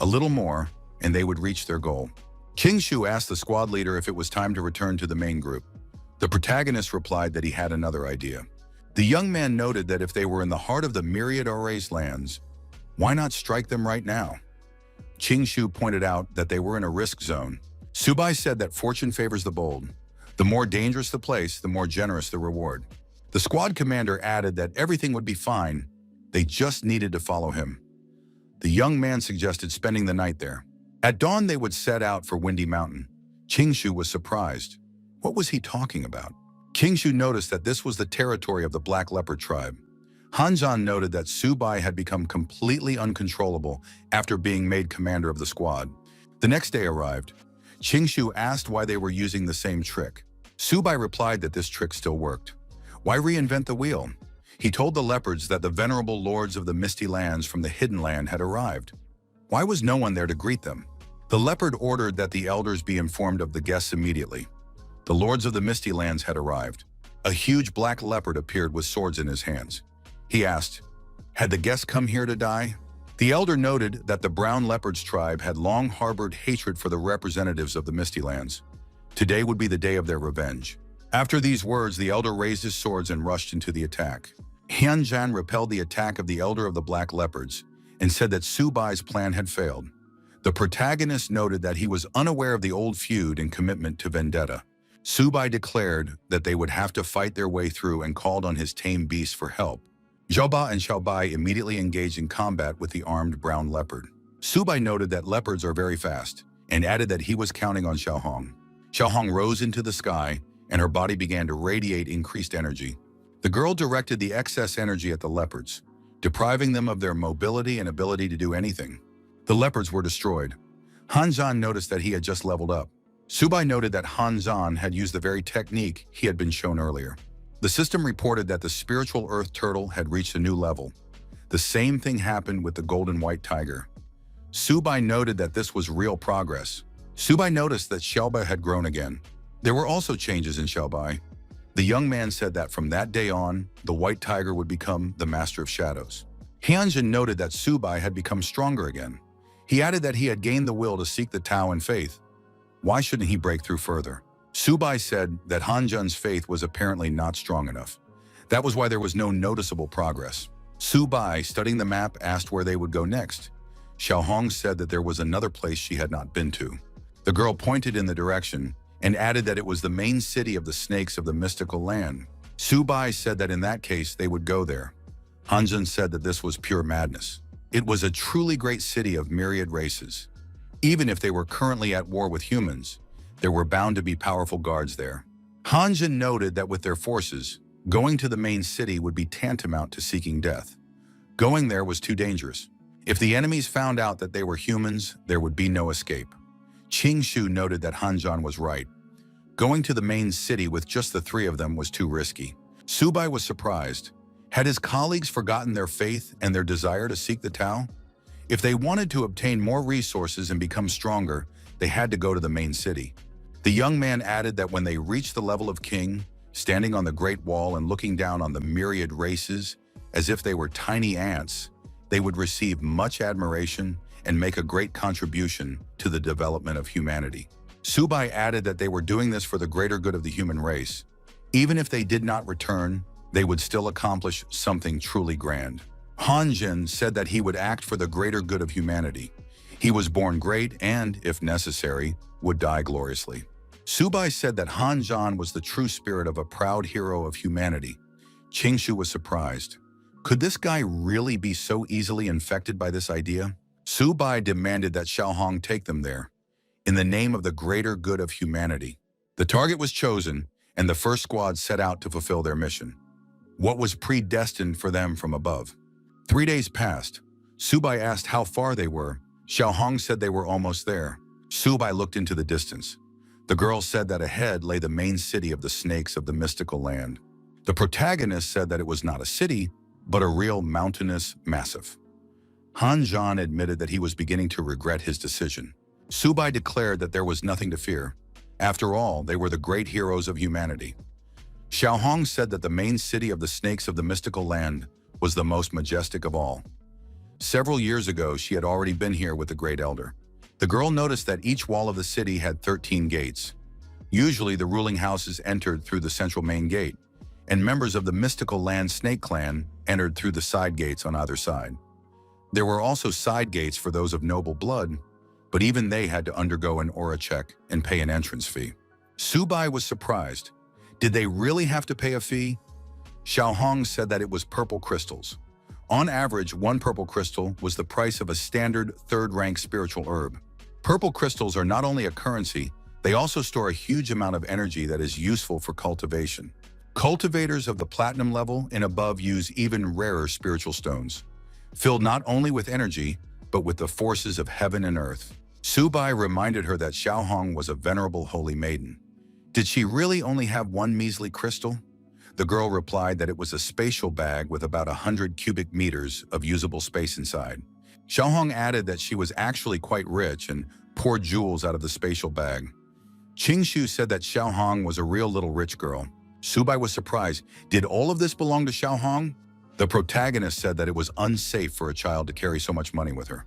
A little more, and they would reach their goal. Qingshu asked the squad leader if it was time to return to the main group. The protagonist replied that he had another idea. The young man noted that if they were in the heart of the myriad Ares lands, why not strike them right now? Qingshu pointed out that they were in a risk zone. Subai said that fortune favors the bold. The more dangerous the place, the more generous the reward. The squad commander added that everything would be fine, they just needed to follow him. The young man suggested spending the night there. At dawn, they would set out for Windy Mountain. Qingshu was surprised. What was he talking about? Qingshu noticed that this was the territory of the Black Leopard tribe. Hanzhan noted that Subai had become completely uncontrollable after being made commander of the squad. The next day arrived. Qingshu asked why they were using the same trick. Subai replied that this trick still worked. Why reinvent the wheel? He told the leopards that the venerable lords of the misty lands from the hidden land had arrived. Why was no one there to greet them? The leopard ordered that the elders be informed of the guests immediately. The lords of the misty lands had arrived. A huge black leopard appeared with swords in his hands. He asked, had the guests come here to die? The elder noted that the brown leopard's tribe had long harbored hatred for the representatives of the misty lands. Today would be the day of their revenge. After these words, the elder raised his swords and rushed into the attack. Hyunjan repelled the attack of the elder of the black leopards and said that Subai's plan had failed. The protagonist noted that he was unaware of the old feud and commitment to vendetta. Subai declared that they would have to fight their way through and called on his tame beasts for help. Zhaoba and Xiaobai immediately engaged in combat with the armed brown leopard. Subai noted that leopards are very fast and added that he was counting on Xiao Hong. Xiao Hong rose into the sky and her body began to radiate increased energy. The girl directed the excess energy at the leopards, depriving them of their mobility and ability to do anything. The leopards were destroyed. Hanzhan noticed that he had just leveled up. Subai noted that Hanzhan had used the very technique he had been shown earlier. The system reported that the spiritual earth turtle had reached a new level. The same thing happened with the golden white tiger. Subai noted that this was real progress. Subai noticed that Xiaobai had grown again. There were also changes in Xiaobai. The young man said that from that day on, the white tiger would become the master of shadows. Hyunjin noted that Subai had become stronger again. He added that he had gained the will to seek the Tao in faith. Why shouldn't he break through further? Subai said that Hanjun's faith was apparently not strong enough. That was why there was no noticeable progress. Subai, studying the map, asked where they would go next. Xiao Hong said that there was another place she had not been to. The girl pointed in the direction and added that it was the main city of the snakes of the mystical land. Subai said that in that case they would go there. Hanjun said that this was pure madness. It was a truly great city of myriad races. Even if they were currently at war with humans, there were bound to be powerful guards there. Hanjun noted that with their forces, going to the main city would be tantamount to seeking death. Going there was too dangerous. If the enemies found out that they were humans, there would be no escape. Qingshu noted that Hanjan was right. Going to the main city with just the three of them was too risky. Subai was surprised. Had his colleagues forgotten their faith and their desire to seek the Tao? If they wanted to obtain more resources and become stronger, they had to go to the main city. The young man added that when they reached the level of king, standing on the Great Wall and looking down on the myriad races, as if they were tiny ants, they would receive much admiration and make a great contribution to the development of humanity. Subai added that they were doing this for the greater good of the human race. Even if they did not return, they would still accomplish something truly grand. Hanjin said that he would act for the greater good of humanity. He was born great and, if necessary, would die gloriously. Subai said that Hanjan was the true spirit of a proud hero of humanity. Qingshu was surprised. Could this guy really be so easily infected by this idea? Su Bai demanded that Xiao Hong take them there, in the name of the greater good of humanity. The target was chosen, and the first squad set out to fulfill their mission. What was predestined for them from above. 3 days passed. Su Bai asked how far they were. Xiao Hong said they were almost there. Su Bai looked into the distance. The girl said that ahead lay the main city of the snakes of the mystical land. The protagonist said that it was not a city, but a real mountainous massif. Han Zhan admitted that he was beginning to regret his decision. Su Bai declared that there was nothing to fear. After all, they were the great heroes of humanity. Xiao Hong said that the main city of the snakes of the mystical land was the most majestic of all. Several years ago, she had already been here with the Great Elder. The girl noticed that each wall of the city had 13 gates. Usually, the ruling houses entered through the central main gate, and members of the mystical land snake clan entered through the side gates on either side. There were also side gates for those of noble blood, but even they had to undergo an aura check and pay an entrance fee. Su Bai was surprised. Did they really have to pay a fee? Xiao Hong said that it was purple crystals. On average, one purple crystal was the price of a standard third-rank spiritual herb. Purple crystals are not only a currency, they also store a huge amount of energy that is useful for cultivation. Cultivators of the platinum level and above use even rarer spiritual stones, filled not only with energy, but with the forces of heaven and earth. Su Bai reminded her that Xiao Hong was a venerable holy maiden. Did she really only have one measly crystal? The girl replied that it was a spatial bag with about 100 cubic meters of usable space inside. Xiao Hong added that she was actually quite rich and poured jewels out of the spatial bag. Qing Shu said that Xiao Hong was a real little rich girl. Su Bai was surprised. Did all of this belong to Xiao Hong? The protagonist said that it was unsafe for a child to carry so much money with her.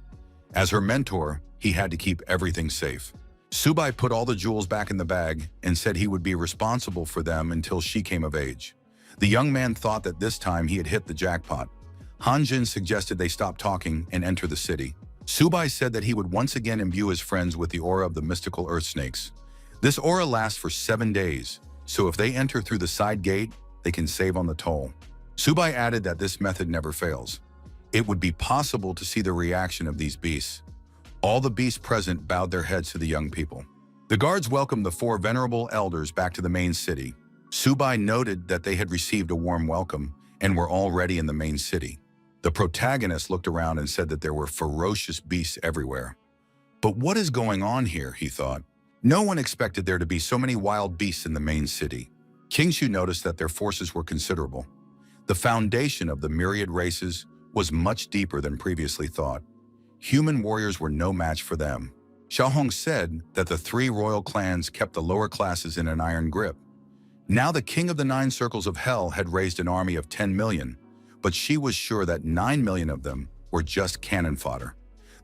As her mentor, he had to keep everything safe. Su Bai put all the jewels back in the bag and said he would be responsible for them until she came of age. The young man thought that this time he had hit the jackpot. Han Jin suggested they stop talking and enter the city. Su Bai said that he would once again imbue his friends with the aura of the mystical earth snakes. This aura lasts for 7 days, so if they enter through the side gate, they can save on the toll. Su Bai added that this method never fails. It would be possible to see the reaction of these beasts. All the beasts present bowed their heads to the young people. The guards welcomed the 4 venerable elders back to the main city. Su Bai noted that they had received a warm welcome and were already in the main city. The protagonist looked around and said that there were ferocious beasts everywhere. But what is going on here, he thought. No one expected there to be so many wild beasts in the main city. King Shu noticed that their forces were considerable. The foundation of the myriad races was much deeper than previously thought. Human warriors were no match for them. Xiao Hong said that the 3 royal clans kept the lower classes in an iron grip. Now the king of the 9 circles of hell had raised an army of 10 million, but she was sure that 9 million of them were just cannon fodder.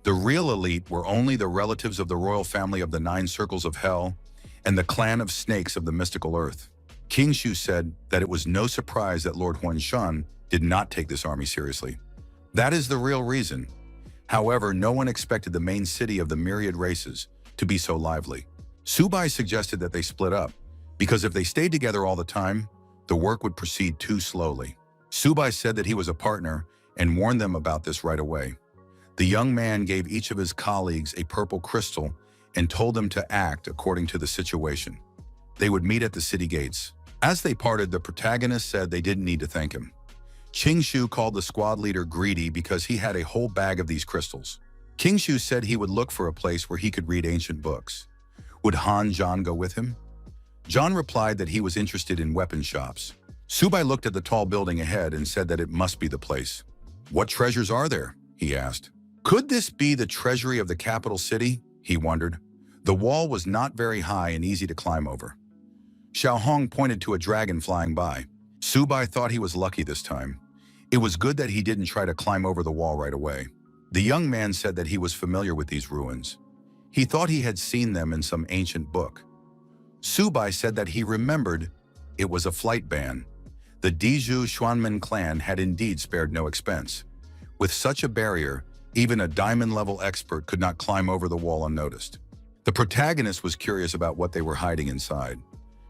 The real elite were only the relatives of the royal family of the 9 circles of hell and the clan of snakes of the mystical earth. King Shu said that it was no surprise that Lord Huanshan did not take this army seriously. That is the real reason. However, no one expected the main city of the myriad races to be so lively. Su Bai suggested that they split up, because if they stayed together all the time, the work would proceed too slowly. Su Bai said that he was a partner and warned them about this right away. The young man gave each of his colleagues a purple crystal and told them to act according to the situation. They would meet at the city gates. As they parted, the protagonist said they didn't need to thank him. Qing Shu called the squad leader greedy because he had a whole bag of these crystals. King Shu said he would look for a place where he could read ancient books. Would Han Zhan go with him? Zhan replied that he was interested in weapon shops. Su Bai looked at the tall building ahead and said that it must be the place. What treasures are there? He asked. Could this be the treasury of the capital city? He wondered. The wall was not very high and easy to climb over. Xiao Hong pointed to a dragon flying by. Su Bai thought he was lucky this time. It was good that he didn't try to climb over the wall right away. The young man said that he was familiar with these ruins. He thought he had seen them in some ancient book. Su Bai said that he remembered it was a flight ban. The Dizhu Xuanmen clan had indeed spared no expense. With such a barrier, even a diamond-level expert could not climb over the wall unnoticed. The protagonist was curious about what they were hiding inside.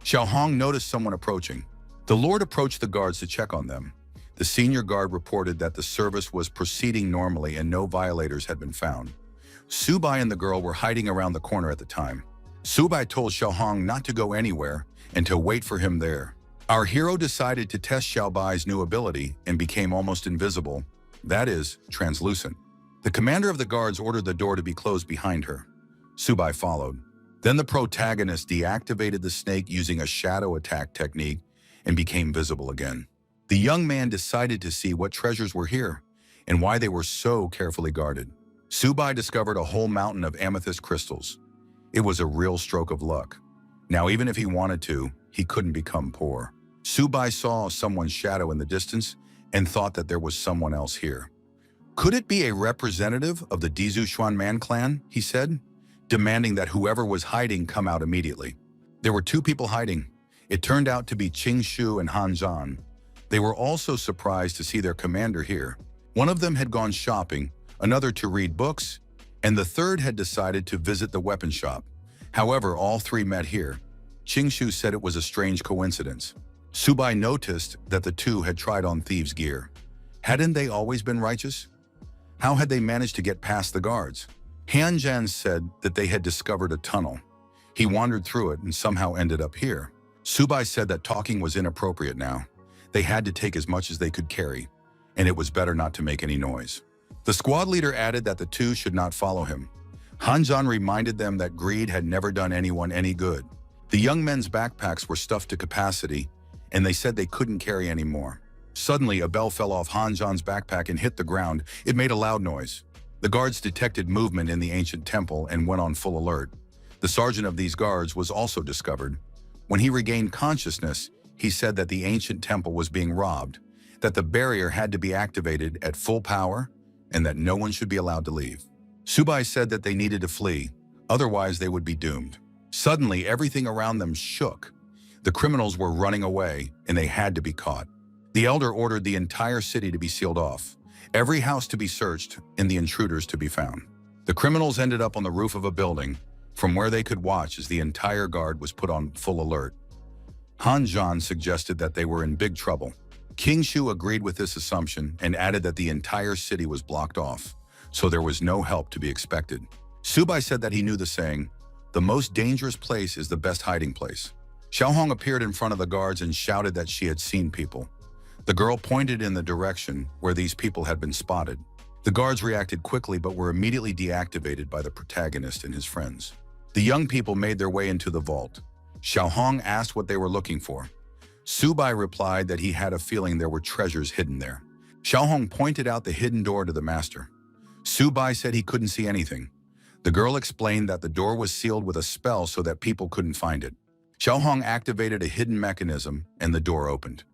Xiao Hong noticed someone approaching. The Lord approached the guards to check on them. The The senior guard reported that the service was proceeding normally and no violators had been found. Subai and the girl were hiding around the corner at the time. Subai told Xiaohong not to go anywhere and to wait for him there. Our hero decided to test Xiaobai's new ability and became almost invisible, that is, translucent. The commander of the guards ordered the door to be closed behind her. Subai followed. Then the protagonist deactivated the snake using a shadow attack technique and became visible again. The young man decided to see what treasures were here and why they were so carefully guarded. Subai discovered a whole mountain of amethyst crystals. It was a real stroke of luck. Now, even if he wanted to, he couldn't become poor. Subai saw someone's shadow in the distance and thought that there was someone else here. Could it be a representative of the Dizu Xuanman clan, he said, demanding that whoever was hiding come out immediately. There were two people hiding. It turned out to be Qing Shu and Han Zhan. They were also surprised to see their commander here. One of them had gone shopping, another to read books, and the third had decided to visit the weapon shop. However, all three met here. Qing Shu said it was a strange coincidence. Subai noticed that the two had tried on thieves' gear. Hadn't they always been righteous? How had they managed to get past the guards? Han Zhan said that they had discovered a tunnel. He wandered through it and somehow ended up here. Subai said that talking was inappropriate now. They had to take as much as they could carry, and it was better not to make any noise. The squad leader added that the two should not follow him. Han Zhan reminded them that greed had never done anyone any good. The young men's backpacks were stuffed to capacity, and they said they couldn't carry any more. Suddenly, a bell fell off Han Zhan's backpack and hit the ground. It made a loud noise. The guards detected movement in the ancient temple and went on full alert. The sergeant of these guards was also discovered. When he regained consciousness, he said that the ancient temple was being robbed, that the barrier had to be activated at full power, and that no one should be allowed to leave. Subai said that they needed to flee, otherwise they would be doomed. Suddenly, everything around them shook. The criminals were running away, and they had to be caught. The elder ordered the entire city to be sealed off, every house to be searched, and the intruders to be found. The criminals ended up on the roof of a building, from where they could watch as the entire guard was put on full alert. Han Zhan suggested that they were in big trouble. Qing Shu agreed with this assumption and added that the entire city was blocked off, so there was no help to be expected. Subai said that he knew the saying, "The most dangerous place is the best hiding place." Xiaohong appeared in front of the guards and shouted that she had seen people. The girl pointed in the direction where these people had been spotted. The guards reacted quickly but were immediately deactivated by the protagonist and his friends. The young people made their way into the vault. Xiaohong asked what they were looking for. Subai replied that he had a feeling there were treasures hidden there. Xiaohong pointed out the hidden door to the master. Subai said he couldn't see anything. The girl explained that the door was sealed with a spell so that people couldn't find it. Xiaohong activated a hidden mechanism and the door opened.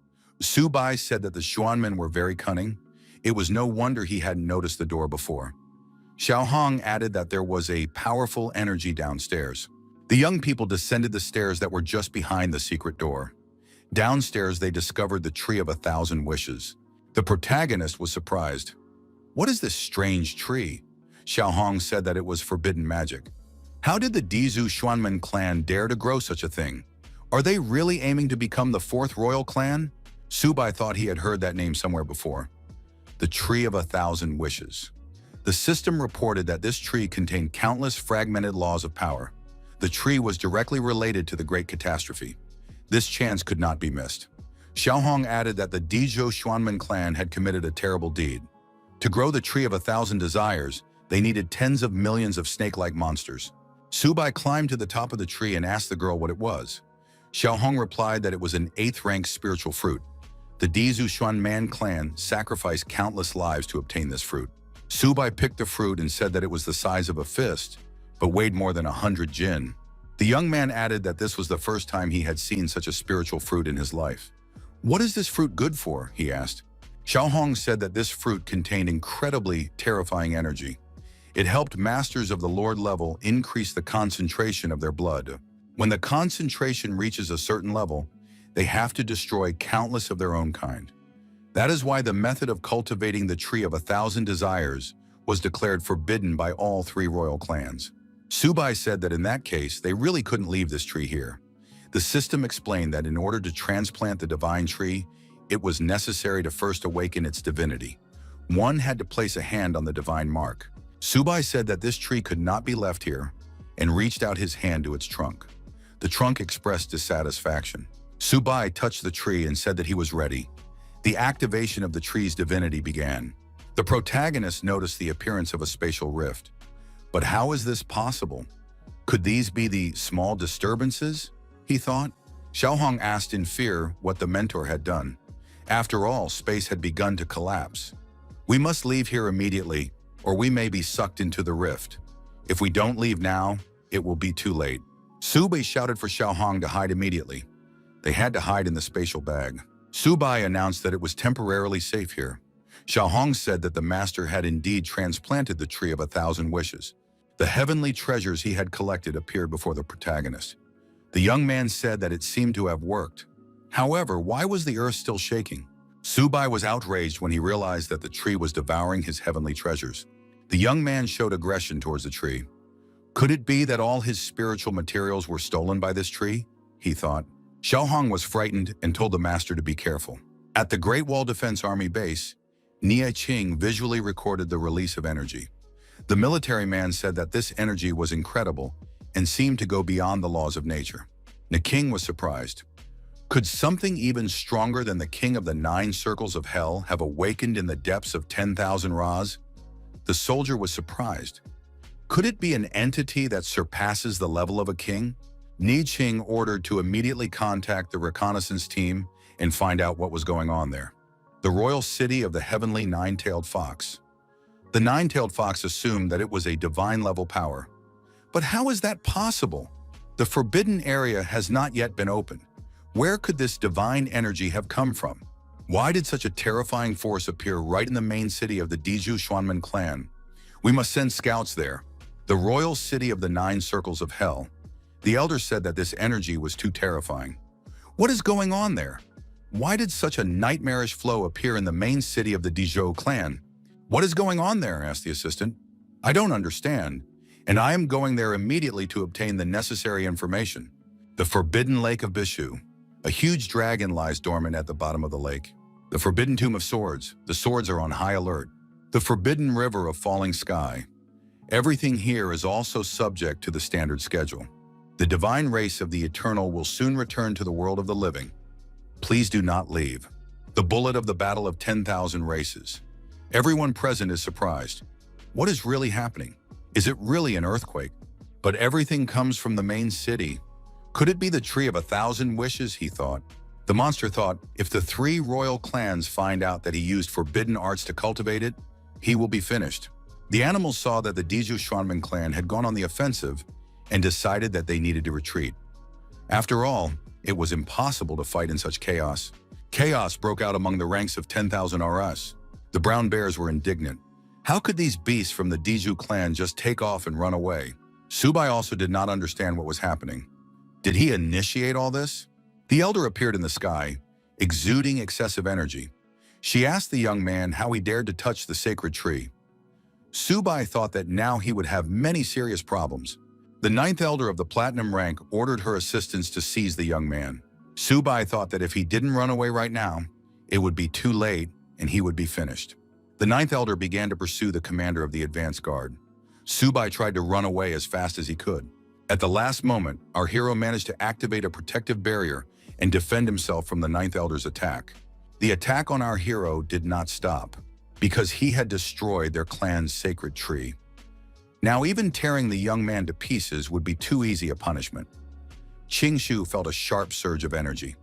Subai said that the Xuanmen were very cunning. It was no wonder he hadn't noticed the door before. Xiaohong added that there was a powerful energy downstairs. The young people descended the stairs that were just behind the secret door. Downstairs, they discovered the Tree of 1,000 Wishes. The protagonist was surprised. "What is this strange tree?" Xiaohong said that it was forbidden magic. How did the Dizu Xuanmen clan dare to grow such a thing? Are they really aiming to become the fourth royal clan? Subai thought he had heard that name somewhere before. The Tree of 1,000 Wishes. The system reported that this tree contained countless fragmented laws of power. The tree was directly related to the Great Catastrophe. This chance could not be missed. Xiaohong added that the Dizu Xuanmen clan had committed a terrible deed. To grow the Tree of 1,000 Desires, they needed tens of millions of snake-like monsters. Subai climbed to the top of the tree and asked the girl what it was. Xiaohong replied that it was an 8th rank spiritual fruit. The Dizu Xuanman clan sacrificed countless lives to obtain this fruit. Subai picked the fruit and said that it was the size of a fist, but weighed more than 100 jin. The young man added that this was the first time he had seen such a spiritual fruit in his life. "What is this fruit good for?" he asked. Xiaohong said that this fruit contained incredibly terrifying energy. It helped masters of the Lord level increase the concentration of their blood. When the concentration reaches a certain level, they have to destroy countless of their own kind. That is why the method of cultivating the Tree of 1,000 Desires was declared forbidden by all 3 royal clans. Subai said that in that case, they really couldn't leave this tree here. The system explained that in order to transplant the divine tree, it was necessary to first awaken its divinity. One had to place a hand on the divine mark. Subai said that this tree could not be left here and reached out his hand to its trunk. The trunk expressed dissatisfaction. Subai touched the tree and said that he was ready. The activation of the tree's divinity began. The protagonist noticed the appearance of a spatial rift. But how is this possible? Could these be the small disturbances? He thought. Xiaohong asked in fear what the mentor had done. After all, space had begun to collapse. We must leave here immediately, or we may be sucked into the rift. If we don't leave now, it will be too late. Subai shouted for Xiaohong to hide immediately. They had to hide in the spatial bag. Subai announced that it was temporarily safe here. Xiaohong said that the master had indeed transplanted the tree of 1,000 wishes. The heavenly treasures he had collected appeared before the protagonist. The young man said that it seemed to have worked. However, why was the earth still shaking? Subai was outraged when he realized that the tree was devouring his heavenly treasures. The young man showed aggression towards the tree. Could it be that all his spiritual materials were stolen by this tree? He thought. Xiaohong was frightened and told the master to be careful. At the Great Wall Defense Army base, Nie Qing visually recorded the release of energy. The military man said that this energy was incredible and seemed to go beyond the laws of nature. The king was surprised. Could something even stronger than the king of the 9 circles of hell have awakened in the depths of 10,000 Ras? The soldier was surprised. Could it be an entity that surpasses the level of a king? Nie Qing ordered to immediately contact the reconnaissance team and find out what was going on there. The royal city of the heavenly 9-tailed fox. The 9-tailed fox assumed that it was a divine-level power. But how is that possible? The forbidden area has not yet been opened. Where could this divine energy have come from? Why did such a terrifying force appear right in the main city of the Diju Xuanmen clan? We must send scouts there. The royal city of the 9 circles of hell. The elder said that this energy was too terrifying. What is going on there? Why did such a nightmarish flow appear in the main city of the Dizhou clan? What is going on there? Asked the assistant. I don't understand, and I am going there immediately to obtain the necessary information. The Forbidden Lake of Bishu. A huge dragon lies dormant at the bottom of the lake. The Forbidden Tomb of Swords. The swords are on high alert. The Forbidden River of Falling Sky. Everything here is also subject to the standard schedule. The divine race of the Eternal will soon return to the world of the living. Please do not leave. The bullet of the battle of 10,000 races. Everyone present is surprised. What is really happening? Is it really an earthquake? But everything comes from the main city. Could it be the tree of 1,000 wishes, he thought. The monster thought, if the 3 royal clans find out that he used forbidden arts to cultivate it, he will be finished. The animals saw that the Diju Xuanmen clan had gone on the offensive and decided that they needed to retreat. After all, it was impossible to fight in such chaos. Chaos broke out among the ranks of 10,000 RS. The brown bears were indignant. How could these beasts from the Diju clan just take off and run away? Subai also did not understand what was happening. Did he initiate all this? The elder appeared in the sky, exuding excessive energy. She asked the young man how he dared to touch the sacred tree. Subai thought that now he would have many serious problems. The 9th elder of the platinum rank ordered her assistants to seize the young man. Subai thought that if he didn't run away right now, it would be too late and he would be finished. The 9th elder began to pursue the commander of the advance guard. Subai tried to run away as fast as he could. At the last moment, our hero managed to activate a protective barrier and defend himself from the 9th elder's attack. The attack on our hero did not stop, because he had destroyed their clan's sacred tree. Now even tearing the young man to pieces would be too easy a punishment. Qingshu felt a sharp surge of energy.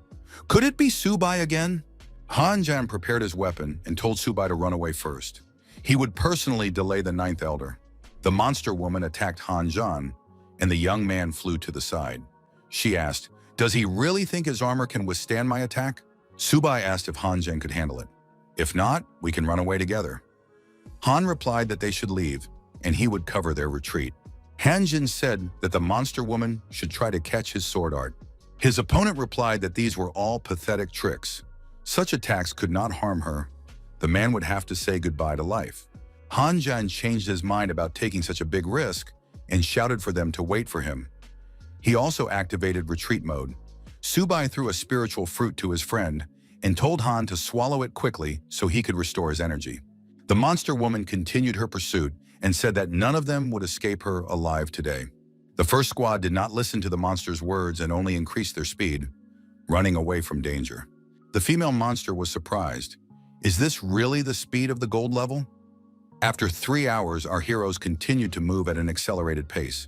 Could it be Subai again? Han Jan prepared his weapon and told Subai to run away first. He would personally delay the 9th elder. The monster woman attacked Han Jan, and the young man flew to the side. She asked, "Does he really think his armor can withstand my attack?" Subai asked if Han Jan could handle it. "If not, we can run away together." Han replied that they should leave, and he would cover their retreat. Han Jin said that the monster woman should try to catch his sword art. His opponent replied that these were all pathetic tricks. Such attacks could not harm her. The man would have to say goodbye to life. Han Jan changed his mind about taking such a big risk and shouted for them to wait for him. He also activated retreat mode. Subai threw a spiritual fruit to his friend and told Han to swallow it quickly so he could restore his energy. The monster woman continued her pursuit and said that none of them would escape her alive today. The first squad did not listen to the monster's words and only increased their speed, running away from danger. The female monster was surprised. Is this really the speed of the gold level? After 3 hours, our heroes continued to move at an accelerated pace.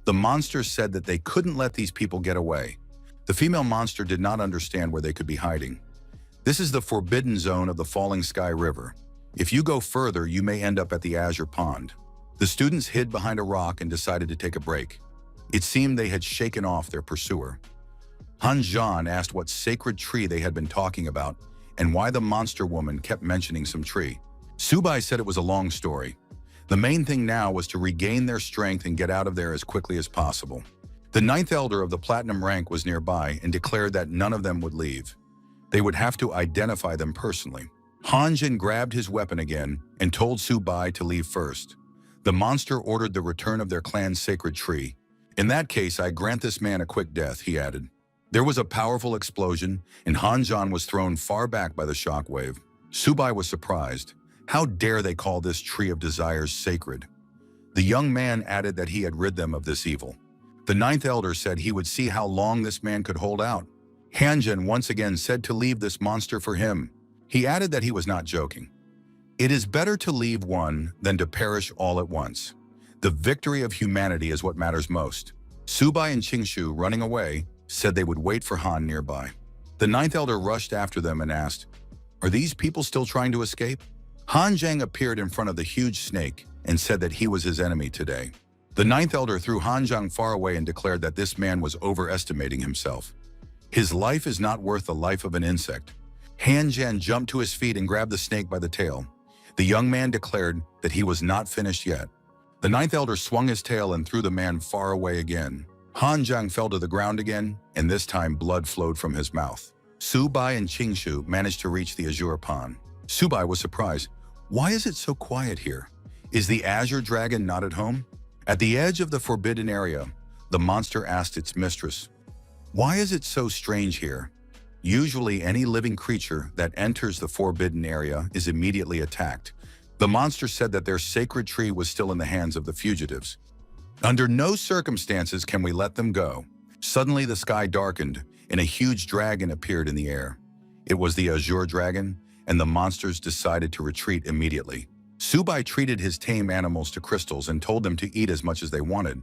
The monsters said that they couldn't let these people get away. The female monster did not understand where they could be hiding. This is the forbidden zone of the Falling Sky River. If you go further, you may end up at the Azure Pond. The students hid behind a rock and decided to take a break. It seemed they had shaken off their pursuer. Han Zhan asked what sacred tree they had been talking about and why the monster woman kept mentioning some tree. Subai said it was a long story. The main thing now was to regain their strength and get out of there as quickly as possible. The 9th elder of the platinum rank was nearby and declared that none of them would leave. They would have to identify them personally. Han Zhan grabbed his weapon again and told Subai to leave first. The monster ordered the return of their clan's sacred tree. In that case, I grant this man a quick death, he added. There was a powerful explosion, and Han Zhan was thrown far back by the shockwave. Subai was surprised. How dare they call this tree of desires sacred? The young man added that he had rid them of this evil. The 9th elder said he would see how long this man could hold out. Han Zhan once again said to leave this monster for him. He added that he was not joking. It is better to leave one than to perish all at once. The victory of humanity is what matters most. Subai and Qingshu, running away, said they would wait for Han nearby. The 9th elder rushed after them and asked, "Are these people still trying to escape?" Han Zhang appeared in front of the huge snake and said that he was his enemy today. The 9th elder threw Han Zhang far away and declared that this man was overestimating himself. His life is not worth the life of an insect. Han Zhan jumped to his feet and grabbed the snake by the tail. The young man declared that he was not finished yet. The 9th elder swung his tail and threw the man far away again. Han Zhang fell to the ground again, and this time blood flowed from his mouth. Subai and Qingshu managed to reach the Azure Pond. Subai was surprised. Why is it so quiet here? Is the Azure Dragon not at home? At the edge of the forbidden area, the monster asked its mistress, "Why is it so strange here?" Usually, any living creature that enters the forbidden area is immediately attacked. The monster said that their sacred tree was still in the hands of the fugitives. Under no circumstances can we let them go. Suddenly, the sky darkened, and a huge dragon appeared in the air. It was the Azure Dragon, and the monsters decided to retreat immediately. Subai treated his tame animals to crystals and told them to eat as much as they wanted.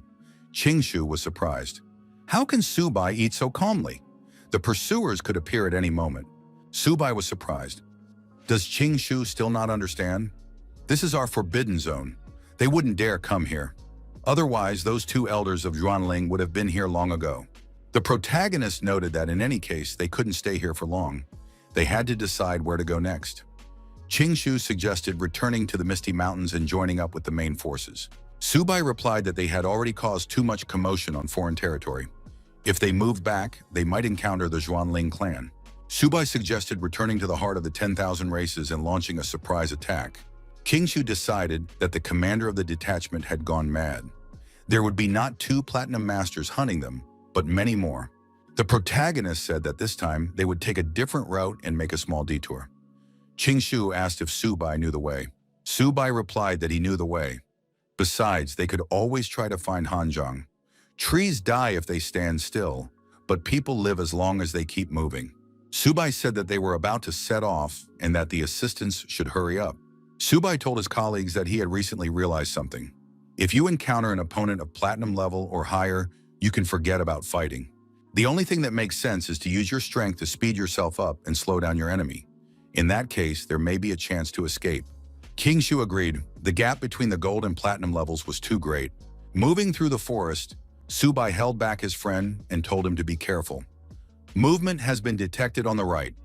Qingshu was surprised. How can Subai eat so calmly? The pursuers could appear at any moment. Subai was surprised. Does Qingshu still not understand? This is our forbidden zone. They wouldn't dare come here. Otherwise, those 2 elders of Yuanling would have been here long ago. The protagonist noted that in any case, they couldn't stay here for long. They had to decide where to go next. Qingshu suggested returning to the Misty Mountains and joining up with the main forces. Subai replied that they had already caused too much commotion on foreign territory. If they moved back, they might encounter the Yuanling clan. Subai suggested returning to the heart of the 10,000 races and launching a surprise attack. Qingshu decided that the commander of the detachment had gone mad. There would be not 2 platinum masters hunting them, but many more. The protagonist said that this time they would take a different route and make a small detour. Qingshu asked if Subai knew the way. Subai replied that he knew the way. Besides, they could always try to find Han Zhang. Trees die if they stand still, but people live as long as they keep moving. Subai said that they were about to set off and that the assistants should hurry up. Subai told his colleagues that he had recently realized something. If you encounter an opponent of platinum level or higher, you can forget about fighting. The only thing that makes sense is to use your strength to speed yourself up and slow down your enemy. In that case, there may be a chance to escape. Qingshu agreed. The gap between the gold and platinum levels was too great. Moving through the forest, Subai held back his friend and told him to be careful. Movement has been detected on the right.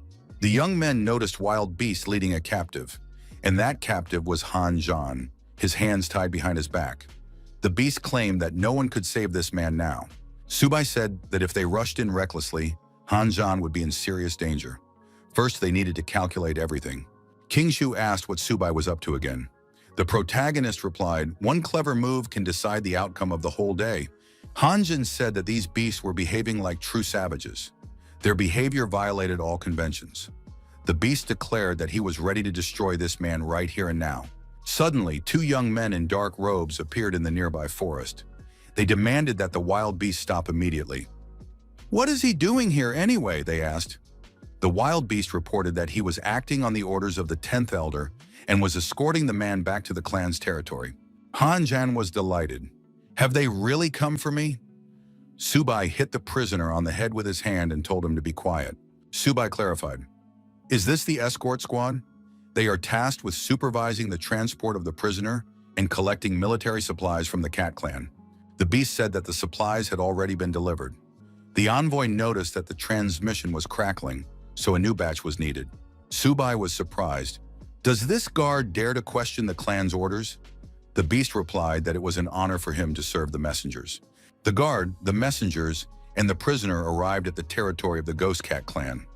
The young men noticed wild beasts leading a captive, and that captive was Han Zhan, his hands tied behind his back. The beast claimed that no one could save this man now. Subai said that if they rushed in recklessly, Han Zhan would be in serious danger. First, they needed to calculate everything. Qingshu asked what Subai was up to again. The protagonist replied, "One clever move can decide the outcome of the whole day." Han Zhan said that these beasts were behaving like true savages. Their behavior violated all conventions. The beast declared that he was ready to destroy this man right here and now. Suddenly, two young men in dark robes appeared in the nearby forest. They demanded that the wild beast stop immediately. "What is he doing here anyway?" they asked. The wild beast reported that he was acting on the orders of the 10th elder and was escorting the man back to the clan's territory. Han Jan was delighted. "Have they really come for me?" Subai hit the prisoner on the head with his hand and told him to be quiet. Subai clarified, "Is this the escort squad? They are tasked with supervising the transport of the prisoner and collecting military supplies from the Cat clan." The beast said that the supplies had already been delivered. The envoy noticed that the transmission was crackling, so a new batch was needed. Subai was surprised. "Does this guard dare to question the clan's orders?" The beast replied that it was an honor for him to serve the messengers. The guard, the messengers, and the prisoner arrived at the territory of the Ghost Cat clan.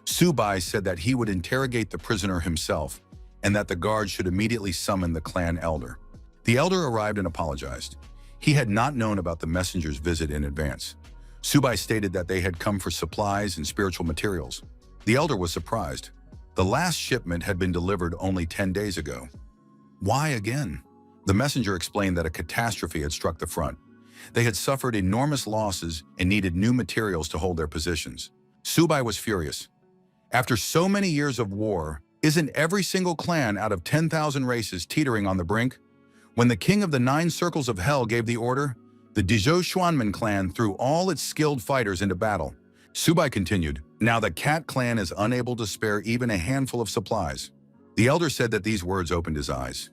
Subai said that he would interrogate the prisoner himself and that the guard should immediately summon the clan elder. The elder arrived and apologized. He had not known about the messenger's visit in advance. Subai stated that they had come for supplies and spiritual materials. The elder was surprised. The last shipment had been delivered only 10 days ago. Why again? The messenger explained that a catastrophe had struck the front. They had suffered enormous losses and needed new materials to hold their positions. Subai was furious. After so many years of war, isn't every single clan out of 10,000 races teetering on the brink? When the king of the 9 circles of hell gave the order, the Dezhou Xuanmen clan threw all its skilled fighters into battle. Subai continued, "Now the Cat clan is unable to spare even a handful of supplies." The elder said that these words opened his eyes.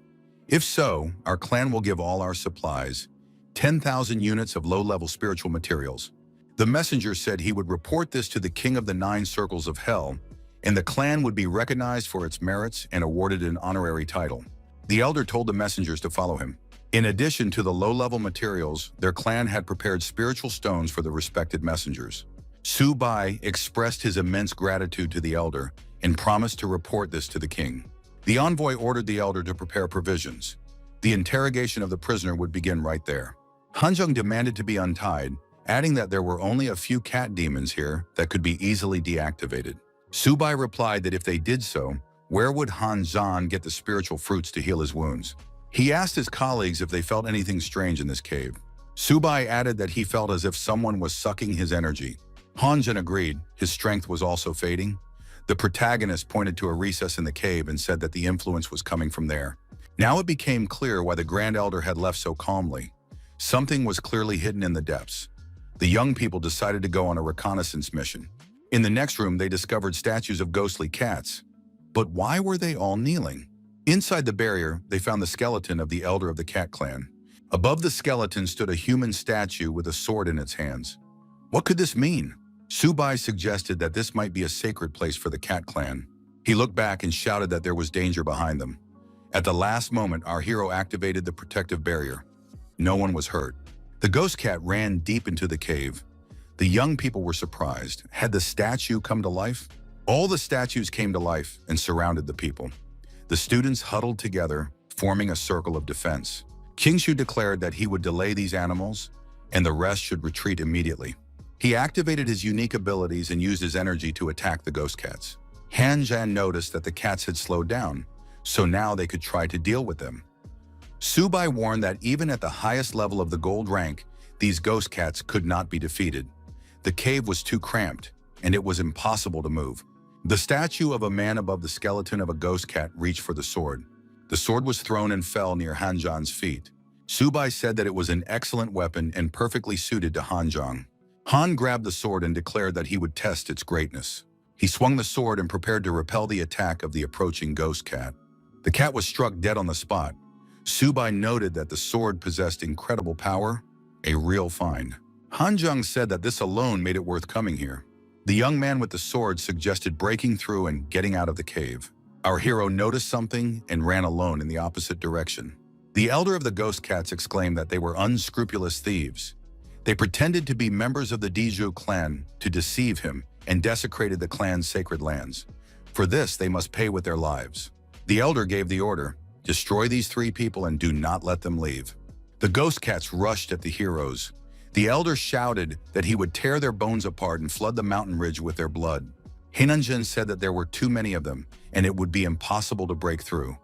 "If so, our clan will give all our supplies, 10,000 units of low-level spiritual materials." The messenger said he would report this to the king of the 9 circles of hell, and the clan would be recognized for its merits and awarded an honorary title. The elder told the messengers to follow him. In addition to the low-level materials, their clan had prepared spiritual stones for the respected messengers. Subai expressed his immense gratitude to the elder and promised to report this to the king. The envoy ordered the elder to prepare provisions. The interrogation of the prisoner would begin right there. Hanzhong demanded to be untied, adding that there were only a few cat demons here that could be easily deactivated. Subai replied that if they did so, where would Han Zhan get the spiritual fruits to heal his wounds? He asked his colleagues if they felt anything strange in this cave. Subai added that he felt as if someone was sucking his energy. Han Zhan agreed. His strength was also fading. The protagonist pointed to a recess in the cave and said that the influence was coming from there. Now it became clear why the Grand Elder had left so calmly. Something was clearly hidden in the depths. The young people decided to go on a reconnaissance mission. In the next room, they discovered statues of ghostly cats. But why were they all kneeling? Inside the barrier, they found the skeleton of the elder of the Cat clan. Above the skeleton stood a human statue with a sword in its hands. What could this mean? Subai suggested that this might be a sacred place for the Cat clan. He looked back and shouted that there was danger behind them. At the last moment, our hero activated the protective barrier. No one was hurt. The ghost cat ran deep into the cave. The young people were surprised. Had the statue come to life? All the statues came to life and surrounded the people. The students huddled together, forming a circle of defense. King Shu declared that he would delay these animals, and the rest should retreat immediately. He activated his unique abilities and used his energy to attack the ghost cats. Han Zhan noticed that the cats had slowed down, so now they could try to deal with them. Subai warned that even at the highest level of the gold rank, these ghost cats could not be defeated. The cave was too cramped, and it was impossible to move. The statue of a man above the skeleton of a ghost cat reached for the sword. The sword was thrown and fell near Han Zhan's feet. Subai said that it was an excellent weapon and perfectly suited to Han Zhang. Han grabbed the sword and declared that he would test its greatness. He swung the sword and prepared to repel the attack of the approaching ghost cat. The cat was struck dead on the spot. Subai noted that the sword possessed incredible power, a real find. Han Zhang said that this alone made it worth coming here. The young man with the sword suggested breaking through and getting out of the cave. Our hero noticed something and ran alone in the opposite direction. The elder of the ghost cats exclaimed that they were unscrupulous thieves. They pretended to be members of the Dezhou clan to deceive him and desecrated the clan's sacred lands. For this, they must pay with their lives. The elder gave the order, destroy these 3 people and do not let them leave. The ghost cats rushed at the heroes. The elder shouted that he would tear their bones apart and flood the mountain ridge with their blood. Hinanjin said that there were too many of them, and it would be impossible to break through.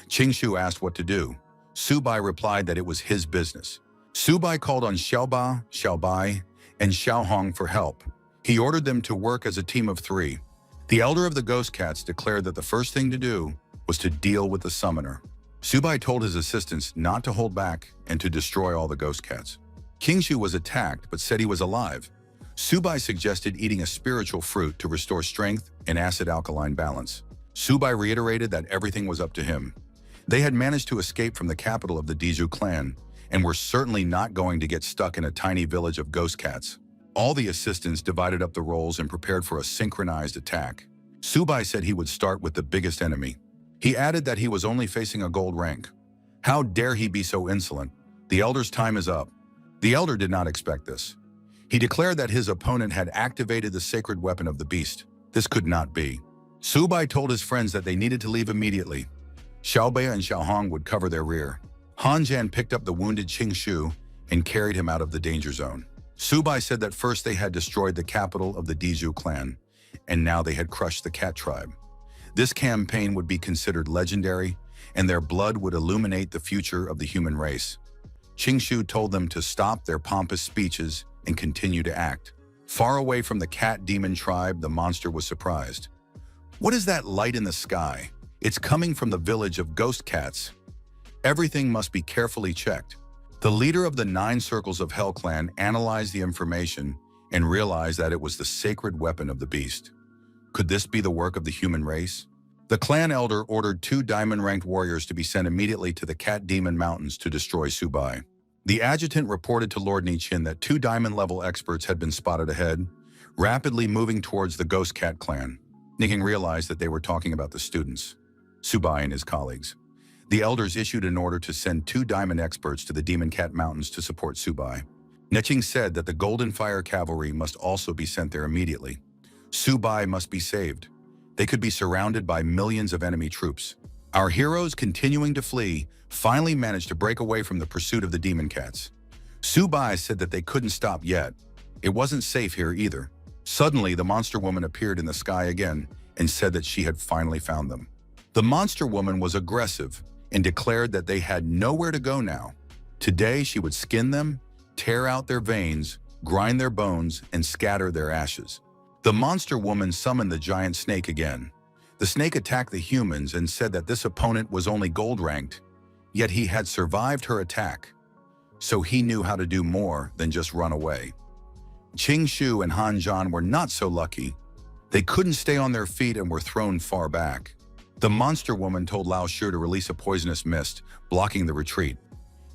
Qingshu asked what to do. Subai replied that it was his business. Subai called on Xiaoba, Xiaobai, and Xiaohong for help. He ordered them to work as a team of 3. The elder of the ghost cats declared that the first thing to do was to deal with the summoner. Subai told his assistants not to hold back and to destroy all the ghost cats. Qingshu was attacked but said he was alive. Subai suggested eating a spiritual fruit to restore strength and acid-alkaline balance. Subai reiterated that everything was up to him. They had managed to escape from the capital of the Diju clan and were certainly not going to get stuck in a tiny village of ghost cats. All the assistants divided up the roles and prepared for a synchronized attack. Subai said he would start with the biggest enemy. He added that he was only facing a gold rank. How dare he be so insolent? The elder's time is up. The elder did not expect this. He declared that his opponent had activated the sacred weapon of the beast. This could not be. Subai told his friends that they needed to leave immediately. Xiaobei and Xiaohong would cover their rear. Han Jian picked up the wounded Qingshu and carried him out of the danger zone. Subai said that first they had destroyed the capital of the Diju clan, and now they had crushed the cat tribe. This campaign would be considered legendary, and their blood would illuminate the future of the human race. Qingshu told them to stop their pompous speeches and continue to act. Far away from the cat demon tribe, the monster was surprised. What is that light in the sky? It's coming from the village of ghost cats. Everything must be carefully checked. The leader of the 9 Circles of Hell clan analyzed the information and realized that it was the sacred weapon of the beast. Could this be the work of the human race? The clan elder ordered 2 diamond-ranked warriors to be sent immediately to the Cat Demon Mountains to destroy Subai. The adjutant reported to Lord Nichin that 2 diamond-level experts had been spotted ahead, rapidly moving towards the Ghost Cat clan. Niking realized that they were talking about the students, Subai and his colleagues. The elders issued an order to send 2 diamond experts to the Demon Cat Mountains to support Subai. Niching said that the Golden Fire Cavalry must also be sent there immediately. Subai must be saved. They could be surrounded by millions of enemy troops. Our heroes, continuing to flee, finally managed to break away from the pursuit of the demon cats. Subai said that they couldn't stop yet. It wasn't safe here either. Suddenly, the monster woman appeared in the sky again and said that she had finally found them. The monster woman was aggressive and declared that they had nowhere to go now. Today, she would skin them, tear out their veins, grind their bones, and scatter their ashes. The monster woman summoned the giant snake again. The snake attacked the humans and said that this opponent was only gold-ranked, yet he had survived her attack, so he knew how to do more than just run away. Qingshu and Han Zhan were not so lucky. They couldn't stay on their feet and were thrown far back. The monster woman told Lao Shu to release a poisonous mist, blocking the retreat.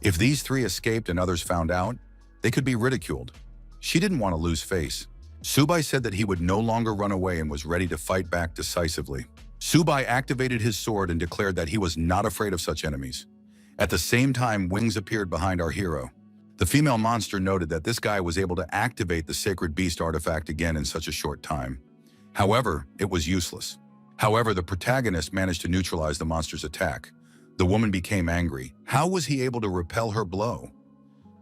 If these 3 escaped and others found out, they could be ridiculed. She didn't want to lose face. Subai said that he would no longer run away and was ready to fight back decisively. Subai activated his sword and declared that he was not afraid of such enemies. At the same time, wings appeared behind our hero. The female monster noted that this guy was able to activate the sacred beast artifact again in such a short time. However, it was useless. However, the protagonist managed to neutralize the monster's attack. The woman became angry. How was he able to repel her blow?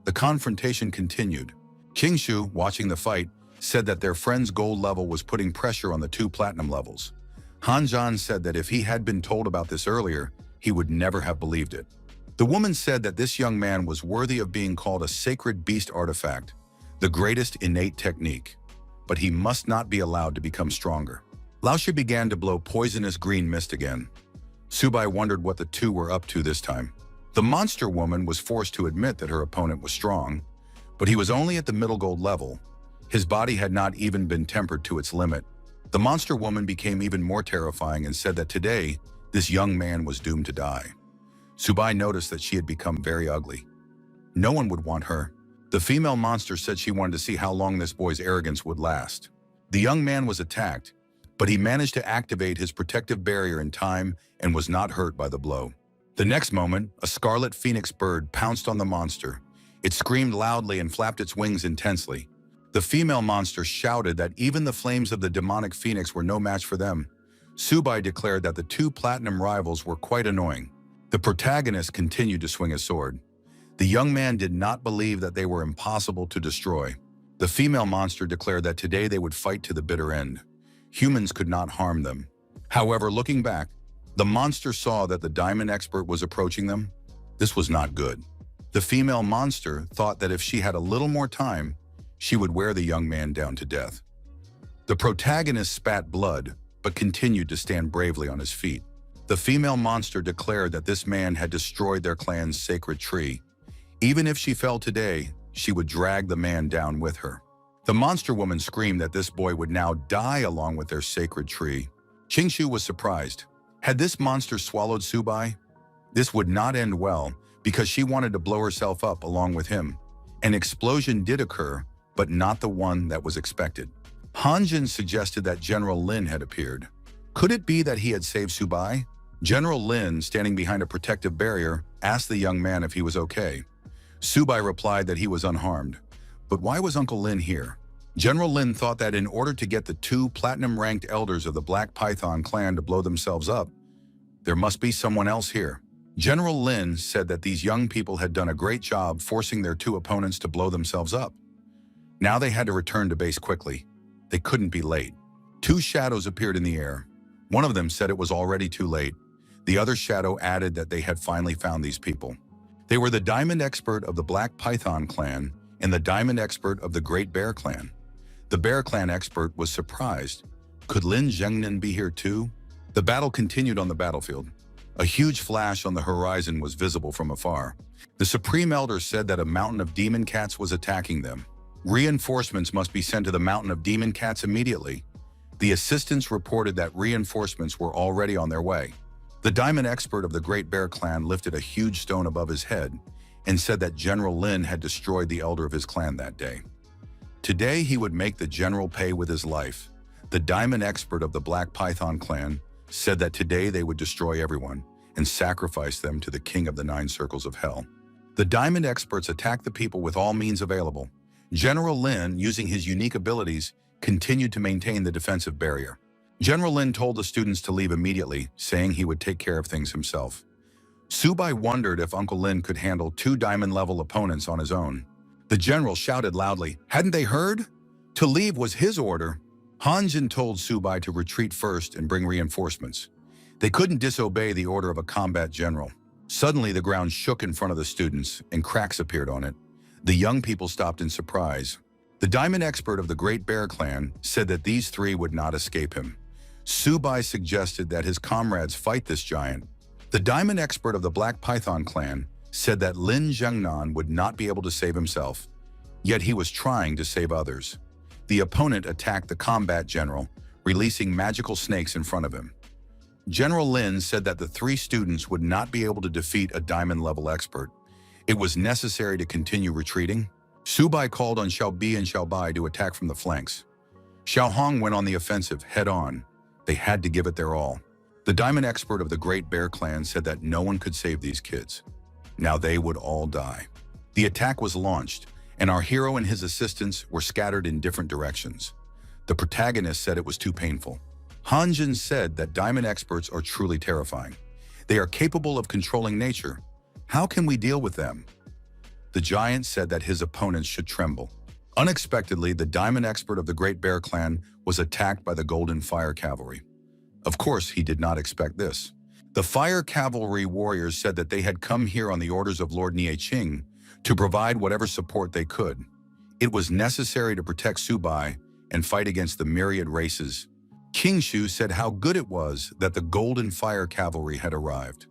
The confrontation continued. Qingshu, watching the fight, said that their friend's gold level was putting pressure on the 2 platinum levels. Han Zhan said that if he had been told about this earlier, he would never have believed it. The woman said that this young man was worthy of being called a sacred beast artifact, the greatest innate technique, but he must not be allowed to become stronger. Lao Shi began to blow poisonous green mist again. Subai wondered what the 2 were up to this time. The monster woman was forced to admit that her opponent was strong, but he was only at the middle gold level. His body had not even been tempered to its limit. The monster woman became even more terrifying and said that today, this young man was doomed to die. Subai noticed that she had become very ugly. No one would want her. The female monster said she wanted to see how long this boy's arrogance would last. The young man was attacked, but he managed to activate his protective barrier in time and was not hurt by the blow. The next moment, a scarlet phoenix bird pounced on the monster. It screamed loudly and flapped its wings intensely. The female monster shouted that even the flames of the demonic phoenix were no match for them. Subai declared that the 2 platinum rivals were quite annoying. The protagonist continued to swing his sword. The young man did not believe that they were impossible to destroy. The female monster declared that today they would fight to the bitter end. Humans could not harm them. However, looking back, the monster saw that the diamond expert was approaching them. This was not good. The female monster thought that if she had a little more time, she would wear the young man down to death. The protagonist spat blood, but continued to stand bravely on his feet. The female monster declared that this man had destroyed their clan's sacred tree. Even if she fell today, she would drag the man down with her. The monster woman screamed that this boy would now die along with their sacred tree. Qingshu was surprised. Had this monster swallowed Subai? This would not end well, because she wanted to blow herself up along with him. An explosion did occur, but not the one that was expected. Hanjin suggested that General Lin had appeared. Could it be that he had saved Subai? General Lin, standing behind a protective barrier, asked the young man if he was okay. Subai replied that he was unharmed. But why was Uncle Lin here? General Lin thought that in order to get the 2 platinum-ranked elders of the Black Python clan to blow themselves up, there must be someone else here. General Lin said that these young people had done a great job forcing their 2 opponents to blow themselves up. Now they had to return to base quickly. They couldn't be late. 2 shadows appeared in the air. One of them said it was already too late. The other shadow added that they had finally found these people. They were the diamond expert of the Black Python clan and the diamond expert of the Great Bear clan. The Bear clan expert was surprised. Could Lin Zhengnan be here too? The battle continued on the battlefield. A huge flash on the horizon was visible from afar. The Supreme Elder said that a mountain of demon cats was attacking them. Reinforcements must be sent to the mountain of demon cats immediately. The assistants reported that reinforcements were already on their way. The diamond expert of the Great Bear clan lifted a huge stone above his head and said that General Lin had destroyed the elder of his clan that day. Today he would make the general pay with his life. The diamond expert of the Black Python clan said that today they would destroy everyone and sacrifice them to the king of the 9 circles of hell. The diamond experts attacked the people with all means available. General Lin, using his unique abilities, continued to maintain the defensive barrier. General Lin told the students to leave immediately, saying he would take care of things himself. Subai wondered if Uncle Lin could handle 2 diamond-level opponents on his own. The general shouted loudly, "Hadn't they heard?" To leave was his order. Hanjin told Subai to retreat first and bring reinforcements. They couldn't disobey the order of a combat general. Suddenly, the ground shook in front of the students, and cracks appeared on it. The young people stopped in surprise. The diamond expert of the Great Bear clan said that these 3 would not escape him. Subai suggested that his comrades fight this giant. The diamond expert of the Black Python clan said that Lin Zhengnan would not be able to save himself, yet he was trying to save others. The opponent attacked the combat general, releasing magical snakes in front of him. General Lin said that the 3 students would not be able to defeat a diamond-level expert. It was necessary to continue retreating. Subai called on Xiao Bi and Xiao Bai to attack from the flanks. Xiao Hong went on the offensive head-on. They had to give it their all. The diamond expert of the Great Bear clan said that no one could save these kids. Now they would all die. The attack was launched, and our hero and his assistants were scattered in different directions. The protagonist said it was too painful. Hanjin said that diamond experts are truly terrifying. They are capable of controlling nature. How can we deal with them? The giant said that his opponents should tremble. Unexpectedly, the diamond expert of the Great Bear clan was attacked by the Golden Fire Cavalry. Of course, he did not expect this. The Fire Cavalry warriors said that they had come here on the orders of Lord Nie Qing to provide whatever support they could. It was necessary to protect Subai and fight against the myriad races. Qingshu said how good it was that the Golden Fire Cavalry had arrived.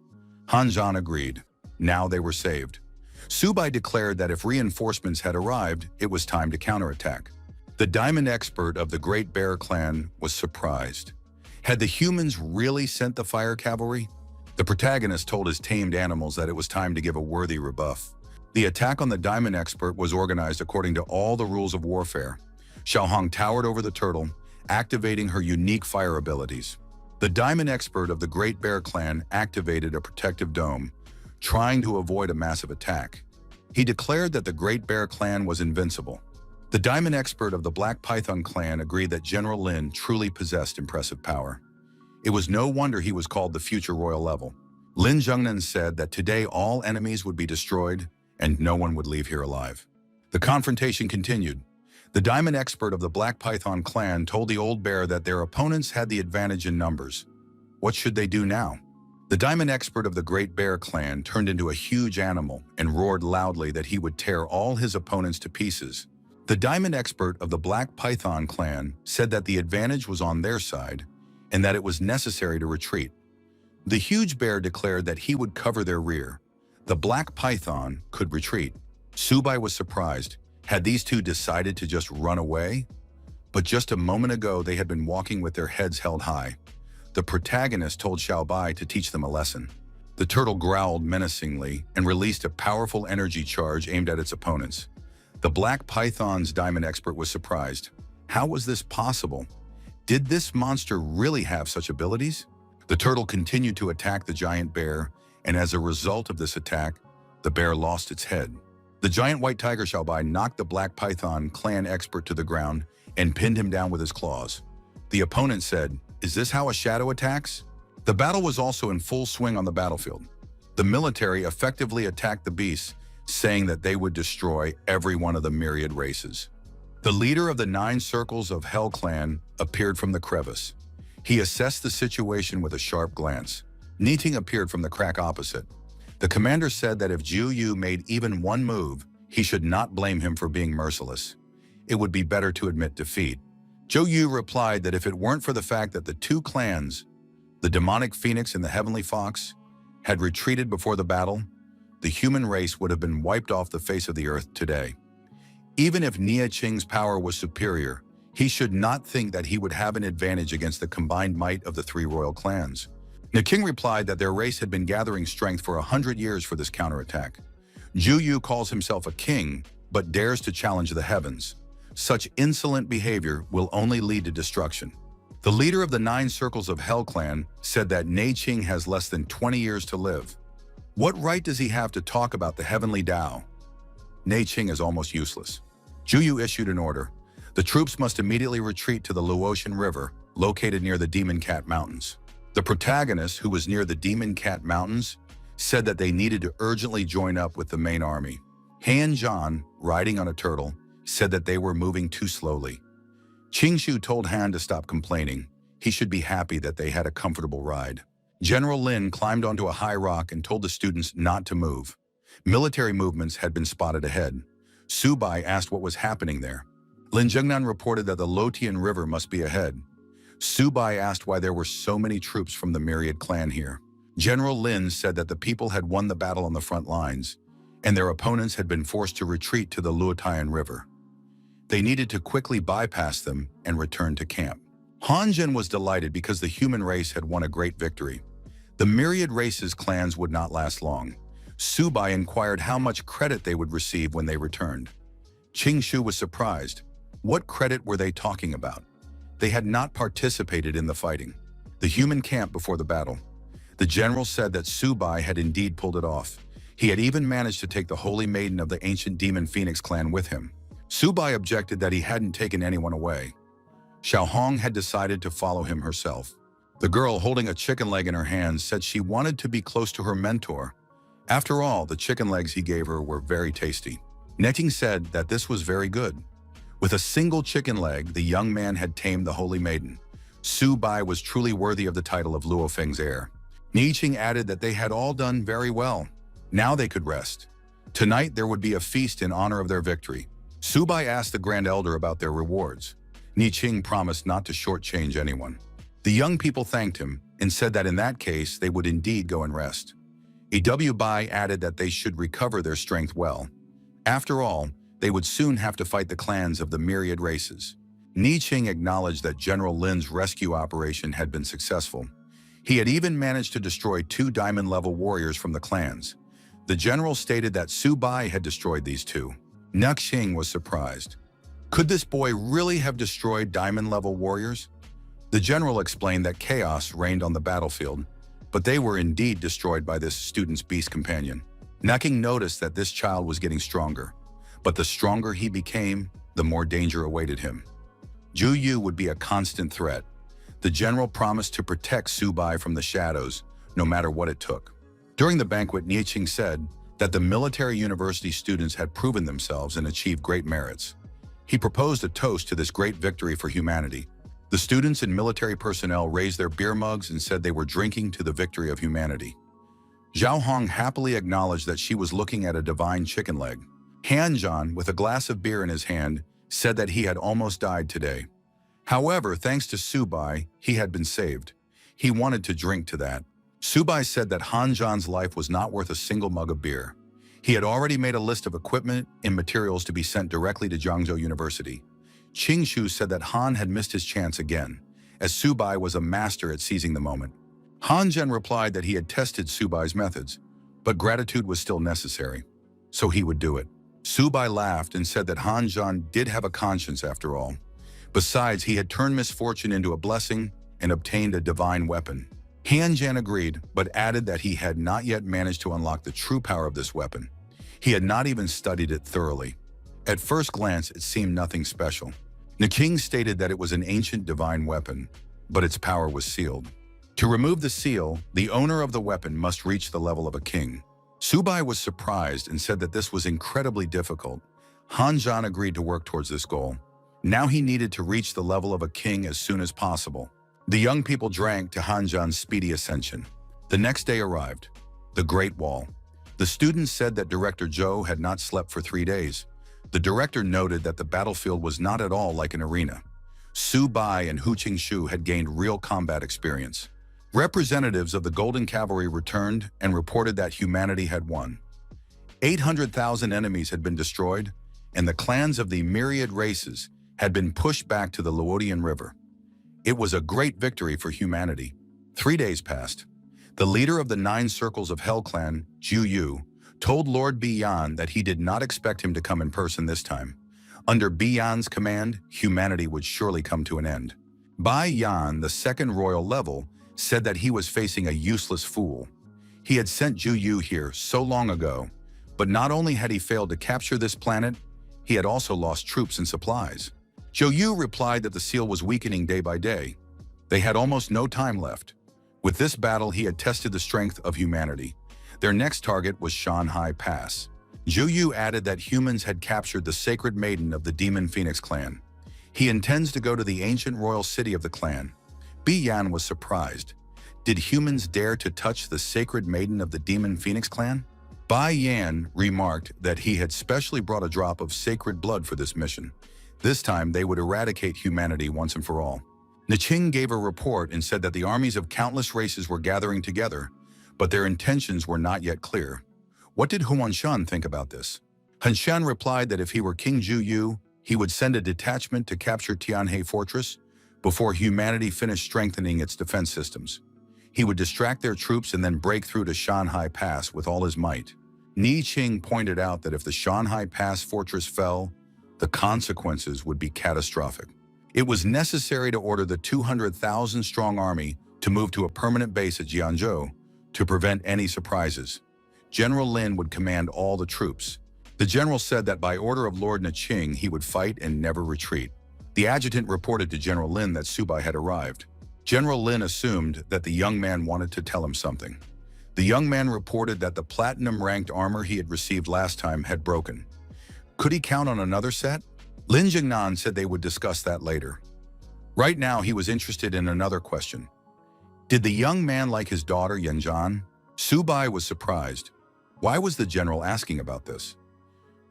Hanzhan agreed. Now they were saved. Subai declared that if reinforcements had arrived, it was time to counterattack. The diamond expert of the Great Bear clan was surprised. Had the humans really sent the fire cavalry? The protagonist told his tamed animals that it was time to give a worthy rebuff. The attack on the diamond expert was organized according to all the rules of warfare. Xiao Hong towered over the turtle, activating her unique fire abilities. The diamond expert of the Great Bear clan activated a protective dome, trying to avoid a massive attack. He declared that the Great Bear clan was invincible. The diamond expert of the Black Python clan agreed that General Lin truly possessed impressive power. It was no wonder he was called the future royal level. Lin Zhengnan said that today all enemies would be destroyed and no one would leave here alive. The confrontation continued. The diamond expert of the Black Python clan told the old bear that their opponents had the advantage in numbers. What should they do now? The diamond expert of the Great Bear clan turned into a huge animal and roared loudly that he would tear all his opponents to pieces. The diamond expert of the Black Python clan said that the advantage was on their side and that it was necessary to retreat. The huge bear declared that he would cover their rear. The Black Python could retreat. Subai was surprised. Had these two decided to just run away? But just a moment ago, they had been walking with their heads held high. The protagonist told Xiaobai to teach them a lesson. The turtle growled menacingly and released a powerful energy charge aimed at its opponents. The Black Python's diamond expert was surprised. How was this possible? Did this monster really have such abilities? The turtle continued to attack the giant bear, and as a result of this attack, the bear lost its head. The giant white tiger Xiaobai knocked the Black Python clan expert to the ground and pinned him down with his claws. The opponent said, "Is this how a shadow attacks?" The battle was also in full swing on the battlefield. The military effectively attacked the beasts, saying that they would destroy every one of the myriad races. The leader of the 9 Circles of Hell clan appeared from the crevice. He assessed the situation with a sharp glance. Niting appeared from the crack opposite. The commander said that if Zhu Yu made even one move, he should not blame him for being merciless. It would be better to admit defeat. Zhou Yu replied that if it weren't for the fact that the 2 clans, the demonic phoenix and the heavenly fox, had retreated before the battle, the human race would have been wiped off the face of the earth today. Even if Nie Qing's power was superior, he should not think that he would have an advantage against the combined might of the 3 royal clans. The king replied that their race had been gathering strength for 100 years for this counterattack. Zhu Yu calls himself a king, but dares to challenge the heavens. Such insolent behavior will only lead to destruction. The leader of the 9 Circles of Hell clan said that Nie Qing has less than 20 years to live. What right does he have to talk about the heavenly Tao? Nie Qing is almost useless. Zhu Yu issued an order. The troops must immediately retreat to the Luotian River, located near the Demon Cat Mountains. The protagonist, who was near the Demon Cat Mountains, said that they needed to urgently join up with the main army. Han Zhan, riding on a turtle, said that they were moving too slowly. Qing Shu told Han to stop complaining. He should be happy that they had a comfortable ride. General Lin climbed onto a high rock and told the students not to move. Military movements had been spotted ahead. Subai asked what was happening there. Lin Zhengnan reported that the Luotian River must be ahead. Subai asked why there were so many troops from the myriad clan here. General Lin said that the people had won the battle on the front lines, and their opponents had been forced to retreat to the Luotian River. They needed to quickly bypass them and return to camp. Han Zhen was delighted because the human race had won a great victory. The myriad races clans would not last long. Subai inquired how much credit they would receive when they returned. Qing Shu was surprised. What credit were they talking about? They had not participated in the fighting. The human camp before the battle. The general said that Subai had indeed pulled it off. He had even managed to take the holy maiden of the ancient demon phoenix clan with him. Subai objected that he hadn't taken anyone away. Xiao Hong had decided to follow him herself. The girl, holding a chicken leg in her hands, said she wanted to be close to her mentor. After all, the chicken legs he gave her were very tasty. Neting said that this was very good. With a single chicken leg, the young man had tamed the holy maiden. Subai was truly worthy of the title of Luo Feng's heir. Nie Qing added that they had all done very well. Now they could rest. Tonight there would be a feast in honor of their victory. Subai asked the Grand Elder about their rewards. Nie Qing promised not to shortchange anyone. The young people thanked him and said that in that case they would indeed go and rest. E.W. Bai added that they should recover their strength well. After all, they would soon have to fight the clans of the myriad races. Nie Qing acknowledged that General Lin's rescue operation had been successful. He had even managed to destroy 2 diamond-level warriors from the clans. The general stated that Subai had destroyed these 2. Nuxing was surprised. Could this boy really have destroyed diamond-level warriors? The general explained that chaos reigned on the battlefield, but they were indeed destroyed by this student's beast companion. Nuxing noticed that this child was getting stronger, but the stronger he became, the more danger awaited him. Zhu Yu would be a constant threat. The general promised to protect Subai from the shadows, no matter what it took. During the banquet, Nie Qing said that the military university students had proven themselves and achieved great merits. He proposed a toast to this great victory for humanity. The students and military personnel raised their beer mugs and said they were drinking to the victory of humanity. Zhao Hong happily acknowledged that she was looking at a divine chicken leg. Han Zhan, with a glass of beer in his hand, said that he had almost died today. However, thanks to Su Bai, he had been saved. He wanted to drink to that. Su Bai said that Han Zhan's life was not worth a single mug of beer. He had already made a list of equipment and materials to be sent directly to Jiangzhou University. Qing Shu said that Han had missed his chance again, as Su Bai was a master at seizing the moment. Han Zhen replied that he had tested Su Bai's methods, but gratitude was still necessary, so he would do it. Su Bai laughed and said that Han Zhan did have a conscience after all. Besides, he had turned misfortune into a blessing and obtained a divine weapon. Han Zhan agreed, but added that he had not yet managed to unlock the true power of this weapon. He had not even studied it thoroughly. At first glance, it seemed nothing special. Niqing stated that it was an ancient divine weapon, but its power was sealed. To remove the seal, the owner of the weapon must reach the level of a king. Su Bai was surprised and said that this was incredibly difficult. Han Zhan agreed to work towards this goal. Now he needed to reach the level of a king as soon as possible. The young people drank to Han Zhan's speedy ascension. The next day arrived, the Great Wall. The students said that Director Zhou had not slept for 3 days. The director noted that the battlefield was not at all like an arena. Su Bai and Hu Qingshu had gained real combat experience. Representatives of the Golden Cavalry returned and reported that humanity had won. 800,000 enemies had been destroyed, and the clans of the myriad races had been pushed back to the Luodian River. It was a great victory for humanity. 3 days passed. The leader of the 9 circles of Hell clan, Zhu Yu, told Lord Biyan that he did not expect him to come in person this time. Under Biyan's command, humanity would surely come to an end. Bai Yan, the second royal level, said that he was facing a useless fool. He had sent Zhu Yu here so long ago, but not only had he failed to capture this planet, he had also lost troops and supplies. Zhu Yu replied that the seal was weakening day by day. They had almost no time left. With this battle, he had tested the strength of humanity. Their next target was Shanhai Pass. Zhu Yu added that humans had captured the sacred maiden of the Demon Phoenix clan. He intends to go to the ancient royal city of the clan. Biyan was surprised. Did humans dare to touch the sacred maiden of the Demon Phoenix clan? Bai Yan remarked that he had specially brought a drop of sacred blood for this mission. This time, they would eradicate humanity once and for all. Niqing gave a report and said that the armies of countless races were gathering together, but their intentions were not yet clear. What did Huanshan think about this? Hanshan replied that if he were King Zhu Yu, he would send a detachment to capture Tianhe Fortress before humanity finished strengthening its defense systems. He would distract their troops and then break through to Shanhai Pass with all his might. Ni Qing pointed out that if the Shanhai Pass fortress fell, the consequences would be catastrophic. It was necessary to order the 200,000-strong army to move to a permanent base at Jiangzhou to prevent any surprises. General Lin would command all the troops. The general said that by order of Lord Niqing, he would fight and never retreat. The adjutant reported to General Lin that Su Bai had arrived. General Lin assumed that the young man wanted to tell him something. The young man reported that the platinum-ranked armor he had received last time had broken. Could he count on another set? Lin Jingnan said they would discuss that later. Right now, he was interested in another question. Did the young man like his daughter, Yanzhan? Su Bai was surprised. Why was the general asking about this?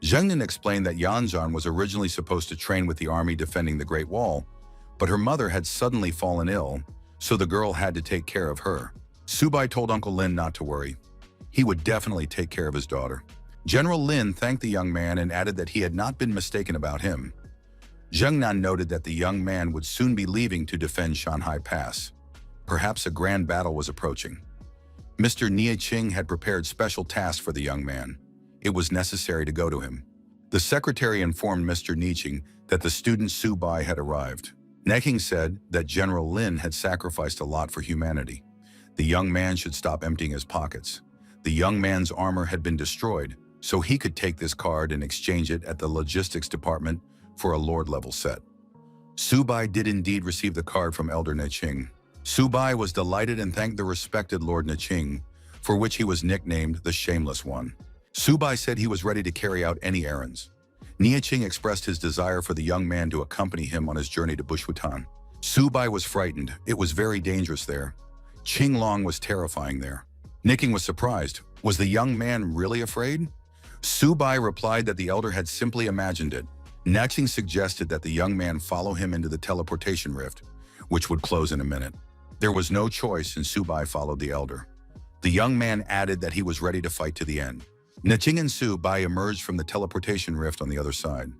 Zhengnan explained that Yanzhan was originally supposed to train with the army defending the Great Wall, but her mother had suddenly fallen ill, so the girl had to take care of her. Su Bai told Uncle Lin not to worry. He would definitely take care of his daughter. General Lin thanked the young man and added that he had not been mistaken about him. Zhengnan noted that the young man would soon be leaving to defend Shanhai Pass. Perhaps a grand battle was approaching. Mr. Nie Qing had prepared special tasks for the young man. It was necessary to go to him. The secretary informed Mr. Niqing that the student Su Bai had arrived. Neking said that General Lin had sacrificed a lot for humanity. The young man should stop emptying his pockets. The young man's armor had been destroyed, so he could take this card and exchange it at the logistics department for a Lord-level set. Su Bai did indeed receive the card from Elder Niqing. Su Bai was delighted and thanked the respected Lord Niqing, for which he was nicknamed the Shameless One. Su Bai said he was ready to carry out any errands. Nieching expressed his desire for the young man to accompany him on his journey to Bushwitan. Subai was frightened. It was very dangerous there. Qinglong was terrifying there. Niking was surprised. Was the young man really afraid? Subai replied that the elder had simply imagined it. Niching suggested that the young man follow him into the teleportation rift, which would close in a minute. There was no choice, and Subai followed the elder. The young man added that he was ready to fight to the end. Niching and Subai emerged from the teleportation rift on the other side.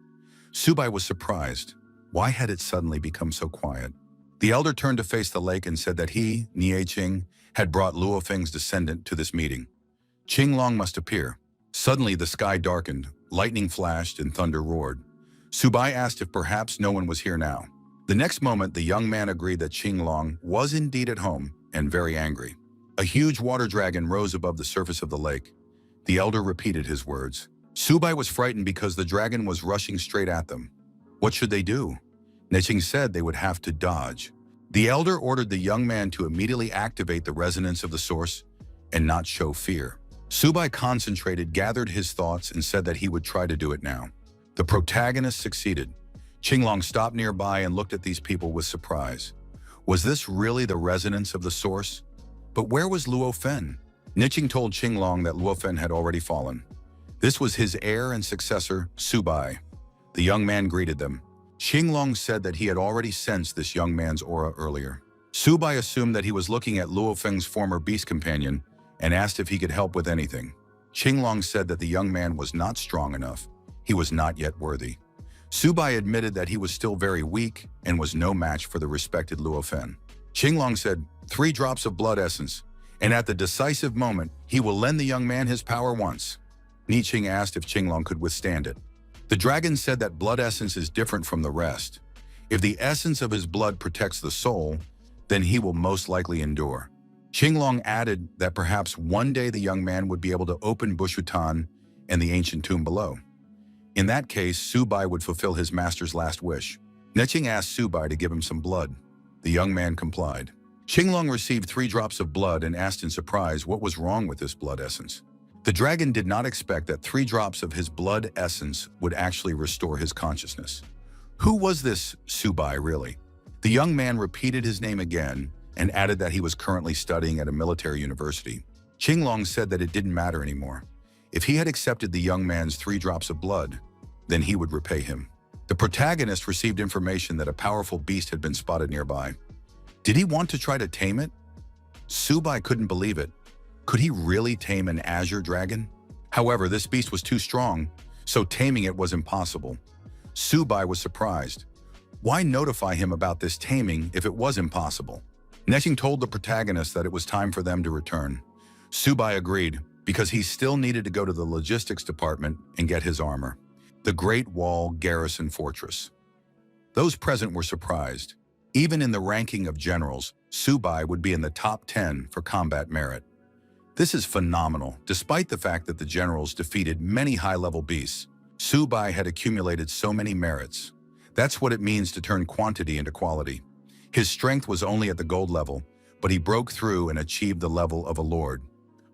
Subai was surprised. Why had it suddenly become so quiet? The elder turned to face the lake and said that he, Nieching, had brought Luo Feng's descendant to this meeting. Qinglong must appear. Suddenly the sky darkened, lightning flashed, and thunder roared. Subai asked if perhaps no one was here now. The next moment, the young man agreed that Qinglong was indeed at home and very angry. A huge water dragon rose above the surface of the lake. The elder repeated his words. Subai was frightened because the dragon was rushing straight at them. What should they do? Niching said they would have to dodge. The elder ordered the young man to immediately activate the resonance of the source and not show fear. Subai concentrated, gathered his thoughts, and said that he would try to do it now. The protagonist succeeded. Qinglong stopped nearby and looked at these people with surprise. Was this really the resonance of the source? But where was Luo Fen? Niching told Qinglong that Luo Fen had already fallen. This was his heir and successor, Subai. The young man greeted them. Qinglong said that he had already sensed this young man's aura earlier. Subai assumed that he was looking at Luo Feng's former beast companion and asked if he could help with anything. Qinglong said that the young man was not strong enough. He was not yet worthy. Subai admitted that he was still very weak and was no match for the respected Luo Fen. Qinglong said, 3 drops of blood essence, and at the decisive moment, he will lend the young man his power once. Niching asked if Qinglong could withstand it. The dragon said that blood essence is different from the rest. If the essence of his blood protects the soul, then he will most likely endure. Qinglong added that perhaps one day the young man would be able to open Bushwitan and the ancient tomb below. In that case, Subai would fulfill his master's last wish. Niching asked Subai to give him some blood. The young man complied. Qinglong received 3 drops of blood and asked in surprise what was wrong with this blood essence. The dragon did not expect that 3 drops of his blood essence would actually restore his consciousness. Who was this Subai really? The young man repeated his name again and added that he was currently studying at a military university. Qinglong said that it didn't matter anymore. If he had accepted the young man's 3 drops of blood, then he would repay him. The protagonist received information that a powerful beast had been spotted nearby. Did he want to try to tame it? Subai couldn't believe it. Could he really tame an azure dragon? However, this beast was too strong, so taming it was impossible. Subai was surprised. Why notify him about this taming if it was impossible? Niching told the protagonist that it was time for them to return. Subai agreed, because he still needed to go to the logistics department and get his armor. The Great Wall Garrison Fortress. Those present were surprised. Even in the ranking of generals, Subai would be in the top 10 for combat merit. This is phenomenal. Despite the fact that the generals defeated many high-level beasts, Subai had accumulated so many merits. That's what it means to turn quantity into quality. His strength was only at the gold level, but he broke through and achieved the level of a lord.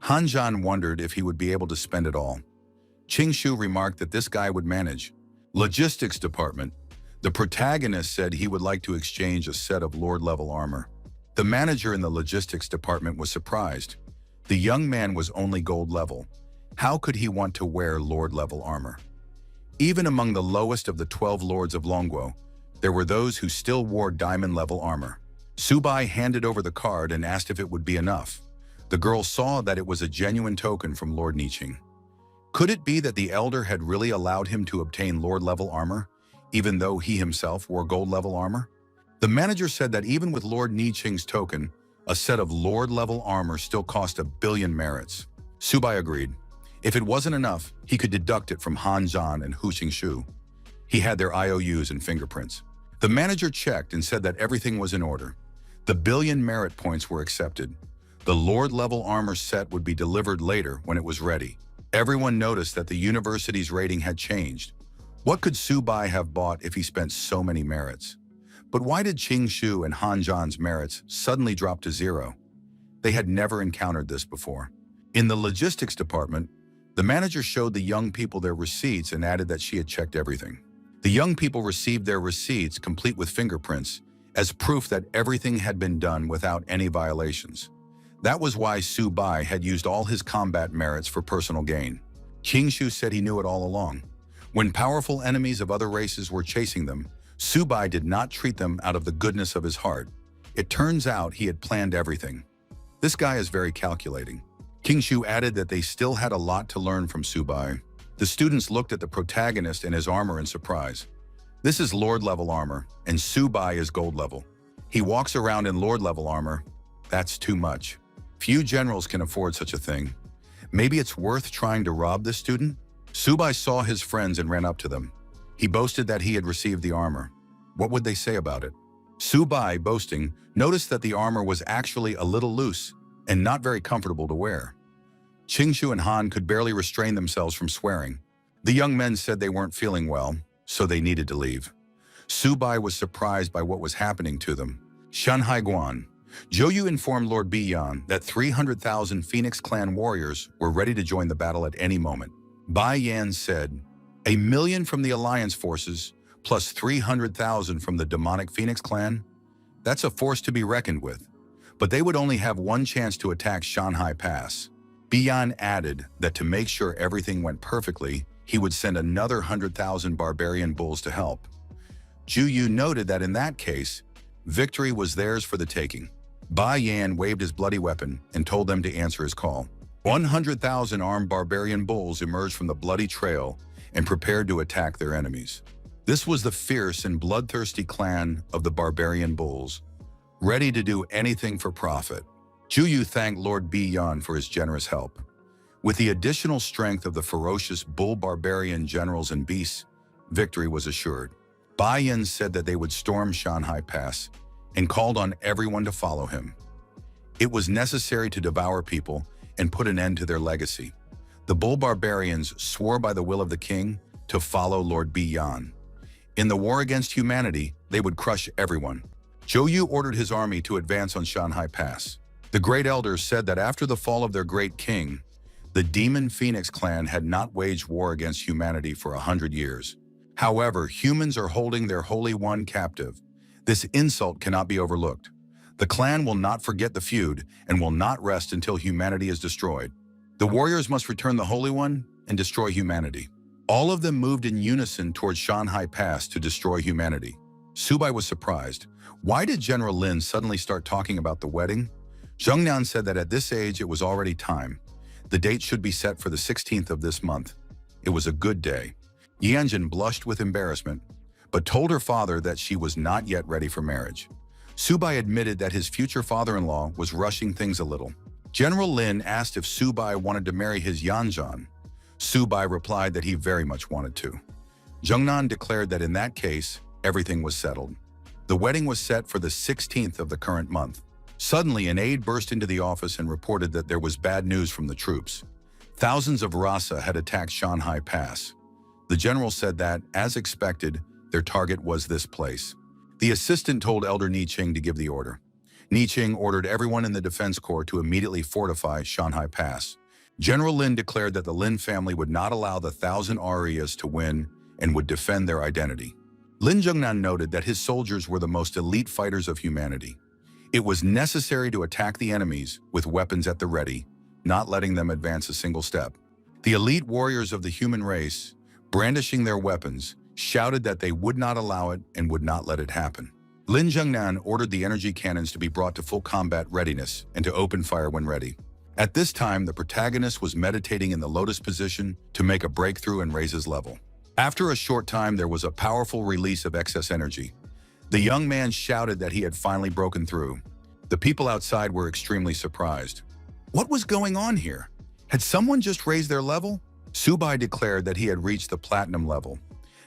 Hanzhan wondered if he would be able to spend it all. Qingshu remarked that this guy would manage. Logistics department. The protagonist said he would like to exchange a set of lord-level armor. The manager in the logistics department was surprised. The young man was only gold level. How could he want to wear lord-level armor? Even among the lowest of the 12 lords of Longguo, there were those who still wore diamond-level armor. Subai handed over the card and asked if it would be enough. The girl saw that it was a genuine token from Lord Niching. Could it be that the elder had really allowed him to obtain lord-level armor, even though he himself wore gold-level armor? The manager said that even with Lord Niching's token, a set of lord-level armor still cost 1 billion merits. Subai agreed. If it wasn't enough, he could deduct it from Han Zhan and Hu Qingshu. He had their IOUs and fingerprints. The manager checked and said that everything was in order. The 1 billion merit points were accepted. The lord-level armor set would be delivered later when it was ready. Everyone noticed that the university's rating had changed. What could Subai have bought if he spent so many merits? But why did Qingshu and Han Zhan's merits suddenly drop to 0? They had never encountered this before. In the logistics department, The manager showed the young people their receipts and added that she had checked everything. The young people received their receipts complete with fingerprints as proof that everything had been done without any violations. That was why Su Bai had used all his combat merits for personal gain. King Shu said he knew it all along. When powerful enemies of other races were chasing them, Su Bai did not treat them out of the goodness of his heart. It turns out he had planned everything. This guy is very calculating. King Shu added that they still had a lot to learn from Su Bai. The students looked at the protagonist and his armor in surprise. This is Lord-level armor, and Su Bai is Gold-level. He walks around in Lord-level armor. That's too much. Few generals can afford such a thing. Maybe it's worth trying to rob this student? Su Bai saw his friends and ran up to them. He boasted that he had received the armor. What would they say about it? Su Bai, boasting, noticed that the armor was actually a little loose and not very comfortable to wear. Qing Shu and Han could barely restrain themselves from swearing. The young men said they weren't feeling well, so they needed to leave. Su Bai was surprised by what was happening to them. Shanhai Guan. Zhou Yu informed Lord Biyan that 300,000 Phoenix Clan warriors were ready to join the battle at any moment. Bai Yan said, 1,000,000 from the Alliance forces, plus 300,000 from the demonic Phoenix Clan? That's a force to be reckoned with. But they would only have one chance to attack Shanhai Pass. Biyan added that to make sure everything went perfectly, he would send another 100,000 barbarian bulls to help. Zhu Yu noted that in that case, victory was theirs for the taking. Bai Yan waved his bloody weapon and told them to answer his call. 100,000 armed barbarian bulls emerged from the bloody trail and prepared to attack their enemies. This was the fierce and bloodthirsty clan of the barbarian bulls, ready to do anything for profit. Zhu Yu thanked Lord Biyan for his generous help. With the additional strength of the ferocious bull barbarian generals and beasts, victory was assured. Bai Yan said that they would storm Shanhai Pass and called on everyone to follow him. It was necessary to devour people and put an end to their legacy. The bull barbarians swore by the will of the king to follow Lord Biyan. In the war against humanity, they would crush everyone. Zhou Yu ordered his army to advance on Shanhai Pass. The great elders said that after the fall of their great king, the demon Phoenix clan had not waged war against humanity for 100 years. However, humans are holding their Holy One captive. This insult cannot be overlooked. The clan will not forget the feud and will not rest until humanity is destroyed. The warriors must return the Holy One and destroy humanity. All of them moved in unison towards Shanhai Pass to destroy humanity. Su Bai was surprised. Why did General Lin suddenly start talking about the wedding? Zheng Nan said that at this age it was already time. The date should be set for the 16th of this month. It was a good day. Yanjin blushed with embarrassment, but told her father that she was not yet ready for marriage. Su Bai admitted that his future father-in-law was rushing things a little. General Lin asked if Su Bai wanted to marry his Yanzhan. Su Bai replied that he very much wanted to. Zheng Nan declared that in that case, everything was settled. The wedding was set for the 16th of the current month. Suddenly, an aide burst into the office and reported that there was bad news from the troops. Thousands of Rasa had attacked Shanhai Pass. The general said that, as expected, their target was this place. The assistant told Elder Ni Qing to give the order. Ni Qing ordered everyone in the defense corps to immediately fortify Shanhai Pass. General Lin declared that the Lin family would not allow the 1,000 Arias to win and would defend their identity. Lin Zhengnan noted that his soldiers were the most elite fighters of humanity. It was necessary to attack the enemies with weapons at the ready, not letting them advance a single step. The elite warriors of the human race, brandishing their weapons, shouted that they would not allow it and would not let it happen. Lin Zhengnan ordered the energy cannons to be brought to full combat readiness and to open fire when ready. At this time, the protagonist was meditating in the lotus position to make a breakthrough and raise his level. After a short time, there was a powerful release of excess energy. The young man shouted that he had finally broken through. The people outside were extremely surprised. What was going on here? Had someone just raised their level? Su Bai declared that he had reached the platinum level.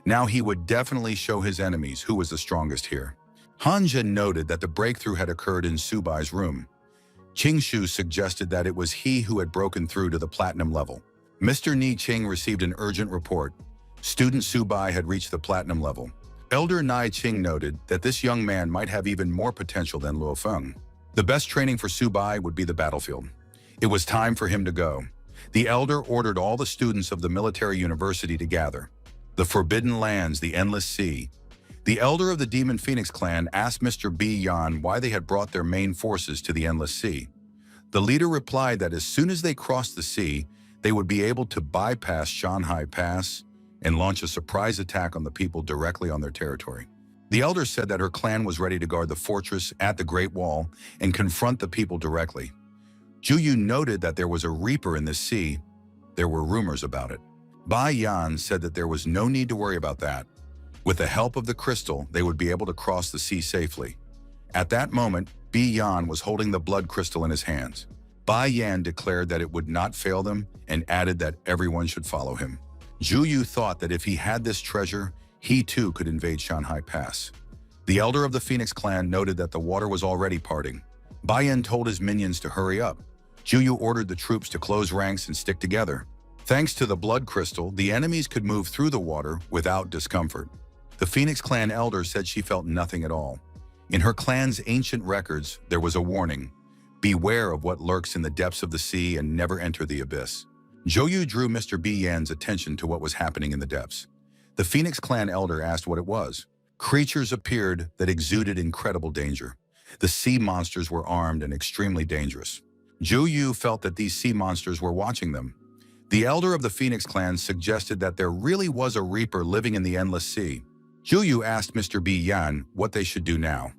Now he would definitely show his enemies who was the strongest here. Han Zhen noted that the breakthrough had occurred in Su Bai's room. Qing Shu suggested that it was he who had broken through to the platinum level. Mr. Ni Qing received an urgent report. Student Su Bai had reached the platinum level. Elder Ni Qing noted that this young man might have even more potential than Luo Feng. The best training for Su Bai would be the battlefield. It was time for him to go. The elder ordered all the students of the military university to gather. The Forbidden Lands, the Endless Sea. The elder of the Demon Phoenix clan asked Mr. B. Yan why they had brought their main forces to the Endless Sea. The leader replied that as soon as they crossed the sea, they would be able to bypass Shanhai Pass and launch a surprise attack on the people directly on their territory. The elder said that her clan was ready to guard the fortress at the Great Wall and confront the people directly. Juyu noted that there was a reaper in the sea. There were rumors about it. Bai Yan said that there was no need to worry about that. With the help of the crystal, they would be able to cross the sea safely. At that moment, Bi Yan was holding the blood crystal in his hands. Bai Yan declared that it would not fail them and added that everyone should follow him. Juyu thought that if he had this treasure, he too could invade Shanhai Pass. The elder of the Phoenix clan noted that the water was already parting. Bai Yan told his minions to hurry up. Juyu ordered the troops to close ranks and stick together. Thanks to the blood crystal, the enemies could move through the water without discomfort. The Phoenix clan elder said she felt nothing at all. In her clan's ancient records, there was a warning. Beware of what lurks in the depths of the sea and never enter the abyss. Juyu drew Mr. B. Yan's attention to what was happening in the depths. The Phoenix clan elder asked what it was. Creatures appeared that exuded incredible danger. The sea monsters were armed and extremely dangerous. Juyu felt that these sea monsters were watching them. The elder of the Phoenix clan suggested that there really was a reaper living in the Endless Sea. Juyu asked Mr. B. Yan what they should do now.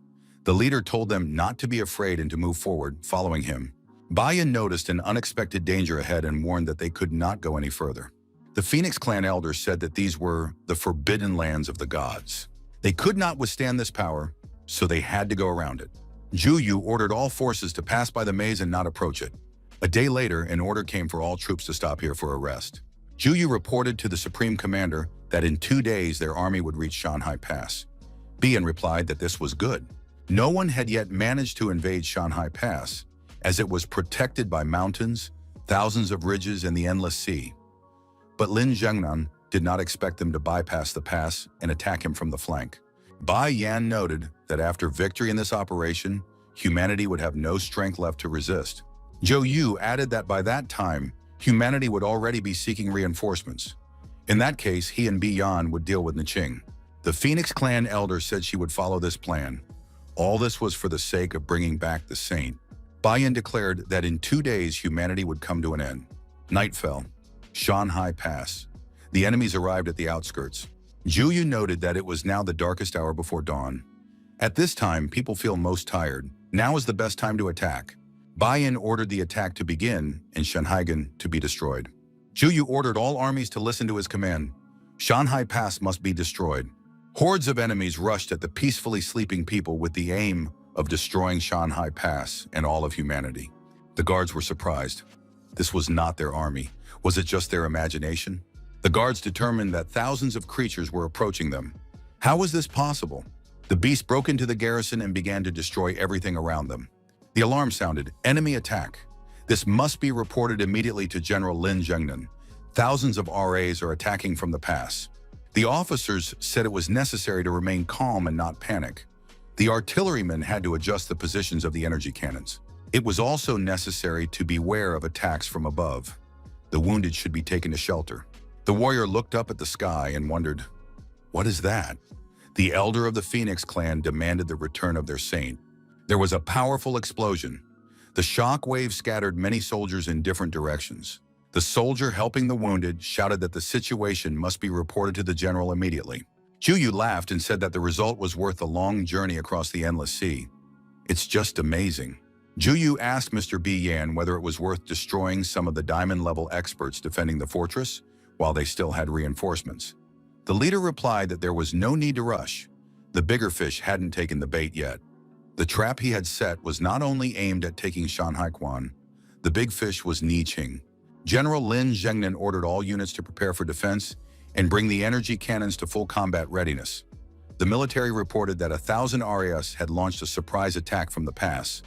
The leader told them not to be afraid and to move forward, following him. Bai Yan noticed an unexpected danger ahead and warned that they could not go any further. The Phoenix clan elder said that these were the forbidden lands of the gods. They could not withstand this power, so they had to go around it. Juyu ordered all forces to pass by the maze and not approach it. A day later, an order came for all troops to stop here for a rest. Juyu reported to the Supreme Commander that in 2 days their army would reach Shanhai Pass. Bian replied that this was good. No one had yet managed to invade Shanhai Pass, as it was protected by mountains, thousands of ridges, and the Endless Sea. But Lin Zhengnan did not expect them to bypass the pass and attack him from the flank. Bai Yan noted that after victory in this operation, humanity would have no strength left to resist. Zhou Yu added that by that time, humanity would already be seeking reinforcements. In that case, he and Bi Yan would deal with Niqing. The Phoenix clan elder said she would follow this plan. All this was for the sake of bringing back the saint. Bai Yan declared that in 2 days humanity would come to an end. Night fell. Shanhai Pass. The enemies arrived at the outskirts. Juyu noted that it was now the darkest hour before dawn. At this time, people feel most tired. Now is the best time to attack. Bai Yan ordered the attack to begin and Shanhaigan to be destroyed. Juyu ordered all armies to listen to his command. Shanhai Pass must be destroyed. Hordes of enemies rushed at the peacefully sleeping people with the aim of destroying Shanhai Pass and all of humanity. The guards were surprised. This was not their army. Was it just their imagination? The guards determined that thousands of creatures were approaching them. How was this possible? The beast broke into the garrison and began to destroy everything around them. The alarm sounded, enemy attack. This must be reported immediately to General Lin Zhengnan. Thousands of RAs are attacking from the pass. The officers said it was necessary to remain calm and not panic. The artillerymen had to adjust the positions of the energy cannons. It was also necessary to beware of attacks from above. The wounded should be taken to shelter. The warrior looked up at the sky and wondered, what is that? The elder of the Phoenix clan demanded the return of their saint. There was a powerful explosion. The shock wave scattered many soldiers in different directions. The soldier helping the wounded shouted that the situation must be reported to the general immediately. Juyu laughed and said that the result was worth the long journey across the Endless Sea. It's just amazing. Juyu asked Mr. B. Yan whether it was worth destroying some of the diamond-level experts defending the fortress while they still had reinforcements. The leader replied that there was no need to rush. The bigger fish hadn't taken the bait yet. The trap he had set was not only aimed at taking Shanhaiquan. The big fish was Niqing. General Lin Zhengnan ordered all units to prepare for defense and bring the energy cannons to full combat readiness. The military reported that 1,000 RAS had launched a surprise attack from the pass,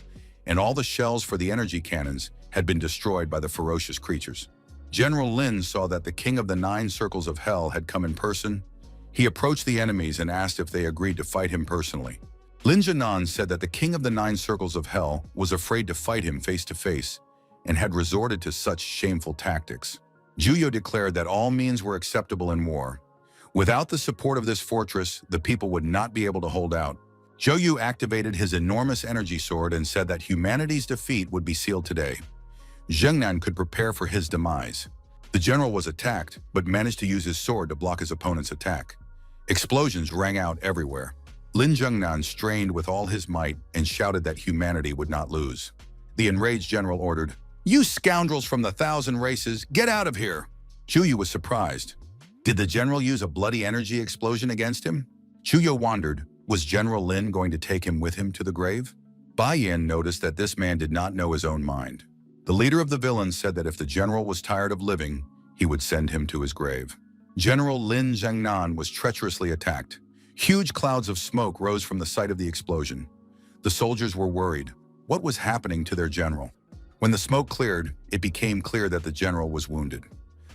and all the shells for the energy cannons had been destroyed by the ferocious creatures. General Lin saw that the King of the 9 Circles of Hell had come in person. He approached the enemies and asked if they agreed to fight him personally. Lin Jianan said that the King of the 9 Circles of Hell was afraid to fight him face to face and had resorted to such shameful tactics. Juyo declared that all means were acceptable in war. Without the support of this fortress, the people would not be able to hold out. Juyo activated his enormous energy sword and said that humanity's defeat would be sealed today. Zhengnan could prepare for his demise. The general was attacked, but managed to use his sword to block his opponent's attack. Explosions rang out everywhere. Lin Zhengnan strained with all his might and shouted that humanity would not lose. The enraged general ordered, "You scoundrels from the thousand races, get out of here!" Juyo was surprised. Did the general use a bloody energy explosion against him? Juyo wondered, was General Lin going to take him with him to the grave? Bai Yan noticed that this man did not know his own mind. The leader of the villains said that if the general was tired of living, he would send him to his grave. General Lin Zhengnan was treacherously attacked. Huge clouds of smoke rose from the site of the explosion. The soldiers were worried. What was happening to their general? When the smoke cleared, it became clear that the general was wounded.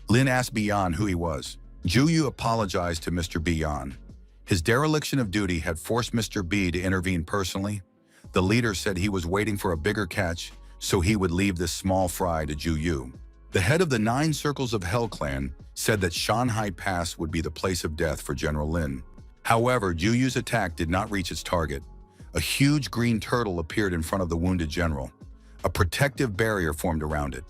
Lin asked Bian who he was. Juyo apologized to Mr. Bian. His dereliction of duty had forced Mr. B to intervene personally. The leader said he was waiting for a bigger catch, so he would leave this small fry to Juyo. The head of the 9 Circles of Hell clan said that Shanhai Pass would be the place of death for General Lin. However, Juyo's attack did not reach its target. A huge green turtle appeared in front of the wounded general. A protective barrier formed around it.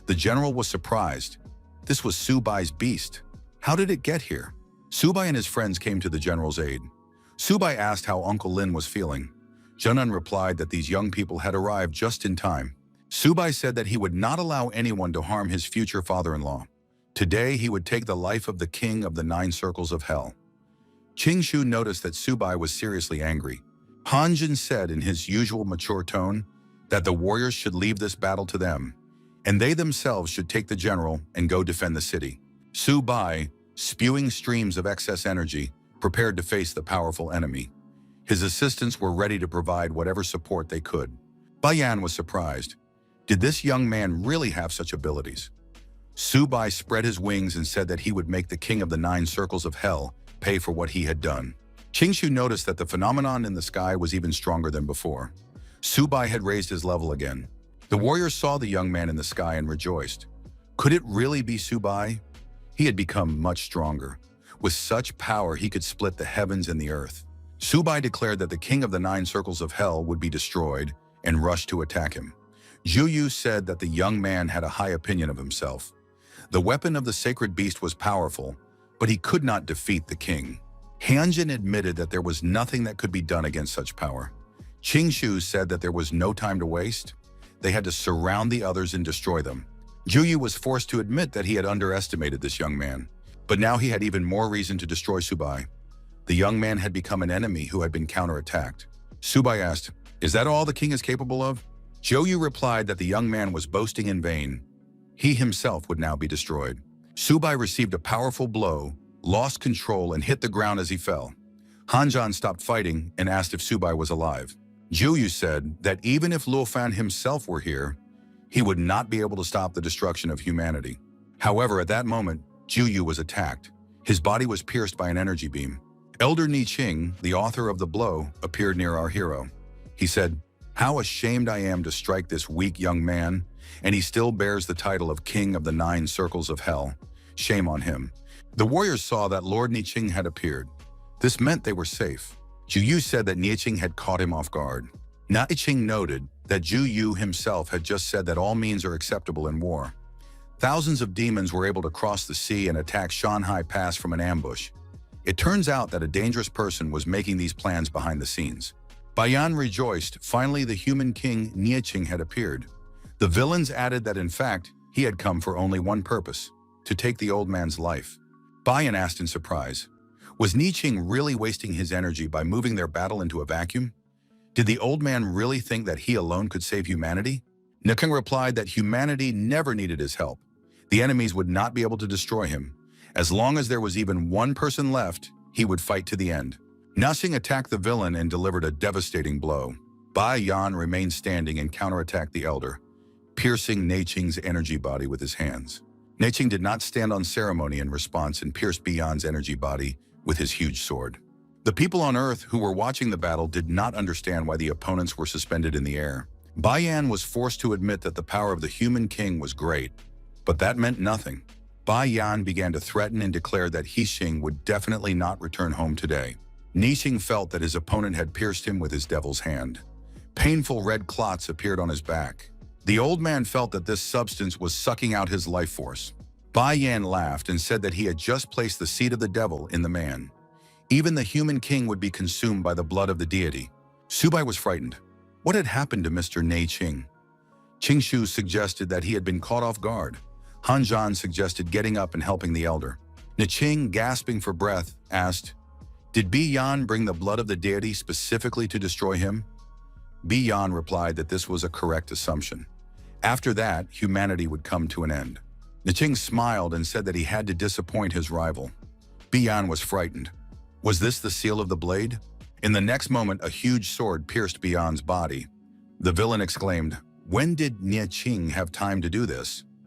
The general was surprised. This was Subai's beast. How did it get here? Subai and his friends came to the general's aid. Subai asked how Uncle Lin was feeling. Zhenan replied that these young people had arrived just in time. Subai said that he would not allow anyone to harm his future father-in-law. Today, he would take the life of the king of the 9 Circles of Hell. Qingshu noticed that Subai was seriously angry. Hanjin said in his usual mature tone that the warriors should leave this battle to them, and they themselves should take the general and go defend the city. Subai, spewing streams of excess energy, prepared to face the powerful enemy. His assistants were ready to provide whatever support they could. Bayan was surprised. Did this young man really have such abilities? Subai spread his wings and said that he would make the king of the 9 Circles of Hell pay for what he had done. Qingshu noticed that the phenomenon in the sky was even stronger than before. Subai had raised his level again. The warriors saw the young man in the sky and rejoiced. Could it really be Subai? He had become much stronger. With such power, he could split the heavens and the earth. Subai declared that the king of the 9 Circles of Hell would be destroyed and rushed to attack him. Juyo said that the young man had a high opinion of himself. The weapon of the sacred beast was powerful, but he could not defeat the king. Hanjin admitted that there was nothing that could be done against such power. Qingshu said that there was no time to waste. They had to surround the others and destroy them. Juyo was forced to admit that he had underestimated this young man, but now he had even more reason to destroy Subai. The young man had become an enemy who had been counterattacked. Subai asked, "Is that all the king is capable of?" Juyo replied that the young man was boasting in vain. He himself would now be destroyed. Subai received a powerful blow, lost control, and hit the ground as he fell. Hanjan stopped fighting and asked if Subai was alive. Juyo said that even if Luofan himself were here, he would not be able to stop the destruction of humanity. However, at that moment, Juyo was attacked. His body was pierced by an energy beam. Elder Ni Qing, the author of the blow, appeared near our hero. He said, "How ashamed I am to strike this weak young man, and he still bears the title of King of the 9 Circles of Hell. Shame on him." The warriors saw that Lord Ni Qing had appeared. This meant they were safe. Juyo said that Ni Qing had caught him off guard. Ni Qing noted that Juyo himself had just said that all means are acceptable in war. Thousands of demons were able to cross the sea and attack Shanhai Pass from an ambush. It turns out that a dangerous person was making these plans behind the scenes. Bayan rejoiced. Finally, the human king Ni Qing had appeared. The villains added that in fact, he had come for only one purpose, to take the old man's life. Bayan asked in surprise, was Ni Qing really wasting his energy by moving their battle into a vacuum? Did the old man really think that he alone could save humanity? Nikeng replied that humanity never needed his help. The enemies would not be able to destroy him. As long as there was even one person left, he would fight to the end. Nashing attacked the villain and delivered a devastating blow. Bai Yan remained standing and counterattacked the elder, piercing Ni Qing's energy body with his hands. Ni Qing did not stand on ceremony in response and pierced Bian's energy body with his huge sword. The people on Earth who were watching the battle did not understand why the opponents were suspended in the air. Bai Yan was forced to admit that the power of the human king was great, but that meant nothing. Bai Yan began to threaten and declare that Hixing would definitely not return home today. Nixing felt that his opponent had pierced him with his devil's hand. Painful red clots appeared on his back. The old man felt that this substance was sucking out his life force. Bai Yan laughed and said that he had just placed the seed of the devil in the man. Even the human king would be consumed by the blood of the deity. Subai was frightened. What had happened to Mr. Nei Qing? Qingshu suggested that he had been caught off guard. Han Zhan suggested getting up and helping the elder. Niqing, gasping for breath, asked, "Did Bi Yan bring the blood of the deity specifically to destroy him?" Bi Yan replied that this was a correct assumption. After that, humanity would come to an end. Niqing smiled and said that he had to disappoint his rival. Bi Yan was frightened. Was this the seal of the blade? In the next moment, a huge sword pierced Bi Yan's body. The villain exclaimed, "When did Niqing have time to do this?"